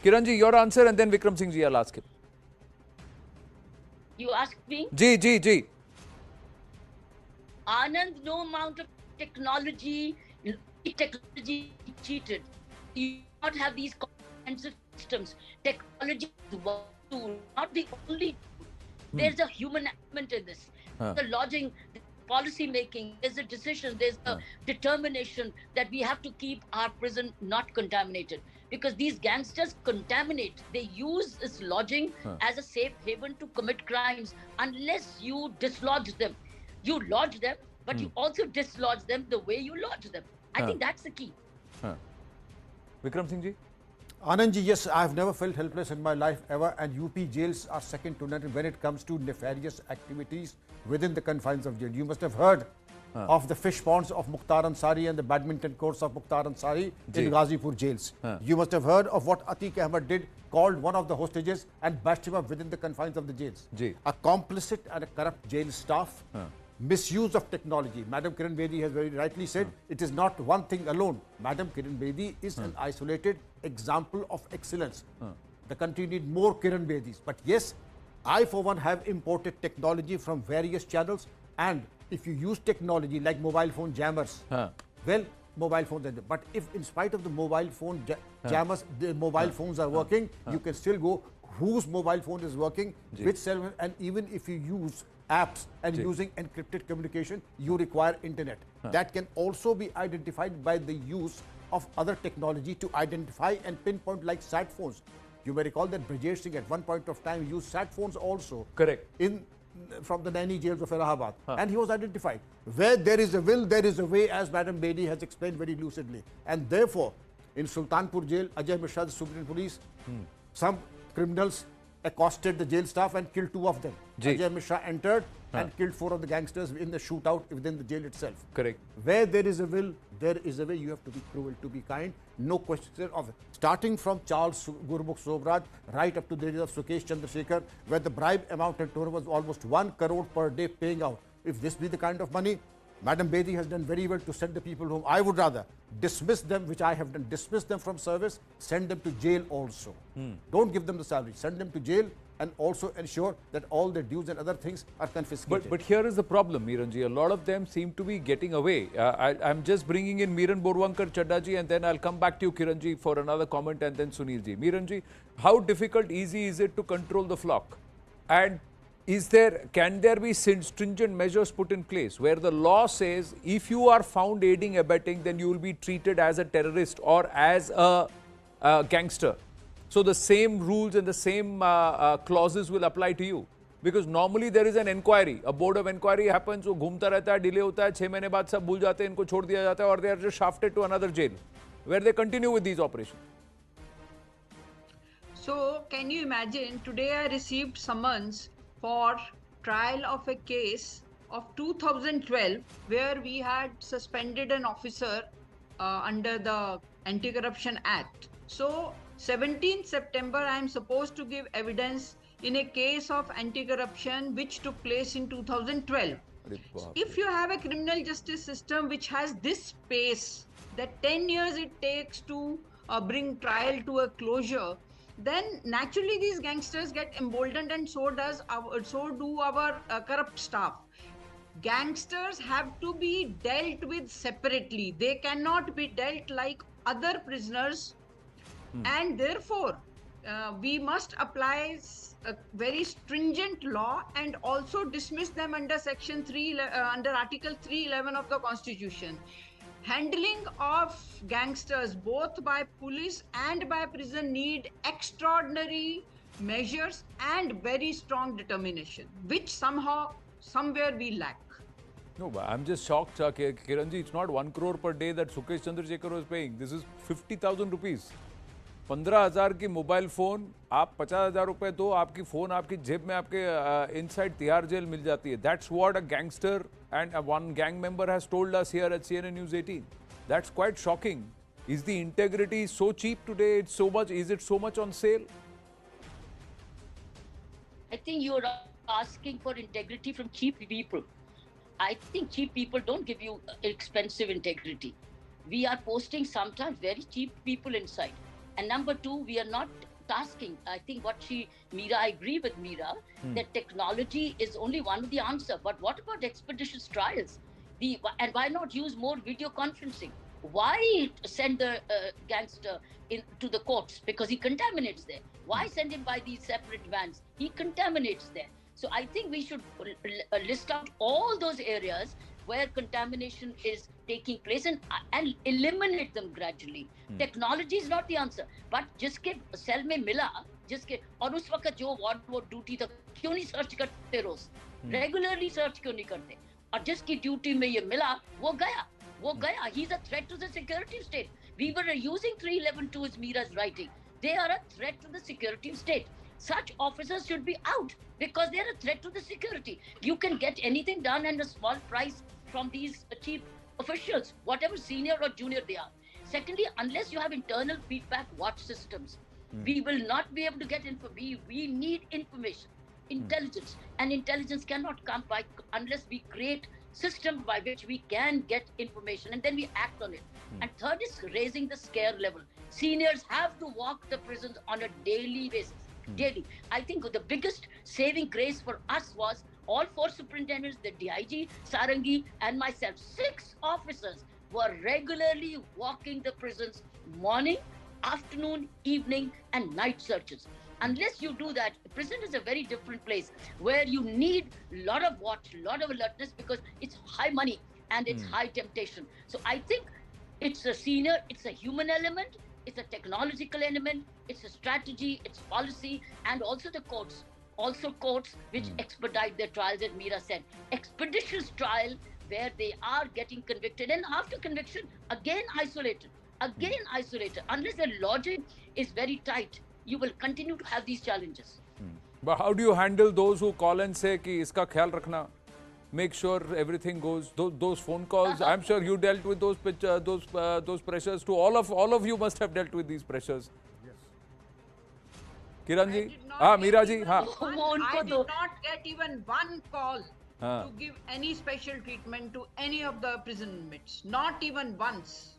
Kiran ji, your answer, and then Vikram Singh ji, I'll ask him. You asked me? Ji. Anand, no amount of technology cheated. You do not have these comprehensive systems. Technology is one tool, not the only tool. There's a human element in this. The lodging, the policy making, there's a decision, there's a determination that we have to keep our prison not contaminated. Because these gangsters contaminate. They use this lodging as a safe haven to commit crimes unless you dislodge them. You lodge them, but you also dislodge them the way you lodge them. I think that's the key. Vikram Singh ji? Anand ji, yes, I have never felt helpless in my life ever, and UP jails are second to none when it comes to nefarious activities within the confines of jail. You must have heard of the fish ponds of Mukhtar Ansari and the badminton courts of Mukhtar Ansari in Ghazipur jails. You must have heard of what Atiq Ahmed did, called one of the hostages and bashed him up within the confines of the jails. A complicit and a corrupt jail staff, misuse of technology. Madam Kiran Bedi has very rightly said, it is not one thing alone. Madam Kiran Bedi is an isolated example of excellence. The country needs more Kiran Bedis. But yes, I for one have imported technology from various channels, and if you use technology like mobile phone jammers, well, mobile phones are there. But if in spite of the mobile phone jammers, the mobile phones are working, you can still go whose mobile phone is working, which server, and even if you use apps and using encrypted communication, you require internet. That can also be identified by the use of other technology to identify and pinpoint, like sat phones. You may recall that Brajesh Singh at one point of time used sat phones also. Correct. From the nanny jails of Allahabad. And he was identified. Where there is a will, there is a way, as Madam Bedi has explained very lucidly. And therefore, in Sultanpur jail, Ajay Mishra, the Supreme Police, some criminals accosted the jail staff and killed 2 of them. Ajay Mishra entered and killed 4 of the gangsters in the shootout within the jail itself. Correct. Where there is a will, there is a way. You have to be cruel, to be kind. No question of it. Starting from Charles Gurmukh Sobraj right up to the days of Sukesh Chandrasekhar, where the bribe amount and total was almost 1 crore per day paying out. If this be the kind of money, Madam Bedi has done very well to send the people home. I would rather dismiss them, which I have done, dismiss them from service, send them to jail also. Don't give them the salary, send them to jail, and also ensure that all their dues and other things are confiscated. But here is the problem, Miranji. A lot of them seem to be getting away. I'm just bringing in Miran Borwankar Chaddaji, and then I'll come back to you, Kiranji, for another comment, and then Sunilji. Miranji, how difficult, easy is it to control the flock? And can there be stringent measures put in place where the law says if you are found aiding, abetting, then you will be treated as a terrorist or as a gangster? So the same rules and the same clauses will apply to you. Because normally there is an inquiry, a board of inquiry happens, वो घूमता रहता है, delay होता है, 6 महीने बाद सब भूल जाते हैं, इनको छोड़ दिया जाता है, और they are just shafted to another jail, where they continue with these operations. So can you imagine, today I received summons for trial of a case of 2012 where we had suspended an officer under the Anti-Corruption Act. So 17th September I am supposed to give evidence in a case of anti-corruption which took place in 2012. If you have a criminal justice system which has this pace, that 10 years it takes to bring trial to a closure, then naturally these gangsters get emboldened, and so do our corrupt staff. Gangsters have to be dealt with separately. They cannot be dealt like other prisoners, and therefore we must apply a very stringent law and also dismiss them under Section 3, under Article 311 of the Constitution. Handling of gangsters both by police and by prison need extraordinary measures and very strong determination, which somehow somewhere we lack. No, but I'm just shocked, Kiranji. It's not 1 crore per day that Sukesh Chandrasekhar was paying. This is 50,000 rupees. 15,000 की mobile phone, आप 50,000 रुपए दो, आपकी phone आपकी जेब में आपके inside Tihar jail मिल जाती है. That's what a gangster and one gang member has told us here at CNN News 18. That's quite shocking. Is the integrity so cheap today? It's so much. Is it so much on sale? I think you're asking for integrity from cheap people. I think cheap people don't give you expensive integrity. We are posting sometimes very cheap people inside. And number two, we are not tasking. I think Meera, I agree with Meera, that technology is only one of the answer. But what about expeditious trials? And why not use more video conferencing? Why send the gangster to the courts? Because he contaminates there. Why send him by these separate vans? He contaminates there. So I think we should list out all those areas where contamination is taking place and eliminate them gradually. Technology is not the answer, but जिसके cell में मिला, जिसके और उस वक्त जो ward duty था, क्यों नहीं सर्च करते रोज? Regularly सर्च क्यों नहीं करते? और जिसकी ड्यूटी में ये मिला, वो गया. He's a threat to the security state. We were using 311(2) as Meera's writing. They are a threat to the security state. Such officers should be out because they're a threat to the security. You can get anything done at a small price from these cheap officials, whatever senior or junior they are. Secondly, unless you have internal feedback watch systems, we will not be able to get we need information, intelligence, and intelligence cannot come by unless we create systems by which we can get information and then we act on it. And third is raising the scare level. Seniors have to walk the prisons on a daily basis. Daily. I think the biggest saving grace for us was all 4 superintendents, the DIG, Sarangi, and myself. 6 officers were regularly walking the prisons morning, afternoon, evening, and night searches. Unless you do that, prison is a very different place where you need a lot of watch, a lot of alertness because it's high money and it's high temptation. So I think it's a senior, it's a human element, it's a technological element, it's a strategy, it's policy, and also the courts. Also courts which expedite their trials, as Meera said. Expeditious trial where they are getting convicted and after conviction, again isolated. Unless the logic is very tight, you will continue to have these challenges. But how do you handle those who call and say ki iska khayal rakhna? Make sure everything goes. Those phone calls. I'm sure you dealt with those pressures too. All of you must have dealt with these pressures. Yes. Kiranji, Meera ji, I did not get even one call to give any special treatment to any of the prison inmates. Not even once.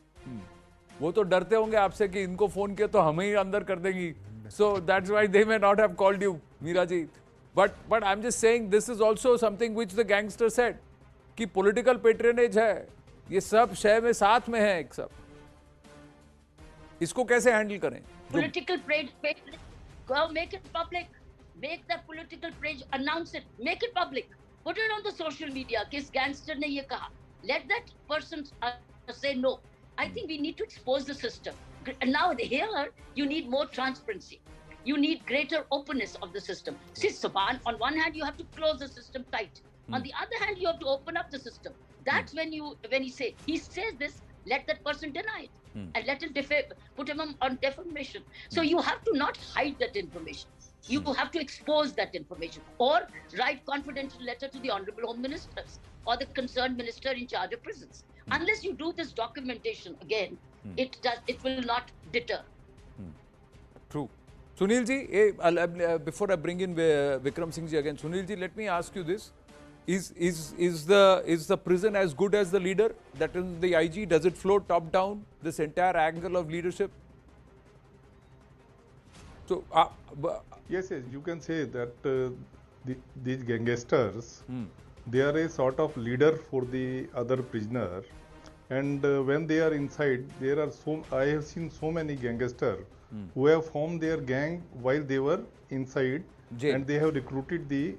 वो तो डरते होंगे आपसे कि इनको phone किया तो हमें ही अंदर कर देंगी. So that's why they may not have called you, Meera ji. But I'm just saying this is also something which the gangster said कि political patronage है. ये सब शहर में साथ में है एक सब. इसको कैसे handle करें? Political patronage, go make it public. Make the political patronage, announce it, make it public. Put it on the social media. किस gangster ने ये कहा? Let that person say no. I think we need to expose the system. Now here, you need more transparency. You need greater openness of the system. See, on one hand, you have to close the system tight. On the other hand, you have to open up the system. That's when he says this, let that person deny it. And let him put him on defamation. So you have to not hide that information. You have to expose that information or write confidential letter to the honorable home ministers or the concerned minister in charge of prisons. Unless you do this documentation again, it will not deter. True. Sunil ji, before I bring in Vikram Singh ji again, Sunil ji, let me ask you this: Is the prison as good as the leader? That is the IG. Does it flow top down? This entire angle of leadership. So yes, you can say that these gangsters, they are a sort of leader for the other prisoner, and when they are inside, I have seen so many gangsters who have formed their gang while they were inside, and they have recruited the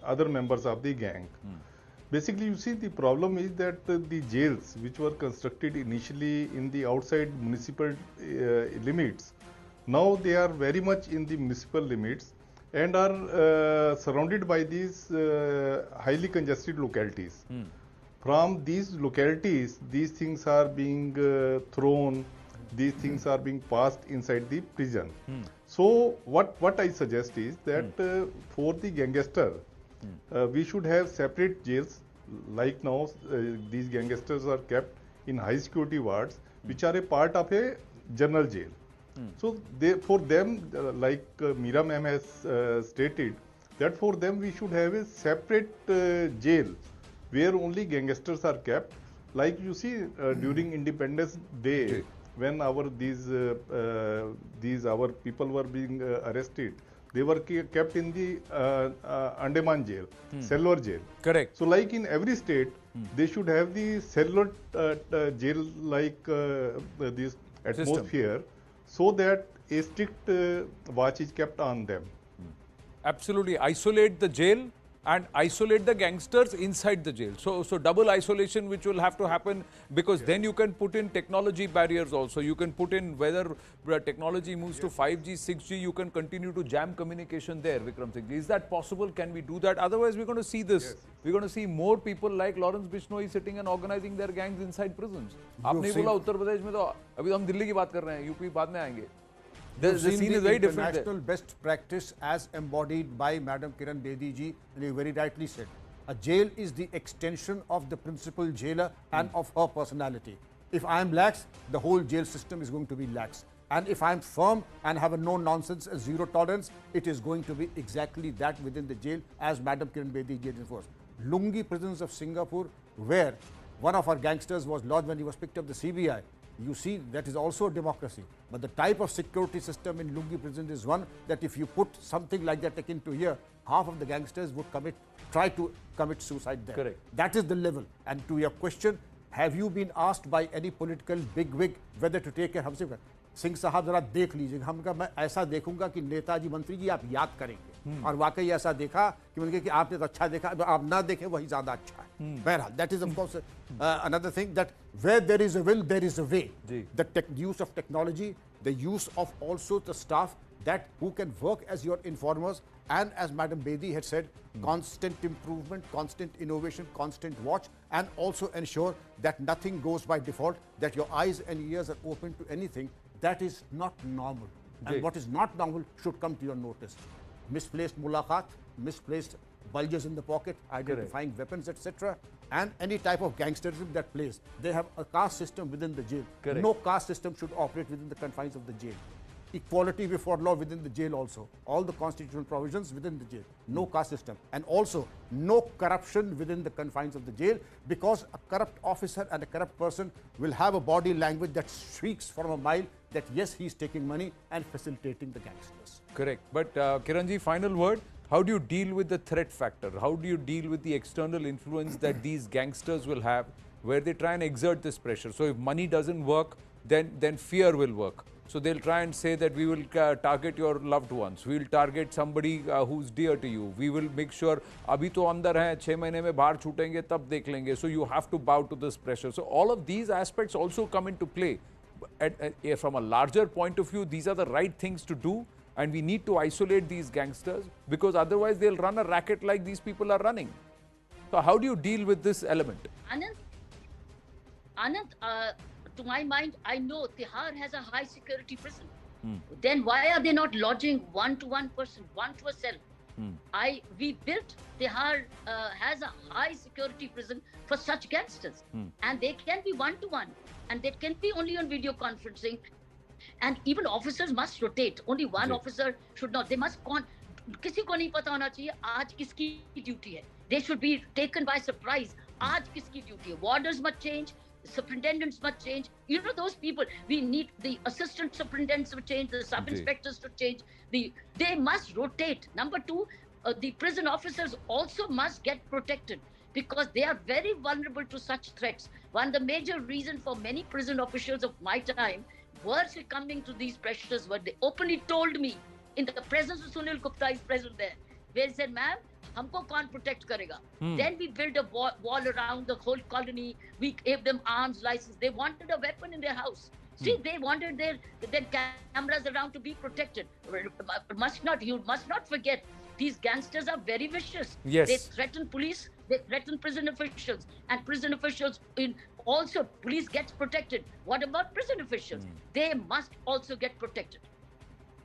other members of the gang. Basically, you see, the problem is that the jails which were constructed initially in the outside municipal limits, now they are very much in the municipal limits, and are surrounded by these highly congested localities. From these localities, these things are being thrown, these things are being passed inside the prison. So what I suggest is that for the gangster, we should have separate jails. Like now, these gangsters are kept in high security wards, which are a part of a general jail. So for them, like Meera ma'am has stated, that for them we should have a separate jail where only gangsters are kept. Like you see during Independence Day, when these our people were being arrested, they were kept in the Andaman jail, cellular jail. Correct. So like in every state, they should have the cellular jail like this atmosphere, so that a strict watch is kept on them. Absolutely. Isolate the jail and isolate the gangsters inside the jail. So double isolation which will have to happen, because then you can put in technology barriers also. You can put in, whether technology moves to 5G, 6G, you can continue to jam communication there, Vikram Singh. Is that possible? Can we do that? Otherwise, we're going to see this. We're going to see more people like Lawrence Bishnoi sitting and organizing their gangs inside prisons. आपने ही बोला उत्तर प्रदेश में, तो अभी हम दिल्ली की बात कर रहे हैं, यूपी बाद में आएंगे. The scene is very different. International best practice as embodied by Madam Kiran Bedi ji, and you very rightly said, a jail is the extension of the principal jailer and of her personality. If I am lax, the whole jail system is going to be lax. And if I am firm and have a no-nonsense, a zero tolerance, it is going to be exactly that within the jail, as Madam Kiran Bedi ji enforced. Lungi prisons of Singapore, where one of our gangsters was lodged when he was picked up the CBI. You see, that is also a democracy. But the type of security system in Lungi prison is one that if you put something like that akin to here, half of the gangsters would try to commit suicide there. Correct. That is the level. And to your question, have you been asked by any political bigwig whether to take care? हमसे सिंह साहब जरा देख लीजिए, हम कहा मैं ऐसा देखूंगा कि नेताजी मंत्री जी आप याद करेंगे, और वाकई ऐसा देखा कि मैंने कहा कि आपने तो अच्छा देखा, आप ना देखें वही ज्यादा अच्छा है. बहरहाल, that is of course another thing, that where there is a will there is a way. The use of technology, the use of also the staff that who can work as your informers, and as Madam Bedi had said, constant improvement, constant innovation, constant watch, and also ensure that nothing goes by default, that your eyes and ears are open to anything. That is not normal. And what is not normal should come to your notice. Misplaced mulaqat, misplaced bulges in the pocket, identifying weapons, etc. And any type of gangsterism that plays. They have a caste system within the jail. No caste system should operate within the confines of the jail. Equality before law within the jail also. All the constitutional provisions within the jail. No caste system. And also no corruption within the confines of the jail, because a corrupt officer and a corrupt person will have a body language that shrieks from a mile that yes, he is taking money and facilitating the gangsters. Correct. But Kiranji, final word. How do you deal with the threat factor? How do you deal with the external influence that these gangsters will have, where they try and exert this pressure? So if money doesn't work, then fear will work. So they'll try and say that we will target your loved ones. We will target somebody who's dear to you. We will make sure, abhi to andar hai, 6 mahine mein bahar chutenge, tab dekh lenge. So you have to bow to this pressure. So all of these aspects also come into play. From a larger point of view, these are the right things to do. And we need to isolate these gangsters, because otherwise they'll run a racket like these people are running. So how do you deal with this element? Anand, to my mind, I know Tihar has a high security prison. Then why are they not lodging one to one person, one to a cell? We built Tihar has a high security prison for such gangsters, and they can be one to one, and they can be only on video conferencing. And even officers must rotate. Only one officer should not. They must किसी को नहीं पता होना चाहिए आज किसकी duty है. They should be taken by surprise. आज किसकी ड्यूटी है. Warders must change. Superintendents must change. You know, those people, we need the assistant superintendents to change, the sub-inspectors to change. They must rotate. Number two, the prison officers also must get protected, because they are very vulnerable to such threats. One, the major reason for many prison officials of my time were succumbing to these pressures, where they openly told me, in the presence of Sunil Gupta is present there, where he said, ma'am, हमको कौन protect करेगा? Then we built a wall around the whole colony. We gave them arms license. They wanted a weapon in their house. See, they wanted their cameras around to be protected. You must not forget, these gangsters are very vicious. Yes. They threaten police, they threaten prison officials, and prison officials also police gets protected. What about prison officials? They must also get protected.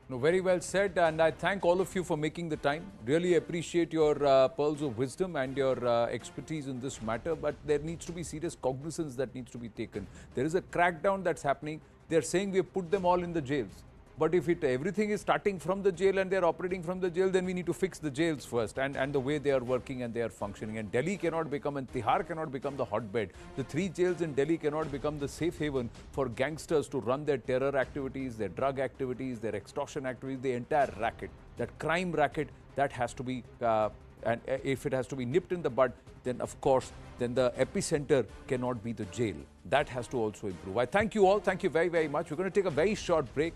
No, very well said, and I thank all of you for making the time. Really appreciate your pearls of wisdom and your expertise in this matter, but there needs to be serious cognizance that needs to be taken. There is a crackdown that's happening. They're saying we have put them all in the jails. But if everything is starting from the jail and they're operating from the jail, then we need to fix the jails first and the way they are working and they are functioning. And Delhi cannot become, and Tihar cannot become the hotbed. The 3 jails in Delhi cannot become the safe haven for gangsters to run their terror activities, their drug activities, their extortion activities, the entire racket. That crime racket, that has to be, and if it has to be nipped in the bud, then of course, then the epicenter cannot be the jail. That has to also improve. I thank you all. Thank you very, very much. We're going to take a very short break.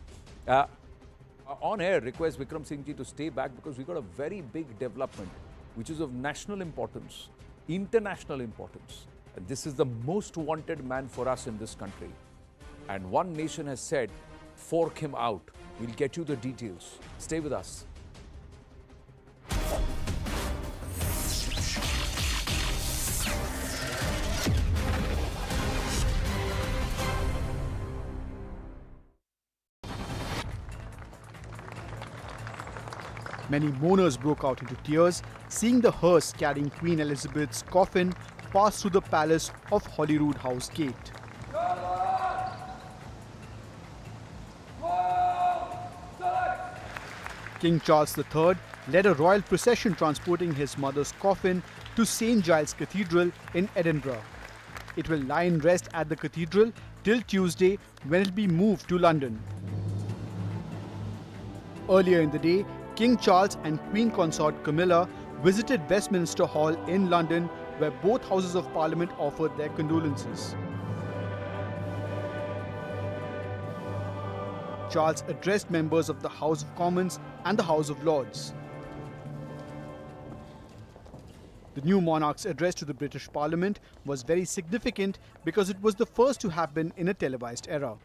On air, request Vikram Singh ji to stay back because we got a very big development which is of national importance, international importance. And this is the most wanted man for us in this country. And one nation has said, fork him out. We'll get you the details. Stay with us. Many mourners broke out into tears, seeing the hearse carrying Queen Elizabeth's coffin pass through the palace of Holyrood House Gate. King Charles III led a royal procession transporting his mother's coffin to St. Giles Cathedral in Edinburgh. It will lie in rest at the cathedral till Tuesday, when it will be moved to London. Earlier in the day, King Charles and Queen Consort Camilla visited Westminster Hall in London, where both Houses of Parliament offered their condolences. Charles addressed members of the House of Commons and the House of Lords. The new monarch's address to the British Parliament was very significant because it was the first to happen in a televised era.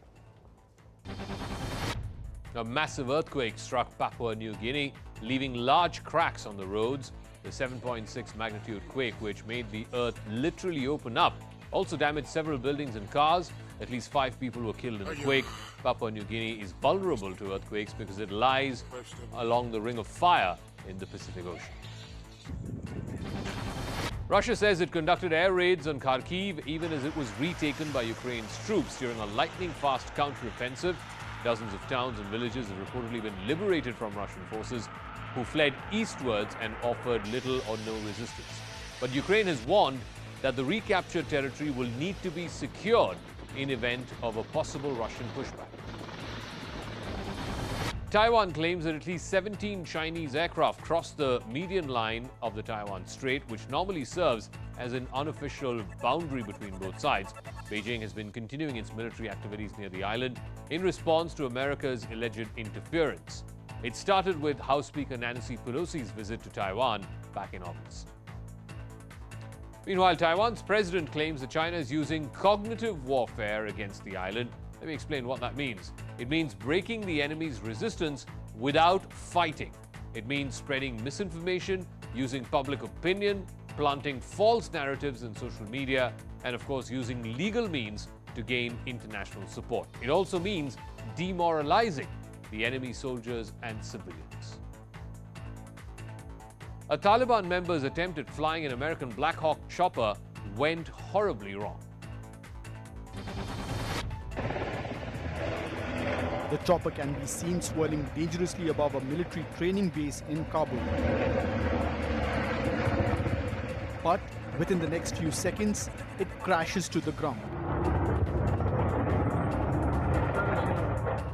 A massive earthquake struck Papua New Guinea, leaving large cracks on the roads. The 7.6 magnitude quake, which made the earth literally open up, also damaged several buildings and cars. At least 5 people were killed in the quake. Papua New Guinea is vulnerable to earthquakes because it lies along the Ring of Fire in the Pacific Ocean. Russia says it conducted air raids on Kharkiv even as it was retaken by Ukraine's troops during a lightning-fast counter-offensive. Dozens of towns and villages have reportedly been liberated from Russian forces who fled eastwards and offered little or no resistance. But Ukraine has warned that the recaptured territory will need to be secured in event of a possible Russian pushback. Taiwan claims that at least 17 Chinese aircraft crossed the median line of the Taiwan Strait, which normally serves as an unofficial boundary between both sides. Beijing has been continuing its military activities near the island in response to America's alleged interference. It started with House Speaker Nancy Pelosi's visit to Taiwan back in August. Meanwhile, Taiwan's president claims that China is using cognitive warfare against the island. Let me explain what that means. It means breaking the enemy's resistance without fighting. It means spreading misinformation, using public opinion, planting false narratives in social media, and of course using legal means to gain international support. It also means demoralizing the enemy soldiers and civilians. A Taliban member's attempt at flying an American Black Hawk chopper went horribly wrong. The chopper can be seen swirling dangerously above a military training base in Kabul. But within the next few seconds, it crashes to the ground.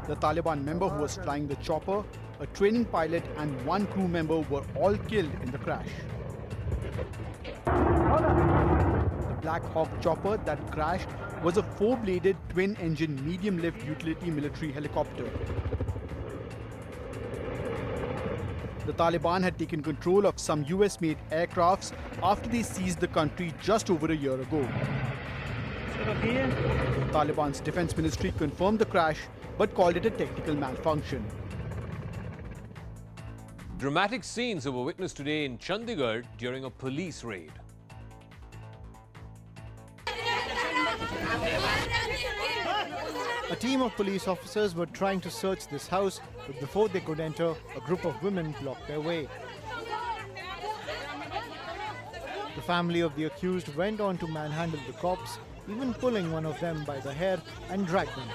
The Taliban member who was flying the chopper, a training pilot and 1 crew member were all killed in the crash. The Black Hawk chopper that crashed was a 4-bladed twin-engine medium-lift utility military helicopter. The Taliban had taken control of some US-made aircrafts after they seized the country just over a year ago. Taliban's defense ministry confirmed the crash but called it a technical malfunction. Dramatic scenes were witnessed today in Chandigarh during a police raid. A team of police officers were trying to search this house, but before they could enter, a group of women blocked their way. The family of the accused went on to manhandle the cops, even pulling one of them by the hair and dragged them.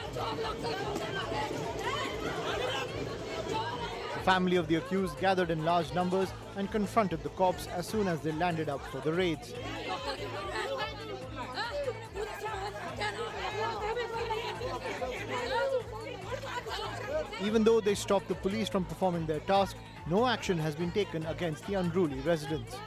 The family of the accused gathered in large numbers and confronted the cops as soon as they landed up for the raids. Even though they stopped the police from performing their task, no action has been taken against the unruly residents.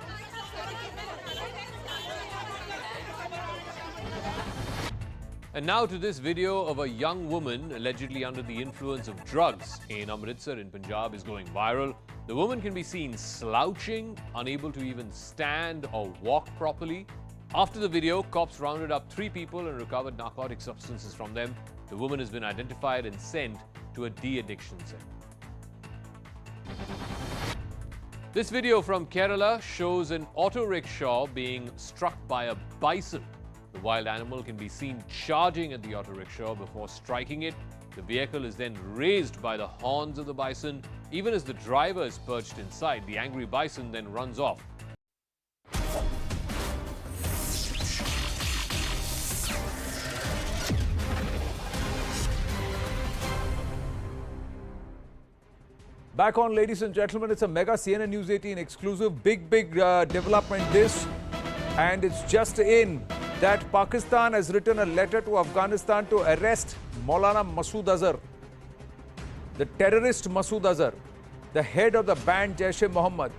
And now to this video of a young woman allegedly under the influence of drugs in Amritsar in Punjab is going viral. The woman can be seen slouching, unable to even stand or walk properly. After the video, cops rounded up 3 people and recovered narcotic substances from them. The woman has been identified and sent to a de-addiction center. This video from Kerala shows an auto rickshaw being struck by a bison. The wild animal can be seen charging at the auto rickshaw before striking it. The vehicle is then raised by the horns of the bison. Even as the driver is perched inside, the angry bison then runs off. Back on, ladies and gentlemen, it's a mega CNN News 18 exclusive, big development this, and it's just in that Pakistan has written a letter to Afghanistan to arrest Maulana Masood Azhar, the terrorist Masood Azhar, the head of the band Jaish-e-Mohammed.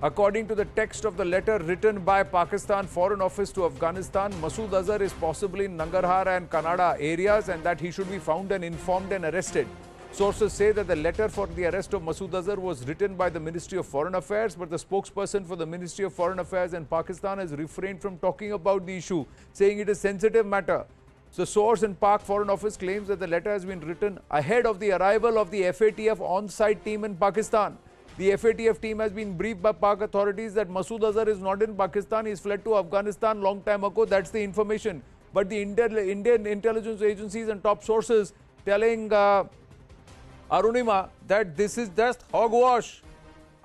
According to the text of the letter written by Pakistan Foreign Office to Afghanistan, Masood Azhar is possibly in Nangarhar and Kannada areas and that he should be found and informed and arrested. Sources say that the letter for the arrest of Masood Azhar was written by the Ministry of Foreign Affairs, but the spokesperson for the Ministry of Foreign Affairs in Pakistan has refrained from talking about the issue, saying it is a sensitive matter. So, source in Pak Foreign Office claims that the letter has been written ahead of the arrival of the FATF on-site team in Pakistan. The FATF team has been briefed by Pak authorities that Masood Azhar is not in Pakistan. He's fled to Afghanistan long time ago. That's the information. But the Indian intelligence agencies and top sources telling Arunima that this is just hogwash.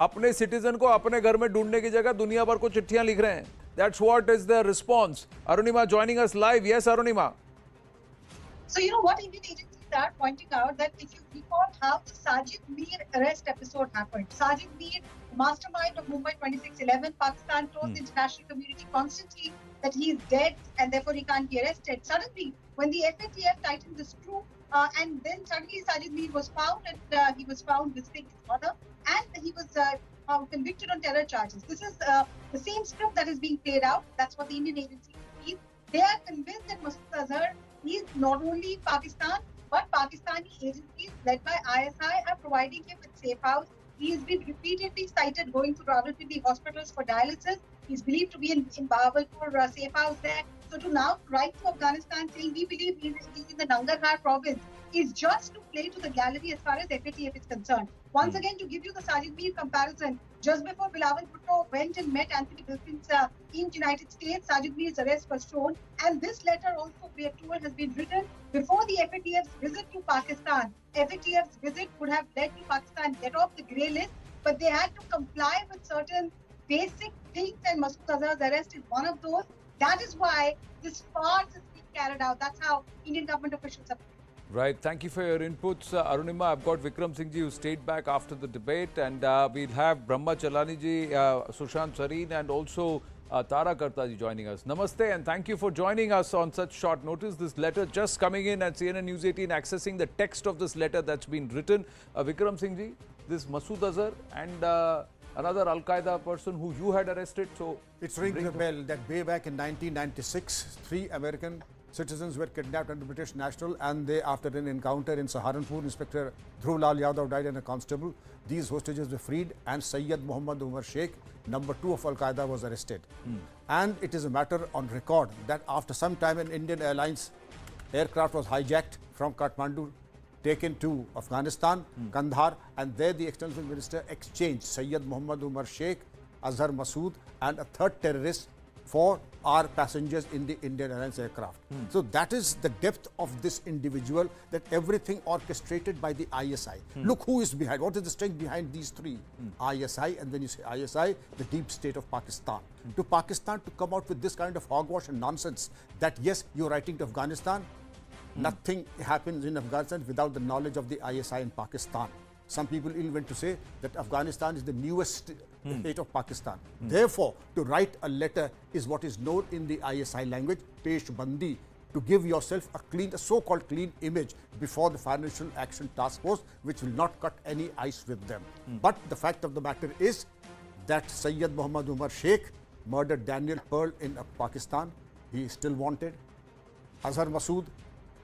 अपने citizen को अपने घर में ढूंढने की जगह दुनिया भर को चिट्ठियां लिख रहे हैं. That's what is the response. Arunima joining us live. Yes, Arunima. So you know what Indian agencies are pointing out that if you recall how the Sajid Mir arrest episode happened. Sajid Mir, mastermind of Mumbai 2611, Pakistan told the international community constantly that he is dead and therefore he can't be arrested. Suddenly, when the FATF tightened the screw, and then suddenly Sajid Mir was found and he was found visiting his mother and he was found convicted on terror charges. This is the same script that is being played out. That's what the Indian agencies feel. They are convinced that Masood Azhar is not only in Pakistan, but Pakistani agencies led by ISI are providing him with safe house. He has been repeatedly cited going to Rawalpindi hospitals for dialysis. He's believed to be in Bahawalpur safe house there. So to now write to Afghanistan saying we believe he's in the Nangarhar province is just to play to the gallery as far as FATF is concerned. Once again, to give you the Sajid Mir comparison, just before Bilawal Bhutto went and met Anthony Wilkins in United States, Sajid Mir's arrest was shown. And this letter also, we are told, has been written before the FATF's visit to Pakistan. FATF's visit would have led to Pakistan get off the grey list, but they had to comply with certain basic things, and Masood Azhar's arrest is one of those. That is why this farce is being carried out. That's how Indian government officials are. Right. Thank you for your inputs, Arunima. I've got Vikram Singh ji who stayed back after the debate, and we'll have Brahma Chalani ji, Sushant Sareen, and also Tara Karta ji joining us. Namaste, and thank you for joining us on such short notice. This letter just coming in at CNN News 18, accessing the text of this letter that's been written. Vikram Singh ji, this Masood Azhar and another Al-Qaeda person who you had arrested. So it's ringing a bell that way back in 1996, 3 American citizens were kidnapped under British national, and they, after an encounter in Saharanpur, Inspector Dhruv Lal Yadav died and a constable. These hostages were freed, and Sayyid Muhammad Umar Sheikh, number 2 of Al-Qaeda, was arrested. And it is a matter on record that after some time an Indian Airlines aircraft was hijacked from Kathmandu, taken to Afghanistan, Kandahar, and there the External Minister exchanged Sayyid Muhammad Umar Sheikh, Azhar Masood, and a third terrorist for our passengers in the Indian Airlines aircraft. So that is the depth of this individual, that everything orchestrated by the ISI. Look who is behind. What is the strength behind these three? ISI, and when you say ISI, the deep state of Pakistan. To Pakistan to come out with this kind of hogwash and nonsense that yes, you're writing to Afghanistan, nothing happens in Afghanistan without the knowledge of the ISI in Pakistan. Some people even went to say that Afghanistan is the newest state of Pakistan. Therefore, to write a letter is what is known in the ISI language, pesh bandi, to give yourself a clean, a so-called clean image before the Financial Action Task Force, which will not cut any ice with them. But the fact of the matter is that Sayyid Muhammad Umar Sheikh murdered Daniel Pearl in Pakistan. He is still wanted. Azhar Masood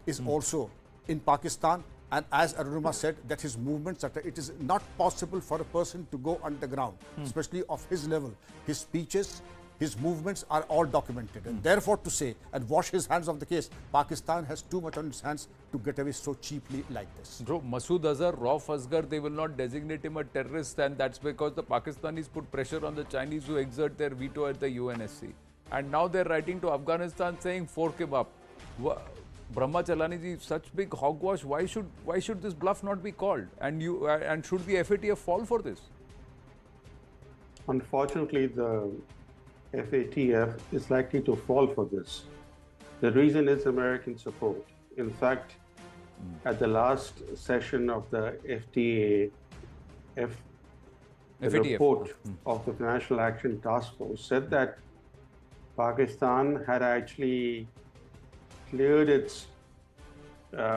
is also in Pakistan. And as Arunima said, that his movements, it is not possible for a person to go underground, especially of his level. His speeches, his movements are all documented. And therefore to say and wash his hands of the case, Pakistan has too much on its hands to get away so cheaply like this. Bro, Masood Azhar, Rauf Asghar, they will not designate him a terrorist, and that's because the Pakistanis put pressure on the Chinese to exert their veto at the UNSC. And now they're writing to Afghanistan saying, fork him up. Brahma Chalani ji, such big hogwash, why should this bluff not be called? And should the FATF fall for this? Unfortunately, the FATF is likely to fall for this. The reason is American support. In fact, at the last session of the FATF, the report of the Financial Action Task Force said that Pakistan had actually cleared its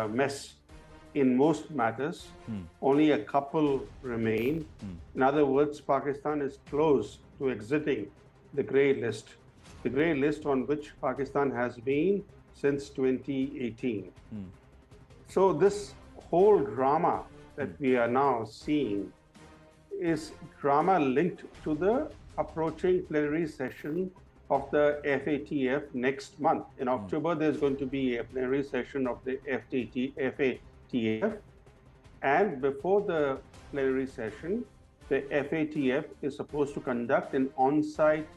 mess in most matters. Only a couple remain. In other words, Pakistan is close to exiting the grey list. The grey list on which Pakistan has been since 2018. So this whole drama that we are now seeing is drama linked to the approaching plenary session of the FATF next month. In October, there's going to be a plenary session of the FATF. And before the plenary session, the FATF is supposed to conduct an on-site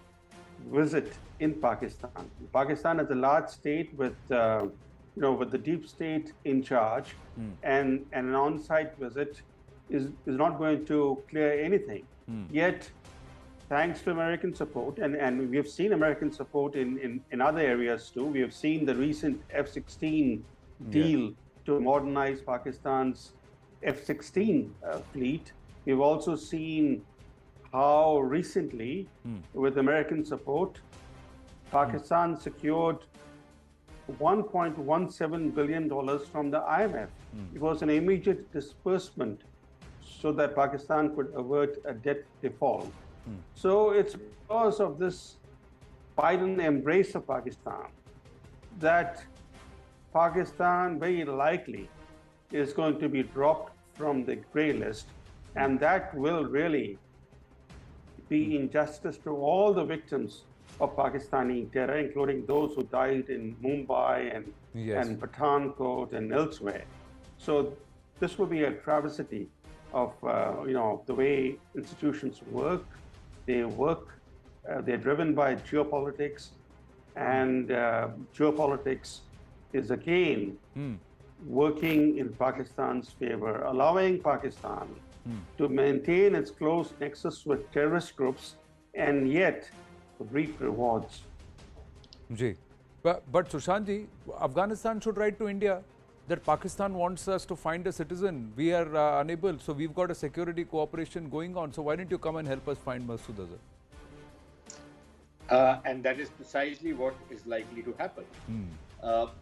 visit in Pakistan. Pakistan is a large state with, with the deep state in charge, and an on-site visit is not going to clear anything. Yet, thanks to American support, and we have seen American support in other areas too. We have seen the recent F-16 deal to modernize Pakistan's F-16 fleet. We've also seen how recently, with American support, Pakistan secured $1.17 billion from the IMF. It was an immediate disbursement so that Pakistan could avert a debt default. So it's because of this Biden embrace of Pakistan that Pakistan very likely is going to be dropped from the grey list, and that will really be injustice to all the victims of Pakistani terror, including those who died in Mumbai and Pathankot and elsewhere. So this will be a travesty of the way institutions work. They're driven by geopolitics, and geopolitics is again working in Pakistan's favor, allowing Pakistan to maintain its close nexus with terrorist groups and yet reap rewards. Ji. But Sushant ji, Afghanistan should write to India that Pakistan wants us to find a citizen. We are unable, so we've got a security cooperation going on. So why don't you come and help us find Masood Azhar? And that is precisely what is likely to happen.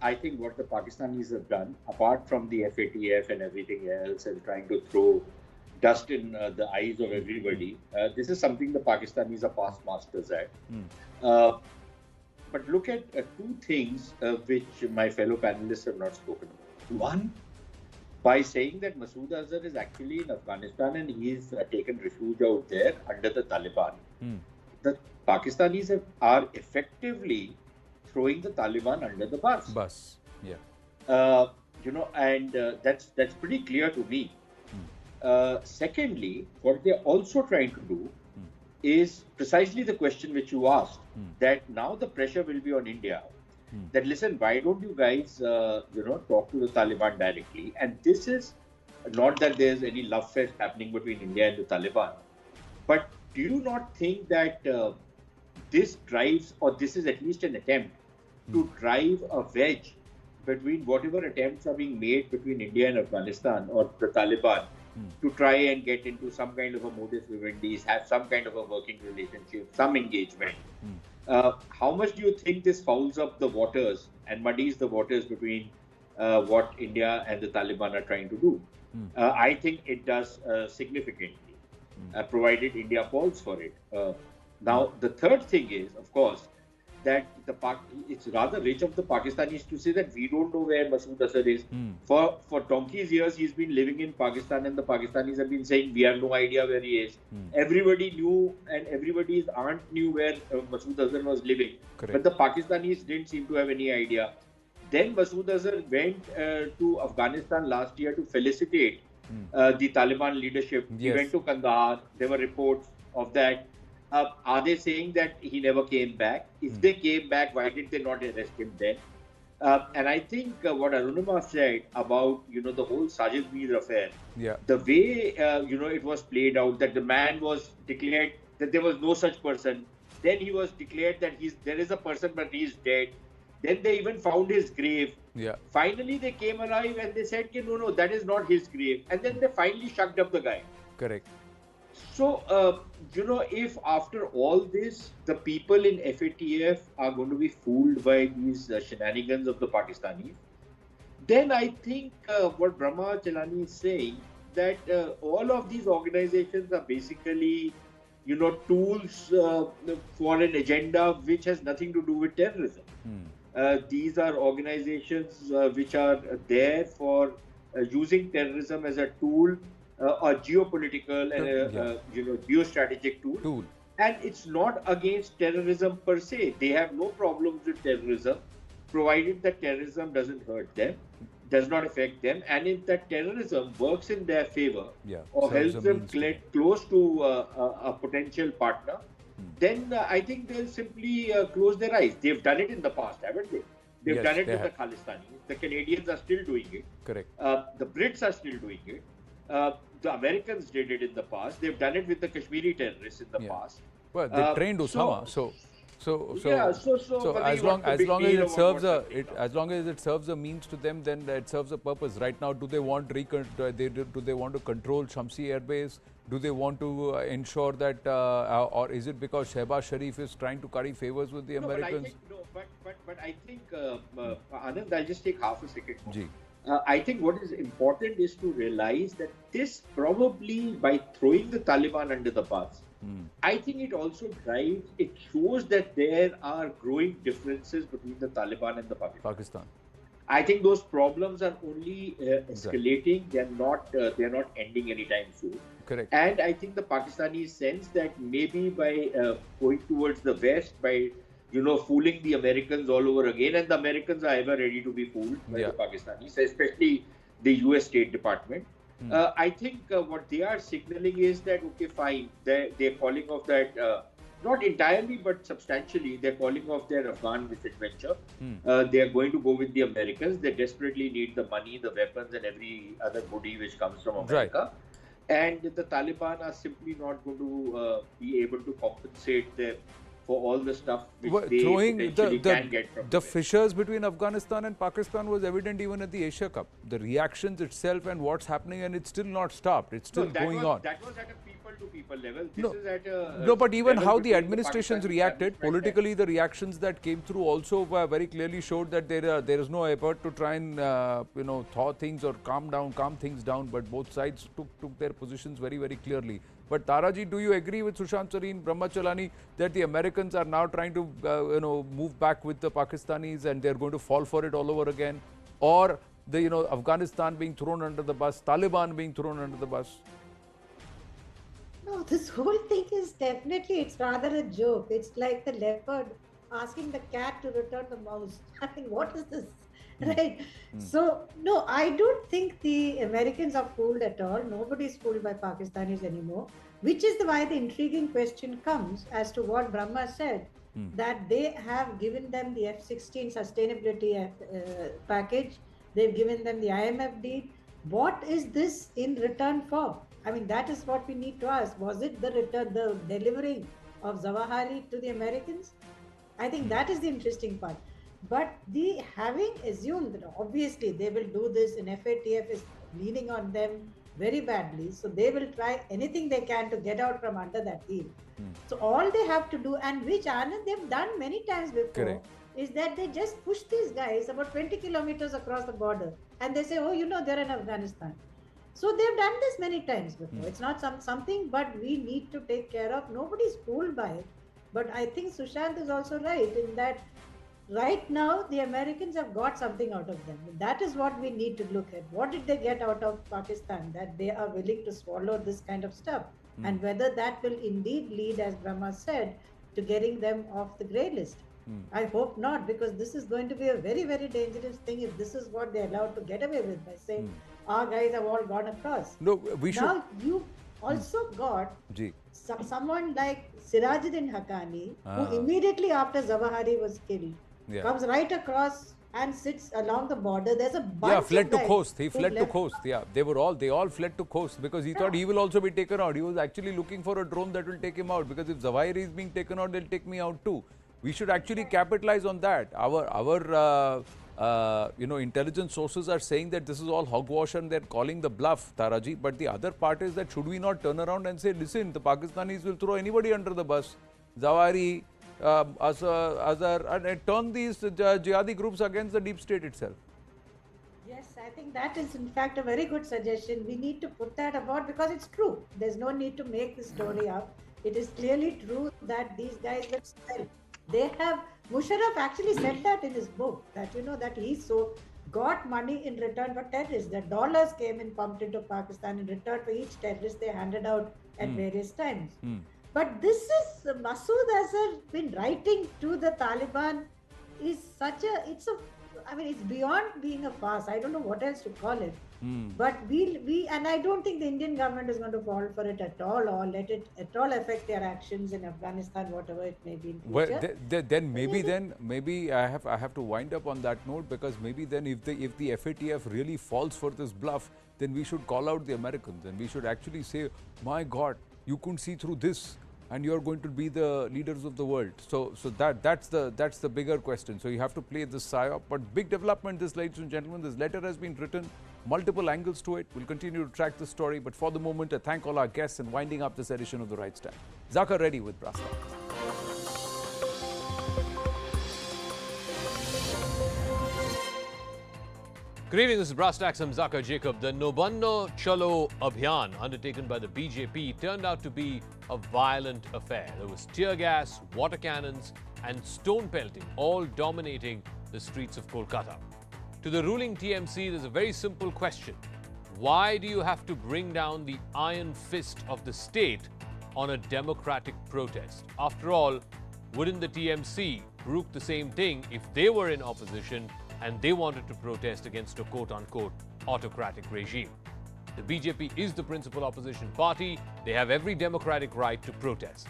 I think what the Pakistanis have done, apart from the FATF and everything else and trying to throw dust in the eyes of everybody, this is something the Pakistanis are past masters at. But look at two things which my fellow panelists have not spoken about. One, by saying that Masood Azhar is actually in Afghanistan and he's taken refuge out there under the Taliban. The Pakistanis are effectively throwing the Taliban under the bus. Yeah. And that's pretty clear to me. Secondly, what they're also trying to do is precisely the question which you asked, that now the pressure will be on India. That listen, why don't you guys, talk to the Taliban directly? And this is not that there's any love fest happening between India and the Taliban, but do you not think that this drives, or this is at least an attempt to drive a wedge between whatever attempts are being made between India and Afghanistan or the Taliban to try and get into some kind of a modus vivendi, have some kind of a working relationship, some engagement? How much do you think this fouls up the waters and muddies the waters between what India and the Taliban are trying to do? I think it does significantly, provided India falls for it. Now, the third thing is, of course, that it's rather rich of the Pakistanis to say that we don't know where Masood Azhar is. For donkey's years, he's been living in Pakistan, and the Pakistanis have been saying we have no idea where he is. Everybody knew, and everybody's aunt knew where Masood Azhar was living. But the Pakistanis didn't seem to have any idea. Then Masood Azhar went to Afghanistan last year to felicitate the Taliban leadership. He went to Kandahar. There were reports of that. Are they saying that he never came back? If they came back, why did they not arrest him then? And I think what Arunima said about, the whole Sajid Mir affair, the way, it was played out, that the man was declared that there was no such person. Then he was declared that there is a person, but he's dead. Then they even found his grave. Finally, they came alive and they said, no, that is not his grave. And then they finally shucked up the guy. Correct. So, if after all this, the people in FATF are going to be fooled by these shenanigans of the Pakistanis, then I think what Brahma Chalani is saying, that all of these organizations are basically, tools for an agenda which has nothing to do with terrorism. These are organizations which are there for using terrorism as a tool, a geopolitical and geostrategic tool. And it's not against terrorism per se. They have no problems with terrorism, provided that terrorism doesn't hurt them, does not affect them, and if that terrorism works in their favor or helps them get close to a potential partner, then I think they'll simply close their eyes. They've done it in the past, haven't they? They've done it with the Khalistanis. The Canadians are still doing it. Correct. The Brits are still doing it. The Americans did it in the past. They've done it with the Kashmiri terrorists in the past. Well, they trained Osama. So as long as it serves a means to them, then it serves a purpose. Right now, do they want to control Shamsi Air Base? Do they want to ensure that, or is it because Shehbaz Sharif is trying to curry favors with the Americans? But I think, Anand, I'll just take half a second. I think what is important is to realize that this probably, by throwing the Taliban under the bus, I think it also it shows that there are growing differences between the Taliban and the Pakistan. I think those problems are only escalating. They're not ending anytime soon. Correct. And I think the Pakistanis sense that maybe by going towards the West, by fooling the Americans all over again, and the Americans are ever ready to be fooled by the Pakistanis, especially the US State Department. I think what they are signaling is that, okay, fine, they're calling off that, not entirely, but substantially, they're calling off their Afghan misadventure. They are going to go with the Americans. They desperately need the money, the weapons, and every other goodie which comes from America. Right. And the Taliban are simply not going to be able to compensate them for all the stuff which they potentially can get from the fissures between Afghanistan and Pakistan was evident even at the Asia Cup. The reactions itself and what's happening, and it's still not stopped. It's still going on. That was at a people-to-people level. This is at a no, but even how the administrations reacted politically, the reactions that came through also very clearly showed that there is no effort to try and thaw things or calm things down. But both sides took their positions very, very clearly. But Taraji, do you agree with Sushant Sareen, Brahmachalani, that the Americans are now trying to move back with the Pakistanis and they're going to fall for it all over again? Or the Afghanistan being thrown under the bus, Taliban being thrown under the bus? No, this whole thing is definitely, it's rather a joke. It's like the leopard asking the cat to return the mouse. I mean, what is this? Right? So, no, I don't think the Americans are fooled at all. Nobody is fooled by Pakistanis anymore, which is why the intriguing question comes as to what Brahma said, that they have given them the F-16 sustainability package, they've given them the IMF deal. What is this in return for? I mean, that is what we need to ask. Was it the return, the delivering of Zawahiri to the Americans? I think that is the interesting part. But the having assumed that obviously they will do this, and FATF is leaning on them very badly, so they will try anything they can to get out from under that deal. So all they have to do, and which Anand they've done many times before, is that they just push these guys about 20 kilometers across the border, and they say, oh, they're in Afghanistan. So they've done this many times before. It's not something, but we need to take care of. Nobody's fooled by it. But I think Sushant is also right in that right now the Americans have got something out of them. That is what we need to look at. What did they get out of Pakistan that they are willing to swallow this kind of stuff? And whether that will indeed lead, as Brahma said, to getting them off the grey list. I hope not, because this is going to be a very, very dangerous thing if this is what they're allowed to get away with by saying, our guys have all gone across. No, we should. Now you also got someone like Sirajuddin Haqqani, who immediately after Zawahiri was killed, comes right across and sits along the border. There's a bunch fled of to coast. He fled to coast. Yeah, they all fled to coast because he thought he will also be taken out. He was actually looking for a drone that will take him out, because if Zawahiri is being taken out, they'll take me out too. We should actually capitalize on that. Our intelligence sources are saying that this is all hogwash and they're calling the bluff, Taraji. But the other part is that should we not turn around and say, listen, the Pakistanis will throw anybody under the bus, Zawahiri, Azhar, and turn these jihadi groups against the deep state itself. Yes, I think that is in fact a very good suggestion. We need to put that about because it's true. There's no need to make the story up. It is clearly true that these guys will sell. They have, Musharraf actually said that in his book, that that he got money in return for terrorists. The dollars came and pumped into Pakistan in return for each terrorist they handed out at various times. But this is, Masood Azhar been writing to the Taliban is it's beyond being a farce. I don't know what else to call it. But and I don't think the Indian government is going to fall for it at all or let it at all affect their actions in Afghanistan, whatever it may be in future. Well, maybe I have to wind up on that note, because maybe then if the FATF really falls for this bluff, then we should call out the Americans and we should actually say, my God, you couldn't see through this, and you're going to be the leaders of the world. So that's the bigger question. So you have to play this psyop. But big development, this, ladies and gentlemen. This letter has been written, multiple angles to it. We'll continue to track the story. But for the moment, I thank all our guests and winding up this edition of The Right Stand. Zakir Reddy with Brass Talk. Good evening, this is Brass Tacks. I'm Zakir Jacob. The Nabanna Chalo Abhiyan undertaken by the BJP turned out to be a violent affair. There was tear gas, water cannons and stone pelting, all dominating the streets of Kolkata. To the ruling TMC, there's a very simple question. Why do you have to bring down the iron fist of the state on a democratic protest? After all, wouldn't the TMC brook the same thing if they were in opposition and they wanted to protest against a quote-unquote autocratic regime? The BJP is the principal opposition party. They have every democratic right to protest.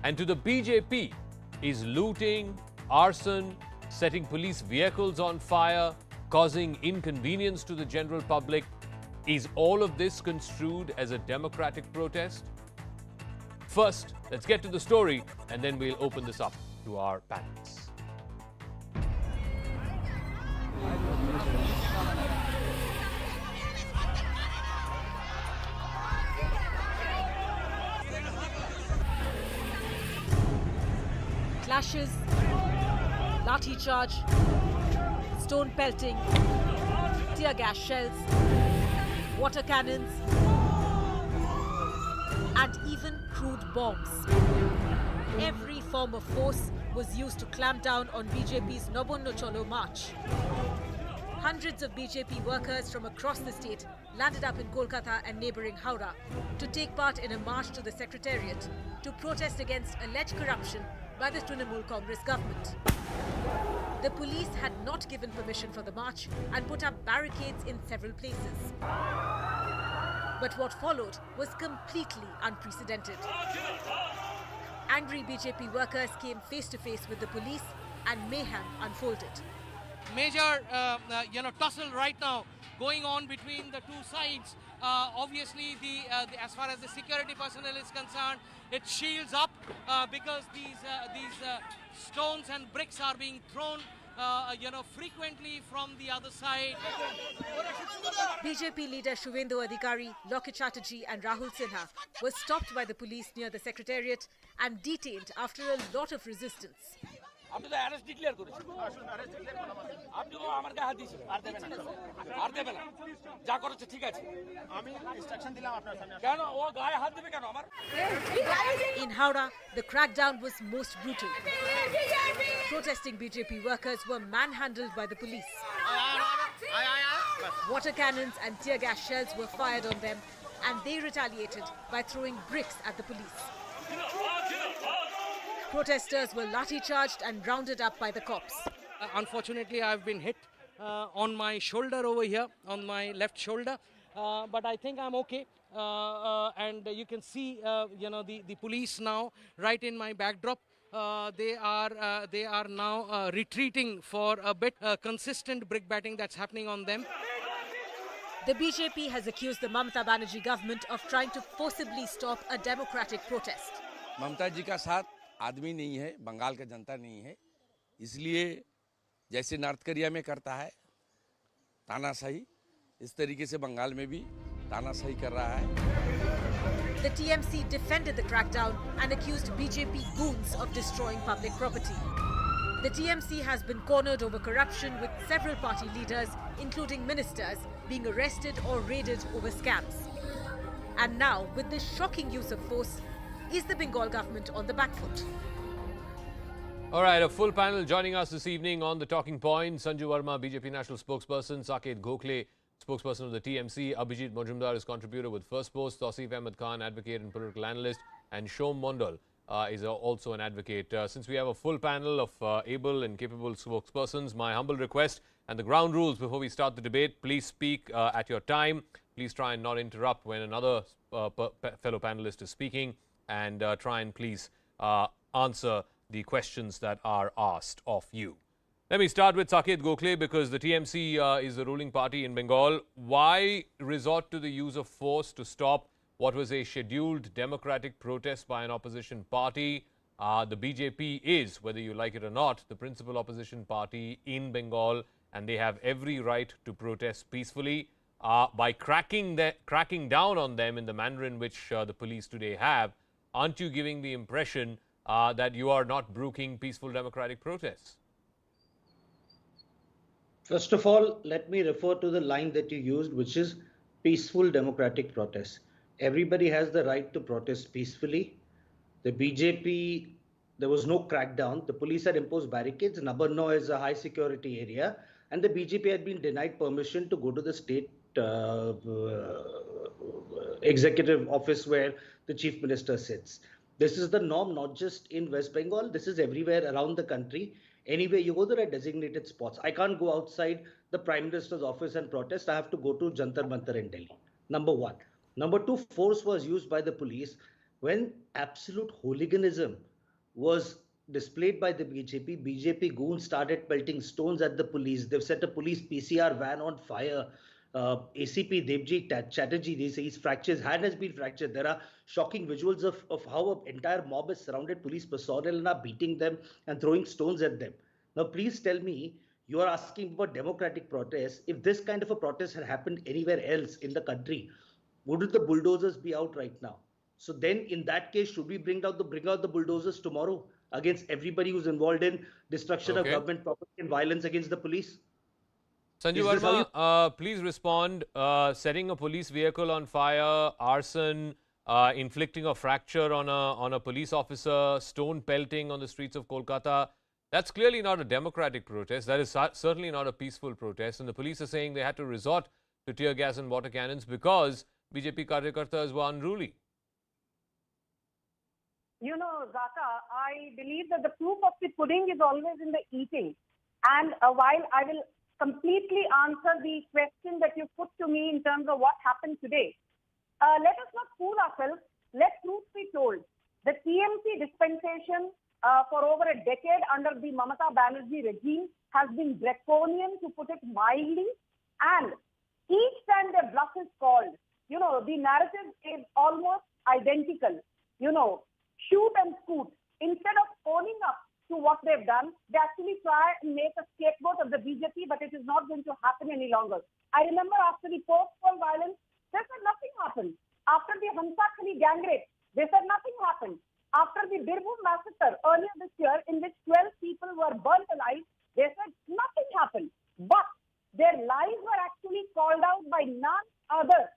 And to the BJP, is looting, arson, setting police vehicles on fire, causing inconvenience to the general public, is all of this construed as a democratic protest? First, let's get to the story and then we'll open this up to our panelists. Clashes, lathi charge, stone pelting, tear gas shells, water cannons, and even crude bombs. Every form of force was used to clamp down on BJP's Nabanna Chalo march. Hundreds of BJP workers from across the state landed up in Kolkata and neighbouring Howrah to take part in a march to the secretariat to protest against alleged corruption by the Trinamool Congress government. The police had not given permission for the march and put up barricades in several places. But what followed was completely unprecedented. Angry BJP workers came face to face with the police and mayhem unfolded. Major, tussle right now going on between the two sides. Obviously, as far as the security personnel is concerned, it shields up because these stones and bricks are being thrown, frequently from the other side. BJP leader Suvendu Adhikari, Locket Chatterjee and Rahul Sinha were stopped by the police near the secretariat and detained after a lot of resistance. আপনি তো arrest declare করেছেন আপনি আমার গায়ে হাত দিয়েছেন আর দেবে না যা করেছে ঠিক আছে আমি ইনস্ট্রাকশন দিলাম আপনার সামনে কেন ও গায়ে হাত দেবে কেন আমার In Howrah, the crackdown was most brutal. Protesting BJP workers were manhandled by the police. Water cannons and tear gas shells were fired on them, and they retaliated by throwing bricks at the police. Protesters were lathi-charged and rounded up by the cops. Unfortunately, I've been hit on my shoulder over here, on my left shoulder, but I think I'm okay. And you can see, the police now right in my backdrop. They are now retreating for a bit. Consistent brickbatting that's happening on them. The BJP has accused the Mamata Banerjee government of trying to forcibly stop a democratic protest. ममता जी का साथ आदमी नहीं है, बंगाल का जनता नहीं है, इसलिए जैसे नॉर्थ कोरिया में करता है तानाशाही, इस तरीके से बंगाल में भी तानाशाही कर रहा है. The TMC defended the crackdown and accused BJP goons of destroying public property. The TMC has been cornered over corruption, with several party leaders, including ministers, being arrested or raided over scams. And now, with this shocking use of force, is the Bengal government on the back foot? All right, a full panel joining us this evening on the talking point. Sanju Verma, BJP national spokesperson; Saket Gokhale, spokesperson of the TMC; Abhijit Majumdar is contributor with First Post; Tausif Ahmed Khan, advocate and political analyst; and Shom Mondal is also an advocate. Since we have a full panel of able and capable spokespersons, my humble request and the ground rules before we start the debate: please speak at your time. Please try and not interrupt when another fellow panelist is speaking, and try and please answer the questions that are asked of you. Let me start with Saket Gokhale, because the TMC is the ruling party in Bengal. Why resort to the use of force to stop what was a scheduled democratic protest by an opposition party? The BJP is, whether you like it or not, the principal opposition party in Bengal, and they have every right to protest peacefully. By cracking down on them in the manner in which the police today have, aren't you giving the impression that you are not broking peaceful democratic protests? First of all, let me refer to the line that you used, which is peaceful democratic protests. Everybody has the right to protest peacefully. The BJP, there was no crackdown. The police had imposed barricades. Nabanna is a high security area, and the BJP had been denied permission to go to the state executive office where the chief minister sits. This is the norm, not just in West Bengal. This is everywhere around the country. Anywhere you go, there are designated spots. I can't go outside the Prime Minister's office and protest. I have to go to Jantar Mantar in Delhi. Number one. Number two, force was used by the police when absolute hooliganism was displayed by the BJP. BJP goons started pelting stones at the police. They've set a police PCR van on fire. ACP Devji Chatterjee, his fractures, hand has been fractured. There are shocking visuals of how an entire mob has surrounded police personnel and are beating them and throwing stones at them. Now, please tell me, you are asking about democratic protests. If this kind of a protest had happened anywhere else in the country, wouldn't the bulldozers be out right now? So then, in that case, should we bring out the bulldozers tomorrow against everybody who's involved in destruction of government property and violence against the police? Sanju Verma, please respond. Setting a police vehicle on fire, arson, inflicting a fracture on a police officer, stone pelting on the streets of Kolkata. That's clearly not a democratic protest. That is certainly not a peaceful protest. And the police are saying they had to resort to tear gas and water cannons because BJP Karyakartas were unruly. You know, Zaka, I believe that the proof of the pudding is always in the eating. And while I will completely answer the question that you put to me in terms of what happened today, let us not fool ourselves. Let truth be told. The TMC dispensation for over a decade under the Mamata Banerjee regime has been draconian, to put it mildly. And each time the bluff is called, you know, the narrative is almost identical. You know, shoot and scoot. Instead of owning up to what they've done, they actually try and make a scapegoat of the BJP, but it is not going to happen any longer. I remember after the post-poll violence, they said nothing happened. After the Santragachi gang rape, they said nothing happened. After the Birbhum massacre earlier this year, in which 12 people were burnt alive, they said nothing happened. But their lives were actually called out by none other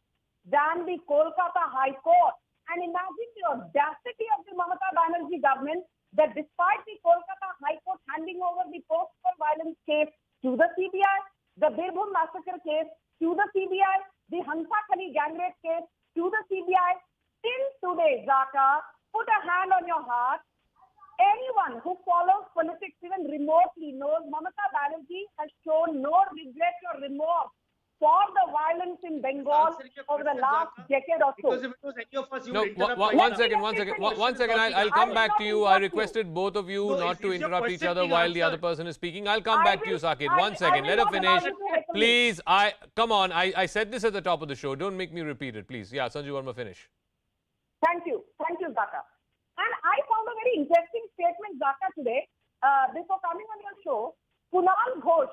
than the Kolkata High Court. And imagine the audacity of the Mamata Banerjee government, that despite the Kolkata High Court handing over the post-poll violence case to the CBI, the Birbhum massacre case to the CBI, the Santragachi gang rape case to the CBI, till today, Zaka, put a hand on your heart. Anyone who follows politics even remotely knows Mamata Banerjee has shown no regret or remorse for the violence in Bengal over the last decade or so. Because if it was any of us, you No, would interrupt. one second. I'll come back to you. I requested both of you not to interrupt each other while the other person is speaking. I'll come back to you, Sakit. 1 second. Let her finish. Please, come on. I said this at the top of the show. Don't make me repeat it, please. Yeah, Sanju Verma, finish. Thank you, Zaka. And I found a very interesting statement, Zaka, today, before coming on your show. Kunal Ghosh,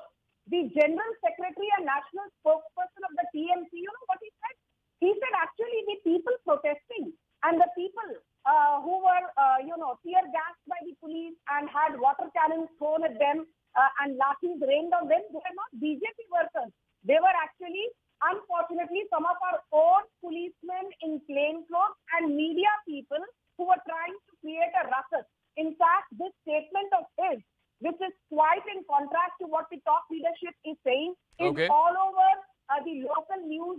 the General Secretary and National Spokesperson of the TMC, you know what he said? He said actually the people protesting and the people who were, tear gassed by the police and had water cannons thrown at them and lathis rained on them, they were not BJP workers. They were actually, unfortunately, some of our own policemen in plain clothes and media people who were trying to create a ruckus. In fact, this statement of his, which is quite in contrast to what the top leadership is saying, is all over the local news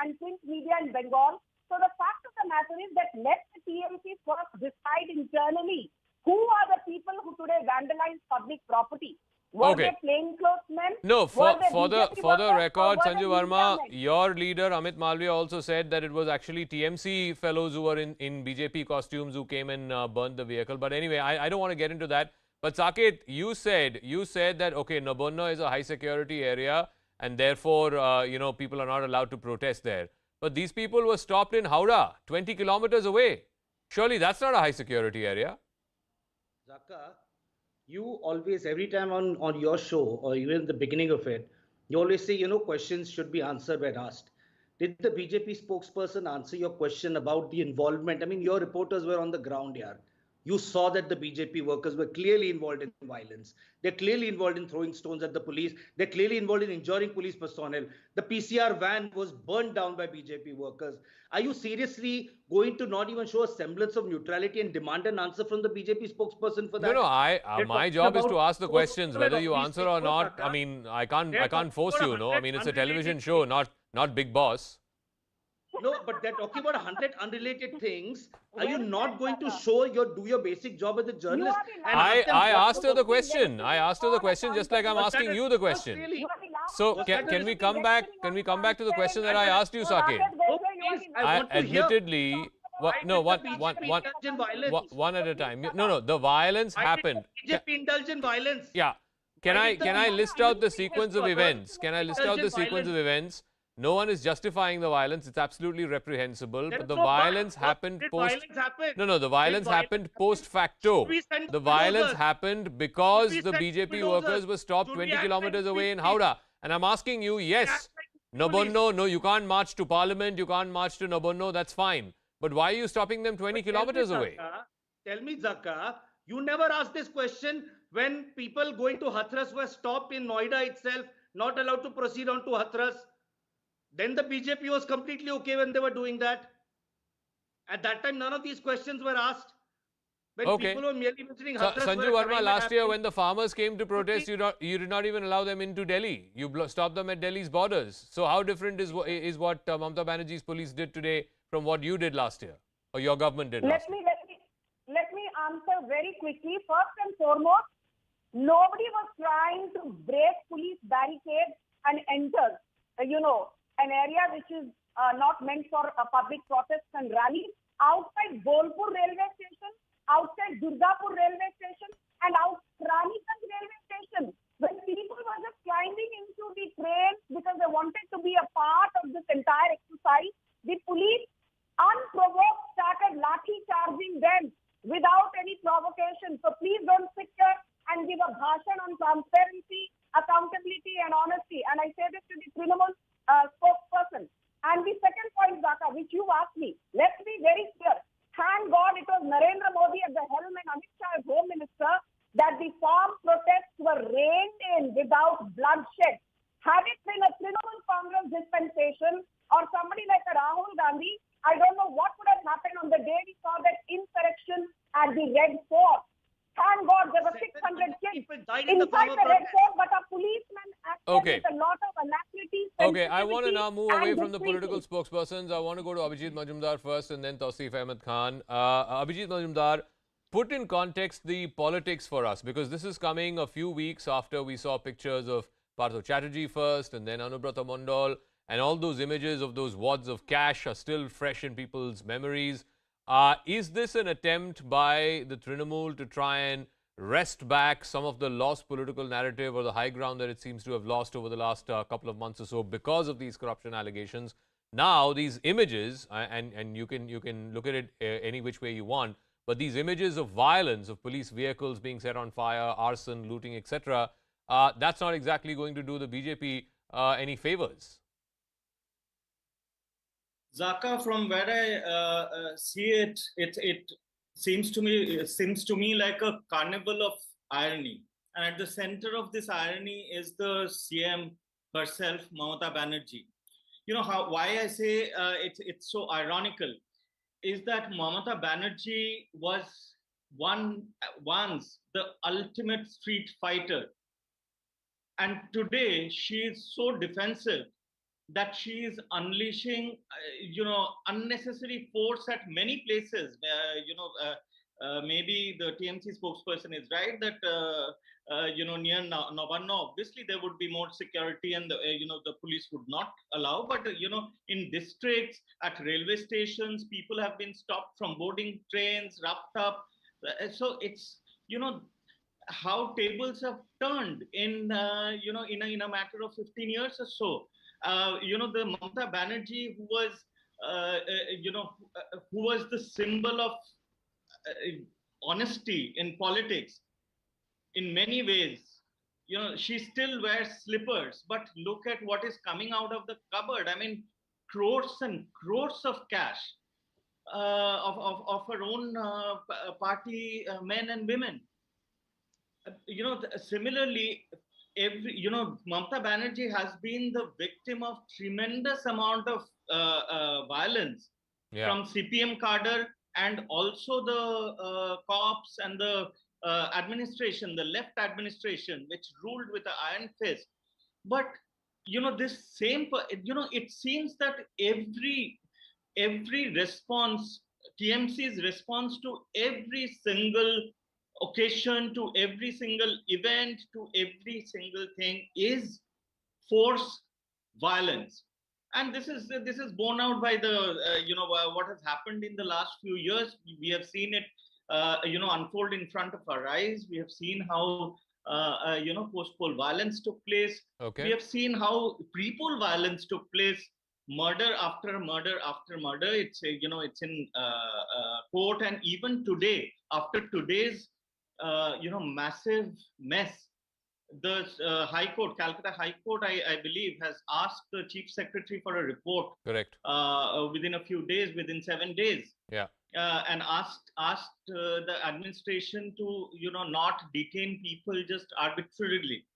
and print media in Bengal. So the fact of the matter is that let the TMC first decide internally who are the people who today vandalize public property. Were they plainclothesmen? No, for the record, Sanju Verma, Verma, your leader Amit Malviya also said that it was actually TMC fellows who were in BJP costumes who came and burned the vehicle. But anyway, I don't want to get into that. But Sakit, you said that, okay, Nabanna is a high security area and therefore, people are not allowed to protest there. But these people were stopped in Howrah, 20 kilometers away. Surely that's not a high security area. Zaka, you always, every time on your show or even the beginning of it, you always say, questions should be answered when asked. Did the BJP spokesperson answer your question about the involvement? I mean, your reporters were on the ground here. You saw that the BJP workers were clearly involved in violence. They're clearly involved in throwing stones at the police. They're clearly involved in injuring police personnel. The PCR van was burned down by BJP workers. Are you seriously going to not even show a semblance of neutrality and demand an answer from the BJP spokesperson for that? No, my job is to ask the questions, whether you answer or not. I mean, I can't force you, no. I mean, it's a television show, not Big Boss. No, but they're talking about 100 unrelated things. Are you not going to do your basic job as a journalist? I asked her the question. I asked her the question just like I'm asking you the question. So can we come back? Can we come back to the question that I asked you, Sakit? Admittedly, one at a time. No, the violence happened. BJP indulged in violence. Yeah. Can I list out the sequence of events? Can I list out the sequence of events? No one is justifying the violence. It's absolutely reprehensible. But the violence happened post. No, the violence happened post facto. The violence happened because the BJP workers were stopped 20 kilometers away in Howrah. And I'm asking you, yes, Nabanna, no, you can't march to Parliament. You can't march to Nabanna. That's fine. But why are you stopping them 20 kilometers away? Tell me, Zaka, you never asked this question when people going to Hathras were stopped in Noida itself, not allowed to proceed on to Hathras. Then the BJP was completely okay when they were doing that. At that time, none of these questions were asked. When Okay. people were merely mentioning So, Hathras Sanju were a Verma, crime last had year happened. when the farmers came to protest, you did not even allow them into Delhi. You stopped them at Delhi's borders. So how different is what Mamata Banerjee's police did today from what you did last year, or your government did last year? Let me answer very quickly. First and foremost, nobody was trying to break police barricades and enter, an area which is not meant for public protests and rallies. Outside Bolpur railway station, outside Durgapur railway station, and outside Raniganj railway station, when people were just climbing into the trains because they wanted to be a part of this entire exercise, the police unprovoked started lathi charging them without any provocation. So please don't sit here and give a bhashan on transparency, accountability and honesty. And I say this to the Trinamool spokesperson. And the second point, Zaka, which you asked me, let's be very clear. Thank God it was Narendra Modi at the helm and Amit Shah as Home Minister that the farm protests were reined in without bloodshed. Had it been a Trinamool Congress dispensation or somebody like a Rahul Gandhi, I don't know what would have happened on the day we saw that insurrection at the Red Fort. Thank God there were 600 kids inside the Red Fort, but a policeman acted with a lot of alacrity. Okay, I want to now move away from the political spokespersons. I want to go to Abhijit Majumdar first and then Tausif Ahmed Khan. Abhijit Majumdar, put in context the politics for us, because this is coming a few weeks after we saw pictures of Bharatiya Chatterjee first and then Anubrata Mondal, and all those images of those wads of cash are still fresh in people's memories. Is this an attempt by the Trinamool to try and wrest back some of the lost political narrative or the high ground that it seems to have lost over the last couple of months or so because of these corruption allegations? Now, these images, and you can look at it any which way you want, but these images of violence, of police vehicles being set on fire, arson, looting, etc., that's not exactly going to do the BJP any favors. Zaka, from where I see it, it seems to me like a carnival of irony. And at the center of this irony is the CM herself, Mamata Banerjee. You know why I say it's so ironical is that Mamata Banerjee was once the ultimate street fighter, and today she is so defensive that she is unleashing, unnecessary force at many places. Maybe the TMC spokesperson is right that, near Nabanna, obviously there would be more security and, the police would not allow. But, in districts, at railway stations, people have been stopped from boarding trains, roughed up. So it's, how tables have turned in, in a matter of 15 years or so. The Mamata Banerjee who was the symbol of honesty in politics in many ways. She still wears slippers, but look at what is coming out of the cupboard. I mean, crores and crores of cash of her own party men and women. Similarly, Mamata Banerjee has been the victim of tremendous amount of violence from CPM cadre and also the cops and the administration, the left administration, which ruled with an iron fist. But this same, it seems that every response, TMC's response to every single occasion, to every single event, to every single thing is force violence. And this is borne out by the what has happened in the last few years. We have seen it unfold in front of our eyes. We have seen how post-poll violence took place. We have seen how pre-poll violence took place. Murder after murder after murder. It's it's in court, and even today, after today's massive mess, the High Court, Calcutta High Court, I believe, has asked the Chief Secretary for a report. Correct. Within a few days, within 7 days. Yeah. And asked the administration to not detain people just arbitrarily.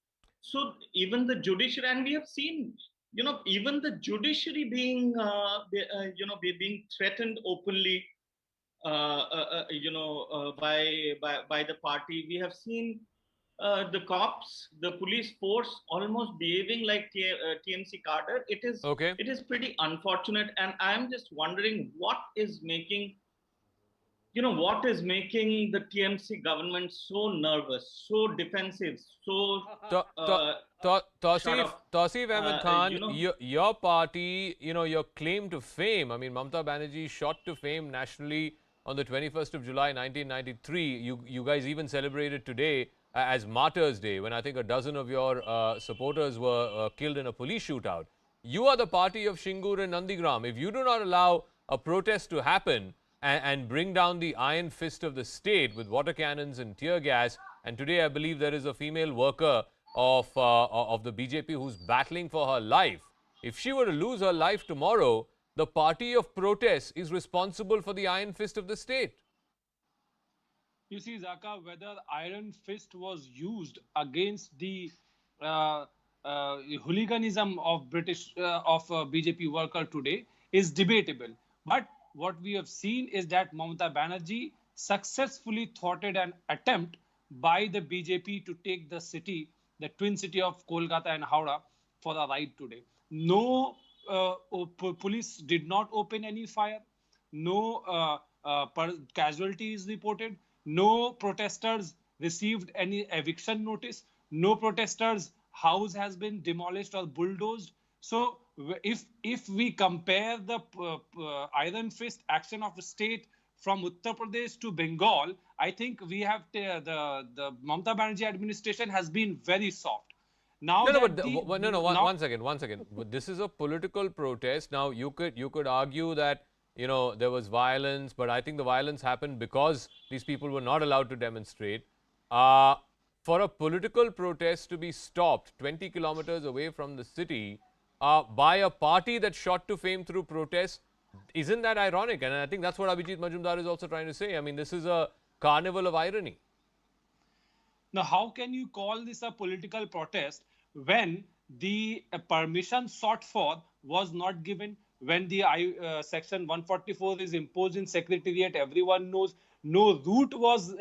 So even the judiciary, and we have seen even the judiciary being being threatened openly. by the party. We have seen the cops, the police force almost behaving like TMC cadre. It is pretty unfortunate, and I am just wondering what is making the TMC government so nervous, so defensive, so Tausif Ahmed Khan, your party, your claim to fame, I mean, Mamata Banerjee shot to fame nationally on the 21st of July 1993. You guys even celebrated today as Martyrs' Day, when I think a dozen of your supporters were killed in a police shootout. You are the party of Shingur and Nandigram. If you do not allow a protest to happen and bring down the iron fist of the state with water cannons and tear gas, and today I believe there is a female worker of the BJP who's battling for her life. If she were to lose her life tomorrow, the party of protest is responsible for the iron fist of the state. You see, Zaka, whether iron fist was used against the hooliganism of BJP worker today is debatable. But what we have seen is that Mamata Banerjee successfully thwarted an attempt by the BJP to take the city, the twin city of Kolkata and Howrah, for a ride today. No police did not open any fire. No casualties reported. No protesters received any eviction notice. No protesters' house has been demolished or bulldozed. So if we compare the iron fist action of the state from Uttar Pradesh to Bengal, I think we have the Mamata Banerjee administration has been very soft. Now one second. This is a political protest. Now you could argue that there was violence, but I think the violence happened because these people were not allowed to demonstrate. For a political protest to be stopped 20 kilometers away from the city by a party that shot to fame through protest, isn't that ironic? And I think that's what Abhijit Majumdar is also trying to say. I mean, this is a carnival of irony. Now, how can you call this a political protest when the permission sought for was not given? When the section 144 is imposed in secretariat, everyone knows no route was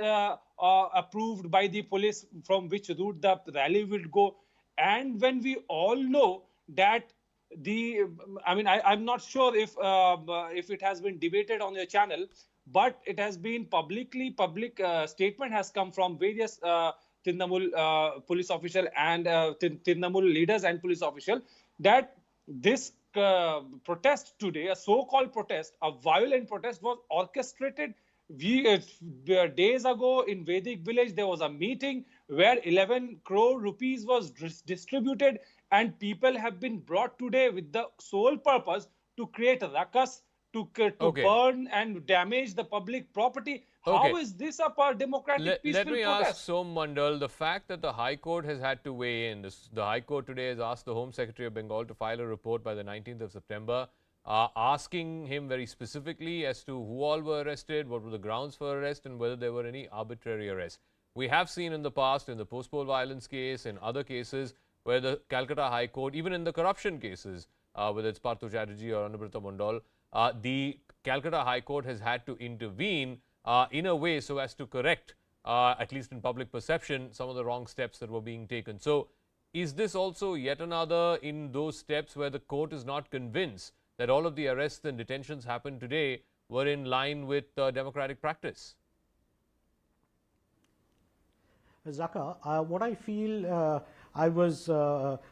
approved by the police from which route the rally will go. And when we all know that I'm not sure if it has been debated on your channel, but it has been public statement has come from various Trinamool police official and Trinamool leaders and police official that this protest today, a so-called protest, a violent protest, was orchestrated. Days ago in Vedic village, there was a meeting where 11 crore rupees was distributed, and people have been brought today with the sole purpose to create a ruckus, to burn and damage the public property. How is this a democratic peaceful protest? Let me ask Som Mandal, the fact that the High Court has had to weigh in. The High Court today has asked the Home Secretary of Bengal to file a report by the 19th of September, asking him very specifically as to who all were arrested, what were the grounds for arrest, and whether there were any arbitrary arrests. We have seen in the past, in the post-poll violence case, in other cases, where the Calcutta High Court, even in the corruption cases, whether it's Partho Chatterjee or Anubrata Mondal, the Calcutta High Court has had to intervene in a way so as to correct, at least in public perception, some of the wrong steps that were being taken. So is this also yet another in those steps where the court is not convinced that all of the arrests and detentions happened today were in line with democratic practice? Zaka, what I feel, I was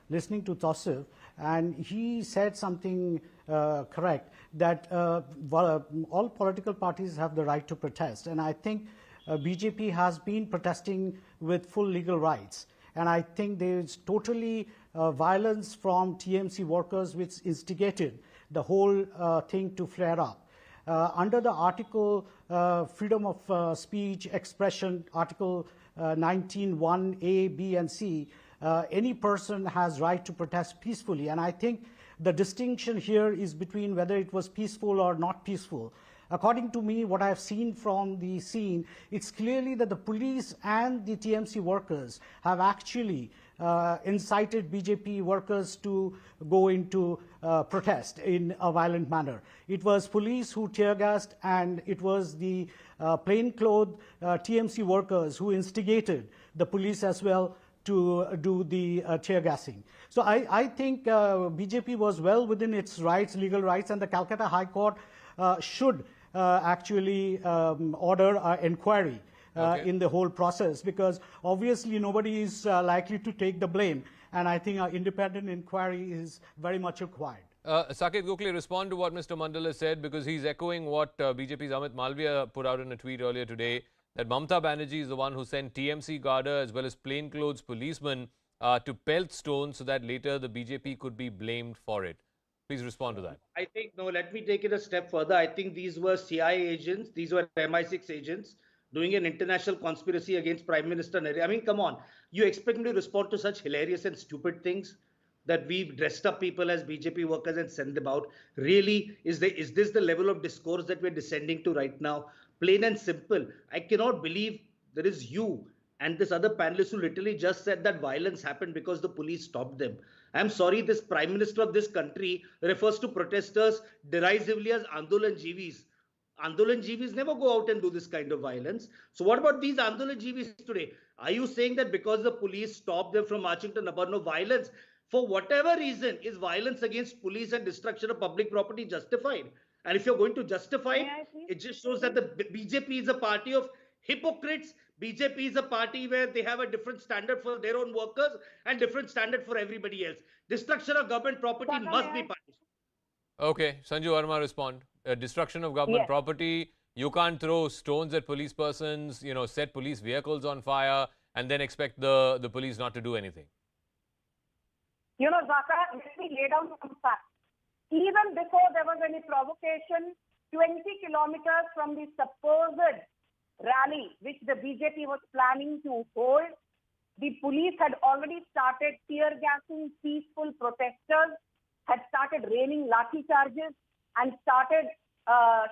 listening to Tausif, and he said something correct, that all political parties have the right to protest. And I think BJP has been protesting with full legal rights. And I think there is totally violence from TMC workers which instigated the whole thing to flare up. Under the article freedom of speech, expression, article 19(1)(a), B and C, any person has right to protest peacefully. And I think the distinction here is between whether it was peaceful or not peaceful. According to me, what I have seen from the scene, it's clearly that the police and the TMC workers have actually incited BJP workers to go into protest in a violent manner. It was police who tear gassed, and it was the plainclothes TMC workers who instigated the police as well to do the tear gassing. So I think BJP was well within its rights, legal rights, and the Calcutta High Court should actually order an inquiry in the whole process, because obviously nobody is likely to take the blame, and I think an independent inquiry is very much required. Saket Gokhale, respond to what Mr. Mandal said, because he's echoing what BJP's Amit Malviya put out in a tweet earlier today, that Mamata Banerjee is the one who sent TMC Garda as well as plainclothes policemen to pelt stones so that later the BJP could be blamed for it. Please respond to that. I think, no, let me take it a step further. I think these were CIA agents, these were MI6 agents doing an international conspiracy against Prime Minister Narendra. I mean, come on. You expect me to respond to such hilarious and stupid things? That we've dressed up people as BJP workers and sent them out? Really? Is this the level of discourse that we're descending to right now? Plain and simple. I cannot believe there is you and this other panelist who literally just said that violence happened because the police stopped them. I'm sorry, this Prime Minister of this country refers to protesters derisively as Andolanjeevis. Andolanjeevis never go out and do this kind of violence. So what about these Andolanjeevis today? Are you saying that because the police stopped them from marching to Nabanna, violence, for whatever reason, is violence against police and destruction of public property justified? And if you're going to justify it, it just shows that the BJP is a party of hypocrites. BJP is a party where they have a different standard for their own workers and different standard for everybody else. Destruction of government property must be punished. Okay, Sanju Verma, respond. Destruction of government property. You can't throw stones at police persons, you know, set police vehicles on fire and then expect the police not to do anything. You know, Zaka, let me lay down some facts. Even before there was any provocation, 20 kilometers from the supposed rally which the BJP was planning to hold, the police had already started tear gassing peaceful protesters, had started raining lathi charges, and started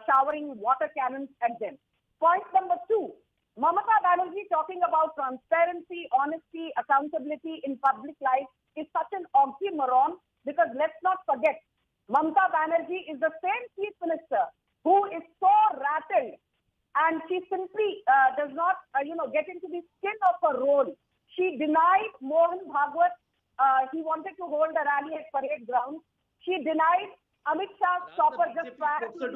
showering water cannons at them. Point number 2, Mamata Banerjee talking about transparency, honesty, accountability in public life is such an oxymoron, because let's not forget, Mamata Banerjee is the same chief minister who is so rattled, and she simply does not, get into the skin of her role. She denied Mohan Bhagwat. He wanted to hold a rally at parade ground. She denied Amit Shah's stopper just prior to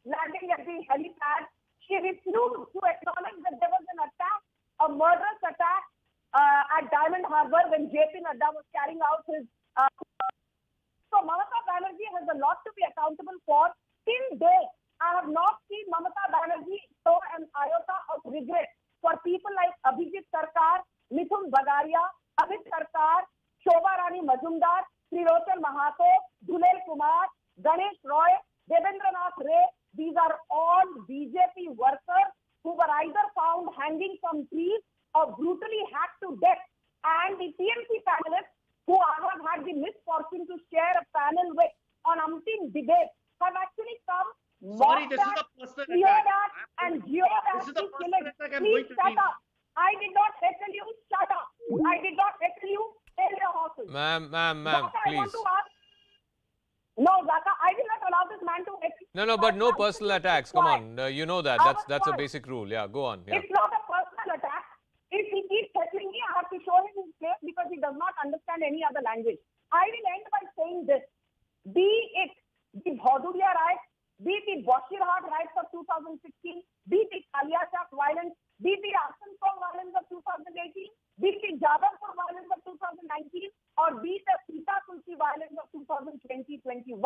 landing at the helipad. She refused to acknowledge that there was an attack, a murderous attack at Diamond Harbour when JP Nadda was carrying out his... So Mamata Banerjee has a lot to be accountable for. Till date, I have not seen Mamata Banerjee show an iota of regret for people like Abhijit Sarkar, Mithun Bagaria, Amit Sarkar, Shobha Rani Majumdar, Trilochal Mahato, Dhulel Kumar, Ganesh Roy, Devendranath Ray. These are all BJP workers who were either found hanging from trees or brutally hacked to death. And the TMC panelists, who I have had the misfortune to share a panel with on umpteen debates, have actually come. Sorry, this is a personal attack. And geodatic killing. Please shut up. I did not heckle you. Shut up. I did not heckle you. Tell your horses. Ma'am, please. No, Zaka, I will not allow this man to heckle. No, but no personal attacks. Come on, you know that. That's a basic rule. Yeah, go on. Yeah. It's not a personal attack. If he keeps heckling me, I have to show him his place because he does not understand any other language. I will end by saying this. Be it the Bhauduria riots, be it the Boshirhat riots of 2016, be it the Kaliyachak violence, be it the Asansol violence of 2018, be it the Jabalpur violence of 2019, or be it the Sita Tulsi violence of 2020-21,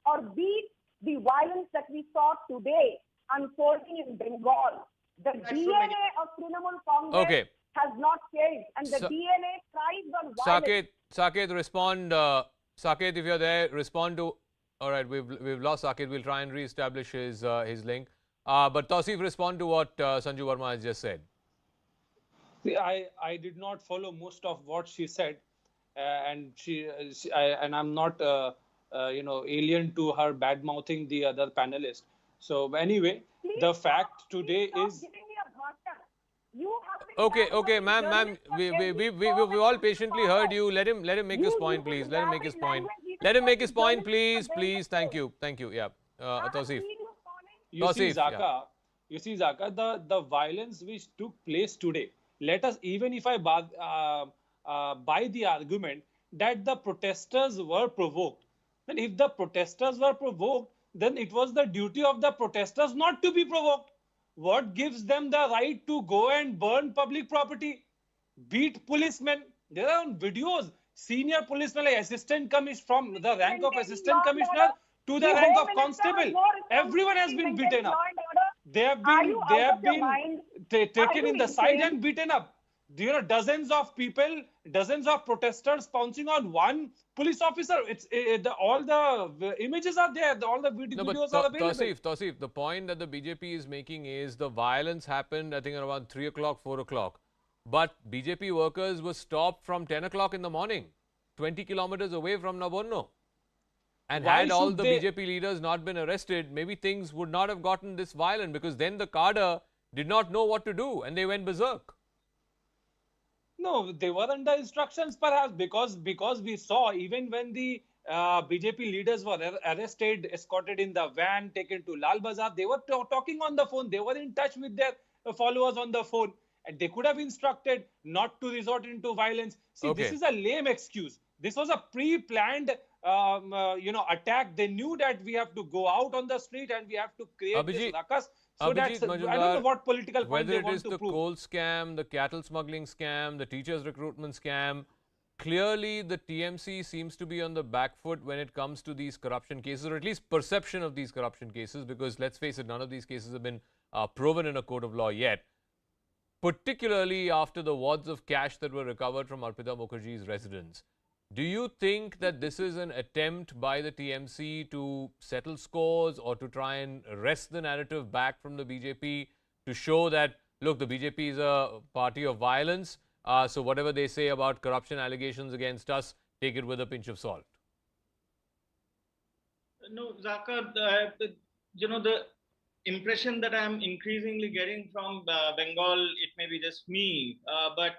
or be it the violence that we saw today unfolding in Bengal. The DNA of Trinamool Congress has not changed, and the DNA thrives on violence. Saket, respond. Saket, if you're there, respond to... All right, we've lost Saket. We'll try and re-establish his link. But Tausif, respond to what Sanju Verma has just said. See, I did not follow most of what she said, and I'm not alien to her bad mouthing the other panelist. So anyway, the fact today is... You have been Okay, ma'am, we all patiently heard you. Let him make his point, please. Let him make his point. Let him make his point, please. Thank you. Yeah. Tausif. You see, Tausif, yeah. Zaka, the violence which took place today, let us, even if I buy the argument that the protesters were provoked, then if the protesters were provoked, then it was the duty of the protesters not to be provoked. What gives them the right to go and burn public property, beat policemen? There are videos, senior policemen like assistant commissioner, from the rank of assistant commissioner to the rank of constable. Everyone has been beaten up. They have been taken in the side and beaten up. You know, dozens of people, dozens of protesters pouncing on one police officer. All the images are there. All the videos are available. Tausif, the point that the BJP is making is the violence happened, I think, around 3 o'clock, 4 o'clock. But BJP workers were stopped from 10 o'clock in the morning, 20 kilometers away from Nabonno. And had all the BJP leaders not been arrested, maybe things would not have gotten this violent, because then the cadre did not know what to do and they went berserk. No, they were under instructions perhaps, because we saw even when the BJP leaders were arrested, escorted in the van, taken to Lal Bazar, they were talking on the phone. They were in touch with their followers on the phone. And they could have instructed not to resort into violence. See, This is a lame excuse. This was a pre-planned attack. They knew that we have to go out on the street and we have to create this ruckus. So that's, I don't know what political point they want to prove. Whether it is the coal scam, the cattle smuggling scam, the teachers recruitment scam, clearly the TMC seems to be on the back foot when it comes to these corruption cases, or at least perception of these corruption cases, because let's face it, none of these cases have been proven in a court of law yet. Particularly after the wads of cash that were recovered from Arpita Mukherjee's residence. Do you think that this is an attempt by the TMC to settle scores or to try and wrest the narrative back from the BJP to show that, look, the BJP is a party of violence, so whatever they say about corruption allegations against us, take it with a pinch of salt? No, Zaka, the impression that I'm increasingly getting from Bengal, it may be just me, but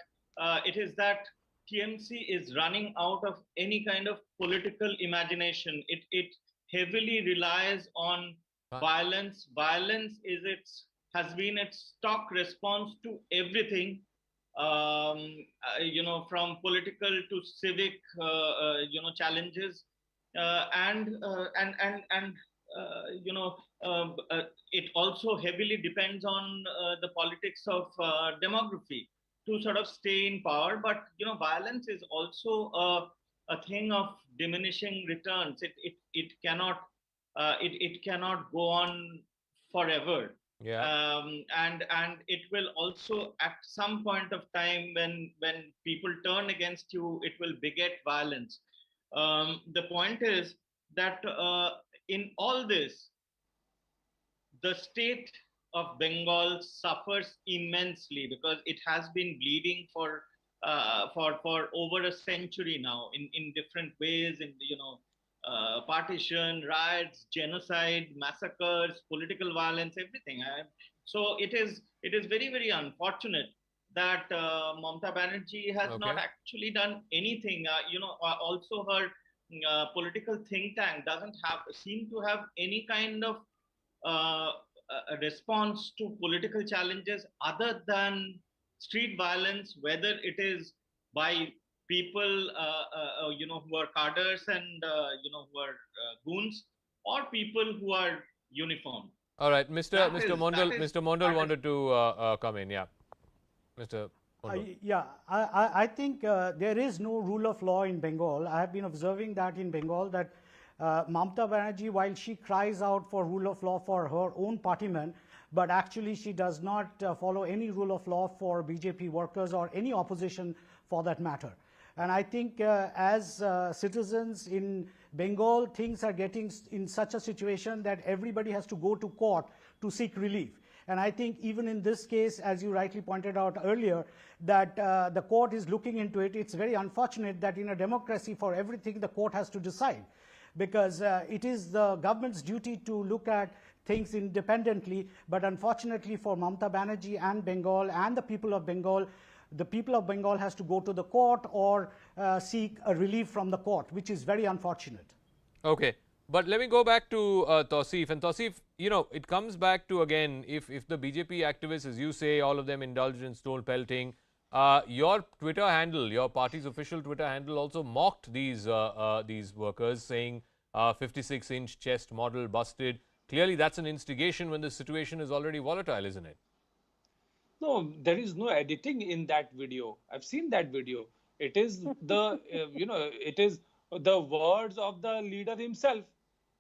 it is that TMC is running out of any kind of political imagination. It heavily relies on violence. Violence has been its stock response to everything, from political to civic, challenges, it also heavily depends on the politics of demography to sort of stay in power. But violence is also a thing of diminishing returns. It cannot go on forever. Yeah. And it will also, at some point of time, when people turn against you, it will beget violence. The point is that in all this, the state of Bengal suffers immensely because it has been bleeding for over a century now in different ways, in partition, riots, genocide, massacres, political violence, everything. So it is very, very unfortunate that Mamata Banerjee has not actually done anything. Also her political think tank doesn't seem to have any kind of a response to political challenges other than street violence, whether it is by people who are cadres and who are goons, or people who are uniformed. All right, Mr. Mondal wanted to come in. Yeah, Mr. I think there is no rule of law in Bengal. I have been observing that in Bengal, that Mamata Banerjee, while she cries out for rule of law for her own partymen, but actually she does not follow any rule of law for BJP workers or any opposition for that matter. And I think as citizens in Bengal, things are getting in such a situation that everybody has to go to court to seek relief. And I think even in this case, as you rightly pointed out earlier, that the court is looking into it. It's very unfortunate that in a democracy, for everything the court has to decide. because it is the government's duty to look at things independently. But unfortunately for Mamata Banerjee and Bengal and the people of Bengal has to go to the court or seek a relief from the court, which is very unfortunate. Okay. But let me go back to Tausif. And Tausif, you know, it comes back to, again, if the BJP activists, as you say, all of them indulged in stone pelting, your Twitter handle, your party's official Twitter handle also mocked these workers, saying 56-inch chest model busted. Clearly, that's an instigation when the situation is already volatile, isn't it? No, there is no editing in that video. I've seen that video. It is the, it is the words of the leader himself.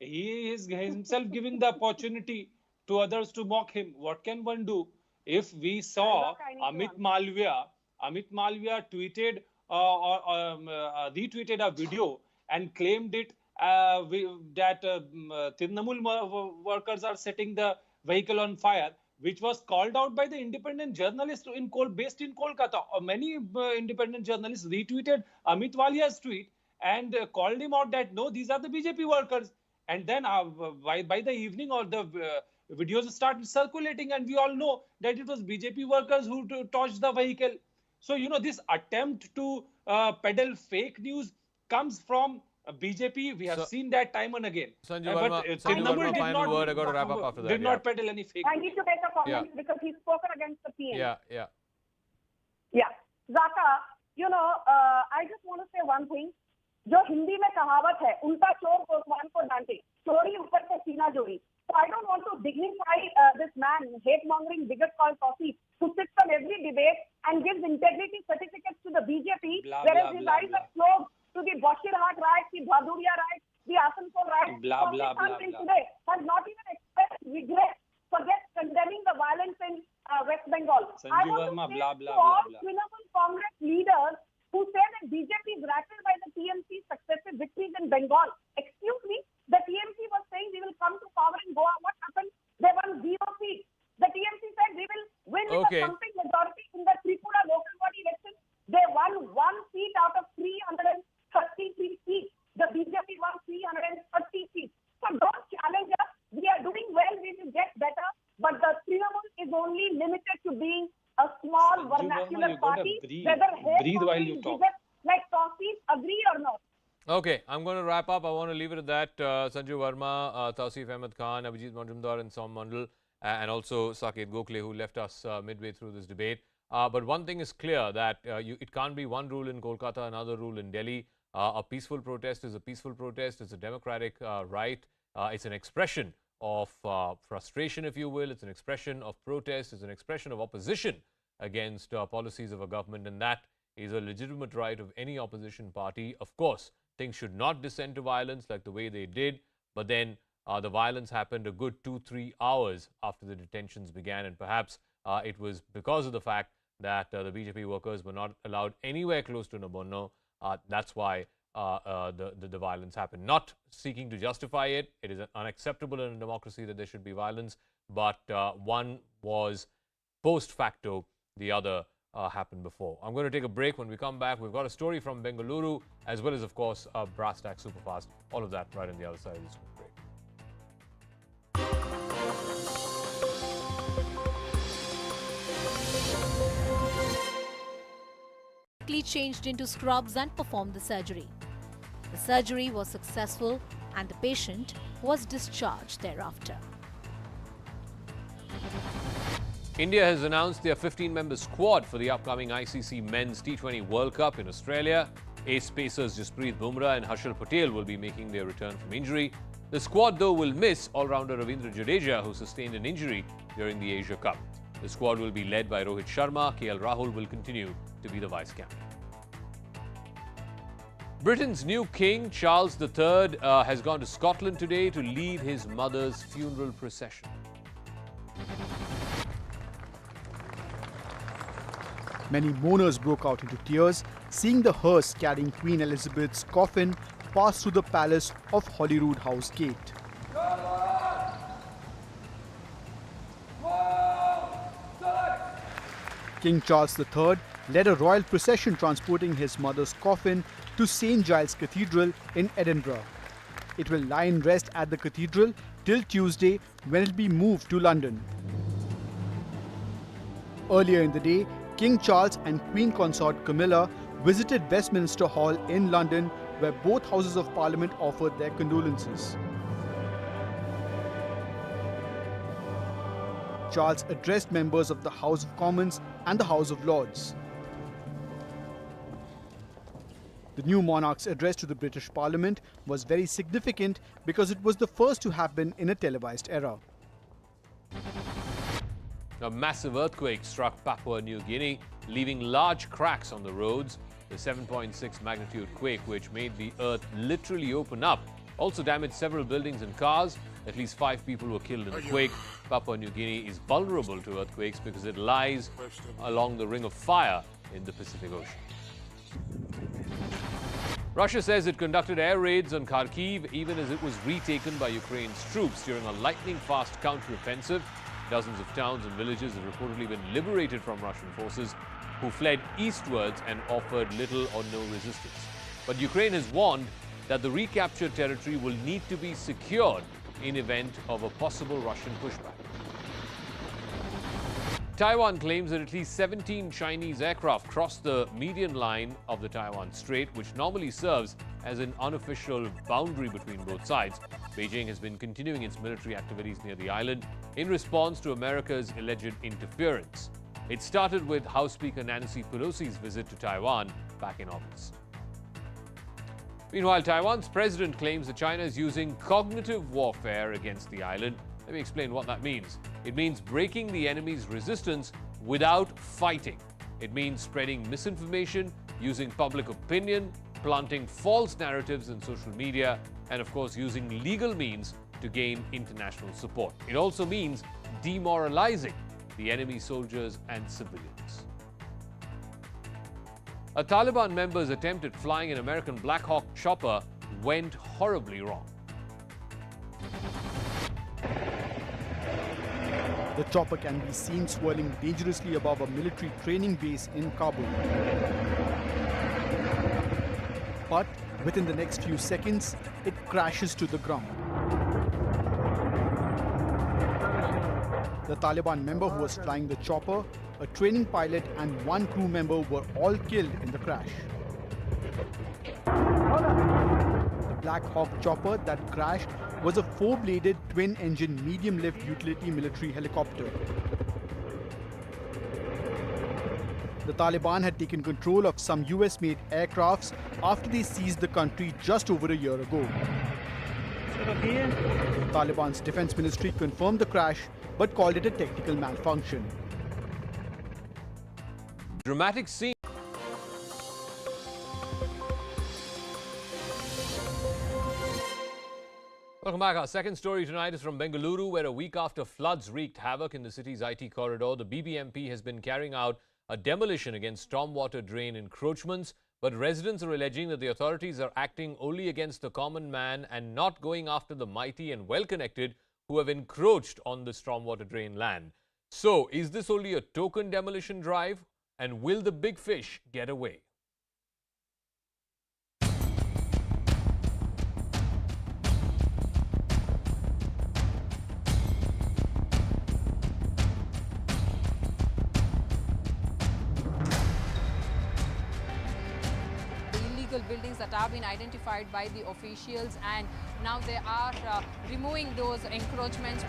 He is himself giving the opportunity to others to mock him. What can one do? If we saw Amit Malviya tweeted or retweeted a video and claimed it that Trinamool workers are setting the vehicle on fire, which was called out by the independent journalist based in Kolkata. Many independent journalists retweeted Amit Malviya's tweet and called him out that no, these are the BJP workers. And then by the evening, all the videos started circulating, and we all know that it was BJP workers who torched the vehicle. So, this attempt to peddle fake news comes from BJP. We have seen that time and again. Sanju Verma, final word. I got to wrap up after that. Did not peddle any fake news. I need to make a comment because he's spoken against the PM. Yeah. Zaka, I just want to say one thing. जो हिंदी में कहावत है, उल्टा चोर कोतवाल को डांटे, चोरी ऊपर से सीना जोड़ी. So I don't want to dignify this man, hate-mongering bigot called Tausif, who sits on every debate and gives integrity certificates to the BJP, whereas his eyes are closed to the Bashirhat riots, the Bhaduria riots, the Asansol riots. Today has not even expressed regret for condemning the violence in West Bengal. I want to say to all Trinamool Congress leaders who say that BJP is rattled by the TMC's successive victories in Bengal. Excuse me, the TMC was saying we will come to power in Goa. What happened? They won 0 seats. The TMC said we will win with a thumping majority in the Tripura local body election. They won 1 seat out of 333 seats. The BJP won 330 seats. So don't challenge us. We are doing well. We will get better. But the Trinamool is only limited to being a small vernacular party, whether breathe while you talk. Like Tausif, agree or not? Okay, I'm going to wrap up. I want to leave it at that. Sanju Verma, Tausif Ahmed Khan, Abhijit Majumdar and Som Mandal, and also Saket Gokhale, who left us midway through this debate. But one thing is clear, that it can't be one rule in Kolkata, another rule in Delhi. A peaceful protest is a peaceful protest. It's a democratic right. It's an expression of frustration, if you will. It's an expression of protest. It's an expression of opposition against policies of a government, and that is a legitimate right of any opposition party. Of course, things should not descend to violence like the way they did, but then the violence happened a good 2-3 hours after the detentions began, and perhaps it was because of the fact that the BJP workers were not allowed anywhere close to Nabanna. That's why the violence happened. Not seeking to justify it. It is unacceptable in a democracy that there should be violence, but one was post facto, the other happened before. I'm going to take a break. When we come back, we've got a story from Bengaluru, as well as, of course, Brass Tack Superfast. All of that right on the other side of this break. Changed into scrubs and performed the surgery. The surgery was successful and the patient was discharged thereafter. India has announced their 15-member squad for the upcoming ICC Men's T20 World Cup in Australia. Ace pacers Jasprit Bumrah and Harshal Patel will be making their return from injury. The squad, though, will miss all-rounder Ravindra Jadeja, who sustained an injury during the Asia Cup. The squad will be led by Rohit Sharma. KL Rahul will continue to be the vice-captain. Britain's new king, Charles III, has gone to Scotland today to lead his mother's funeral procession. Many mourners broke out into tears, seeing the hearse carrying Queen Elizabeth's coffin pass through the palace of Holyrood House Gate. King Charles III led a royal procession transporting his mother's coffin to St. Giles Cathedral in Edinburgh. It will lie in rest at the cathedral till Tuesday, when it will be moved to London. Earlier in the day, King Charles and Queen Consort Camilla visited Westminster Hall in London, where both Houses of Parliament offered their condolences. Charles addressed members of the House of Commons and the House of Lords. The new monarch's address to the British Parliament was very significant because it was the first to happen in a televised era. A massive earthquake struck Papua New Guinea, leaving large cracks on the roads. The 7.6 magnitude quake, which made the earth literally open up, also damaged several buildings and cars. At least 5 people were killed in the quake. Papua New Guinea is vulnerable to earthquakes because it lies along the Ring of Fire in the Pacific Ocean. Russia says it conducted air raids on Kharkiv even as it was retaken by Ukraine's troops during a lightning-fast counter-offensive. Dozens of towns and villages have reportedly been liberated from Russian forces, who fled eastwards and offered little or no resistance. But Ukraine has warned that the recaptured territory will need to be secured in event of a possible Russian pushback. Taiwan claims that at least 17 Chinese aircraft crossed the median line of the Taiwan Strait, which normally serves as an unofficial boundary between both sides. Beijing has been continuing its military activities near the island in response to America's alleged interference. It started with House Speaker Nancy Pelosi's visit to Taiwan back in August. Meanwhile, Taiwan's president claims that China is using cognitive warfare against the island. Let me explain what that means. It means breaking the enemy's resistance without fighting. It means spreading misinformation, using public opinion, planting false narratives in social media, and of course using legal means to gain international support. It also means demoralizing the enemy soldiers and civilians. A Taliban member's attempt at flying an American Black Hawk chopper went horribly wrong. The chopper can be seen swirling dangerously above a military training base in Kabul. But within the next few seconds, it crashes to the ground. The Taliban member who was flying the chopper, a training pilot and 1 crew member were all killed in the crash. The Black Hawk chopper that crashed was a 4-bladed twin-engine medium-lift utility military helicopter. The Taliban had taken control of some US-made aircrafts after they seized the country just over a year ago. Taliban's defense ministry confirmed the crash but called it a technical malfunction. Dramatic scene. Welcome back. Our second story tonight is from Bengaluru, where a week after floods wreaked havoc in the city's IT corridor, the BBMP has been carrying out a demolition against stormwater drain encroachments. But residents are alleging that the authorities are acting only against the common man and not going after the mighty and well-connected who have encroached on the stormwater drain land. So, is this only a token demolition drive? And will the big fish get away? Buildings that have been identified by the officials, and now they are removing those encroachments.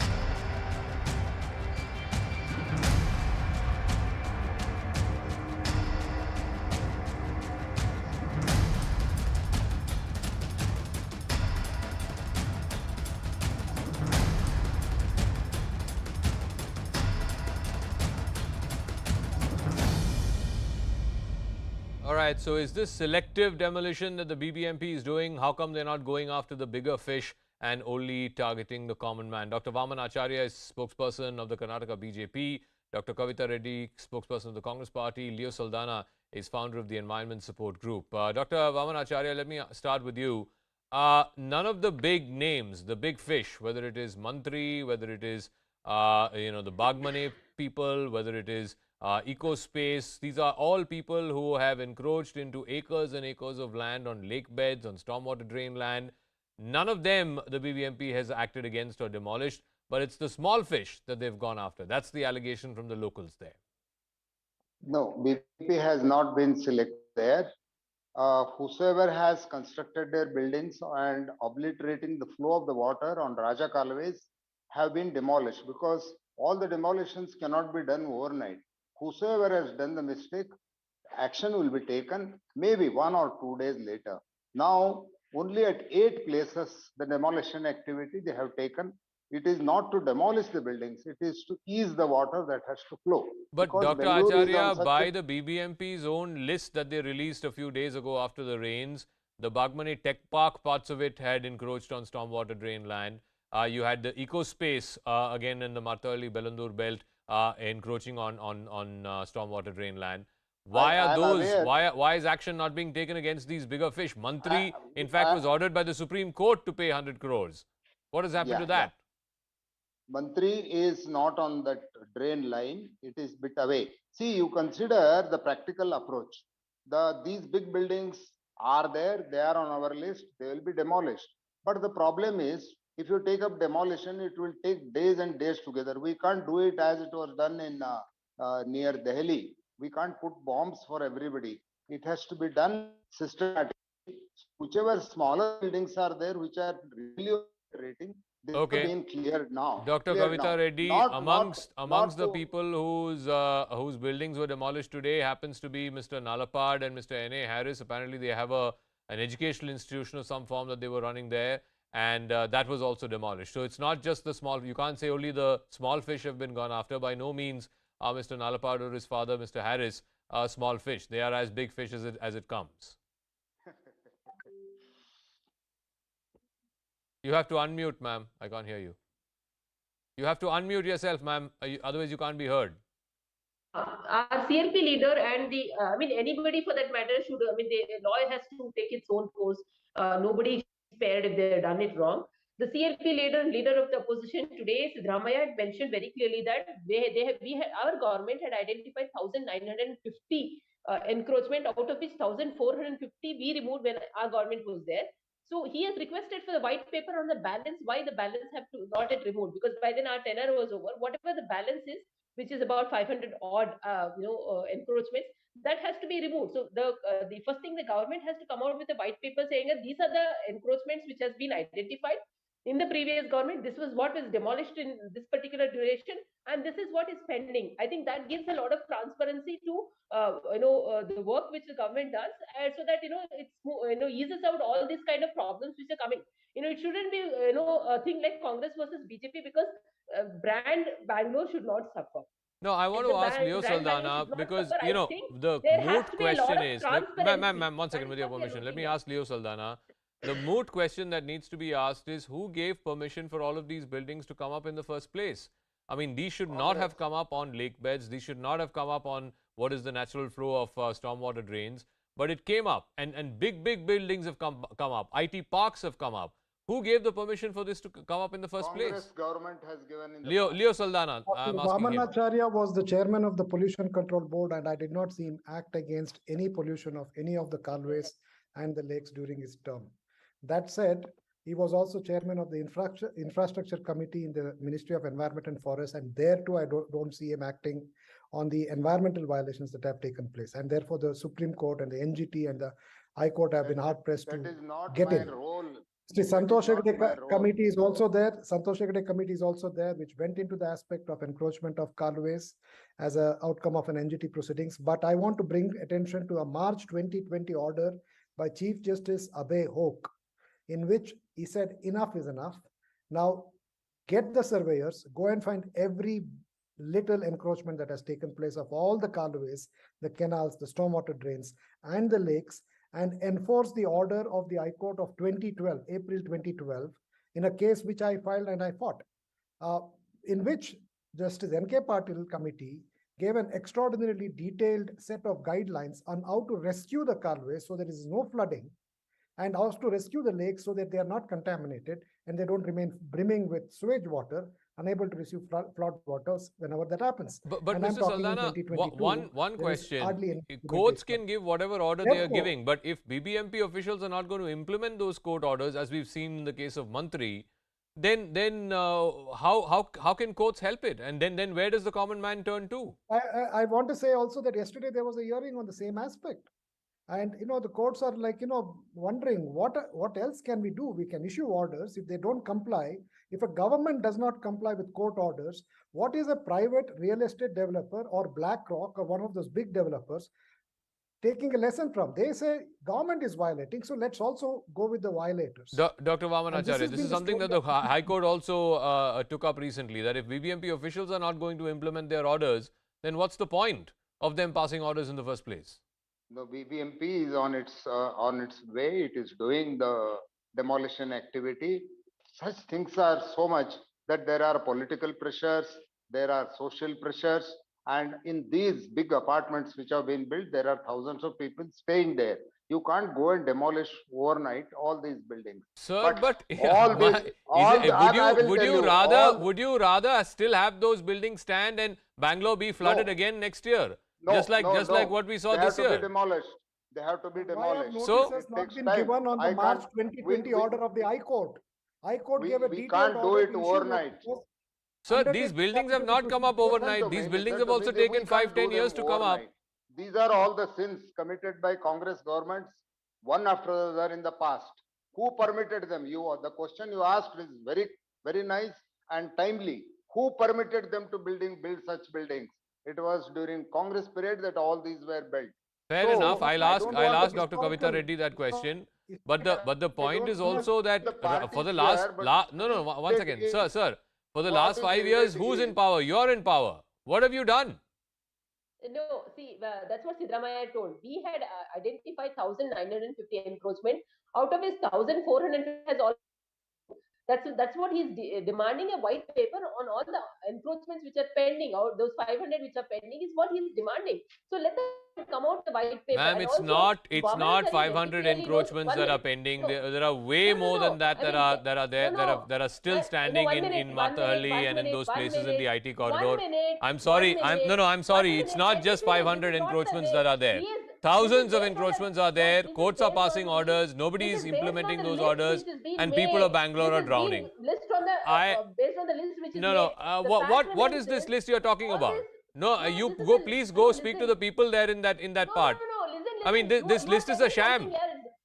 All right, so is this selective demolition that the BBMP is doing? How come they're not going after the bigger fish and only targeting the common man? Dr. Vaman Acharya is spokesperson of the Karnataka BJP. Dr. Kavita Reddy, spokesperson of the Congress Party. Leo Saldana is founder of the Environment Support Group. Dr. Vaman Acharya, let me start with you. None of the big names, the big fish, whether it is Mantri, whether it is the Bagmane people, whether it is Ecospace, these are all people who have encroached into acres and acres of land on lake beds, on stormwater drain land. None of them the BBMP has acted against or demolished, but it's the small fish that they've gone after. That's the allegation from the locals there. No, BJP has not been selected there. Whosoever has constructed their buildings and obliterating the flow of the water on Raja Kalways have been demolished, because all the demolitions cannot be done overnight. Whosoever has done the mistake, action will be taken maybe 1 or 2 days later. Now, only at 8 places the demolition activity they have taken. It is not to demolish the buildings, it is to ease the water that has to flow. But Dr. Acharya, by the BBMP's own list that they released a few days ago after the rains, the Bagmani Tech Park, parts of it had encroached on stormwater drain land. You had the eco space again in the Martali Belandur belt encroaching on stormwater drain land. Why are those? Why is action not being taken against these bigger fish? Mantri, in fact, was ordered by the Supreme Court to pay 100 crores. What has happened to that? Mantri is not on that drain line, it is bit away. See, you consider the practical approach. These big buildings are there, they are on our list, they will be demolished. But the problem is, if you take up demolition, it will take days and days together. We can't do it as it was done in near Delhi. We can't put bombs for everybody. It has to be done systematically. Whichever smaller buildings are there, which are really rating, they have been cleared now. Dr. Kavita Reddy, amongst the people whose buildings were demolished today happens to be Mr. Nalapad and Mr. N.A. Harris. Apparently, they have an educational institution of some form that they were running there, and that was also demolished. So it's not just the small. You can't say only the small fish have been gone after. By no means are Mr. Nalapad or his father, Mr. Harris, small fish. They are as big fish as it comes. You have to unmute, ma'am. I can't hear you. You have to unmute yourself, ma'am. Otherwise, you can't be heard. Our CLP leader and anybody for that matter should, the law has to take its own course. Nobody is spared if they have done it wrong. The CLP leader of the opposition today, Sidramaya, had mentioned very clearly that our government had identified 1,950 encroachment, out of which 1,450 we removed when our government was there. So he has requested for the white paper on the balance, why the balance have to not yet removed, because by then our tenure was over. Whatever the balance is, which is about 500 odd, encroachments, that has to be removed. So the first thing, the government has to come out with a white paper saying that these are the encroachments which has been identified in the previous government. This was what was demolished in this particular duration, and this is what is pending. I think that gives a lot of transparency to the work which the government does, so that it's eases out all these kind of problems which are coming. It shouldn't be a thing like Congress versus BJP, because brand Bangalore should not suffer. No, I want to ask Leo Saldana, because, the moot question is, ma'am, 1 second, with your permission, let me ask Leo Saldana. The moot question that needs to be asked is, who gave permission for all of these buildings to come up in the first place? I mean, these should not have come up on lake beds. These should not have come up on what is the natural flow of stormwater drains. But it came up, and big buildings have come up. IT parks have come up. Who gave the permission for this to come up in the first place? Government has given in the Leo Saldana, I'm asking him. Nabanna Chalo was the chairman of the Pollution Control Board, and I did not see him act against any pollution of any of the calways and the lakes during his term. That said, he was also chairman of the Infrastructure Committee in the Ministry of Environment and Forest, and there too I don't see him acting on the environmental violations that have taken place. And therefore the Supreme Court and the NGT and the High Court have been hard pressed to get in. The Santosh Hegde committee is also there. Santosh Hegde committee is also there, which went into the aspect of encroachment of calways as an outcome of an NGT proceedings. But I want to bring attention to a March 2020 order by Chief Justice Abhay Hoke, in which he said enough is enough. Now get the surveyors, go and find every little encroachment that has taken place of all the calways, the canals, the stormwater drains, and the lakes, and enforce the order of the High Court of 2012, April 2012, in a case which I filed and I fought, in which Justice N.K. Patil committee gave an extraordinarily detailed set of guidelines on how to rescue the calways so there is no flooding, and how to rescue the lakes so that they are not contaminated and they don't remain brimming with sewage water, unable to receive flood waters whenever that happens. But and I'm Mr. talking in Saldana, 2022, one there is question. hardly any Courts visibility. can give whatever order they are Therefore, giving, but if BBMP officials are not going to implement those court orders, as we've seen in the case of Mantri, then how can courts help it? And then where does the common man turn to? I want to say also that yesterday there was a hearing on the same aspect. And, the courts are like, wondering what else can we do? We can issue orders. If they don't comply, if a government does not comply with court orders, what is a private real estate developer or BlackRock or one of those big developers taking a lesson from? They say government is violating, so let's also go with the violators. Dr. Nabanna Chalo, this is something that the High Court also took up recently, that if BBMP officials are not going to implement their orders, then what's the point of them passing orders in the first place? The BBMP is on its way. It is doing the demolition activity. Such things are so much that there are political pressures, there are social pressures, and in these big apartments which have been built, there are thousands of people staying there. You can't go and demolish overnight all these buildings. Sir, but would you rather still have those buildings stand and Bangalore be flooded again next year? No, just like what we saw this year. They have to be demolished. They have to be demolished. So has not been given on the March 2020 order of the High Court. High Court gave a detailed order. We can't do it overnight. Sir, these buildings have not come up overnight. These buildings have also taken 5-10 years to come up. These are all the sins committed by Congress governments, one after the other in the past. Who permitted them? The question you asked is very, very nice and timely. Who permitted them to build such buildings? It was during Congress period that all these were built. Fair enough. I'll ask Dr. Kavita Reddy that question. But the point is also that for the last one second, sir. For the last 5 years, who's in power? You're in power. What have you done? No, see, that's what Sidramaya told. We had identified 1,950 encroachment. Out of his 1,400 has all. That's what he's demanding, a white paper on all the encroachments which are pending. Out those 500 which are pending is what he's demanding. So let them come out the white paper. Ma'am, it's not 500 encroachments that are pending. There are way more than that that are still standing in Matahalli and in those places in the IT corridor. I'm sorry. It's not just 500 encroachments that are there. Thousands of encroachments are there. Courts are passing orders. Nobody is implementing those orders, and people of Bangalore are drowning. Based on the list which is what is this list you're talking about? No, you go. Please go speak to the people there in that part. No, listen. I mean, this list is a sham.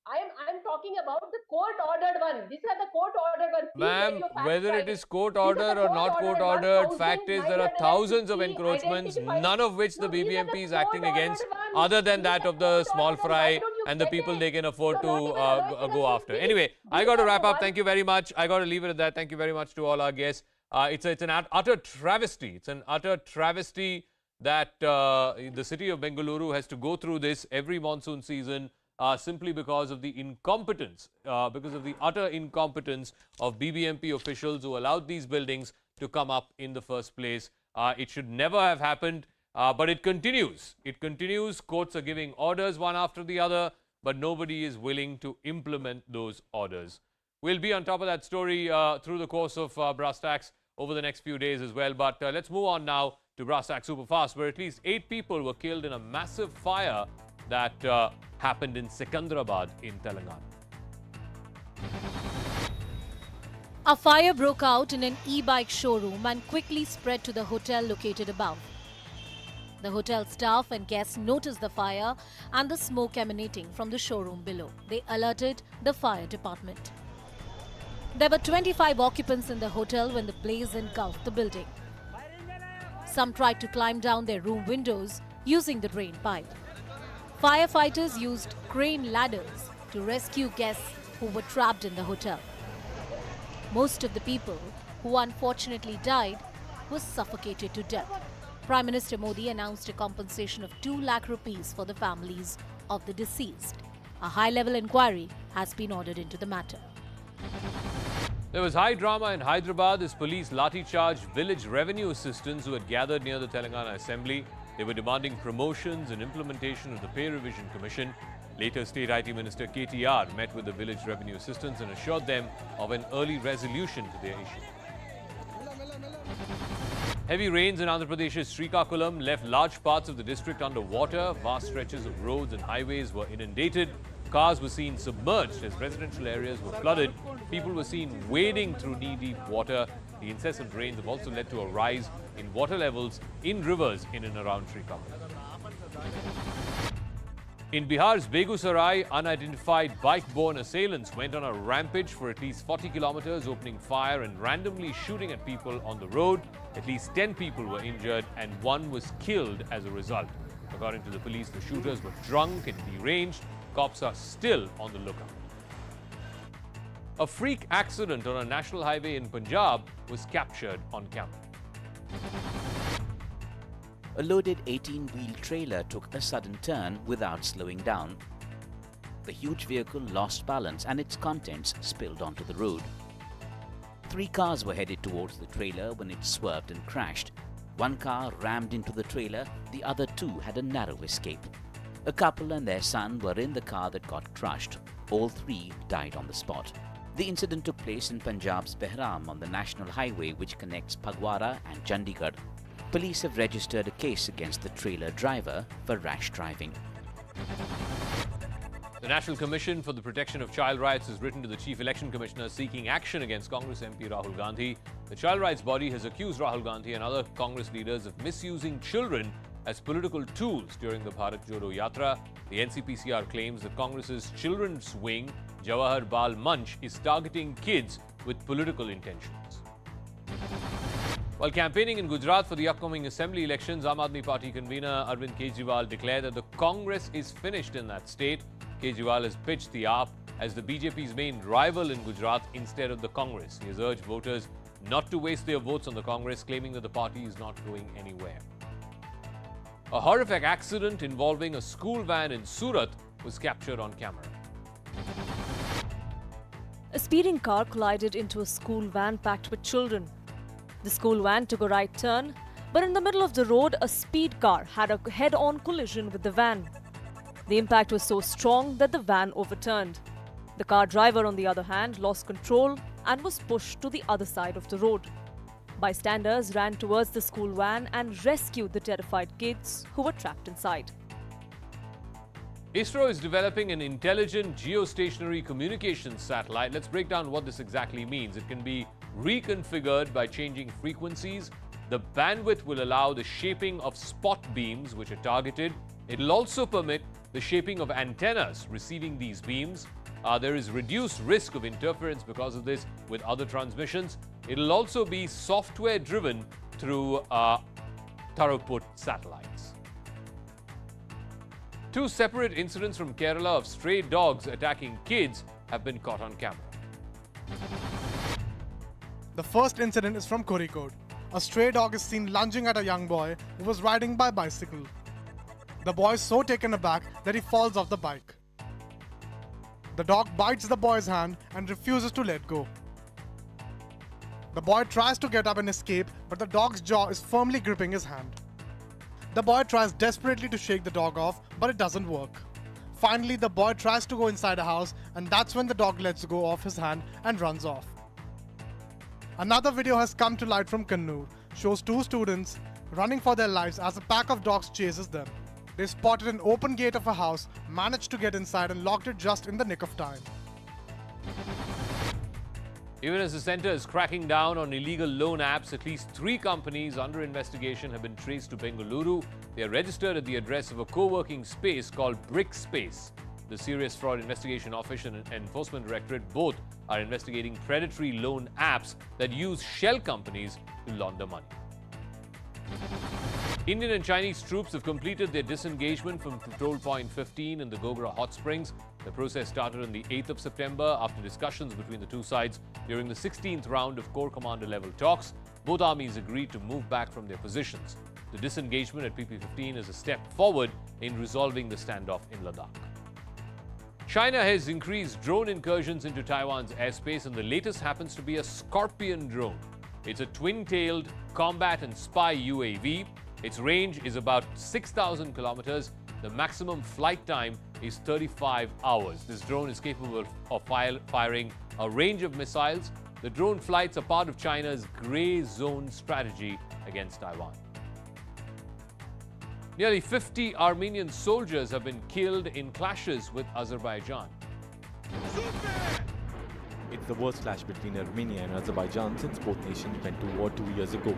I'm talking about the court-ordered one. These are the court-ordered ones. Ma'am, whether it is court-ordered or not court-ordered, fact is there are thousands of encroachments, none of which the BBMP is acting against, other than that of the small fry and the people they can afford to go after. Anyway, I got to wrap up. Thank you very much. I got to leave it at that. Thank you very much to all our guests. It's an utter travesty. It's an utter travesty that the city of Bengaluru has to go through this every monsoon season. Simply because of the incompetence, because of the utter incompetence of BBMP officials who allowed these buildings to come up in the first place. It should never have happened, but it continues. It continues. Courts are giving orders one after the other, but nobody is willing to implement those orders. We'll be on top of that story through the course of Brass Tacks over the next few days as well. But let's move on now to Brass Tacks Superfast, where at least 8 people were killed in a massive fire that happened in Secunderabad in Telangana. A fire broke out in an e-bike showroom and quickly spread to the hotel located above. The hotel staff and guests noticed the fire and the smoke emanating from the showroom below. They alerted the fire department. There were 25 occupants in the hotel when the blaze engulfed the building. Some tried to climb down their room windows using the drain pipe. Firefighters used crane ladders to rescue guests who were trapped in the hotel. Most of the people who unfortunately died were suffocated to death. Prime Minister Modi announced a compensation of 2 lakh rupees for the families of the deceased. A high-level inquiry has been ordered into the matter. There was high drama in Hyderabad as police lathi-charged village revenue assistants who had gathered near the Telangana Assembly. They were demanding promotions and implementation of the Pay Revision Commission. Later, State IT Minister KTR met with the village revenue assistants and assured them of an early resolution to their issue. Heavy rains in Andhra Pradesh's Srikakulam left large parts of the district under water. Vast stretches of roads and highways were inundated. Cars were seen submerged as residential areas were flooded. People were seen wading through knee-deep water. The incessant rains have also led to a rise in water levels in rivers in and around Srikakulam. In Bihar's Begusarai, unidentified bike-borne assailants went on a rampage for at least 40 kilometers, opening fire and randomly shooting at people on the road. At least 10 people were injured and one was killed as a result. According to the police, the shooters were drunk and deranged. Cops are still on the lookout. A freak accident on a national highway in Punjab was captured on camera. A loaded 18-wheel trailer took a sudden turn without slowing down. The huge vehicle lost balance and its contents spilled onto the road. 3 cars were headed towards the trailer when it swerved and crashed. 1 car rammed into the trailer, the other 2 had a narrow escape. A couple and their son were in the car that got crushed. All 3 died on the spot. The incident took place in Punjab's Behram on the national highway which connects Phagwara and Chandigarh. Police have registered a case against the trailer driver for rash driving. The National Commission for the Protection of Child Rights has written to the Chief Election Commissioner seeking action against Congress MP Rahul Gandhi. The child rights body has accused Rahul Gandhi and other Congress leaders of misusing children as political tools during the Bharat Jodo Yatra. The NCPCR claims that Congress's children's wing, Jawahar Bal Manch, is targeting kids with political intentions. While campaigning in Gujarat for the upcoming assembly elections, Aam Aadmi Party convener Arvind Kejriwal declared that the Congress is finished in that state. Kejriwal has pitched the AAP as the BJP's main rival in Gujarat instead of the Congress. He has urged voters not to waste their votes on the Congress, claiming that the party is not going anywhere. A horrific accident involving a school van in Surat was captured on camera. A speeding car collided into a school van packed with children. The school van took a right turn, but in the middle of the road, a speed car had a head-on collision with the van. The impact was so strong that the van overturned. The car driver, on the other hand, lost control and was pushed to the other side of the road. Bystanders ran towards the school van and rescued the terrified kids who were trapped inside. ISRO is developing an intelligent geostationary communications satellite. Let's break down what this exactly means. It can be reconfigured by changing frequencies. The bandwidth will allow the shaping of spot beams which are targeted. It will also permit the shaping of antennas receiving these beams. There is reduced risk of interference because of this with other transmissions. It will also be software driven through throughput satellites. 2 separate incidents from Kerala of stray dogs attacking kids have been caught on camera. The first incident is from Kozhikode. A stray dog is seen lunging at a young boy who was riding by bicycle. The boy is so taken aback that he falls off the bike. The dog bites the boy's hand and refuses to let go. The boy tries to get up and escape, but the dog's jaw is firmly gripping his hand. The boy tries desperately to shake the dog off, but it doesn't work. Finally, the boy tries to go inside a house, and that's when the dog lets go of his hand and runs off. Another video has come to light from Kannur, shows 2 students running for their lives as a pack of dogs chases them. They spotted an open gate of a house, managed to get inside and locked it just in the nick of time. Even as the centre is cracking down on illegal loan apps, at least 3 companies under investigation have been traced to Bengaluru. They are registered at the address of a co-working space called Brick Space. The Serious Fraud Investigation Office and Enforcement Directorate both are investigating predatory loan apps that use shell companies to launder money. Indian and Chinese troops have completed their disengagement from Patrol Point 15 in the Gogra Hot Springs. The process started on the 8th of September after discussions between the 2 sides during the 16th round of Corps Commander level talks. Both armies agreed to move back from their positions. The disengagement at PP-15 is a step forward in resolving the standoff in Ladakh. China has increased drone incursions into Taiwan's airspace, and the latest happens to be a Scorpion drone. It's a twin-tailed combat and spy UAV. Its range is about 6,000 kilometers. The maximum flight time is 35 hours. This drone is capable of firing a range of missiles. The drone flights are part of China's grey zone strategy against Taiwan. Nearly 50 Armenian soldiers have been killed in clashes with Azerbaijan. It's the worst clash between Armenia and Azerbaijan since both nations went to war 2 years ago.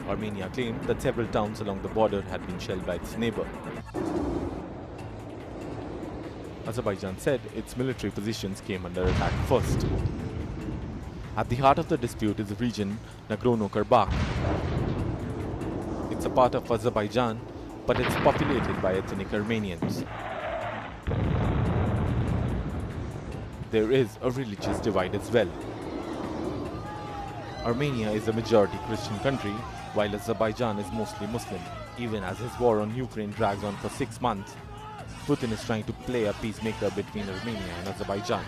Armenia claimed that several towns along the border had been shelled by its neighbor. Azerbaijan said its military positions came under attack first. At the heart of the dispute is the region Nagorno-Karabakh. It's a part of Azerbaijan, but it's populated by ethnic Armenians. There is a religious divide as well. Armenia is a majority Christian country, while Azerbaijan is mostly Muslim. Even as his war on Ukraine drags on for 6 months, Putin is trying to play a peacemaker between Armenia and Azerbaijan.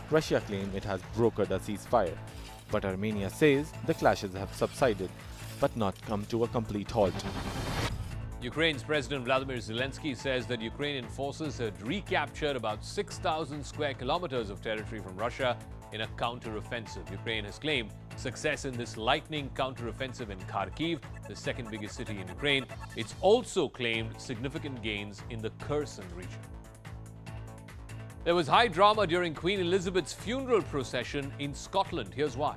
Russia claims it has brokered a ceasefire, but Armenia says the clashes have subsided, but not come to a complete halt. Ukraine's President Vladimir Zelensky says that Ukrainian forces had recaptured about 6,000 square kilometers of territory from Russia in a counter-offensive. Ukraine has claimed success in this lightning counter-offensive in Kharkiv, the second biggest city in Ukraine. It's also claimed significant gains in the Kherson region. There was high drama during Queen Elizabeth's funeral procession in Scotland. Here's why.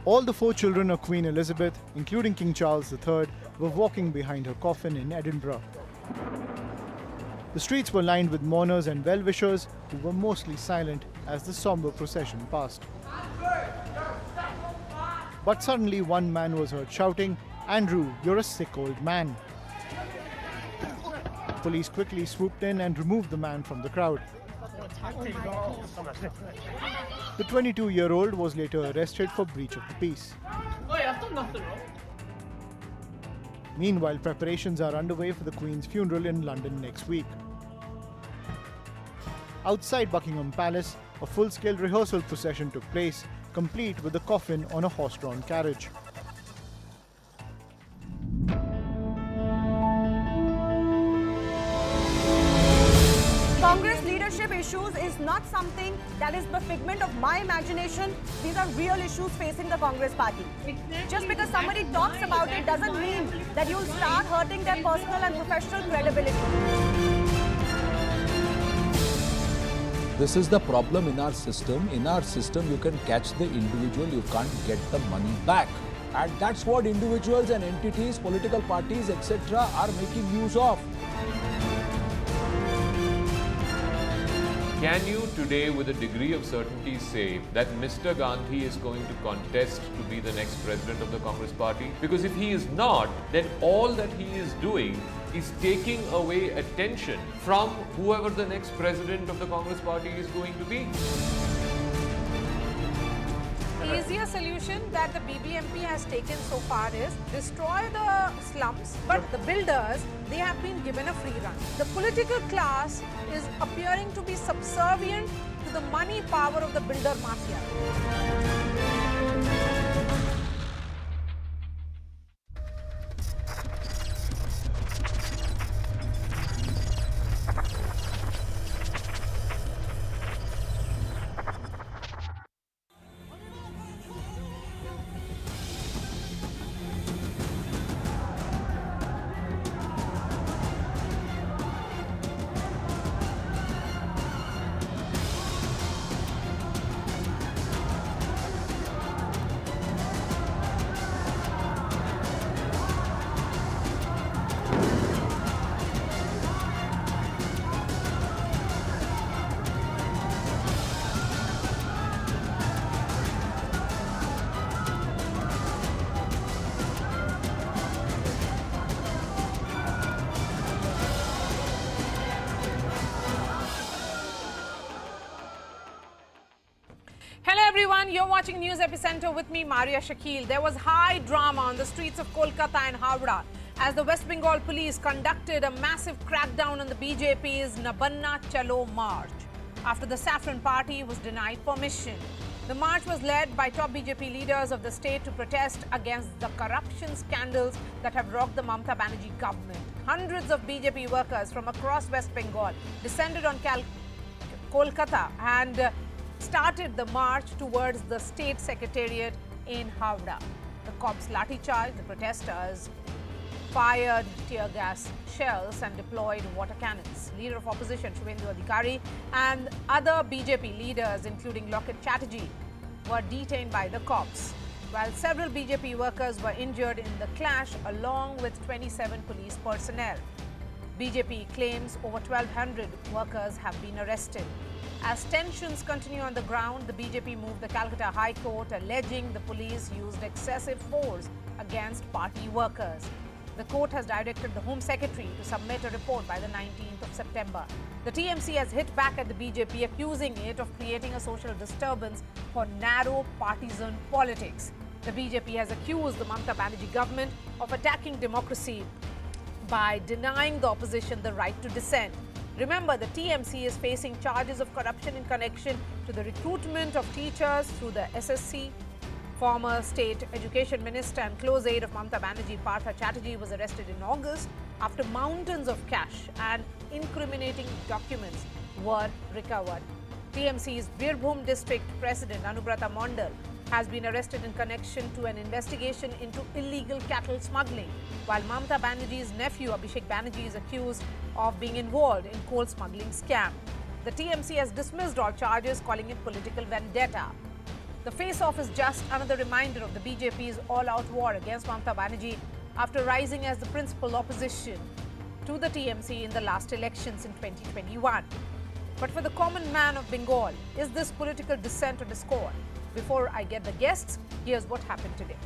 All the 4 children of Queen Elizabeth, including King Charles III, were walking behind her coffin in Edinburgh. The streets were lined with mourners and well-wishers who were mostly silent as the somber procession passed. But suddenly one man was heard shouting, "Andrew, you're a sick old man." Police quickly swooped in and removed the man from the crowd. The 22-year-old was later arrested for breach of the peace. Meanwhile, preparations are underway for the Queen's funeral in London next week. Outside Buckingham Palace, a full-scale rehearsal procession took place, complete with the coffin on a horse-drawn carriage. Congress leadership issues is not something that is the figment of my imagination. These are real issues facing the Congress party. Just because somebody talks about it doesn't mean that you'll start hurting their personal and professional credibility. This is the problem in our system. In our system, you can catch the individual, you can't get the money back. And that's what individuals and entities, political parties, etc. are making use of. Can you today with a degree of certainty say that Mr. Gandhi is going to contest to be the next president of the Congress party? Because if he is not, then all that he is doing is taking away attention from whoever the next president of the Congress party is going to be. The easier solution that the BBMP has taken so far is destroy the slums, but the builders, they have been given a free run. The political class is appearing to be subservient to the money power of the builder mafia. Hello everyone, you're watching News Epicenter with me, Maria Shakil. There was high drama on the streets of Kolkata and Howrah as the West Bengal Police conducted a massive crackdown on the BJP's Nabanna Chalo march after the Saffron Party was denied permission. The march was led by top BJP leaders of the state to protest against the corruption scandals that have rocked the Mamata Banerjee government. Hundreds of BJP workers from across West Bengal descended on Kolkata and started the march towards the state secretariat in Howrah. The cops lathi charged the protesters, fired tear gas shells and deployed water cannons. Leader of opposition Suvendu Adhikari and other BJP leaders including Locket Chatterjee were detained by the cops, while several BJP workers were injured in the clash along with 27 police personnel. BJP claims over 1,200 workers have been arrested. As tensions continue on the ground, the BJP moved the Calcutta High Court alleging the police used excessive force against party workers. The court has directed the Home Secretary to submit a report by the 19th of September. The TMC has hit back at the BJP, accusing it of creating a social disturbance for narrow partisan politics. The BJP has accused the Mamata Banerjee government of attacking democracy by denying the opposition the right to dissent. Remember, the TMC is facing charges of corruption in connection to the recruitment of teachers through the SSC. Former State Education Minister and close aide of Mamata Banerjee, Bharatiya Chatterjee, was arrested in August after mountains of cash and incriminating documents were recovered. TMC's Birbhum District President Anubrata Mondal has been arrested in connection to an investigation into illegal cattle smuggling, while Mamata Banerjee's nephew Abhishek Banerjee is accused of being involved in coal smuggling scam. The TMC has dismissed all charges, calling it political vendetta. The face-off is just another reminder of the BJP's all-out war against Mamata Banerjee after rising as the principal opposition to the TMC in the last elections in 2021. But for the common man of Bengal, is this political dissent or discord? Before I get the guests, here's what happened today.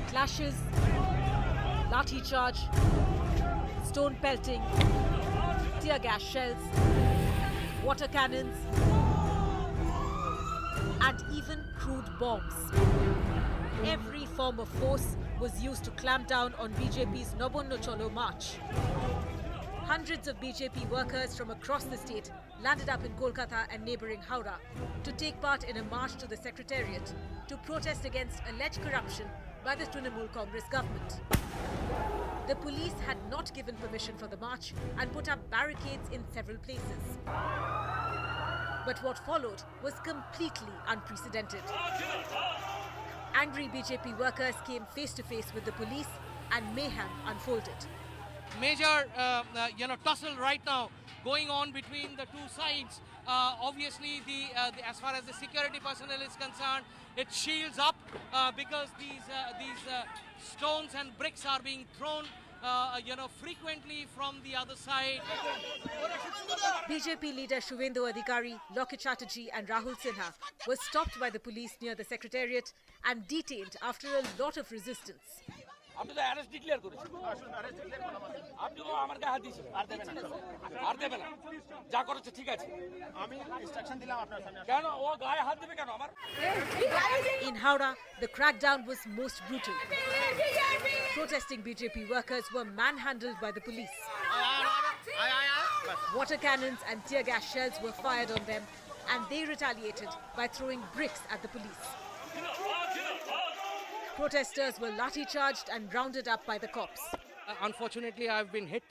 Clashes, lathi charge, stone pelting, tear gas shells, water cannons, and even crude bombs. Every form of force was used to clamp down on BJP's Nabanna Chalo march. Hundreds of BJP workers from across the state landed up in Kolkata and neighbouring Howrah to take part in a march to the secretariat to protest against alleged corruption by the Trinamool Congress government. The police had not given permission for the march and put up barricades in several places. But what followed was completely unprecedented. Angry BJP workers came face to face with the police and mayhem unfolded. Major, tussle right now going on between the two sides. Obviously, as far as the security personnel is concerned, it shields up because these stones and bricks are being thrown, frequently from the other side. BJP leader Suvendu Adhikari, Locket Chatterjee and Rahul Sinha were stopped by the police near the secretariat and detained after a lot of resistance. আপনি তো arrest declare করেছেন আপনি তো আমার গায়ে হাত দিয়েছেন আর দেবে না যা করেছে ঠিক আছে আমি ইনস্ট্রাকশন দিলাম আপনার সামনে কেন ও গায়ে হাত দেবে কেন আমার In Howrah, the crackdown was most brutal. Protesting BJP workers were manhandled by the police. Water cannons and tear gas shells were fired on them, and they retaliated by throwing bricks at the police. Protesters were lathi-charged and rounded up by the cops. Unfortunately, I've been hit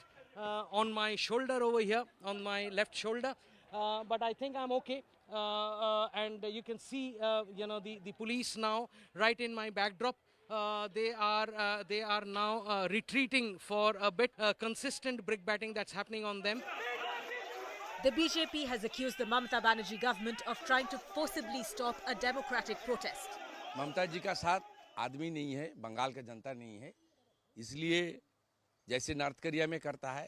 on my shoulder over here, on my left shoulder, but I think I'm okay. And you can see, the police now right in my backdrop. They are now retreating for a bit. Consistent brickbatting that's happening on them. The BJP has accused the Mamata Banerjee government of trying to forcibly stop a democratic protest. ममता जी का साथ आदमी नहीं है, बंगाल का जनता नहीं है, इसलिए जैसे नॉर्थ कोरिया में करता है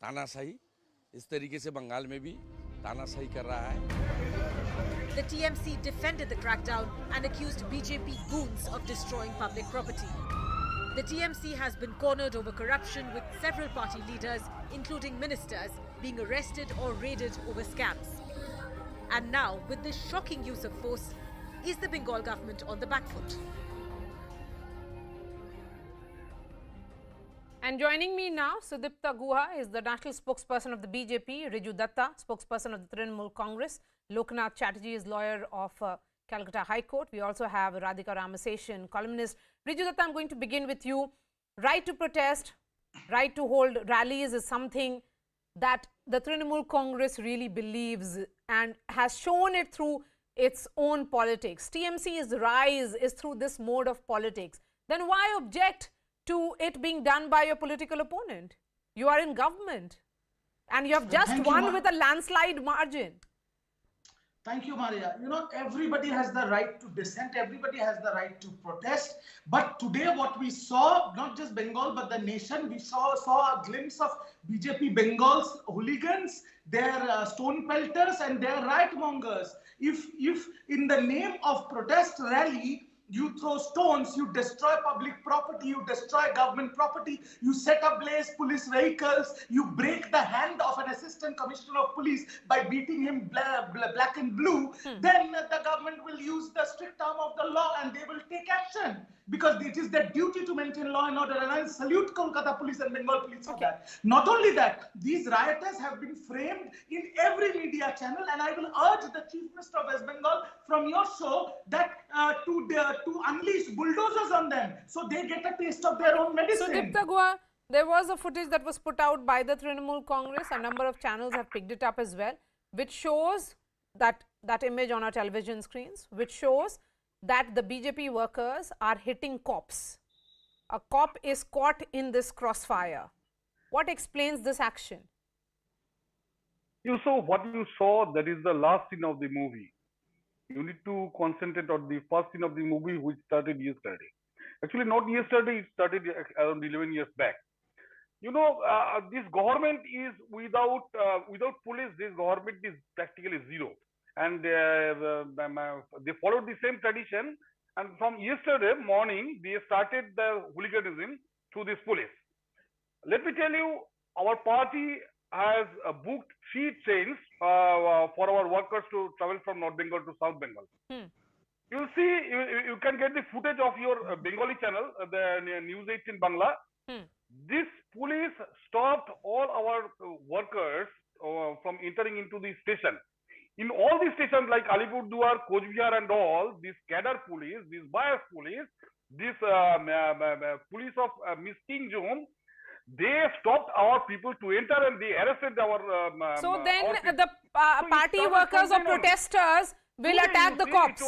तानाशाही, इस तरीके से बंगाल में भी तानाशाही कर रहा है. The TMC defended the crackdown and accused BJP goons of destroying public property. The TMC has been cornered over corruption, with several party leaders, including ministers, being arrested or raided over scams. And now, with this shocking use of force, is the Bengal government on the back foot? And joining me now, Sudipta Guha is the national spokesperson of the BJP, Riju Datta, spokesperson of the Trinamool Congress, Loknath Chatterjee is lawyer of Calcutta High Court. We also have Radhika Ramaseshan, columnist. Riju Datta, I'm going to begin with you. Right to protest, right to hold rallies is something that the Trinamool Congress really believes and has shown it through its own politics. TMC's rise is through this mode of politics. Then why object to it being done by your political opponent? You are in government and you have just won with a landslide margin. Thank you, Maria. You know, everybody has the right to dissent. Everybody has the right to protest. But today what we saw, not just Bengal, but the nation, we saw a glimpse of BJP Bengal's hooligans, their stone pelters and their riot mongers. If in the name of protest rally, you throw stones, you destroy public property, you destroy government property, you set ablaze police vehicles, you break the hand of an assistant commissioner of police by beating him black and blue, then the government will use the strict arm of the law and they will take action. Because it is their duty to maintain law and order, and I salute Kolkata Police and Bengal Police for that. Not only that, these rioters have been framed in every media channel, and I will urge the Chief Minister of West Bengal from your show that to unleash bulldozers on them so they get a taste of their own medicine. So, Dipta Guha, there was a footage that was put out by the Trinamool Congress. A number of channels have picked it up as well, which shows that image on our television screens, which shows that the BJP workers are hitting cops. A cop is caught in this crossfire. What explains this action? You saw what you saw, that is the last scene of the movie. You need to concentrate on the first scene of the movie, which started yesterday. Actually, not yesterday, it started around 11 years back. You know, this government is without police, this government is practically zero. And they followed the same tradition, and from yesterday morning they started the hooliganism through this police. Let me tell you, our party has booked 3 trains for our workers to travel from North Bengal to South Bengal. You'll see, you can get the footage of your Bengali channel, the News 18 Bangla. This police stopped all our workers from entering into the station. In all these stations like Alipurduar, Coachbihar and all, this cadre police, this bias police, this police of Miss King Zone, they stopped our people to enter and they arrested our so then the party workers or protesters will attack the cops.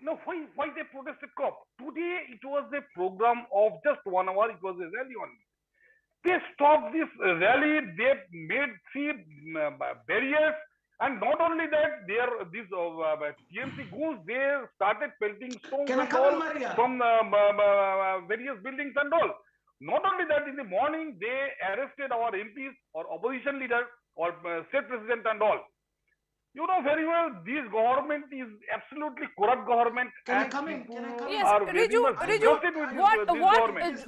No, why they protested cop? Today it was a program of just 1 hour, it was a rally only. They stopped this rally, they made 3 barriers, and not only that, these TMC goons, they started pelting stones from various buildings and all. Not only that, in the morning, they arrested our MPs or opposition leaders or state president and all. You know very well, this government is absolutely corrupt government. Can I come in? Yes, Riju,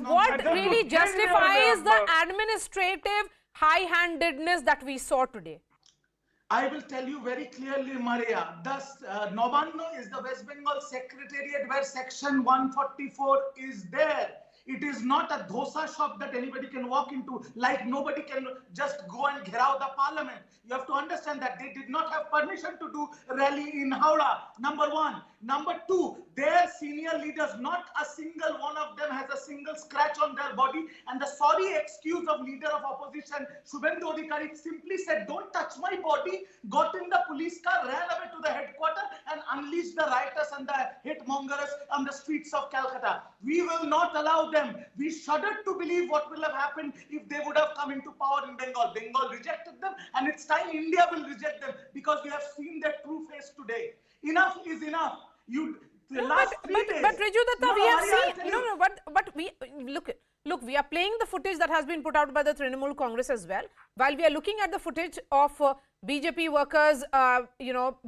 what really justifies the administrative high-handedness that we saw today? I will tell you very clearly, Maria. Thus, Nabanna is the West Bengal secretariat where section 144 is there. It is not a dosa shop that anybody can walk into, like nobody can just go and gherao the parliament. You have to understand that they did not have permission to do rally in Howrah, number 1. Number 2, their senior leaders, not a single one of them has a single scratch on their body. And the sorry excuse of leader of opposition, Suvendu Adhikari, simply said, don't touch my body, got in the police car, ran away to the headquarters and unleashed the rioters and the hate mongers on the streets of Calcutta. We will not allow them. We shudder to believe what will have happened if they would have come into power in Bengal. Bengal rejected them, and it's time India will reject them because we have seen their true face today. Enough is enough. But Riju Datta, we have seen, but we look, we are playing the footage that has been put out by the Trinamool Congress as well, while we are looking at the footage of BJP workers,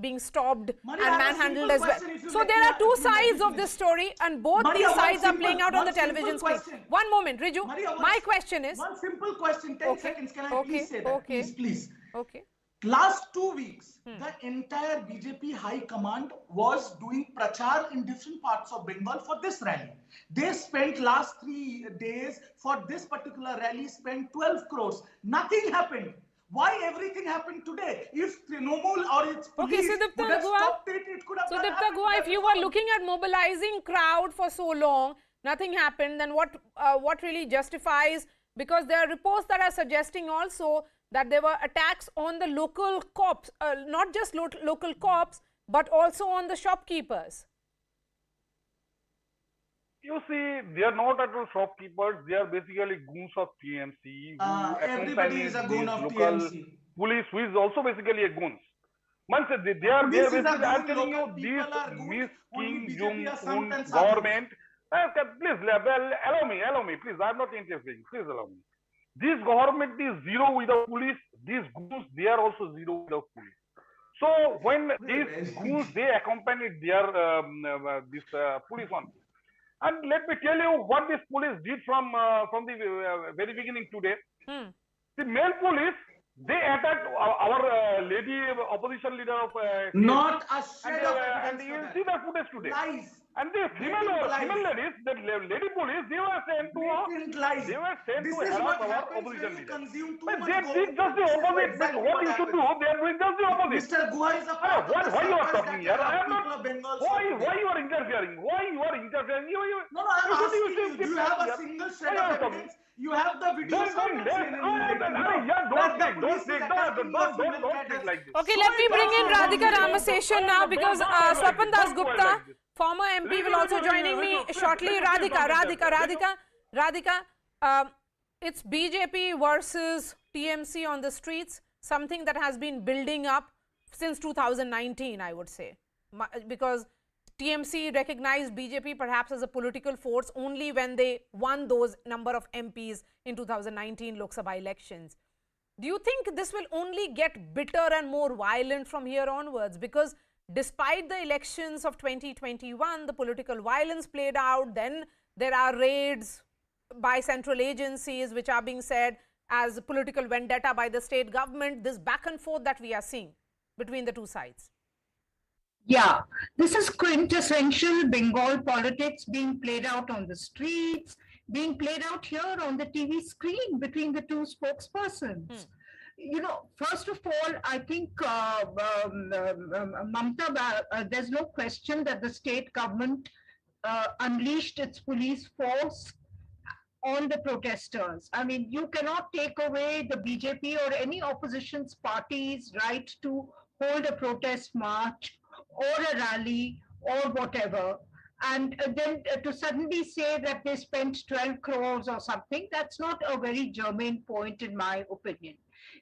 being stopped and manhandled as well. So there are 2 sides of this story, and both these sides are playing out on the television screen. One moment, Riju. My question is... One simple question, 10 seconds. Can I please say that? Please. Okay. Last 2 weeks, the entire BJP high command was doing prachar in different parts of Bengal for this rally. They spent last 3 days for this particular rally, spent 12 crores. Nothing happened. Why everything happened today? If Trinamool or its police would have stopped it, it could have done happened. If you were looking at mobilizing crowd for so long, nothing happened, then what really justifies? Because there are reports that are suggesting also that there were attacks on the local cops, not just local cops, but also on the shopkeepers. You see, they are not at all shopkeepers. They are basically goons of TMC. Everybody is a goon of TMC. Police, who is also basically a goon. Man said they are basically, I'm telling you, this Miss King Jong-un government. Please, allow me, please. I'm not interested. Please allow me. This government is zero without police. These goons, they are also zero without police. So when these goons, they accompanied their police on. And let me tell you what this police did from the very beginning today. The male police, they attacked our lady opposition leader of not a shred of evidence. And you will see the footage today. Lies. And the female ladies, the lady police, they were sent to harass our opposition leader. But they did just the opposite. But what you should do, they are doing just the opposite. Mr. Guha is a part of the why you are talking here? I am not. Why you are interfering? Why you are interfering? No, I am asking you. Do you have a single shred of evidence? You have the video. Don't take like this. Okay, let me bring in Radhika Ramaseshan now, because Swapan Das Gupta, former MP, will also joining me shortly. Radhika, it's BJP versus TMC on the streets, something that has been building up since 2019, I would say, because TMC recognized BJP perhaps as a political force only when they won those number of MPs in 2019 Lok Sabha elections. Do you think this will only get bitter and more violent from here onwards? Because despite the elections of 2021, the political violence played out, then there are raids by central agencies which are being said as political vendetta by the state government, this back and forth that we are seeing between the two sides. Yeah, this is quintessential Bengal politics being played out on the streets, being played out here on the TV screen between the two spokespersons. You know, first of all, I think Mamta, there's no question that the state government unleashed its police force on the protesters. I mean, you cannot take away the BJP or any opposition's party's right to hold a protest march or a rally or whatever, and then to suddenly say that they spent 12 crores or something, that's not a very germane point in my opinion.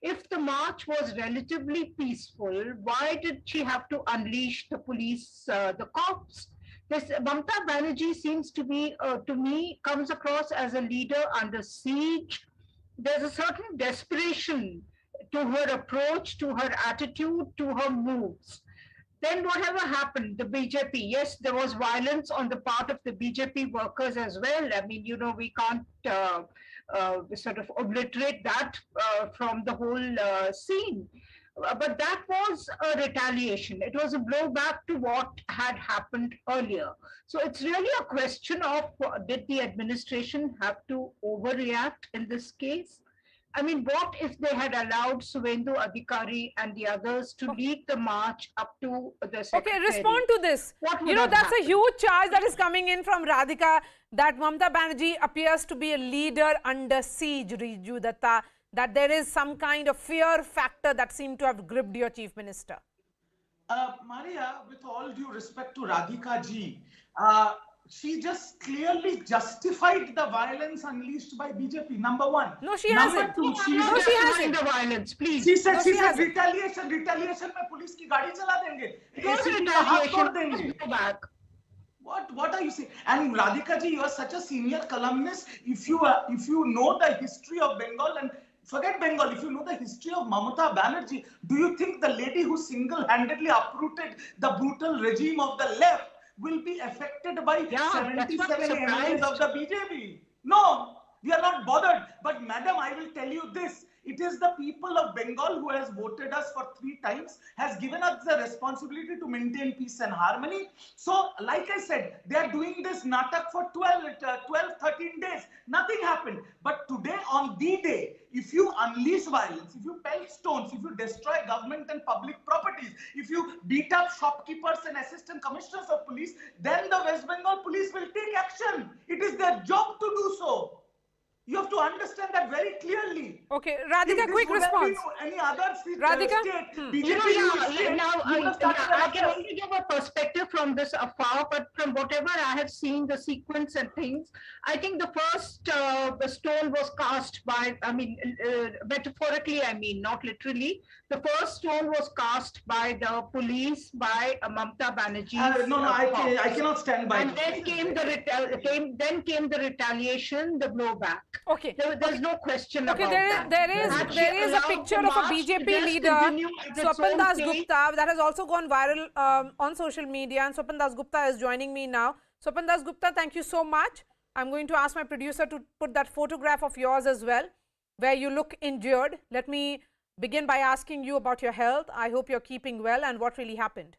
If the march was relatively peaceful, why did she have to unleash the police, the cops? This Mamata Banerjee seems to be, to me, comes across as a leader under siege. There's a certain desperation to her approach, to her attitude, to her moves. Then whatever happened, the BJP, yes, there was violence on the part of the BJP workers as well. I mean, you know, we can't sort of obliterate that from the whole scene. But that was a retaliation. It was a blowback to what had happened earlier. So it's really a question of, did the administration have to overreact in this case? I mean, what if they had allowed Suvendu, Adhikari and the others to lead the march up to the secretariat? Okay, respond to this. You know, that's a huge charge that is coming in from Radhika, that Mamata Banerjee appears to be a leader under siege, Riju Datta, that there is some kind of fear factor that seemed to have gripped your chief minister. Maria, with all due respect to Radhika ji, she just clearly justified the violence unleashed by BJP, number one. No, she hasn't. Number two, she is justifying the violence, please. She said, retaliation में police की गाड़ी चला देंगे. Retaliation, go back. What are you saying? And Radhika ji, you are such a senior columnist. If you know the history of Bengal, and forget Bengal, if you know the history of Mamata Banerjee, do you think the lady who single-handedly uprooted the brutal regime of the left will be affected by 77 MLAs of the BJP? No, we are not bothered. But madam, I will tell you this. It is the people of Bengal who has voted us for 3 times, has given us the responsibility to maintain peace and harmony. So, like I said, they are doing this natak for 13 days. Nothing happened. But today, on the day, if you unleash violence, if you pelt stones, if you destroy government and public properties, if you beat up shopkeepers and assistant commissioners of police, then the West Bengal police will take action. It is their job to do so. You have to understand that very clearly. Okay, Radhika, quick response. Any other Radhika? state, I can only give a perspective from this afar, but from whatever I have seen, the sequence and things, I think the first the stone was cast by, metaphorically, not literally. The first stone was cast by the police, by Mamata Banerjee. I cannot stand by. And then came the retaliation, the blowback. Okay. There's no question about that. There is a picture of a BJP leader, Swapan Das Gupta, that has also gone viral on social media, and Swapan Das Gupta is joining me now. Swapan Das Gupta, thank you so much. I'm going to ask my producer to put that photograph of yours as well, where you look injured. Let me begin by asking you about your health. I hope you're keeping well, and what really happened.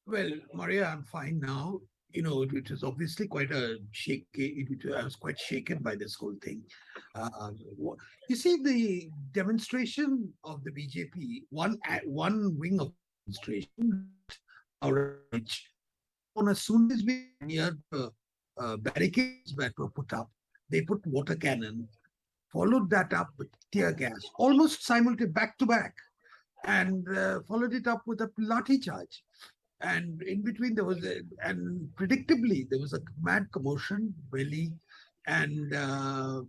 Well, Maria, I'm fine now. It was obviously quite a shaky. I was quite shaken by this whole thing. You see, the demonstration of the BJP, one wing of the demonstration, as soon as we near the barricades that were put up, they put water cannon, followed that up with tear gas, almost simultaneously, back to back, and followed it up with a lathi charge. And in between and predictably, there was a mad commotion, really, and the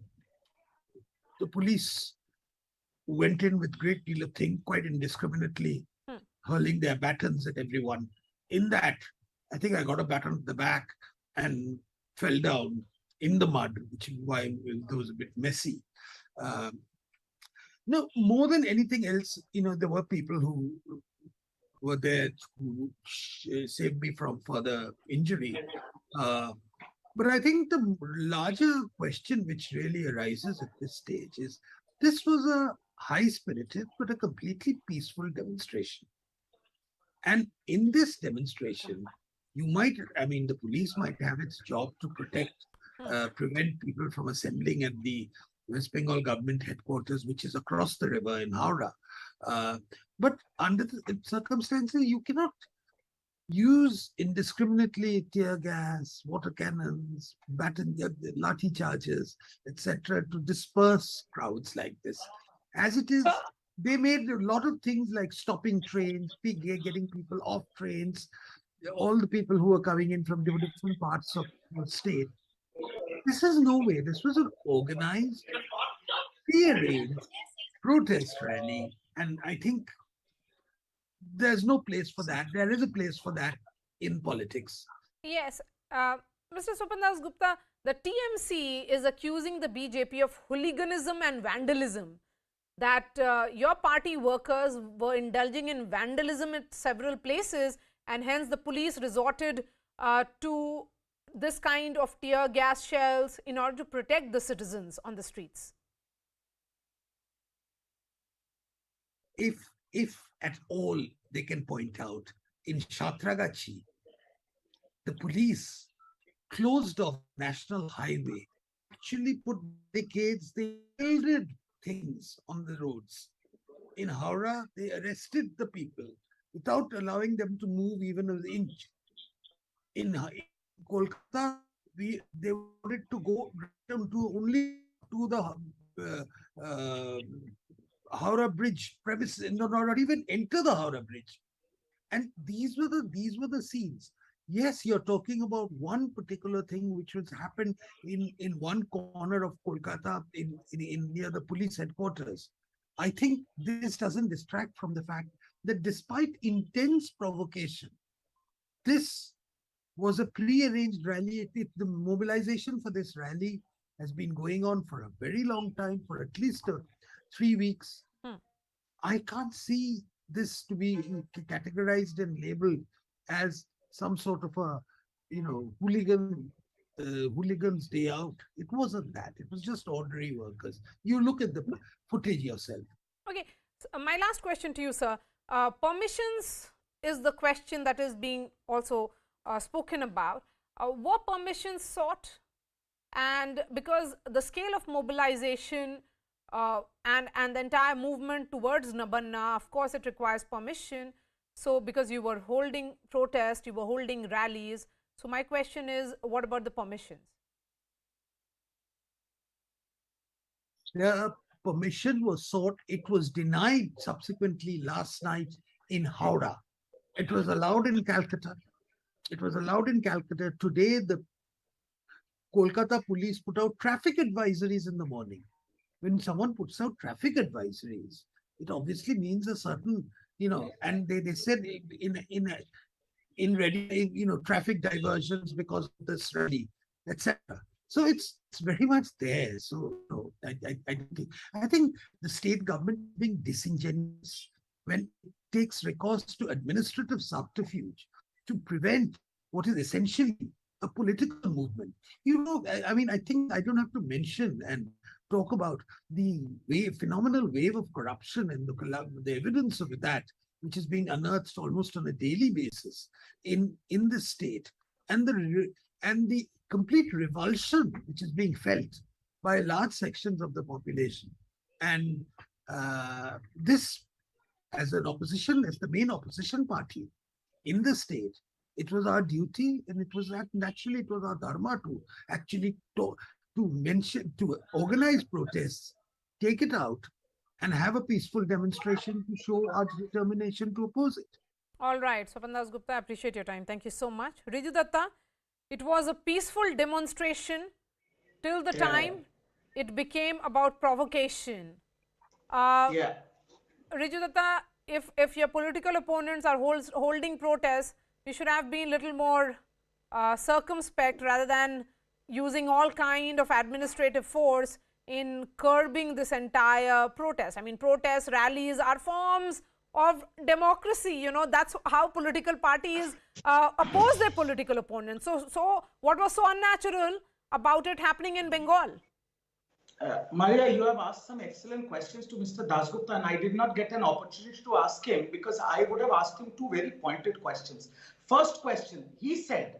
police went in with great deal of thing, quite indiscriminately, hurling their batons at everyone. In that, I think I got a baton at the back and fell down in the mud, which is why it was a bit messy. No, more than anything else, there were people who were there who saved me from further injury. But I think the larger question which really arises at this stage is, this was a high-spirited but a completely peaceful demonstration. And in this demonstration, the police might have its job to prevent people from assembling at the West Bengal government headquarters, which is across the river in Howrah. But under the circumstances, you cannot use indiscriminately tear gas, water cannons, lathi charges, etc., to disperse crowds like this. As it is, they made a lot of things like stopping trains, getting people off trains, all the people who were coming in from different parts of the state. This is no way. This was an organized, prearranged protest rally, and I think there's no place for that. There is a place for that in politics. Yes. Mr. Swapan Das Gupta, the TMC is accusing the BJP of hooliganism and vandalism, that your party workers were indulging in vandalism at several places, and hence the police resorted to this kind of tear gas shells in order to protect the citizens on the streets. If at all they can point out, in Santragachhi, the police closed off National Highway, actually put barricades, they built things on the roads. In Howrah, they arrested the people without allowing them to move even an inch. In Kolkata, they wanted to go only to the Howrah Bridge premises, not even enter the Howrah Bridge. And these were the scenes. Yes, you're talking about one particular thing which was happened in one corner of Kolkata, in near the police headquarters. I think this doesn't distract from the fact that despite intense provocation, this was a pre-arranged rally. The mobilization for this rally has been going on for a very long time, for at least 3 weeks. I can't see this to be categorized and labeled as some sort of a, hooligan hooligans day out. It wasn't that. It was just ordinary workers. You look at the footage yourself. Okay, so my last question to you, sir. Permissions is the question that is being also spoken about. Were permissions sought? And because the scale of mobilization and the entire movement towards Nabanna, of course, it requires permission. So, because you were holding protests, you were holding rallies. So, my question is, what about the permissions? The permission was sought. It was denied subsequently last night in Howrah. It was allowed in Calcutta. It was allowed in Calcutta. Today, the Kolkata police put out traffic advisories in the morning. When someone puts out traffic advisories, it obviously means a certain, and they said in ready, traffic diversions because of this rally, etc. So it's very much there. So I think the state government being disingenuous when it takes recourse to administrative subterfuge to prevent what is essentially a political movement. I think I don't have to mention and talk about the phenomenal wave of corruption and the evidence of that, which is being unearthed almost on a daily basis in the state, and the complete revulsion which is being felt by large sections of the population. And this, as an opposition, as the main opposition party in the state, it was our duty, and it was our dharma to actually to organize protests, take it out, and have a peaceful demonstration to show our determination to oppose it. All right, Swapan Dasgupta, I appreciate your time. Thank you so much. Riju Datta, it was a peaceful demonstration till the time it became about provocation. Riju Datta, if your political opponents are holding protests, you should have been a little more circumspect rather than using all kind of administrative force in curbing this entire protest. I mean, protests, rallies are forms of democracy. That's how political parties oppose their political opponents. So what was so unnatural about it happening in Bengal? Maria, you have asked some excellent questions to Mr. Dasgupta, and I did not get an opportunity to ask him because I would have asked him two very pointed questions. First question, he said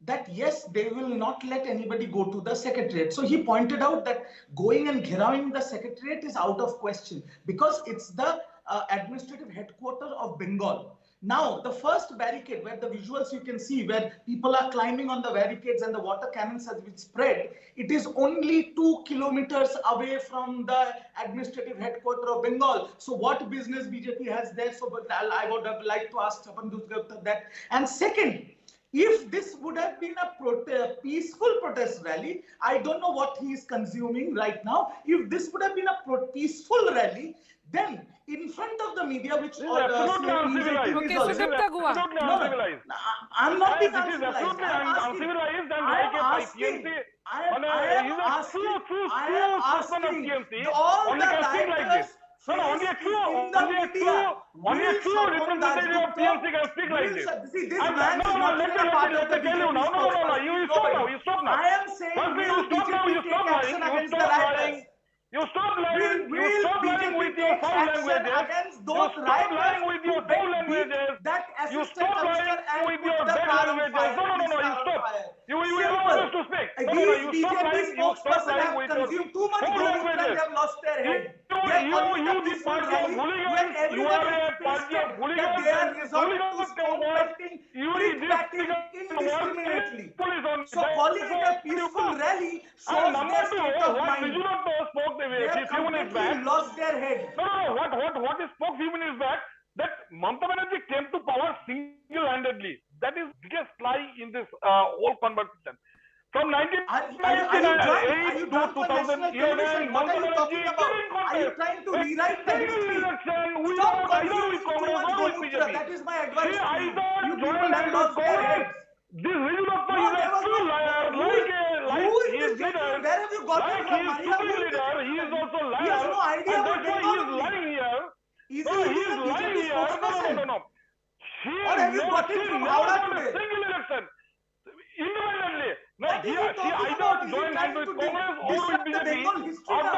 that yes, they will not let anybody go to the secretariat. So he pointed out that going and ghirawing the secretariat is out of question because it's the administrative headquarters of Bengal. Now, the first barricade, where the visuals you can see, where people are climbing on the barricades and the water cannons has been spread, it is only 2 kilometers away from the administrative headquarters of Bengal. So what business BJP has there? So but I would have liked to ask Swapan Dasgupta that. And second, if this would have been a peaceful protest rally, I don't know what he is consuming right now. If this would have been a peaceful rally, then in front of the media, which absolutely uncivilized. Okay, so absolutely uncivilized. I'm not being uncivilized. It is absolutely uncivilized and like a PMC. I am asking all the rioters only a true representative of PMC can speak like this. See, this man is not even a part of the BJP. No, you stop now. I am saying, will BJP take action against the rioters? You stop lying. You stop lying with your foul languages. You stop lying with your foul languages. You stop lying with your bad languages. No, you stop. You will allow us to speak. You stop lying. You stop lying with your foul languages. They have lost their head. You the party of hooligans. You are a party of hooligans. Indiscriminately. So calling it a peaceful rally shows their state of mind. They have completely lost their head. No. What is spoke few minutes back? That Mamata Banerjee came to power single-handedly. That is biggest lie in this whole conversation. From 1998 to 2011, Mamata Banerjee are you trying to rewrite the history? Stop consuming too much Gomutra. That is my advice to you. You people have lost their heads. This Raju is a true liar. He is leader. Where have you got him from, Maria? He is also liar. He has no idea what he is lying here. Is he lying here? No. Or have you got him from Howrah today? Single election. Independently. No, What is he see, talking either about? Is he join hands trying with to Congress or with disrupt the BJP. Bengal history now?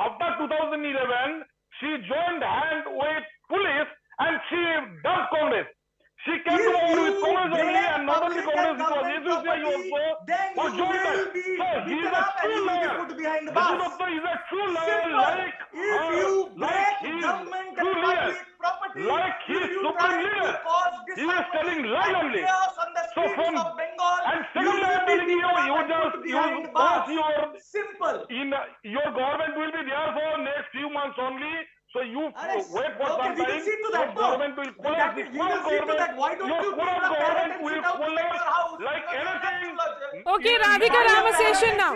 After 2011, she joined hand with police and she dumped Congress. She came to If power with you Congress only break and not only public and Congress, it was government SUCI property, also then was you joined that. will be So he is beaten a up and true you will be liar. put behind the Mr. bus. Dutta is a true liar Simple. like If her, you like break his government and true leader, public property, like if his you supreme try to leader. cause He is telling disharmony lie and only. chaos on the So streets from of Bengal, and you secondly, I will am be telling you, beaten up you and just put behind the cause bus. your Simple. your government will be there for next few months only. So you wait for Okay, some we will time. see to Your that. No, government will collapse. The we will see to government, that. Why don't your you bring a parrot government and will sit outside collapse your house? like anything. Okay, in Radhika Maharashtra. Ramaseshan now.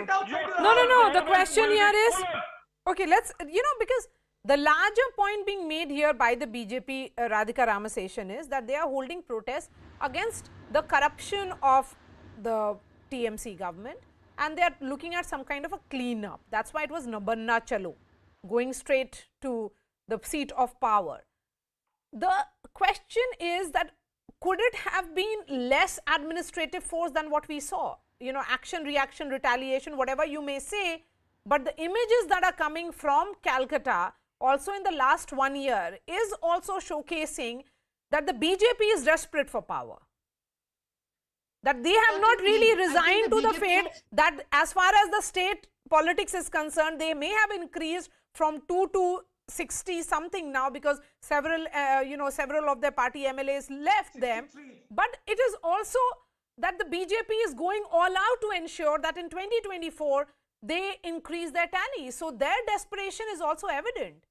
No, no, no. The government question will be here is, collapsed. okay, let's, because the larger point being made here by the BJP, Radhika Ramaseshan, is that they are holding protests against the corruption of the TMC government and they are looking at some kind of a clean-up. That's why it was Nabanna Chalo, going straight to the seat of power. The question is that could it have been less administrative force than what we saw? Action, reaction, retaliation, whatever you may say, but the images that are coming from Calcutta also in the last 1 year is also showcasing that the BJP is desperate for power. That they have not really resigned to the fate that as far as the state politics is concerned, they may have increased from 2 to 60 something now because several of their party MLAs left them. But it is also that the BJP is going all out to ensure that in 2024 they increase their tally. So their desperation is also evident.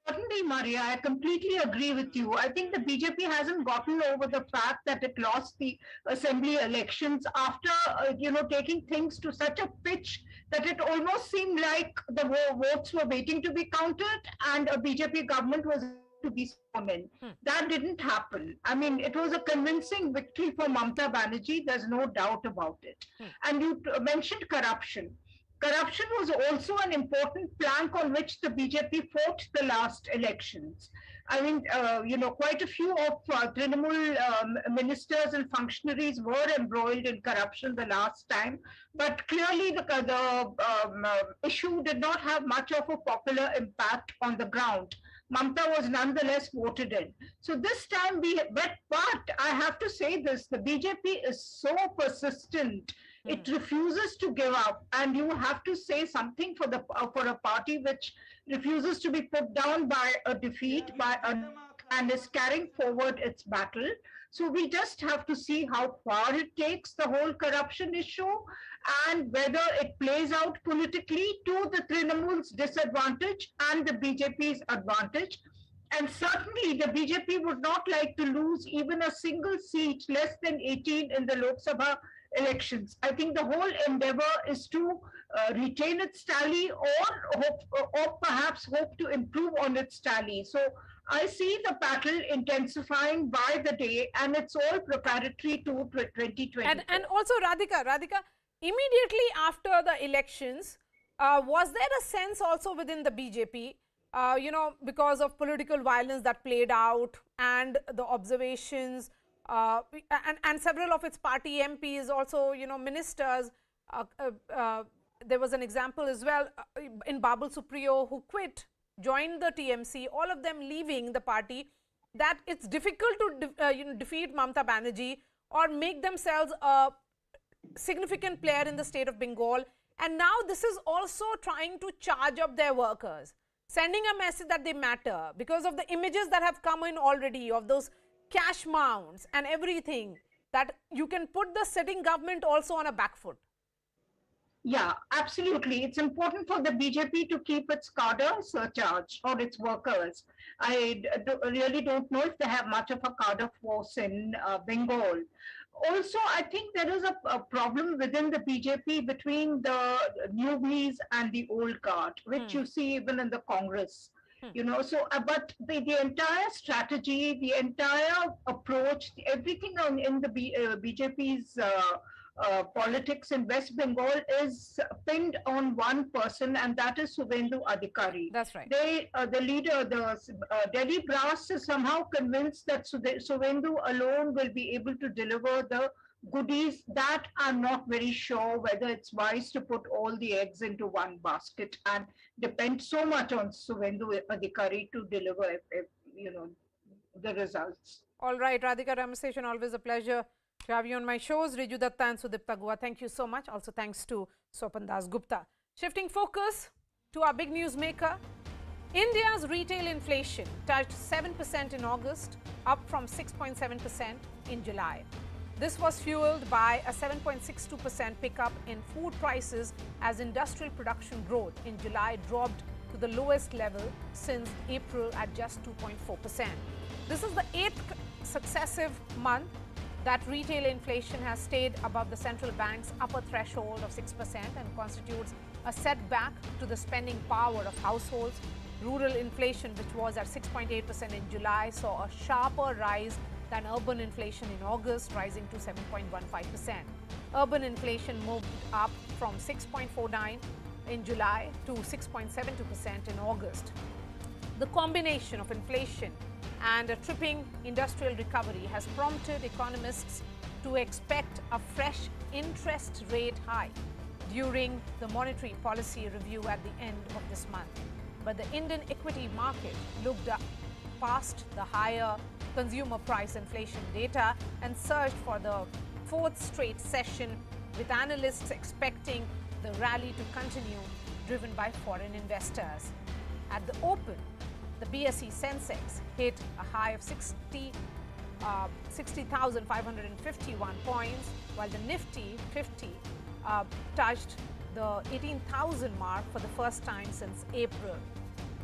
Certainly, Maria, I completely agree with you. I think the BJP hasn't gotten over the fact that it lost the assembly elections after, taking things to such a pitch that it almost seemed like the votes were waiting to be counted and a BJP government was to be sworn in. That didn't happen. I mean, it was a convincing victory for Mamata Banerjee. There's no doubt about it. And you mentioned corruption. Corruption was also an important plank on which the BJP fought the last elections. I mean, quite a few of Trinamool ministers and functionaries were embroiled in corruption the last time, but clearly the issue did not have much of a popular impact on the ground. Mamata was nonetheless voted in. So this time but I have to say this, the BJP is so persistent. It refuses to give up, and you have to say something for a party which refuses to be put down by a defeat, and is carrying forward its battle. So we just have to see how far it takes the whole corruption issue and whether it plays out politically to the Trinamool's disadvantage and the BJP's advantage. And certainly the BJP would not like to lose even a single seat, less than 18 in the Lok Sabha elections. I think the whole endeavor is to retain its tally or perhaps hope to improve on its tally. So I see the battle intensifying by the day, and it's all preparatory to 2020. And also Radhika, immediately after the elections, was there a sense also within the BJP, because of political violence that played out and the observations, and several of its party MPs, also, ministers, there was an example as well in Babul Supriyo who quit, joined the TMC, all of them leaving the party, that it's difficult to defeat Mamata Banerjee or make themselves a significant player in the state of Bengal. And now this is also trying to charge up their workers, sending a message that they matter because of the images that have come in already of those cash mounts and everything, that you can put the sitting government also on a back foot. Yeah, absolutely. It's important for the BJP to keep its cadre surcharged or its workers. I really don't know if they have much of a cadre force in Bengal. Also, I think there is a problem within the BJP between the newbies and the old guard, which you see even in the Congress. But the entire strategy, the entire approach, everything in the BJP's politics in West Bengal is pinned on one person, and that is Suvendu Adhikari. That's right. The leader, the Delhi brass is somehow convinced that Suvendu alone will be able to deliver the goodies, that I'm not very sure whether it's wise to put all the eggs into one basket and depend so much on Suvendu Adhikari to deliver, the results. All right, Radhika Ramaseshan, always a pleasure to have you on my shows. Riju Datta and Sudipta Gua, thank you so much. Also, thanks to Sopan Das Gupta. Shifting focus to our big news maker. India's retail inflation touched 7% in August, up from 6.7% in July. This was fueled by a 7.62% pickup in food prices as industrial production growth in July dropped to the lowest level since April at just 2.4%. This is the 8th successive month that retail inflation has stayed above the central bank's upper threshold of 6% and constitutes a setback to the spending power of households. Rural inflation, which was at 6.8% in July, saw a sharper rise than urban inflation in August, rising to 7.15%. Urban inflation moved up from 6.49% in July to 6.72% in August. The combination of inflation and a tripping industrial recovery has prompted economists to expect a fresh interest rate hike during the monetary policy review at the end of this month. But the Indian equity market looked up past the higher consumer price inflation data and surged for the fourth straight session, with analysts expecting the rally to continue, driven by foreign investors. At the open, the BSE Sensex hit a high of 60,551 points, while the Nifty 50 touched the 18,000 mark for the first time since April.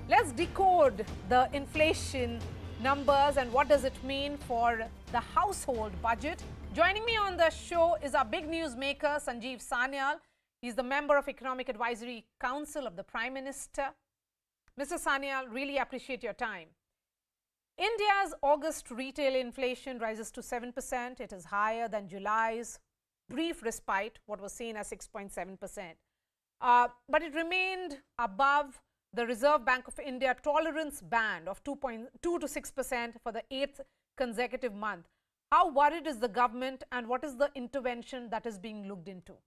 Let's decode the inflation numbers and what does it mean for the household budget. Joining me on the show is our big news maker, Sanjeev Sanyal. He's the member of Economic Advisory Council of the Prime Minister. Mr. Sanyal, really appreciate your time. India's August retail inflation rises to 7%. It is higher than July's brief respite, what was seen as 6.7%. But it remained above the Reserve Bank of India tolerance band of 2.2 to 6% for the 8th consecutive month. How worried is the government and what is the intervention that is being looked into?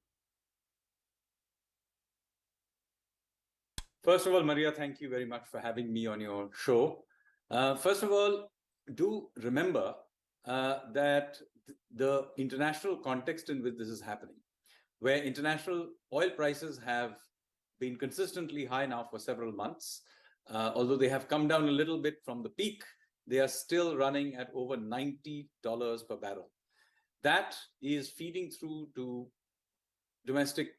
First of all, Maria, thank you very much for having me on your show. First of all, do remember that the international context in which this is happening, where international oil prices have been consistently high now for several months. Although they have come down a little bit from the peak, they are still running at over $90 per barrel. That is feeding through to domestic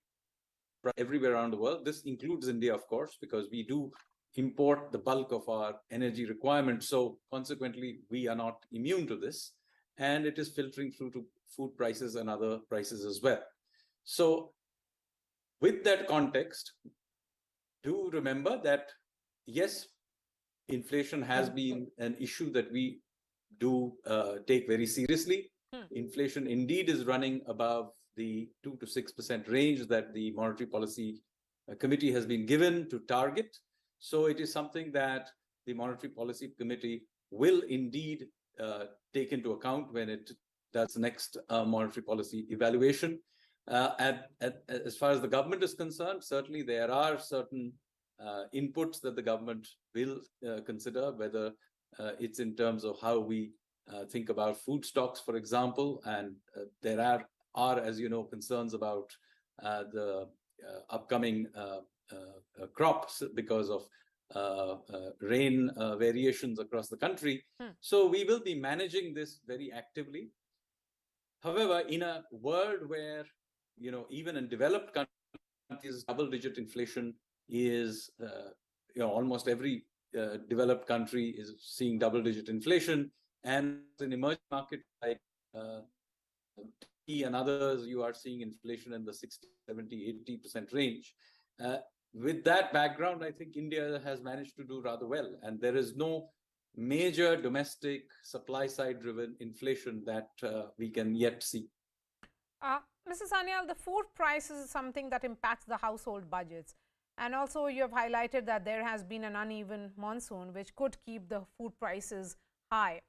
everywhere around the world. This includes India, of course, because we do import the bulk of our energy requirements. So consequently, we are not immune to this. And it is filtering through to food prices and other prices as well. So with that context, do remember that, yes, inflation has been an issue that we do take very seriously. Inflation indeed is running above the 2 to 6% range that the Monetary Policy Committee has been given to target. So it is something that the Monetary Policy Committee will indeed take into account when it does next monetary policy evaluation. As far as the government is concerned, certainly there are certain inputs that the government will consider, whether it's in terms of how we think about food stocks, for example, and there are, as you know, concerns about the upcoming crops because of rain variations across the country. So we will be managing this very actively. However, in a world where, you know, even in developed countries, double-digit inflation is, you know, almost every developed country is seeing double-digit inflation, and in emerging markets like and others, you are seeing inflation in the 60, 70, 80% range. With that background, I think India has managed to do rather well, and there is no major domestic supply-side driven inflation that we can yet see. Mrs. Sanyal, the food prices is something that impacts the household budgets. And also you have highlighted that there has been an uneven monsoon which could keep the food prices high.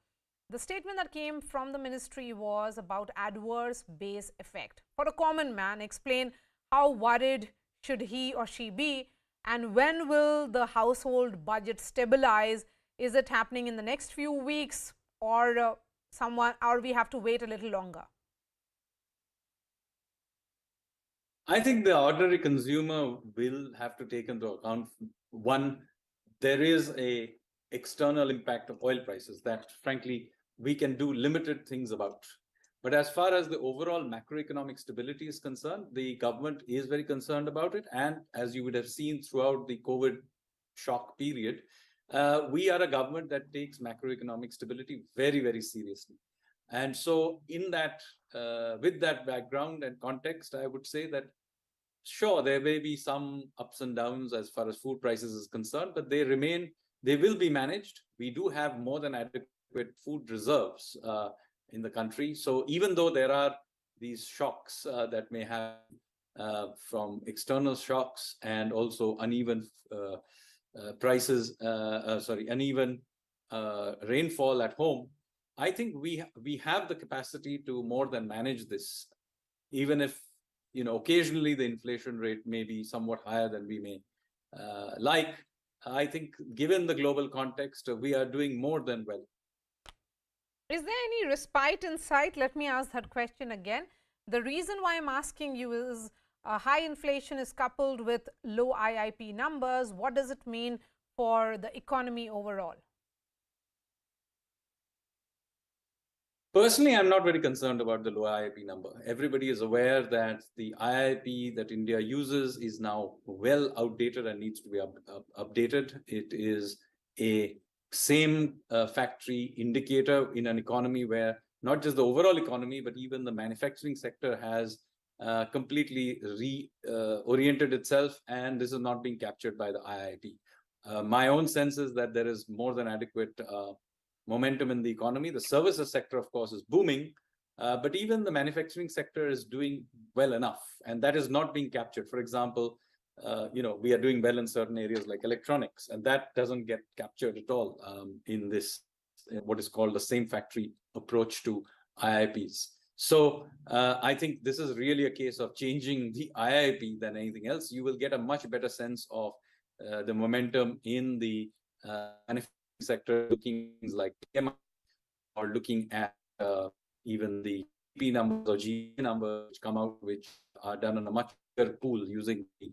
The statement that came from the ministry was about adverse base effect. For a common man, explain how worried should he or she be, and when will the household budget stabilize? Is it happening in the next few weeks, or we have to wait a little longer? I think the ordinary consumer will have to take into account, one, there is a external impact of oil prices that frankly we can do limited things about. But as far as the overall macroeconomic stability is concerned, the government is very concerned about it. And as you would have seen throughout the COVID shock period, we are a government that takes macroeconomic stability very, very seriously. And so in that, with that background and context, I would say that sure, there may be some ups and downs as far as food prices is concerned, but they will be managed. We do have more than adequate food reserves in the country. So even though there are these shocks that may have from external shocks and also uneven uneven rainfall at home, I think we have the capacity to more than manage this, even if occasionally the inflation rate may be somewhat higher than we may like. I think given the global context, we are doing more than well. Is there any respite in sight? Let me ask that question again. The reason why I'm asking you is high inflation is coupled with low IIP numbers. What does it mean for the economy overall? Personally, I'm not very concerned about the low IIP number. Everybody is aware that the IIP that India uses is now well outdated and needs to be updated. It is a same factory indicator in an economy where not just the overall economy, but even the manufacturing sector has completely reoriented itself, and this is not being captured by the IIP. My own sense is that there is more than adequate momentum in the economy. The services sector, of course, is booming, but even the manufacturing sector is doing well enough, and that is not being captured. For example, we are doing well in certain areas like electronics, and that doesn't get captured at all in this, what is called the same factory approach to IIPs. So I think this is really a case of changing the IIP than anything else. You will get a much better sense of the momentum in the manufacturing sector, looking things like PMI, or looking at even the P numbers or G numbers which come out, which are done on a much bigger pool using the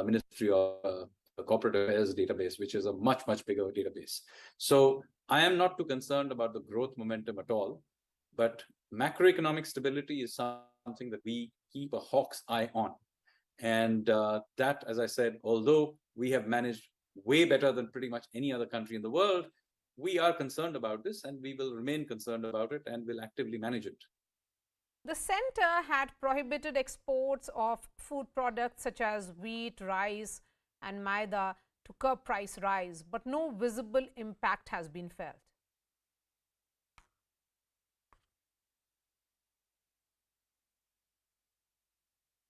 Ministry of Corporate Affairs database, which is a much bigger database. So I am not too concerned about the growth momentum at all, but macroeconomic stability is something that we keep a hawk's eye on. And that, as I said, although we have managed way better than pretty much any other country in the world, we are concerned about this, and we will remain concerned about it and will actively manage it. The centre had prohibited exports of food products such as wheat, rice and maida to curb price rise, but no visible impact has been felt.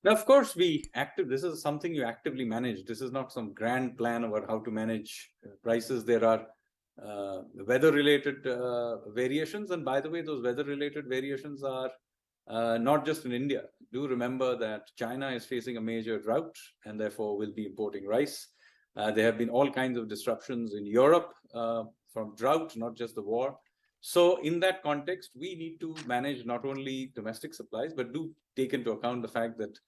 Now, of course, this is something you actively manage. This is not some grand plan about how to manage prices. There are weather-related variations. And by the way, those weather-related variations are not just in India. Do remember that China is facing a major drought and therefore will be importing rice. There have been all kinds of disruptions in Europe from drought, not just the war. So in that context, we need to manage not only domestic supplies, but do take into account the fact that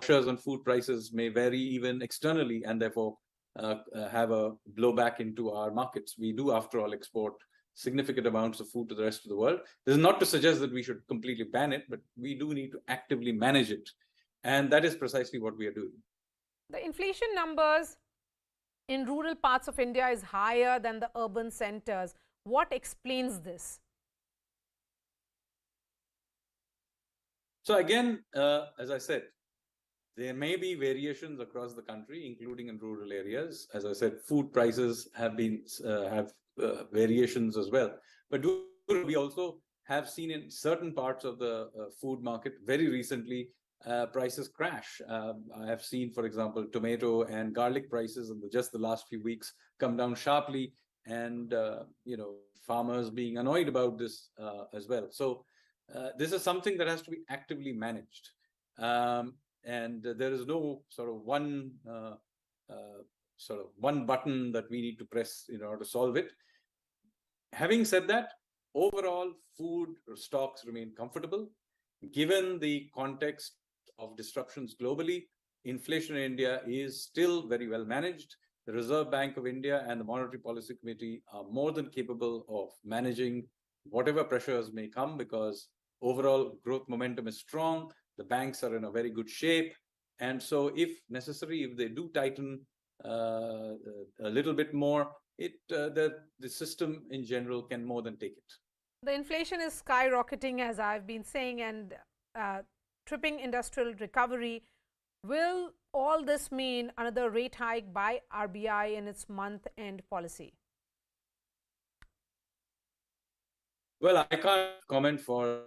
pressures on food prices may vary even externally, and therefore have a blowback into our markets. We do, after all, export significant amounts of food to the rest of the world. This is not to suggest that we should completely ban it, but we do need to actively manage it. And that is precisely what we are doing. The inflation numbers in rural parts of India is higher than the urban centers. What explains this? So again, as I said, there may be variations across the country, including in rural areas. As I said, food prices have variations as well. But we also have seen in certain parts of the food market very recently prices crash. I have seen, for example, tomato and garlic prices in just the last few weeks come down sharply, and farmers being annoyed about this as well. So this is something that has to be actively managed, and there is no sort of one button that we need to press in order to solve it. Having said that, overall food stocks remain comfortable. Given the context of disruptions globally, inflation in India is still very well managed. The Reserve Bank of India and the Monetary Policy Committee are more than capable of managing whatever pressures may come, because overall growth momentum is strong. The banks are in a very good shape. And so if necessary, if they do tighten a little bit more, the system in general can more than take it. The inflation is skyrocketing, as I've been saying, and tripping industrial recovery. Will all this mean another rate hike by RBI in its month-end policy? Well, I can't comment for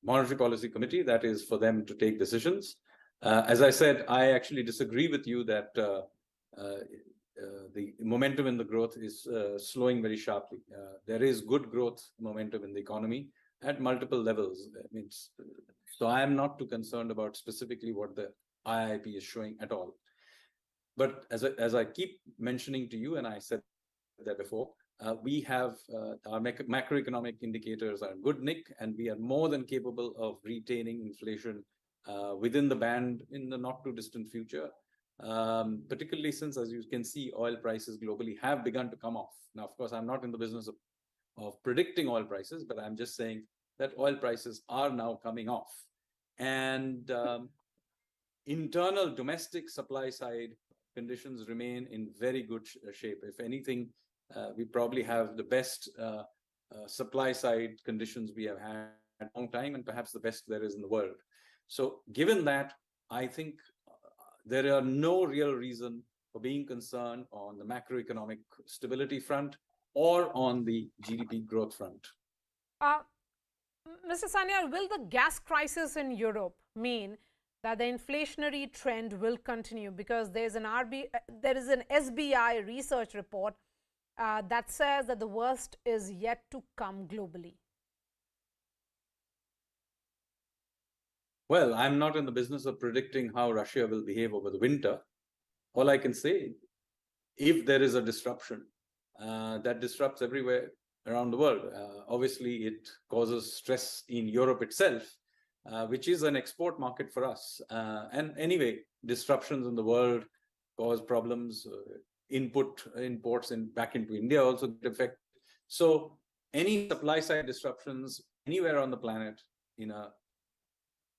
Monetary Policy Committee. That is for them to take decisions. As I said, I actually disagree with you that the momentum in the growth is slowing very sharply. There is good growth momentum in the economy at multiple levels. So I am not too concerned about specifically what the IIP is showing at all. But as I keep mentioning to you, and I said that before, we have our macroeconomic indicators are good nick, and we are more than capable of retaining inflation within the band in the not too distant future. Particularly since, as you can see, oil prices globally have begun to come off. Now, of course, I'm not in the business of predicting oil prices, but I'm just saying that oil prices are now coming off. And internal domestic supply side conditions remain in very good shape. If anything, we probably have the best supply side conditions we have had in a long time, and perhaps the best there is in the world. So given that, I think there are no real reason for being concerned on the macroeconomic stability front or on the GDP growth front. Mr. Sanyal, will the gas crisis in Europe mean that the inflationary trend will continue? Because there is an SBI research report that says that the worst is yet to come globally. Well, I'm not in the business of predicting how Russia will behave over the winter. All I can say, if there is a disruption, that disrupts everywhere around the world. Obviously, it causes stress in Europe itself, which is an export market for us. And anyway, disruptions in the world cause problems. Imports back into India also get affected. So any supply side disruptions anywhere on the planet in a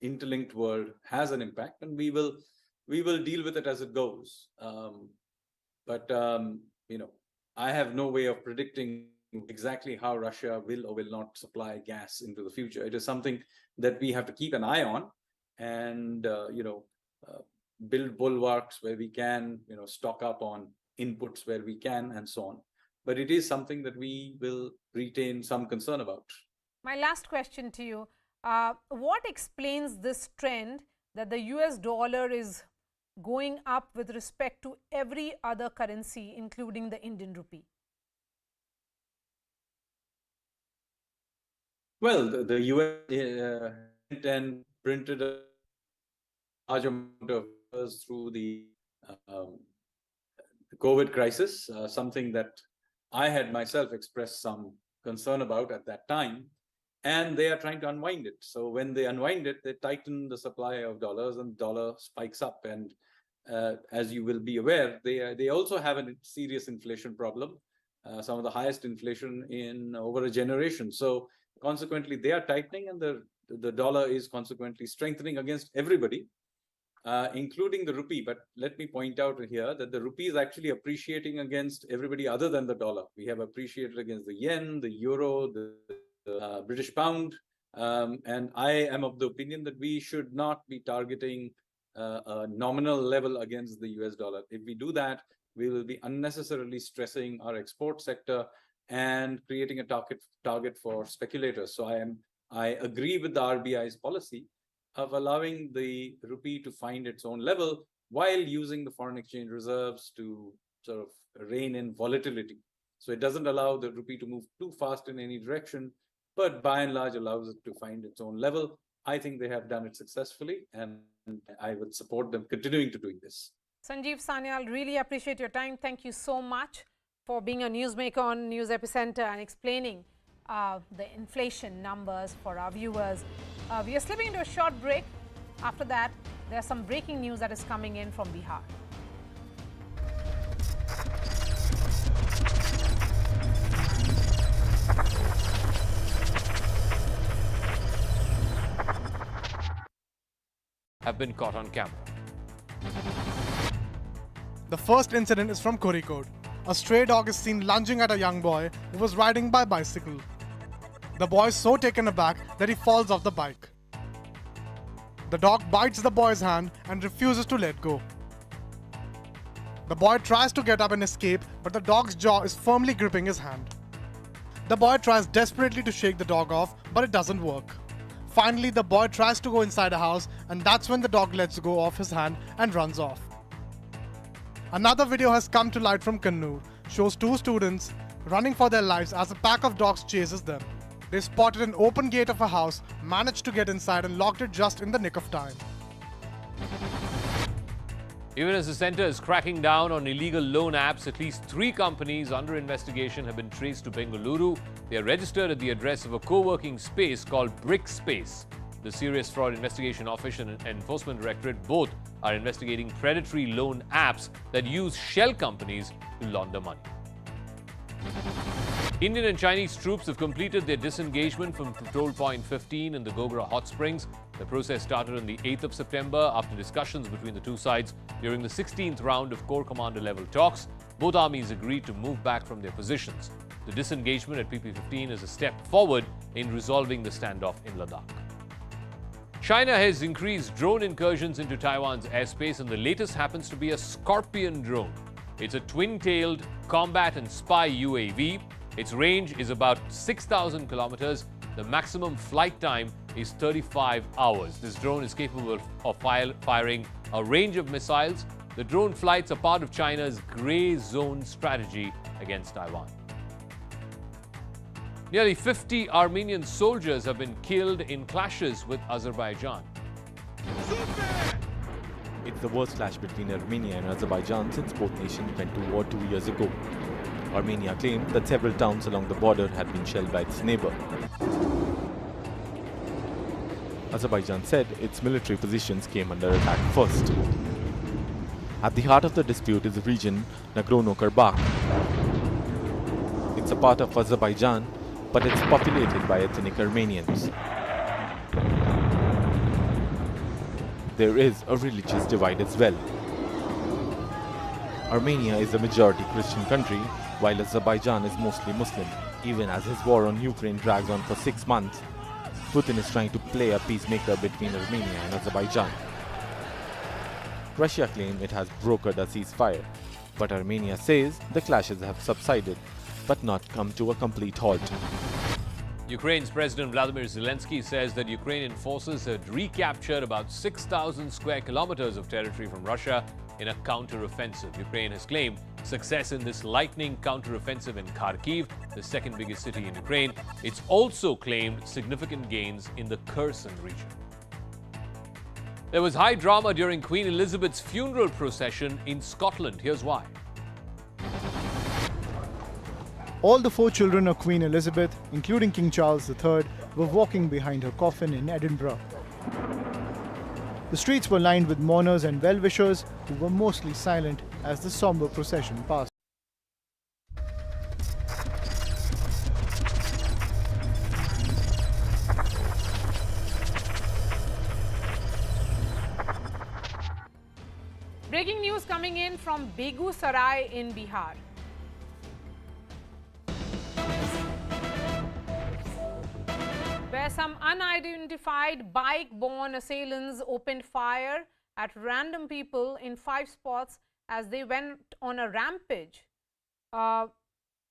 interlinked world has an impact, and we will deal with it as it goes. But I have no way of predicting exactly how Russia will or will not supply gas into the future. It is something that we have to keep an eye on, and build bulwarks where we can, stock up on inputs where we can, and so on. But it is something that we will retain some concern about. My last question to you. What explains this trend that the US dollar is going up with respect to every other currency, including the Indian rupee? Well, the US and printed a large amount of dollars through the COVID crisis, something that I had myself expressed some concern about at that time. And they are trying to unwind it. So when they unwind it, they tighten the supply of dollars, and dollar spikes up. And as you will be aware, they also have a serious inflation problem, some of the highest inflation in over a generation. So consequently, they are tightening, and the dollar is consequently strengthening against everybody, including the rupee. But let me point out here that the rupee is actually appreciating against everybody other than the dollar. We have appreciated against the yen, the euro, the British pound, and I am of the opinion that we should not be targeting a nominal level against the US dollar. If we do that, we will be unnecessarily stressing our export sector and creating a target for speculators. So I agree with the RBI's policy of allowing the rupee to find its own level while using the foreign exchange reserves to sort of rein in volatility. So it doesn't allow the rupee to move too fast in any direction, but by and large allows it to find its own level. I think they have done it successfully, and I would support them continuing to doing this. Sanjeev Sanyal, really appreciate your time. Thank you so much for being a newsmaker on News Epicenter and explaining the inflation numbers for our viewers. We are slipping into a short break. After that, there's some breaking news that is coming in from Bihar. Have been caught on camera. The first incident is from Kozhikode. A stray dog is seen lunging at a young boy who was riding by bicycle. The boy is so taken aback that he falls off the bike. The dog bites the boy's hand and refuses to let go. The boy tries to get up and escape, but the dog's jaw is firmly gripping his hand. The boy tries desperately to shake the dog off, but it doesn't work. Finally, the boy tries to go inside a house, and that's when the dog lets go of his hand and runs off. Another video has come to light from Kannur, shows two students running for their lives as a pack of dogs chases them. They spotted an open gate of a house, managed to get inside and locked it just in the nick of time. Even as the centre is cracking down on illegal loan apps, at least 3 companies under investigation have been traced to Bengaluru. They are registered at the address of a co-working space called Brick Space. The Serious Fraud Investigation Office and Enforcement Directorate both are investigating predatory loan apps that use shell companies to launder money. Indian and Chinese troops have completed their disengagement from Patrol Point 15 in the Gogra Hot Springs. The process started on the 8th of September after discussions between the two sides during the 16th round of Corps Commander level talks. Both armies agreed to move back from their positions. The disengagement at PP-15 is a step forward in resolving the standoff in Ladakh. China has increased drone incursions into Taiwan's airspace, and the latest happens to be a Scorpion drone. It's a twin-tailed combat and spy UAV. Its range is about 6,000 kilometers. The maximum flight time is 35 hours. This drone is capable of firing a range of missiles. The drone flights are part of China's grey zone strategy against Taiwan. Nearly 50 Armenian soldiers have been killed in clashes with Azerbaijan. It's the worst clash between Armenia and Azerbaijan since both nations went to war 2 years ago. Armenia claimed that several towns along the border had been shelled by its neighbor. Azerbaijan said its military positions came under attack first. At the heart of the dispute is the region Nagorno-Karabakh. It's a part of Azerbaijan, but it's populated by ethnic Armenians. There is a religious divide as well. Armenia is a majority Christian country, while Azerbaijan is mostly Muslim. Even as his war on Ukraine drags on for 6 months, Putin is trying to play a peacemaker between Armenia and Azerbaijan. Russia claims it has brokered a ceasefire, but Armenia says the clashes have subsided, but not come to a complete halt. Ukraine's President Vladimir Zelensky says that Ukrainian forces had recaptured about 6,000 square kilometers of territory from Russia in a counter-offensive. Ukraine has claimed success in this lightning counter-offensive in Kharkiv, the second biggest city in Ukraine. It's also claimed significant gains in the Kherson region. There was high drama during Queen Elizabeth's funeral procession in Scotland. Here's why. All the 4 children of Queen Elizabeth, including King Charles III, were walking behind her coffin in Edinburgh. The streets were lined with mourners and well-wishers who were mostly silent as the somber procession passed. Breaking news coming in from Begusarai in Bihar. Where some unidentified bike-borne assailants opened fire at random people in 5 spots as they went on a rampage,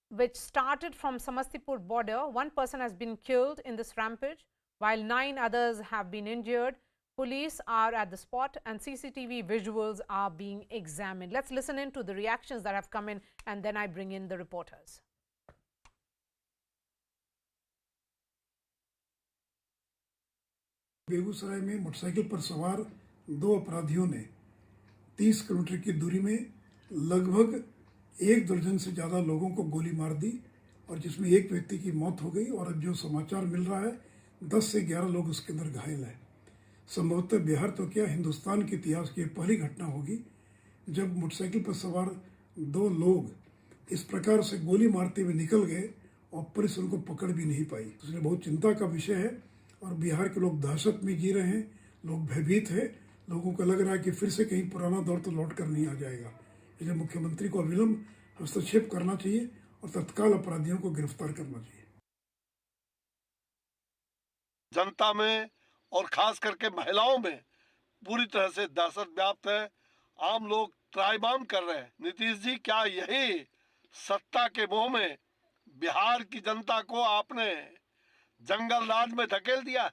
which started from Samastipur border. 1 person has been killed in this rampage, while 9 others have been injured. Police are at the spot and CCTV visuals are being examined. Let's listen in to the reactions that have come in and then I bring in the reporters. Begusarai में motorcycle पर सवार दो अपराधियों ने 30 kilometre की दूरी में लगभग 1 दर्जन से ज़्यादा लोगों को गोली मार दी और जिसमें एक व्यक्ति की मौत हो गई और अब जो समाचार मिल रहा है 10 से 11 लोग उसके अंदर घायल हैं। संभवतः बिहार तो क्या हिंदुस्तान के इतिहास की पहली घटना होगी जब मोटरसाइकिल पर सवार दो लोग इस प्रकार से गोली मारते हुए निकल गए और पुलिस उनको पकड़ भी नहीं पाई। इसलिए बहुत चिंता का विषय है और बिहार के लोग दहशत में जी रहे हैं, लोग भयभीत हैं, लोगों को लग रहा है कि फिर से कहीं पुराना दौर तो लौट कर नहीं आ जाएगा। इसलिए मुख्यमंत्री को अविलंब हस्तक्षेप करना चाहिए और तत्काल अपराधियों को गिरफ्तार करना चाहिए। जनता में और खास करके महिलाओं में पूरी तरह से दहशत व्याप्त है। आम लोग त्राहिमाम कर रहे हैं, नीतीश जी क्या यही सत्ता के मोह में बिहार की जनता को आपने जंगल राज में धकेल दिया?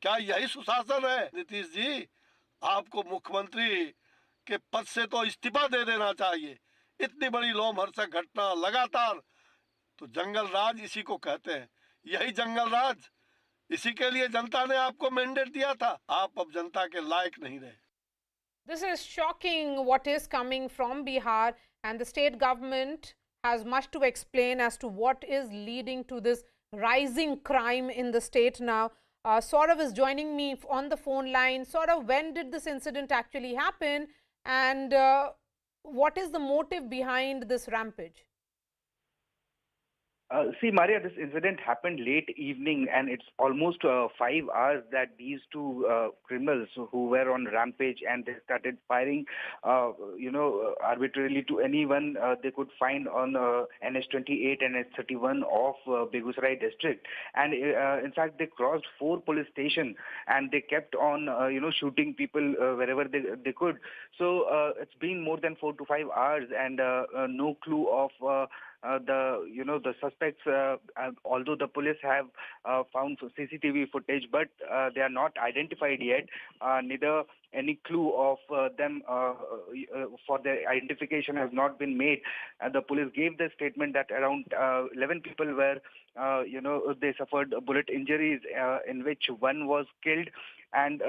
क्या यही सुशासन है? नीतीश जी, आपको मुख्यमंत्री के पद से तो इस्तीफा दे देना चाहिए। इतनी बड़ी लोमहर्षक घटना लगातार, तो जंगल राज इसी को कहते हैं। यही जंगल राज, इसी के लिए जनता ने आपको मैंडेट दिया था। आप अब जनता के लायक नहीं रहे। This is shocking what is coming from Bihar, and the state government has much to explain as to what is leading to this rising crime in the state now. Saurav is joining me on the phone line. Saurav, when did this incident actually happen, and what is the motive behind this rampage? See, Maria, this incident happened late evening, and it's almost 5 hours that these two criminals who were on rampage and they started firing, arbitrarily to anyone they could find on NH28 and NH31 of Begusarai district. And in fact, they crossed 4 police stations and they kept on, shooting people wherever they could. So it's been more than 4 to 5 hours, and no clue of the suspects, although the police have found CCTV footage, but they are not identified yet. Neither any clue of them for their identification has not been made. The police gave the statement that around 11 people were, they suffered bullet injuries, in which one was killed. And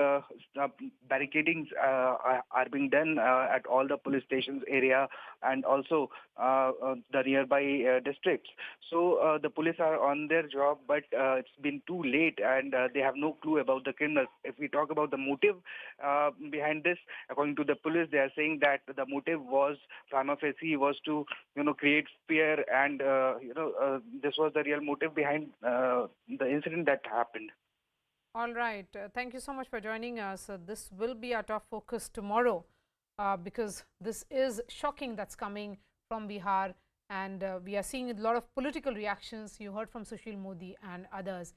barricadings are being done at all the police stations area and also the nearby districts. So the police are on their job, but it's been too late and they have no clue about the criminals. If we talk about the motive behind this, according to the police, they are saying that the motive was prima facie was to create fear, and this was the real motive behind the incident that happened. All right. Thank you so much for joining us. This will be our top focus tomorrow because this is shocking that's coming from Bihar, and we are seeing a lot of political reactions. You heard from Sushil Modi and others.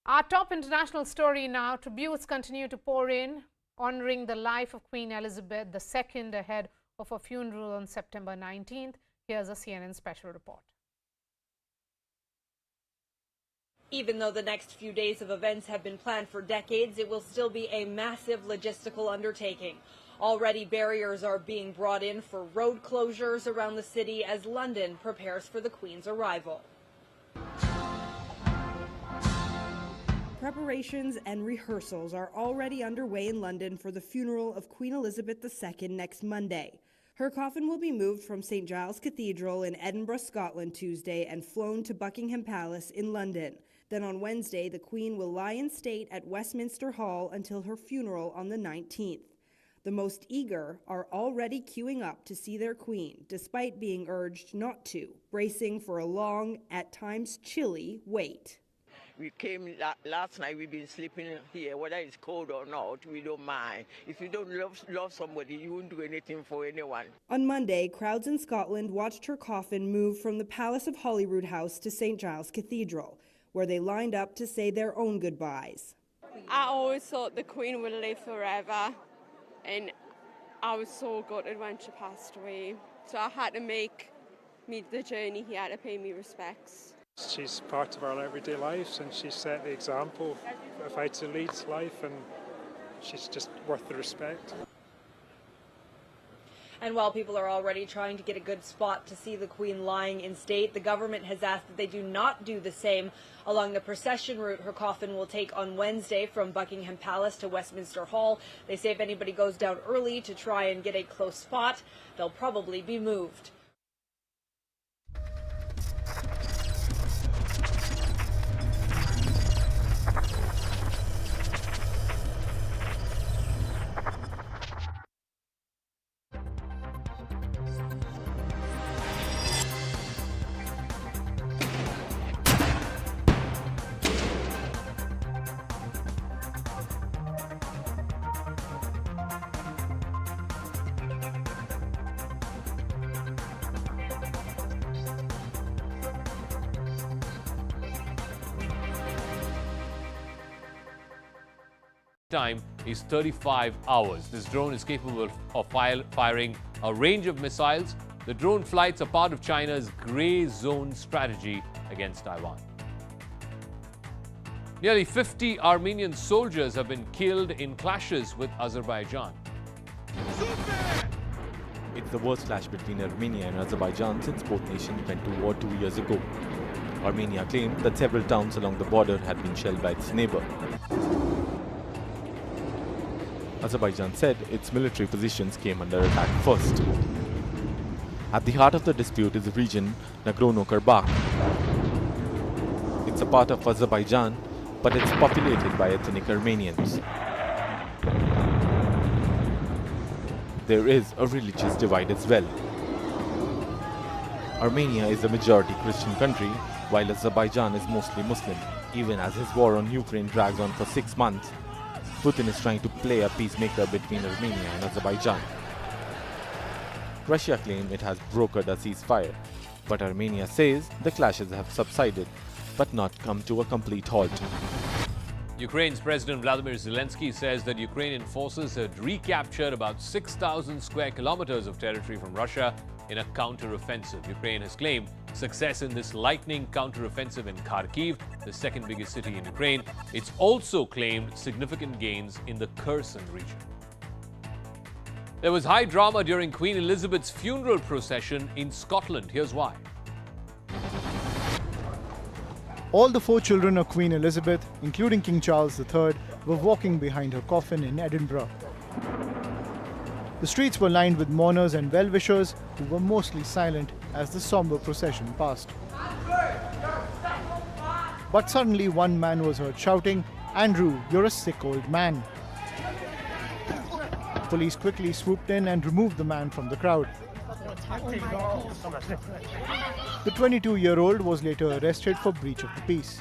Our top international story now. Tributes continue to pour in, honouring the life of Queen Elizabeth II ahead of her funeral on September 19th. Here's a CNN special report. Even though the next few days of events have been planned for decades, it will still be a massive logistical undertaking. Already barriers are being brought in for road closures around the city as London prepares for the Queen's arrival. Preparations and rehearsals are already underway in London for the funeral of Queen Elizabeth II next Monday. Her coffin will be moved from St. Giles Cathedral in Edinburgh, Scotland, Tuesday and flown to Buckingham Palace in London. Then on Wednesday, the Queen will lie in state at Westminster Hall until her funeral on the 19th. The most eager are already queuing up to see their Queen, despite being urged not to, bracing for a long, at times chilly, wait. We came last night, we've been sleeping here, whether it's cold or not, we don't mind. If you don't love somebody, you won't do anything for anyone. On Monday, crowds in Scotland watched her coffin move from the Palace of Holyrood House to St. Giles Cathedral, where they lined up to say their own goodbyes. I always thought the Queen would live forever, and I was so gutted when she passed away. So I had to make the journey here to pay me respects. She's part of our everyday lives, and she set the example of how to lead life, and she's just worth the respect. And while people are already trying to get a good spot to see the Queen lying in state, the government has asked that they do not do the same along the procession route her coffin will take on Wednesday from Buckingham Palace to Westminster Hall. They say if anybody goes down early to try and get a close spot, they'll probably be moved. Time is 35 hours. This drone is capable of firing a range of missiles. The drone flights are part of China's grey zone strategy against Taiwan. Nearly 50 Armenian soldiers have been killed in clashes with Azerbaijan. It's the worst clash between Armenia and Azerbaijan since both nations went to war 2 years ago. Armenia claimed that several towns along the border had been shelled by its neighbor. Azerbaijan said its military positions came under attack first. At the heart of the dispute is the region Nagorno-Karabakh. It's a part of Azerbaijan, but it's populated by ethnic Armenians. There is a religious divide as well. Armenia is a majority Christian country, while Azerbaijan is mostly Muslim. Even as his war on Ukraine drags on for 6 months, Putin is trying to play a peacemaker between Armenia and Azerbaijan. Russia claims it has brokered a ceasefire, but Armenia says the clashes have subsided, but not come to a complete halt. Ukraine's President Vladimir Zelensky says that Ukrainian forces had recaptured about 6,000 square kilometers of territory from Russia in a counter-offensive. Ukraine has claimed success in this lightning counter-offensive in Kharkiv, the second biggest city in Ukraine. It's also claimed significant gains in the Kherson region. There was high drama during Queen Elizabeth's funeral procession in Scotland. Here's why. All the 4 children of Queen Elizabeth, including King Charles III, were walking behind her coffin in Edinburgh. The streets were lined with mourners and well-wishers who were mostly silent as the somber procession passed. But suddenly one man was heard shouting, "Andrew, you're a sick old man." Police quickly swooped in and removed the man from the crowd. The 22-year-old was later arrested for breach of the peace.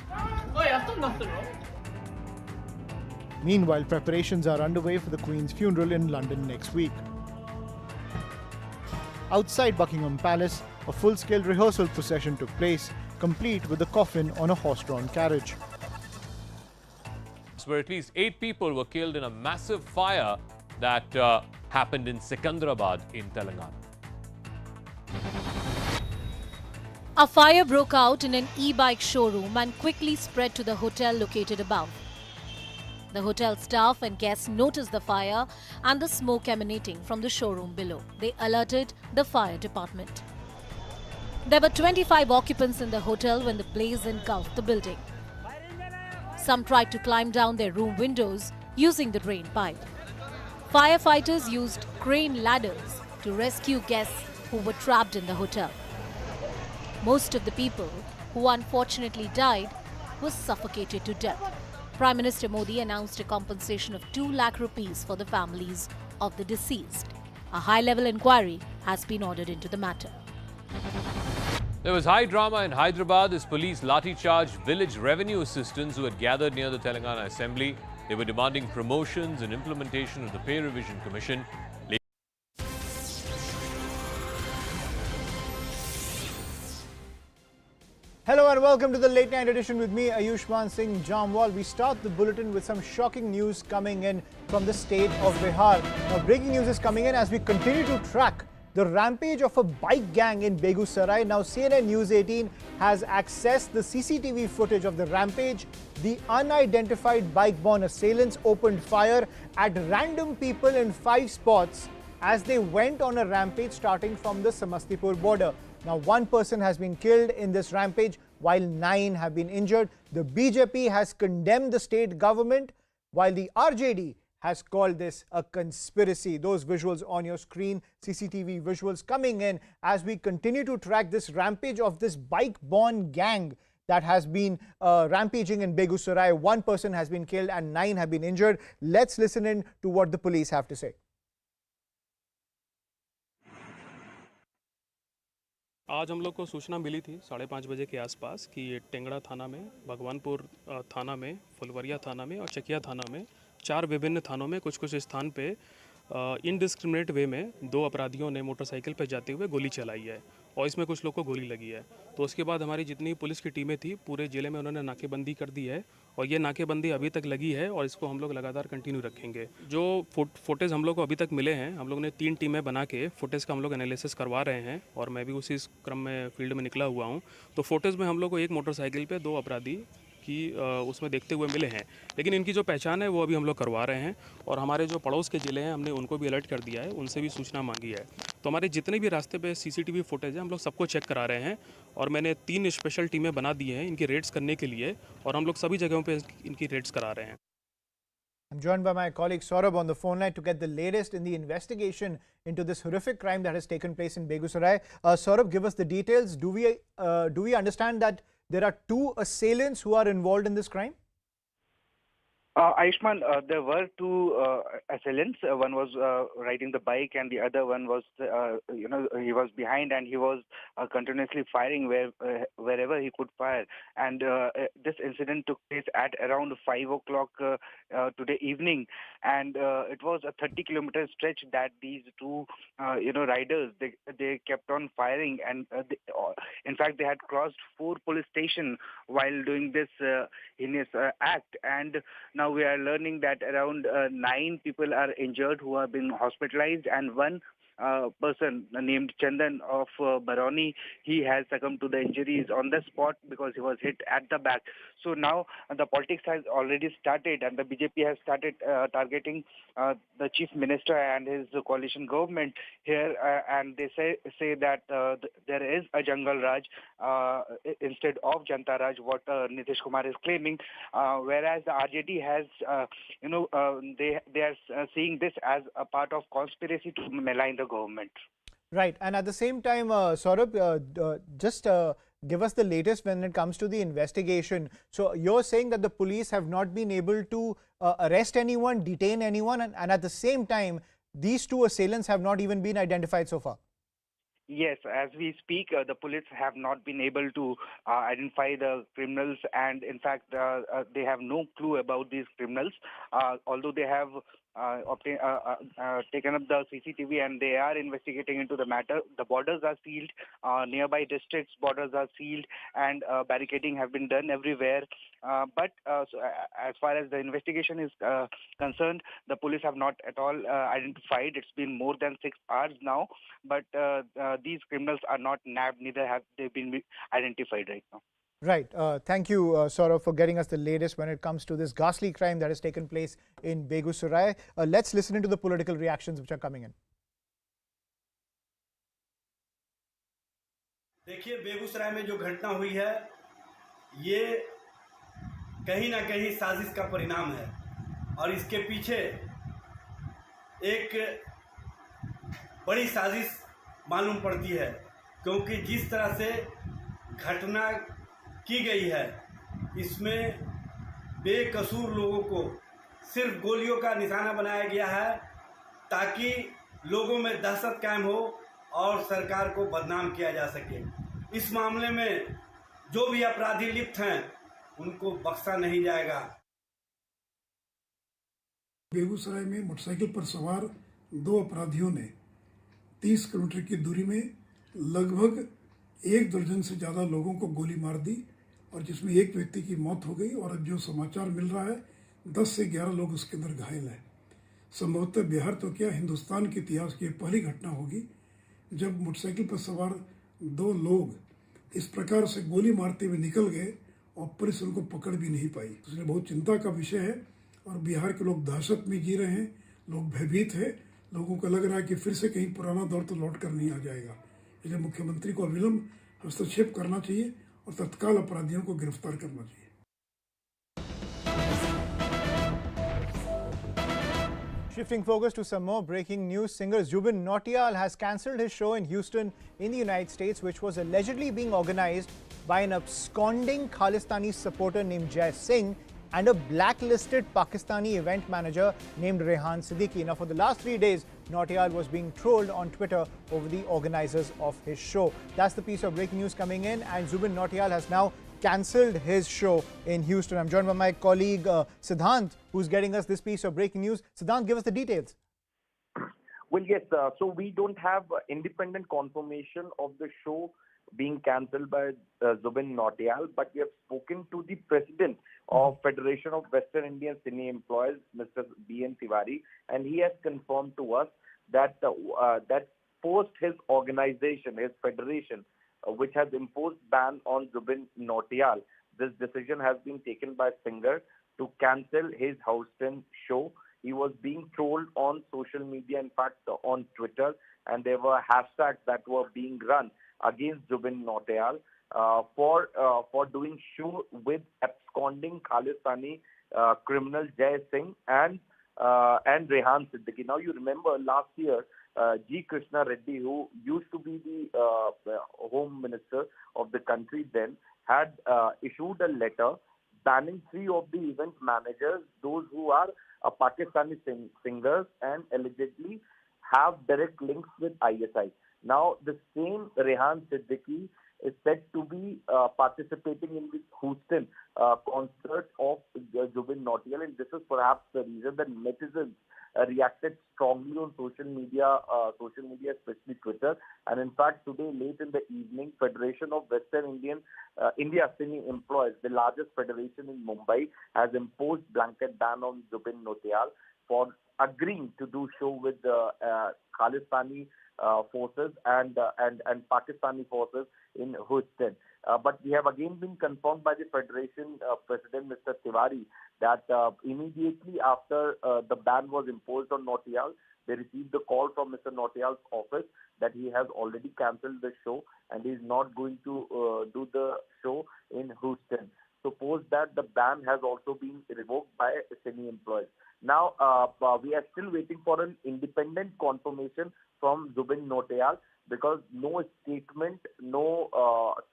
Meanwhile, preparations are underway for the Queen's funeral in London next week. Outside Buckingham Palace, a full-scale rehearsal procession took place, complete with the coffin on a horse-drawn carriage. Where at least 8 people were killed in a massive fire that happened in Secunderabad in Telangana. A fire broke out in an e-bike showroom and quickly spread to the hotel located above. The hotel staff and guests noticed the fire and the smoke emanating from the showroom below. They alerted the fire department. There were 25 occupants in the hotel when the blaze engulfed the building. Some tried to climb down their room windows using the drain pipe. Firefighters used crane ladders to rescue guests who were trapped in the hotel. Most of the people who unfortunately died were suffocated to death. Prime Minister Modi announced a compensation of 2 lakh rupees for the families of the deceased. A high-level inquiry has been ordered into the matter. There was high drama in Hyderabad as police lathi-charged village revenue assistants who had gathered near the Telangana Assembly. They were demanding promotions and implementation of the Pay Revision Commission. Hello and welcome to the late night edition with me, Ayushman Singh Jamwal. We start the bulletin with some shocking news coming in from the state of Bihar. Now, breaking news is coming in as we continue to track The rampage of a bike gang in Begusarai. Now CNN News 18 has accessed the CCTV footage of the rampage. The unidentified bike-borne assailants opened fire at random people in 5 spots as they went on a rampage starting from the Samastipur border. Now 1 person has been killed in this rampage while 9 have been injured. The BJP has condemned the state government while the RJD has called this a conspiracy. Those visuals on your screen, CCTV visuals coming in as we continue to track this rampage of this bike-borne gang that has been rampaging in Begusarai. 1 person has been killed and 9 have been injured. Let's listen in to what the police have to say. आज हम लोग को सूचना मिली थी 5:30 बजे के आसपास कि ये टेंगड़ा थाना में, भगवानपुर थाना में, फुलवरिया थाना में और चकिया थाना में 4 विभिन्न थानों में कुछ स्थान पे इनडिस्क्रिमिनेट वे में 2 अपराधियों ने मोटरसाइकिल पर जाते हुए गोली चलाई है और इसमें कुछ लोग को गोली लगी है। तो उसके बाद हमारी जितनी पुलिस की टीमें थी पूरे ज़िले में उन्होंने नाकेबंदी कर दी है और ये नाकेबंदी अभी तक लगी है और इसको हम लोग लगातार कंटिन्यू रखेंगे। जो फुटेज हम लोग को अभी तक मिले हैं, हम लोग ने 3 टीमें बना के फुटेज का हम लोग एनालिसिस करवा रहे हैं और मैं भी उसी क्रम में फील्ड में निकला हुआ हूँ। तो फुटेज में हम लोग को एक मोटरसाइकिल पर 2 अपराधी की उसमें देखते हुए मिले हैं, लेकिन इनकी जो पहचान है वो अभी हम लोग करवा रहे हैं और हमारे जो पड़ोस के ज़िले हैं हमने उनको भी अलर्ट कर दिया है, उनसे भी सूचना मांगी है। तो हमारे जितने भी रास्ते पे CCTV फुटेज है हम लोग सबको चेक करा रहे हैं और मैंने 3 स्पेशल टीमें बना दी हैं इनकी रेड्स करने के लिए और हम लोग सभी जगहों पे इनकी रेड्स करा रहे हैं। I'm joined by my colleague Saurabh on the phone line to get the latest in the investigation into this horrific crime that has taken place in Begusarai. Saurabh, give us the details. Do we understand that there are 2 assailants who are involved in this crime? Ayushman, there were 2 assailants. One was riding the bike, and the other one was, he was behind and he was continuously firing wherever he could fire. And this incident took place at around 5 o'clock today evening, and it was a 30-kilometer stretch that these 2, riders they kept on firing, and in fact they had crossed 4 police stations while doing this heinous act. And now we are learning that around 9 people are injured who have been hospitalized, and 1 person named Chandan of Baroni, he has succumbed to the injuries on the spot because he was hit at the back. So now the politics has already started, and the BJP has started targeting the chief minister and his coalition government here, and they say that there is a Jungle Raj instead of Janta Raj, what Nitish Kumar is claiming, whereas the RJD has, they are seeing this as a part of conspiracy to malign the government. Right, and at the same time, Saurabh, just give us the latest when it comes to the investigation. So you're saying that the police have not been able to arrest anyone, detain anyone, and at the same time, these 2 assailants have not even been identified so far. Yes, as we speak, the police have not been able to identify the criminals, and in fact, they have no clue about these criminals, although they have taken up the CCTV and they are investigating into the matter. The borders are sealed, nearby districts borders are sealed, and barricading have been done everywhere. But as far as the investigation is concerned, the police have not at all identified. It's been more than 6 hours now, but these criminals are not nabbed, neither have they been identified right now. Right. Thank you, Saurabh, for getting us the latest when it comes to this ghastly crime that has taken place in Begusarai. Let's listen into the political reactions which are coming in. देखिए, बेगूसराय में जो घटना हुई है, ये कहीं ना कहीं साजिश का परिणाम है और इसके पीछे एक बड़ी साजिश मालूम पड़ती है, क्योंकि जिस तरह से घटना की गई है, इसमें बेकसूर लोगों को सिर्फ गोलियों का निशाना बनाया गया है ताकि लोगों में दहशत कायम हो और सरकार को बदनाम किया जा सके। इस मामले में जो भी अपराधी लिप्त हैं उनको बख्शा नहीं जाएगा। बेगूसराय में मोटरसाइकिल पर सवार 2 अपराधियों ने 30 किलोमीटर की दूरी में लगभग 1 दर्जन से ज़्यादा लोगों को गोली मार दी और जिसमें 1 व्यक्ति की मौत हो गई और अब जो समाचार मिल रहा है 10 से 11 लोग उसके अंदर घायल हैं। संभवतः बिहार तो क्या हिंदुस्तान के इतिहास की पहली घटना होगी जब मोटरसाइकिल पर सवार 2 लोग इस प्रकार से गोली मारते हुए निकल गए और पुलिस उनको पकड़ भी नहीं पाई। इसलिए बहुत चिंता का विषय है और बिहार के लोग दहशत में जी रहे हैं, लोग भयभीत है, लोगों को लग रहा है कि फिर से कहीं पुराना दौर तो लौट कर नहीं आ जाएगा। इसलिए मुख्यमंत्री को अविलंब हस्तक्षेप करना चाहिए और तत्काल अपराधियों को गिरफ्तार करना चाहिए। Shifting focus to some more breaking news, singer Zubin Nautiyal has cancelled his show in Houston in the United States, which was allegedly being organized by an absconding Khalistani supporter named Jai Singh and a blacklisted Pakistani event manager named Rehan Siddiqui. Now, for the last 3 days, Nautiyal was being trolled on Twitter over the organizers of his show. That's the piece of breaking news coming in, and Zubin Nautiyal has now cancelled his show in Houston. I'm joined by my colleague Siddhant, who's getting us this piece of breaking news. Siddhant, give us the details. Well, yes, so we don't have independent confirmation of the show being cancelled by Zubin Nautiyal, but we have spoken to the president of Federation of Western Indian Cine Employees, Mr. B.N. Tiwari, and he has confirmed to us that that post his organization, his federation, which has imposed ban on Zubin Nautiyal, this decision has been taken by singer to cancel his Houston show. He was being trolled on social media, in fact on Twitter, and there were hashtags that were being run against Zubin Nautiyal for doing show with absconding Khalistani criminal Jai Singh and Rehan Siddiqui. Now you remember last year, G. Krishna Reddy, who used to be the Home Minister of the country then, had issued a letter banning 3 of the event managers, those who are Pakistani singers and allegedly have direct links with ISI. Now, the same Rehan Siddiqui is said to be participating in this Houston concert of Zubin Nautiyal, and this is perhaps the reason that netizens reacted strongly on social media, especially Twitter. And in fact, today late in the evening, Federation of Western India Cine Employees, the largest federation in Mumbai, has imposed blanket ban on Zubin Nautiyal for agreeing to do show with Khalistani forces and Pakistani forces in Houston. But we have again been confirmed by the Federation President, Mr. Tiwari, that immediately after the ban was imposed on Nautiyal, they received a call from Mr. Nautiyal's office that he has already cancelled the show and is not going to do the show in Houston. Suppose that the ban has also been revoked by cine employees. Now, we are still waiting for an independent confirmation from Zubin Nautiyal, because no statement, no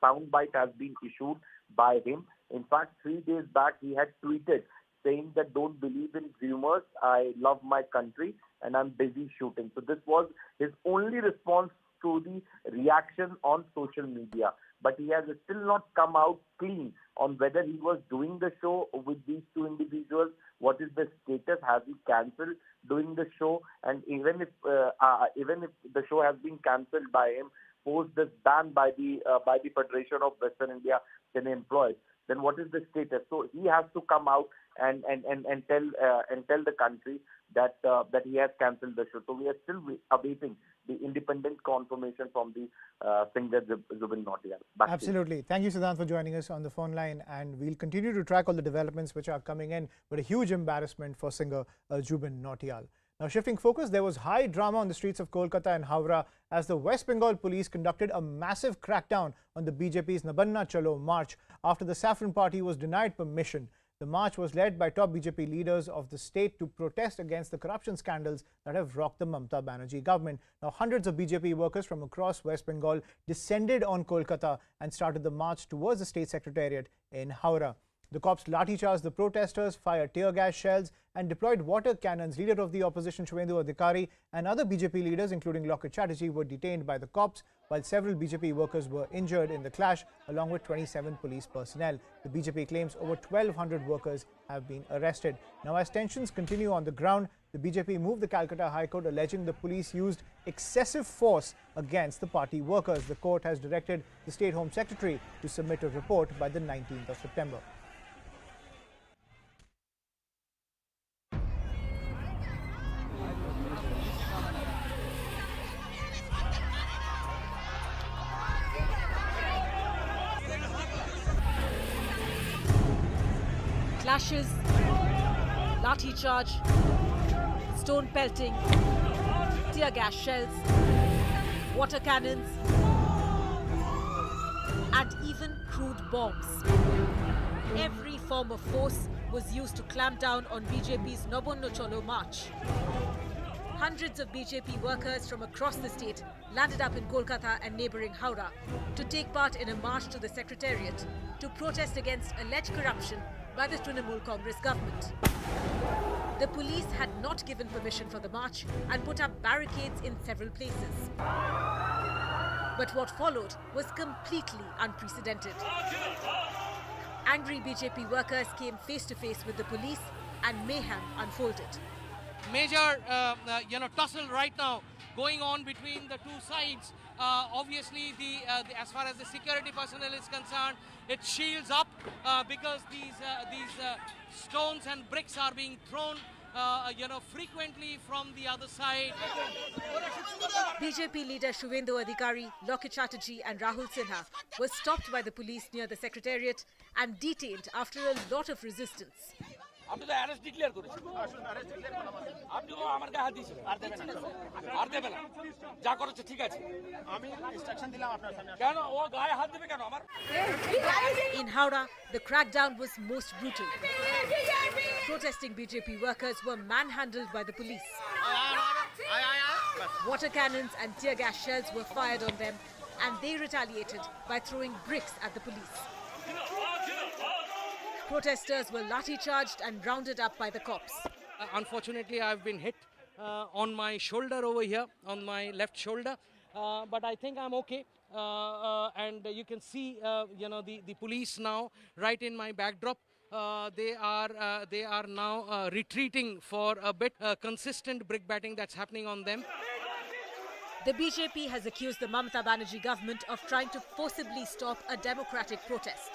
soundbite has been issued by him. In fact, 3 days back, he had tweeted saying that don't believe in rumors, I love my country and I'm busy shooting. So this was his only response to the reaction on social media. But he has still not come out clean on whether he was doing the show with these 2 individuals, what is the status, has he cancelled doing the show, and even if the show has been cancelled by him, post this ban by the Federation of Western India Cine Employees, then what is the status? So he has to come out and tell the country that he has cancelled the show. So we are still awaiting the independent confirmation from the singer Zubin Nautiyal. Absolutely. Thank you, Siddhant, for joining us on the phone line, and we'll continue to track all the developments which are coming in, but a huge embarrassment for singer Zubin Nautiyal. Now, shifting focus, there was high drama on the streets of Kolkata and Howrah as the West Bengal Police conducted a massive crackdown on the BJP's Nabanna Chalo march after the Saffron Party was denied permission. The march was led by top BJP leaders of the state to protest against the corruption scandals that have rocked the Mamata Banerjee government. Now, hundreds of BJP workers from across West Bengal descended on Kolkata and started the march towards the state secretariat in Howrah. The cops lathi-charged the protesters, fired tear gas shells and deployed water cannons. Leader of the opposition Suvendu Adhikari and other BJP leaders, including Locket Chatterjee, were detained by the cops, while several BJP workers were injured in the clash, along with 27 police personnel. The BJP claims over 1,200 workers have been arrested. Now, as tensions continue on the ground, the BJP moved the Calcutta High Court, alleging the police used excessive force against the party workers. The court has directed the State Home Secretary to submit a report by the 19th of September. clashes, lathi charge, stone pelting, tear gas shells, water cannons, and even crude bombs. Every form of force was used to clamp down on BJP's Nabanna Chalo march. Hundreds of BJP workers from across the state landed up in Kolkata and neighbouring Howrah to take part in a march to the secretariat to protest against alleged corruption by the Trinamool Congress government. The police had not given permission for the march and put up barricades in several places. But what followed was completely unprecedented. Angry BJP workers came face to face with the police and mayhem unfolded. Major, tussle right now going on between the two sides. Obviously, as far as the security personnel is concerned, it shields up because these stones and bricks are being thrown, frequently from the other side. BJP leader Suvendu, Adhikari, Locket Chatterjee and Rahul Sinha were stopped by the police near the secretariat and detained after a lot of resistance. আপনি তো arrest declare করেছেন আপনি তো আমার গায়ে হাত দিয়েছেন আর দেবে না যা করেছে ঠিক আছে আমি ইনস্ট্রাকশন দিলাম আপনার সামনে কেন ও গায়ে হাত দেবে কেন আমার In Howrah, the crackdown was most brutal. Protesting BJP workers were manhandled by the police. Water cannons and tear gas shells were fired on them, and they retaliated by throwing bricks at the police. Protesters were lathi-charged and rounded up by the cops. Unfortunately, I've been hit on my shoulder over here, on my left shoulder, but I think I'm okay. And you can see, the police now right in my backdrop. They are now retreating for a bit. Consistent brickbatting that's happening on them. The BJP has accused the Mamata Banerjee government of trying to forcibly stop a democratic protest.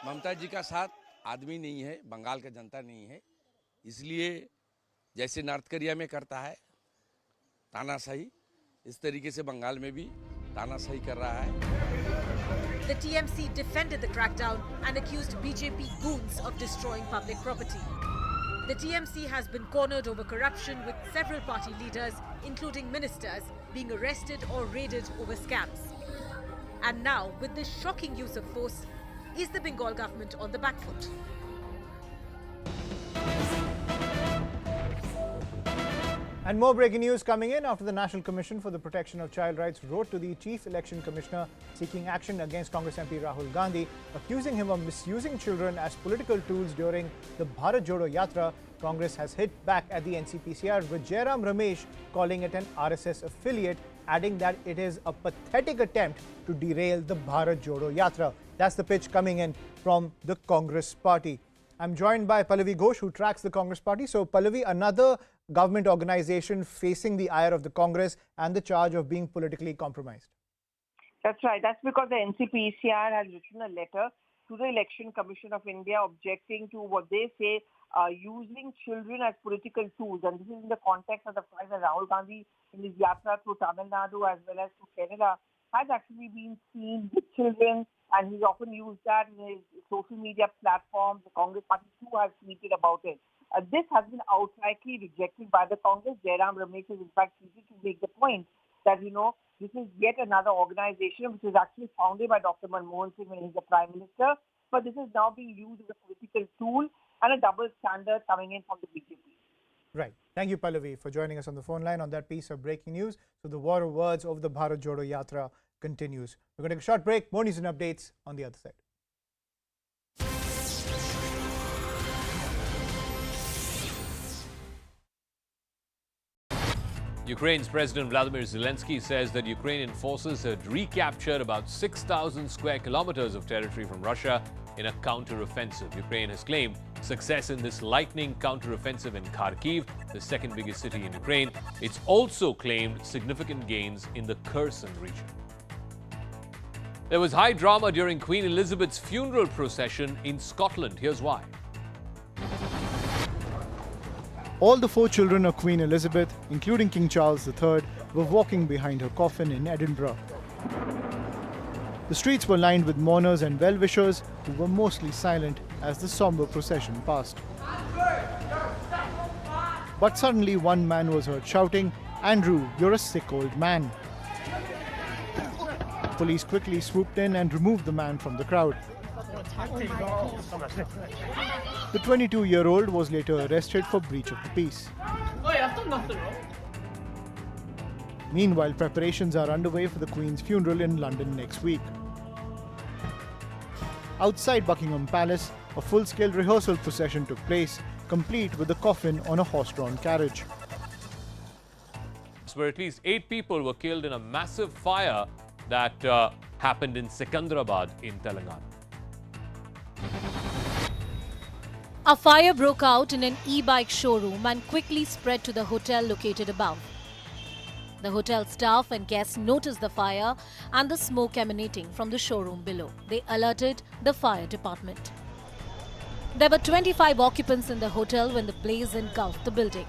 ममता जी का साथ आदमी नहीं है, बंगाल का जनता नहीं है, इसलिए जैसे नॉर्थ कोरिया में करता है तानाशाही, इस तरीके से बंगाल में भी तानाशाही कर रहा है. The TMC defended the crackdown and accused BJP goons of destroying public property. The TMC has been cornered over corruption, with several party leaders, including ministers, being arrested or raided over scams. And now, with this shocking use of force, is the Bengal government on the back foot? And more breaking news coming in after the National Commission for the Protection of Child Rights wrote to the Chief Election Commissioner seeking action against Congress MP Rahul Gandhi, accusing him of misusing children as political tools during the Bharat Jodo Yatra. Congress has hit back at the NCPCR, with Jairam Ramesh calling it an RSS affiliate, adding that it is a pathetic attempt to derail the Bharat Jodo Yatra. That's the pitch coming in from the Congress party. I'm joined by Pallavi Ghosh, who tracks the Congress party. So, Pallavi, another government organization facing the ire of the Congress and the charge of being politically compromised. That's right. That's because the NCPCR has written a letter to the Election Commission of India objecting to what they say using children as political tools. And this is in the context of the fact that Rahul Gandhi, in his yatra through Tamil Nadu as well as to Kerala, has actually been seen with children, and he's often used that in his social media platforms. The Congress party too has tweeted about it. This has been outrightly rejected by the Congress. Jairam Ramesh has in fact tweeted to make the point that, this is yet another organization which is actually founded by Dr. Manmohan Singh when he's the Prime Minister, but this is now being used as a political tool and a double standard coming in from the BJP. Right. Thank you, Pallavi, for joining us on the phone line on that piece of breaking news. So the war of words over the Bharat Jodo Yatra continues. We're going to take a short break. More news and updates on the other side. Ukraine's President Vladimir Zelensky says that Ukrainian forces had recaptured about 6,000 square kilometers of territory from Russia in a counter-offensive. Ukraine has claimed success in this lightning counter-offensive in Kharkiv, the second biggest city in Ukraine. It's also claimed significant gains in the Kherson region. There was high drama during Queen Elizabeth's funeral procession in Scotland. Here's why. All the 4 children of Queen Elizabeth, including King Charles III, were walking behind her coffin in Edinburgh. The streets were lined with mourners and well-wishers who were mostly silent as the somber procession passed. But suddenly one man was heard shouting, "Andrew, you're a sick old man." Police quickly swooped in and removed the man from the crowd. The 22-year-old was later arrested for breach of the peace. Meanwhile, preparations are underway for the Queen's funeral in London next week. Outside Buckingham Palace, a full-scale rehearsal procession took place, complete with the coffin on a horse-drawn carriage. Where at least 8 people were killed in a massive fire that happened in Secunderabad in Telangana. A fire broke out in an e-bike showroom and quickly spread to the hotel located above. The hotel staff and guests noticed the fire and the smoke emanating from the showroom below. They alerted the fire department. There were 25 occupants in the hotel when the blaze engulfed the building.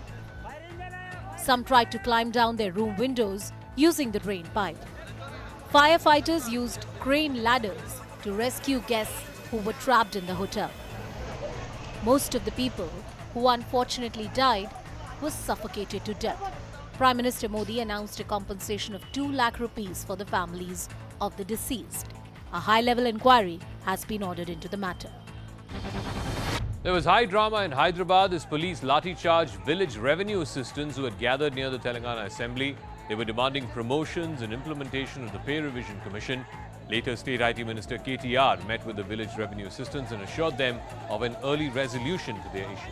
Some tried to climb down their room windows using the drain pipe. Firefighters used crane ladders to rescue guests who were trapped in the hotel. Most of the people who unfortunately died were suffocated to death. Prime Minister Modi announced a compensation of 2 lakh rupees for the families of the deceased. A high-level inquiry has been ordered into the matter. There was high drama in Hyderabad as police lathi-charged village revenue assistants who had gathered near the Telangana Assembly. They were demanding promotions and implementation of the Pay Revision Commission. Later, State IT Minister KTR met with the village revenue assistants and assured them of an early resolution to their issue.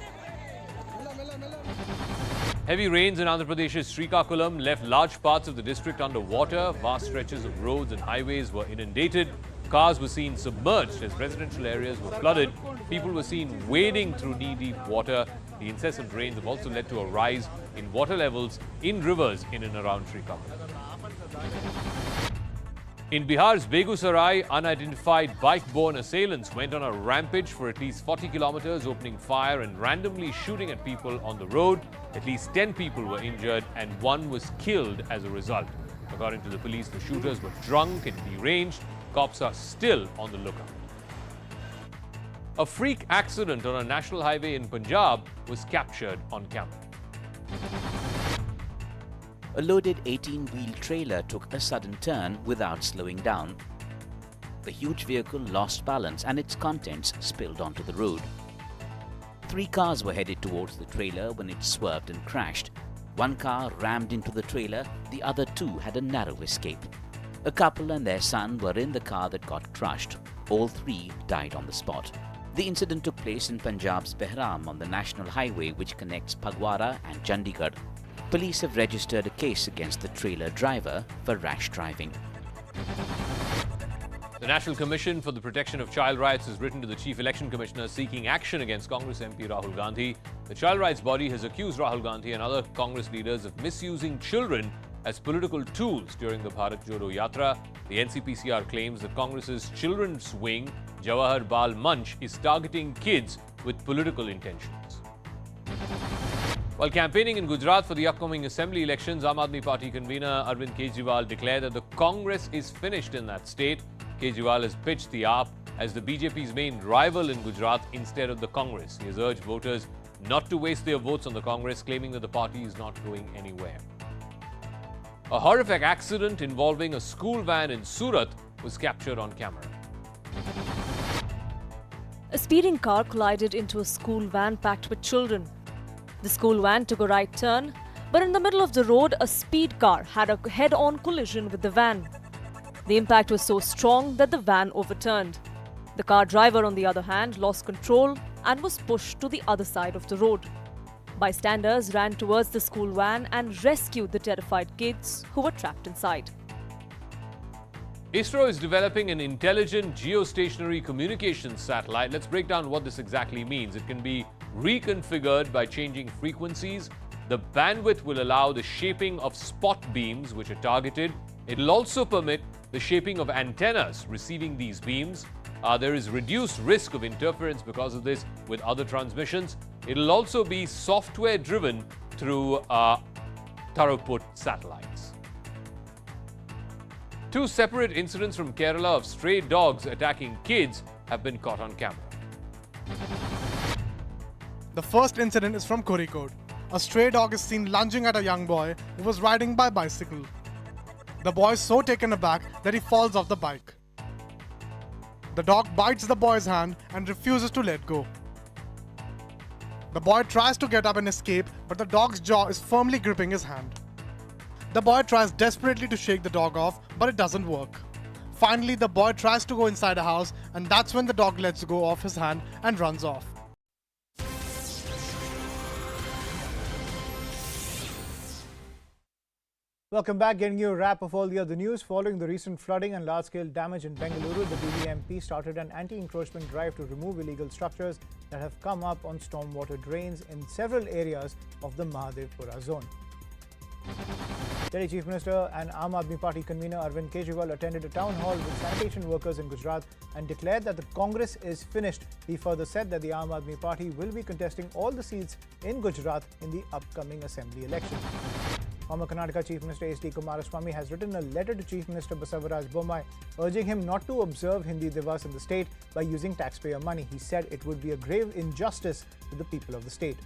Heavy rains in Andhra Pradesh's Srikakulam left large parts of the district underwater. Vast stretches of roads and highways were inundated. Cars were seen submerged as residential areas were flooded. People were seen wading through knee-deep water. The incessant rains have also led to a rise in water levels in rivers in and around Srikakulam. In Bihar's Begusarai, unidentified bike-borne assailants went on a rampage for at least 40 kilometers, opening fire and randomly shooting at people on the road. At least 10 people were injured and 1 was killed as a result. According to the police, the shooters were drunk and deranged. Cops are still on the lookout. A freak accident on a national highway in Punjab was captured on camera. A loaded 18-wheel trailer took a sudden turn without slowing down. The huge vehicle lost balance and its contents spilled onto the road. 3 cars were headed towards the trailer when it swerved and crashed. 1 car rammed into the trailer, the other 2 had a narrow escape. A couple and their son were in the car that got crushed. All 3 died on the spot. The incident took place in Punjab's Behram on the national highway which connects Phagwara and Chandigarh. Police have registered a case against the trailer driver for rash driving. The National Commission for the Protection of Child Rights has written to the Chief Election Commissioner seeking action against Congress MP Rahul Gandhi. The child rights body has accused Rahul Gandhi and other Congress leaders of misusing children as political tools during the Bharatiya Janata Yatra. The NCPCR claims that Congress's children's wing, Jawahar Bal Manch, is targeting kids with political intentions. While campaigning in Gujarat for the upcoming assembly elections, Aam Aadmi Party convener Arvind Kejriwal declared that the Congress is finished in that state. Kejriwal has pitched the AAP as the BJP's main rival in Gujarat instead of the Congress. He has urged voters not to waste their votes on the Congress, claiming that the party is not going anywhere. A horrific accident involving a school van in Surat was captured on camera. A speeding car collided into a school van packed with children. The school van took a right turn, but in the middle of the road, a speed car had a head-on collision with the van. The impact was so strong that the van overturned. The car driver, on the other hand, lost control and was pushed to the other side of the road. Bystanders ran towards the school van and rescued the terrified kids who were trapped inside. ISRO is developing an intelligent geostationary communications satellite. Let's break down what this exactly means. It can be reconfigured by changing frequencies. The bandwidth will allow the shaping of spot beams which are targeted. It will also permit the shaping of antennas receiving these beams. There is reduced risk of interference because of this with other transmissions. It will also be software driven through throughput satellites. 2 separate incidents from Kerala of stray dogs attacking kids have been caught on camera. The first incident is from Kozhikode. A stray dog is seen lunging at a young boy who was riding by bicycle. The boy is so taken aback that he falls off the bike. The dog bites the boy's hand and refuses to let go. The boy tries to get up and escape, but the dog's jaw is firmly gripping his hand. The boy tries desperately to shake the dog off, but it doesn't work. Finally, the boy tries to go inside a house, and that's when the dog lets go of his hand and runs off. Welcome back, getting you a wrap of all the other news. Following the recent flooding and large-scale damage in Bengaluru, the BJP MP started an anti-encroachment drive to remove illegal structures that have come up on stormwater drains in several areas of the Mahadevpura zone. Delhi Chief Minister and Aam Aadmi Party convener Arvind Kejriwal attended a town hall with sanitation workers in Gujarat and declared that the Congress is finished. He further said that the Aam Aadmi Party will be contesting all the seats in Gujarat in the upcoming assembly election. Former Karnataka Chief Minister S.D. Kumaraswamy has written a letter to Chief Minister Basavaraj Bommai urging him not to observe Hindi Divas in the state by using taxpayer money. He said it would be a grave injustice to the people of the state.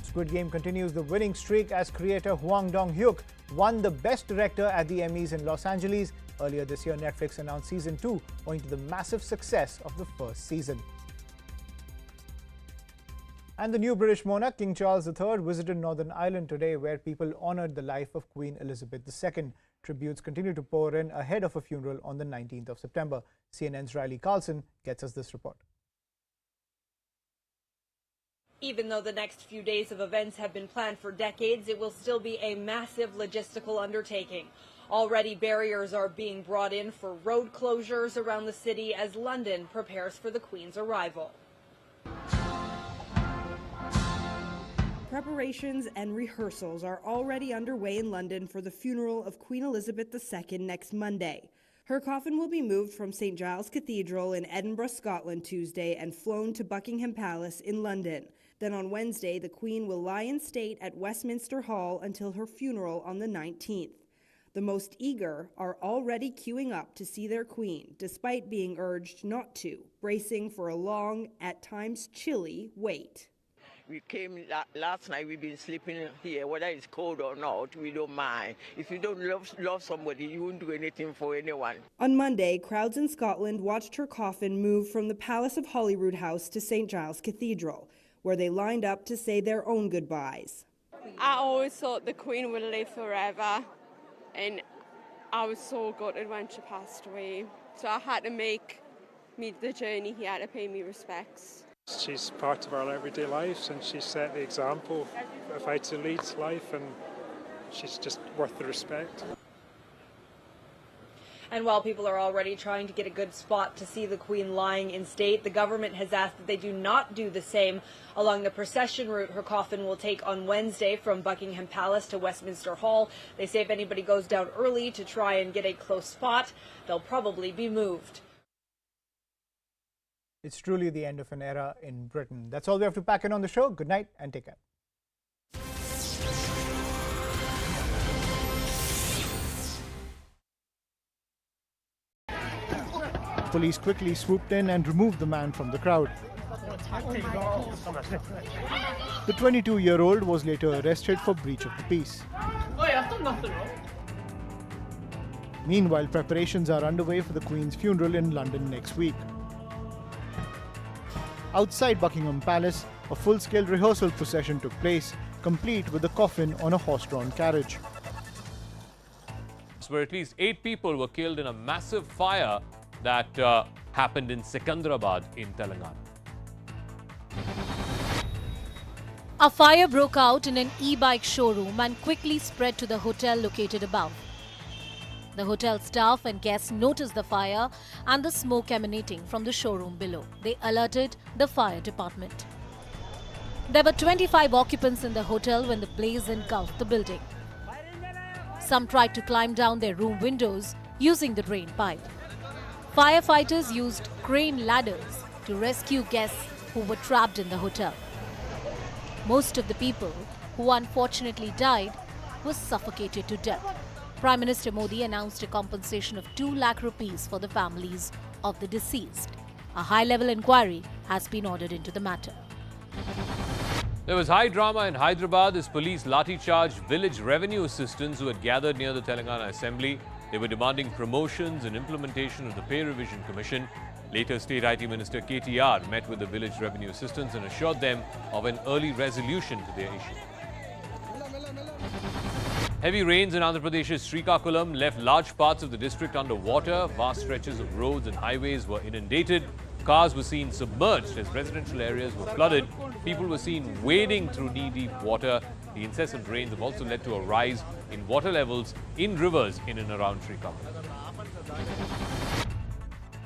Squid Game continues the winning streak as creator Hwang Dong-hyuk won the Best Director at the Emmys in Los Angeles. Earlier this year, Netflix announced Season 2 owing to the massive success of the first season. And the new British monarch, King Charles III, visited Northern Ireland today, where people honoured the life of Queen Elizabeth II. Tributes continue to pour in ahead of a funeral on the 19th of September. CNN's Riley Carlson gets us this report. Even though the next few days of events have been planned for decades, it will still be a massive logistical undertaking. Already barriers are being brought in for road closures around the city as London prepares for the Queen's arrival. Preparations and rehearsals are already underway in London for the funeral of Queen Elizabeth II next Monday. Her coffin will be moved from St. Giles Cathedral in Edinburgh, Scotland Tuesday and flown to Buckingham Palace in London. Then on Wednesday, the Queen will lie in state at Westminster Hall until her funeral on the 19th. The most eager are already queuing up to see their Queen, despite being urged not to, bracing for a long, at times chilly, wait. We came last night, we've been sleeping here, whether it's cold or not, we don't mind. If you don't love somebody, you won't do anything for anyone. On Monday, crowds in Scotland watched her coffin move from the Palace of Holyrood House to St. Giles Cathedral, where they lined up to say their own goodbyes. I always thought the Queen would live forever, and I was so gutted when she passed away. So I had to make the journey here to pay me respects. She's part of our everyday lives, and she set the example of how to lead life, and she's just worth the respect. And while people are already trying to get a good spot to see the Queen lying in state, the government has asked that they do not do the same along the procession route her coffin will take on Wednesday from Buckingham Palace to Westminster Hall. They say if anybody goes down early to try and get a close spot, they'll probably be moved. It's truly the end of an era in Britain. That's all we have to pack in on the show. Good night and take care. Police quickly swooped in and removed the man from the crowd. The 22-year-old was later arrested for breach of the peace. Meanwhile, preparations are underway for the Queen's funeral in London next week. Outside Buckingham Palace, a full-scale rehearsal procession took place, complete with the coffin on a horse-drawn carriage. Where at least 8 people were killed in a massive fire that happened in Secunderabad in Telangana. A fire broke out in an e-bike showroom and quickly spread to the hotel located above. The hotel staff and guests noticed the fire and the smoke emanating from the showroom below. They alerted the fire department. There were 25 occupants in the hotel when the blaze engulfed the building. Some tried to climb down their room windows using the drain pipe. Firefighters used crane ladders to rescue guests who were trapped in the hotel. Most of the people who unfortunately died were suffocated to death. Prime Minister Modi announced a compensation of 2 lakh rupees for the families of the deceased. A high-level inquiry has been ordered into the matter. There was high drama in Hyderabad as police lathi-charged village revenue assistants who had gathered near the Telangana Assembly. They were demanding promotions and implementation of the Pay Revision Commission. Later, State IT Minister KTR met with the village revenue assistants and assured them of an early resolution to their issue. Heavy rains in Andhra Pradesh's Srikakulam left large parts of the district under water. Vast stretches of roads and highways were inundated. Cars were seen submerged as residential areas were flooded. People were seen wading through knee-deep water. The incessant rains have also led to a rise in water levels in rivers in and around Srikakulam.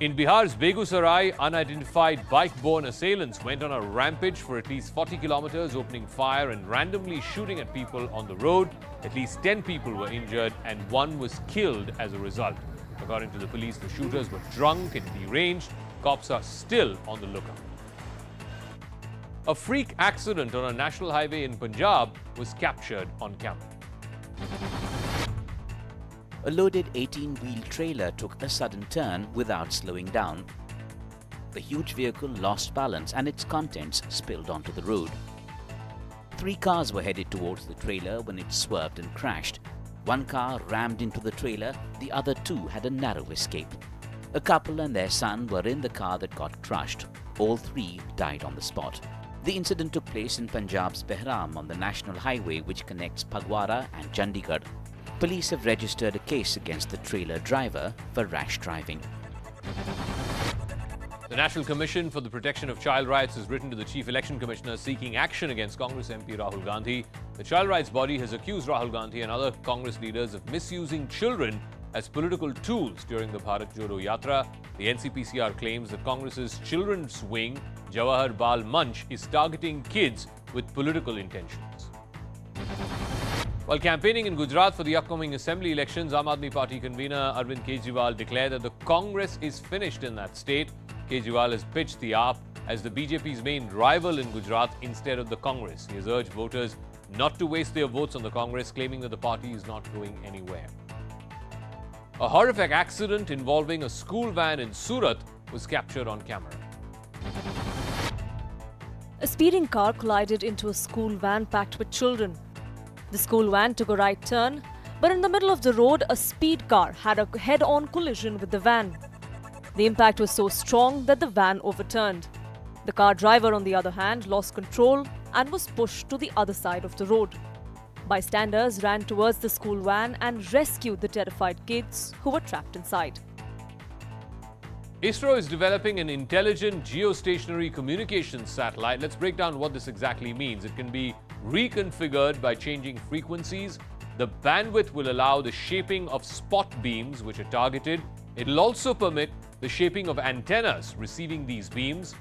In Bihar's Begusarai, unidentified bike-borne assailants went on a rampage for at least 40 kilometers, opening fire and randomly shooting at people on the road. At least 10 people were injured and one was killed as a result. According to the police, the shooters were drunk and deranged. Cops are still on the lookout. A freak accident on a national highway in Punjab was captured on camera. A loaded 18-wheel trailer took a sudden turn without slowing down. The huge vehicle lost balance and its contents spilled onto the road. 3 cars were headed towards the trailer when it swerved and crashed. 1 car rammed into the trailer, the other 2 had a narrow escape. A couple and their son were in the car that got crushed. All 3 died on the spot. The incident took place in Punjab's Behram on the national highway which connects Phagwara and Chandigarh. Police have registered a case against the trailer driver for rash driving. The National Commission for the Protection of Child Rights has written to the Chief Election Commissioner seeking action against Congress MP Rahul Gandhi. The child rights body has accused Rahul Gandhi and other Congress leaders of misusing children as political tools during the Bharatiya Janata Yatra. The NCPCR claims that Congress's children's wing, Jawahar Bal Manch, is targeting kids with political intentions. While campaigning in Gujarat for the upcoming assembly elections, Aam Aadmi Party convener Arvind Kejriwal declared that the Congress is finished in that state. Kejriwal has pitched the AAP as the BJP's main rival in Gujarat instead of the Congress. He has urged voters not to waste their votes on the Congress, claiming that the party is not going anywhere. A horrific accident involving a school van in Surat was captured on camera. A speeding car collided into a school van packed with children. The school van took a right turn, but in the middle of the road, a speed car had a head-on collision with the van. The impact was so strong that the van overturned. The car driver, on the other hand, lost control and was pushed to the other side of the road. Bystanders ran towards the school van and rescued the terrified kids who were trapped inside. ISRO is developing an intelligent geostationary communications satellite. Let's break down what this exactly means. It can be reconfigured by changing frequencies. The bandwidth will allow the shaping of spot beams which are targeted. It will also permit the shaping of antennas receiving these beams.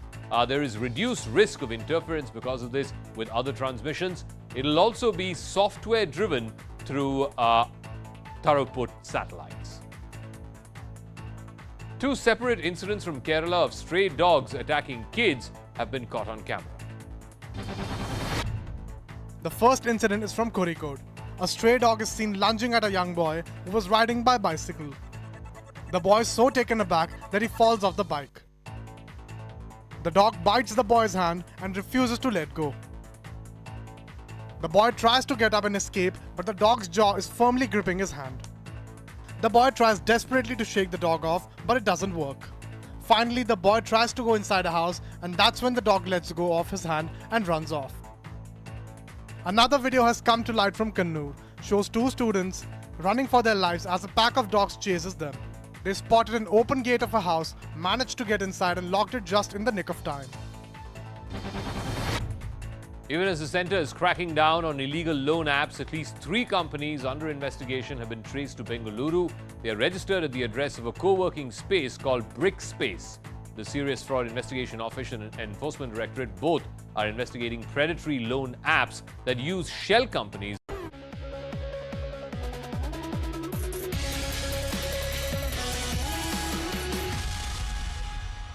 There is reduced risk of interference because of this with other transmissions. It will also be software driven through throughput satellites. 2 separate incidents from Kerala of stray dogs attacking kids have been caught on camera. The first incident is from Kozhikode. A stray dog is seen lunging at a young boy who was riding by bicycle. The boy is so taken aback that he falls off the bike. The dog bites the boy's hand and refuses to let go. The boy tries to get up and escape, but the dog's jaw is firmly gripping his hand. The boy tries desperately to shake the dog off, but it doesn't work. Finally, the boy tries to go inside a house, and that's when the dog lets go of his hand and runs off. Another video has come to light from Kannur, shows 2 students running for their lives as a pack of dogs chases them. They spotted an open gate of a house, managed to get inside and locked it just in the nick of time. Even as the centre is cracking down on illegal loan apps, at least 3 companies under investigation have been traced to Bengaluru. They are registered at the address of a co-working space called Brick Space. The Serious Fraud Investigation Office and Enforcement Directorate both are investigating predatory loan apps that use shell companies.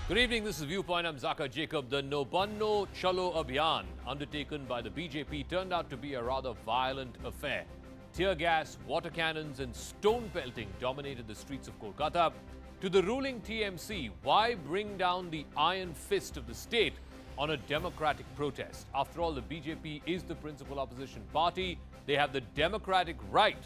Good evening, this is Viewpoint. I'm Zaka Jacob. The Nabanna Chalo Abhiyan, undertaken by the BJP, turned out to be a rather violent affair. Tear gas, water cannons and stone pelting dominated the streets of Kolkata. To the ruling TMC, why bring down the iron fist of the state on a democratic protest? After all, the BJP is the principal opposition party. They have the democratic right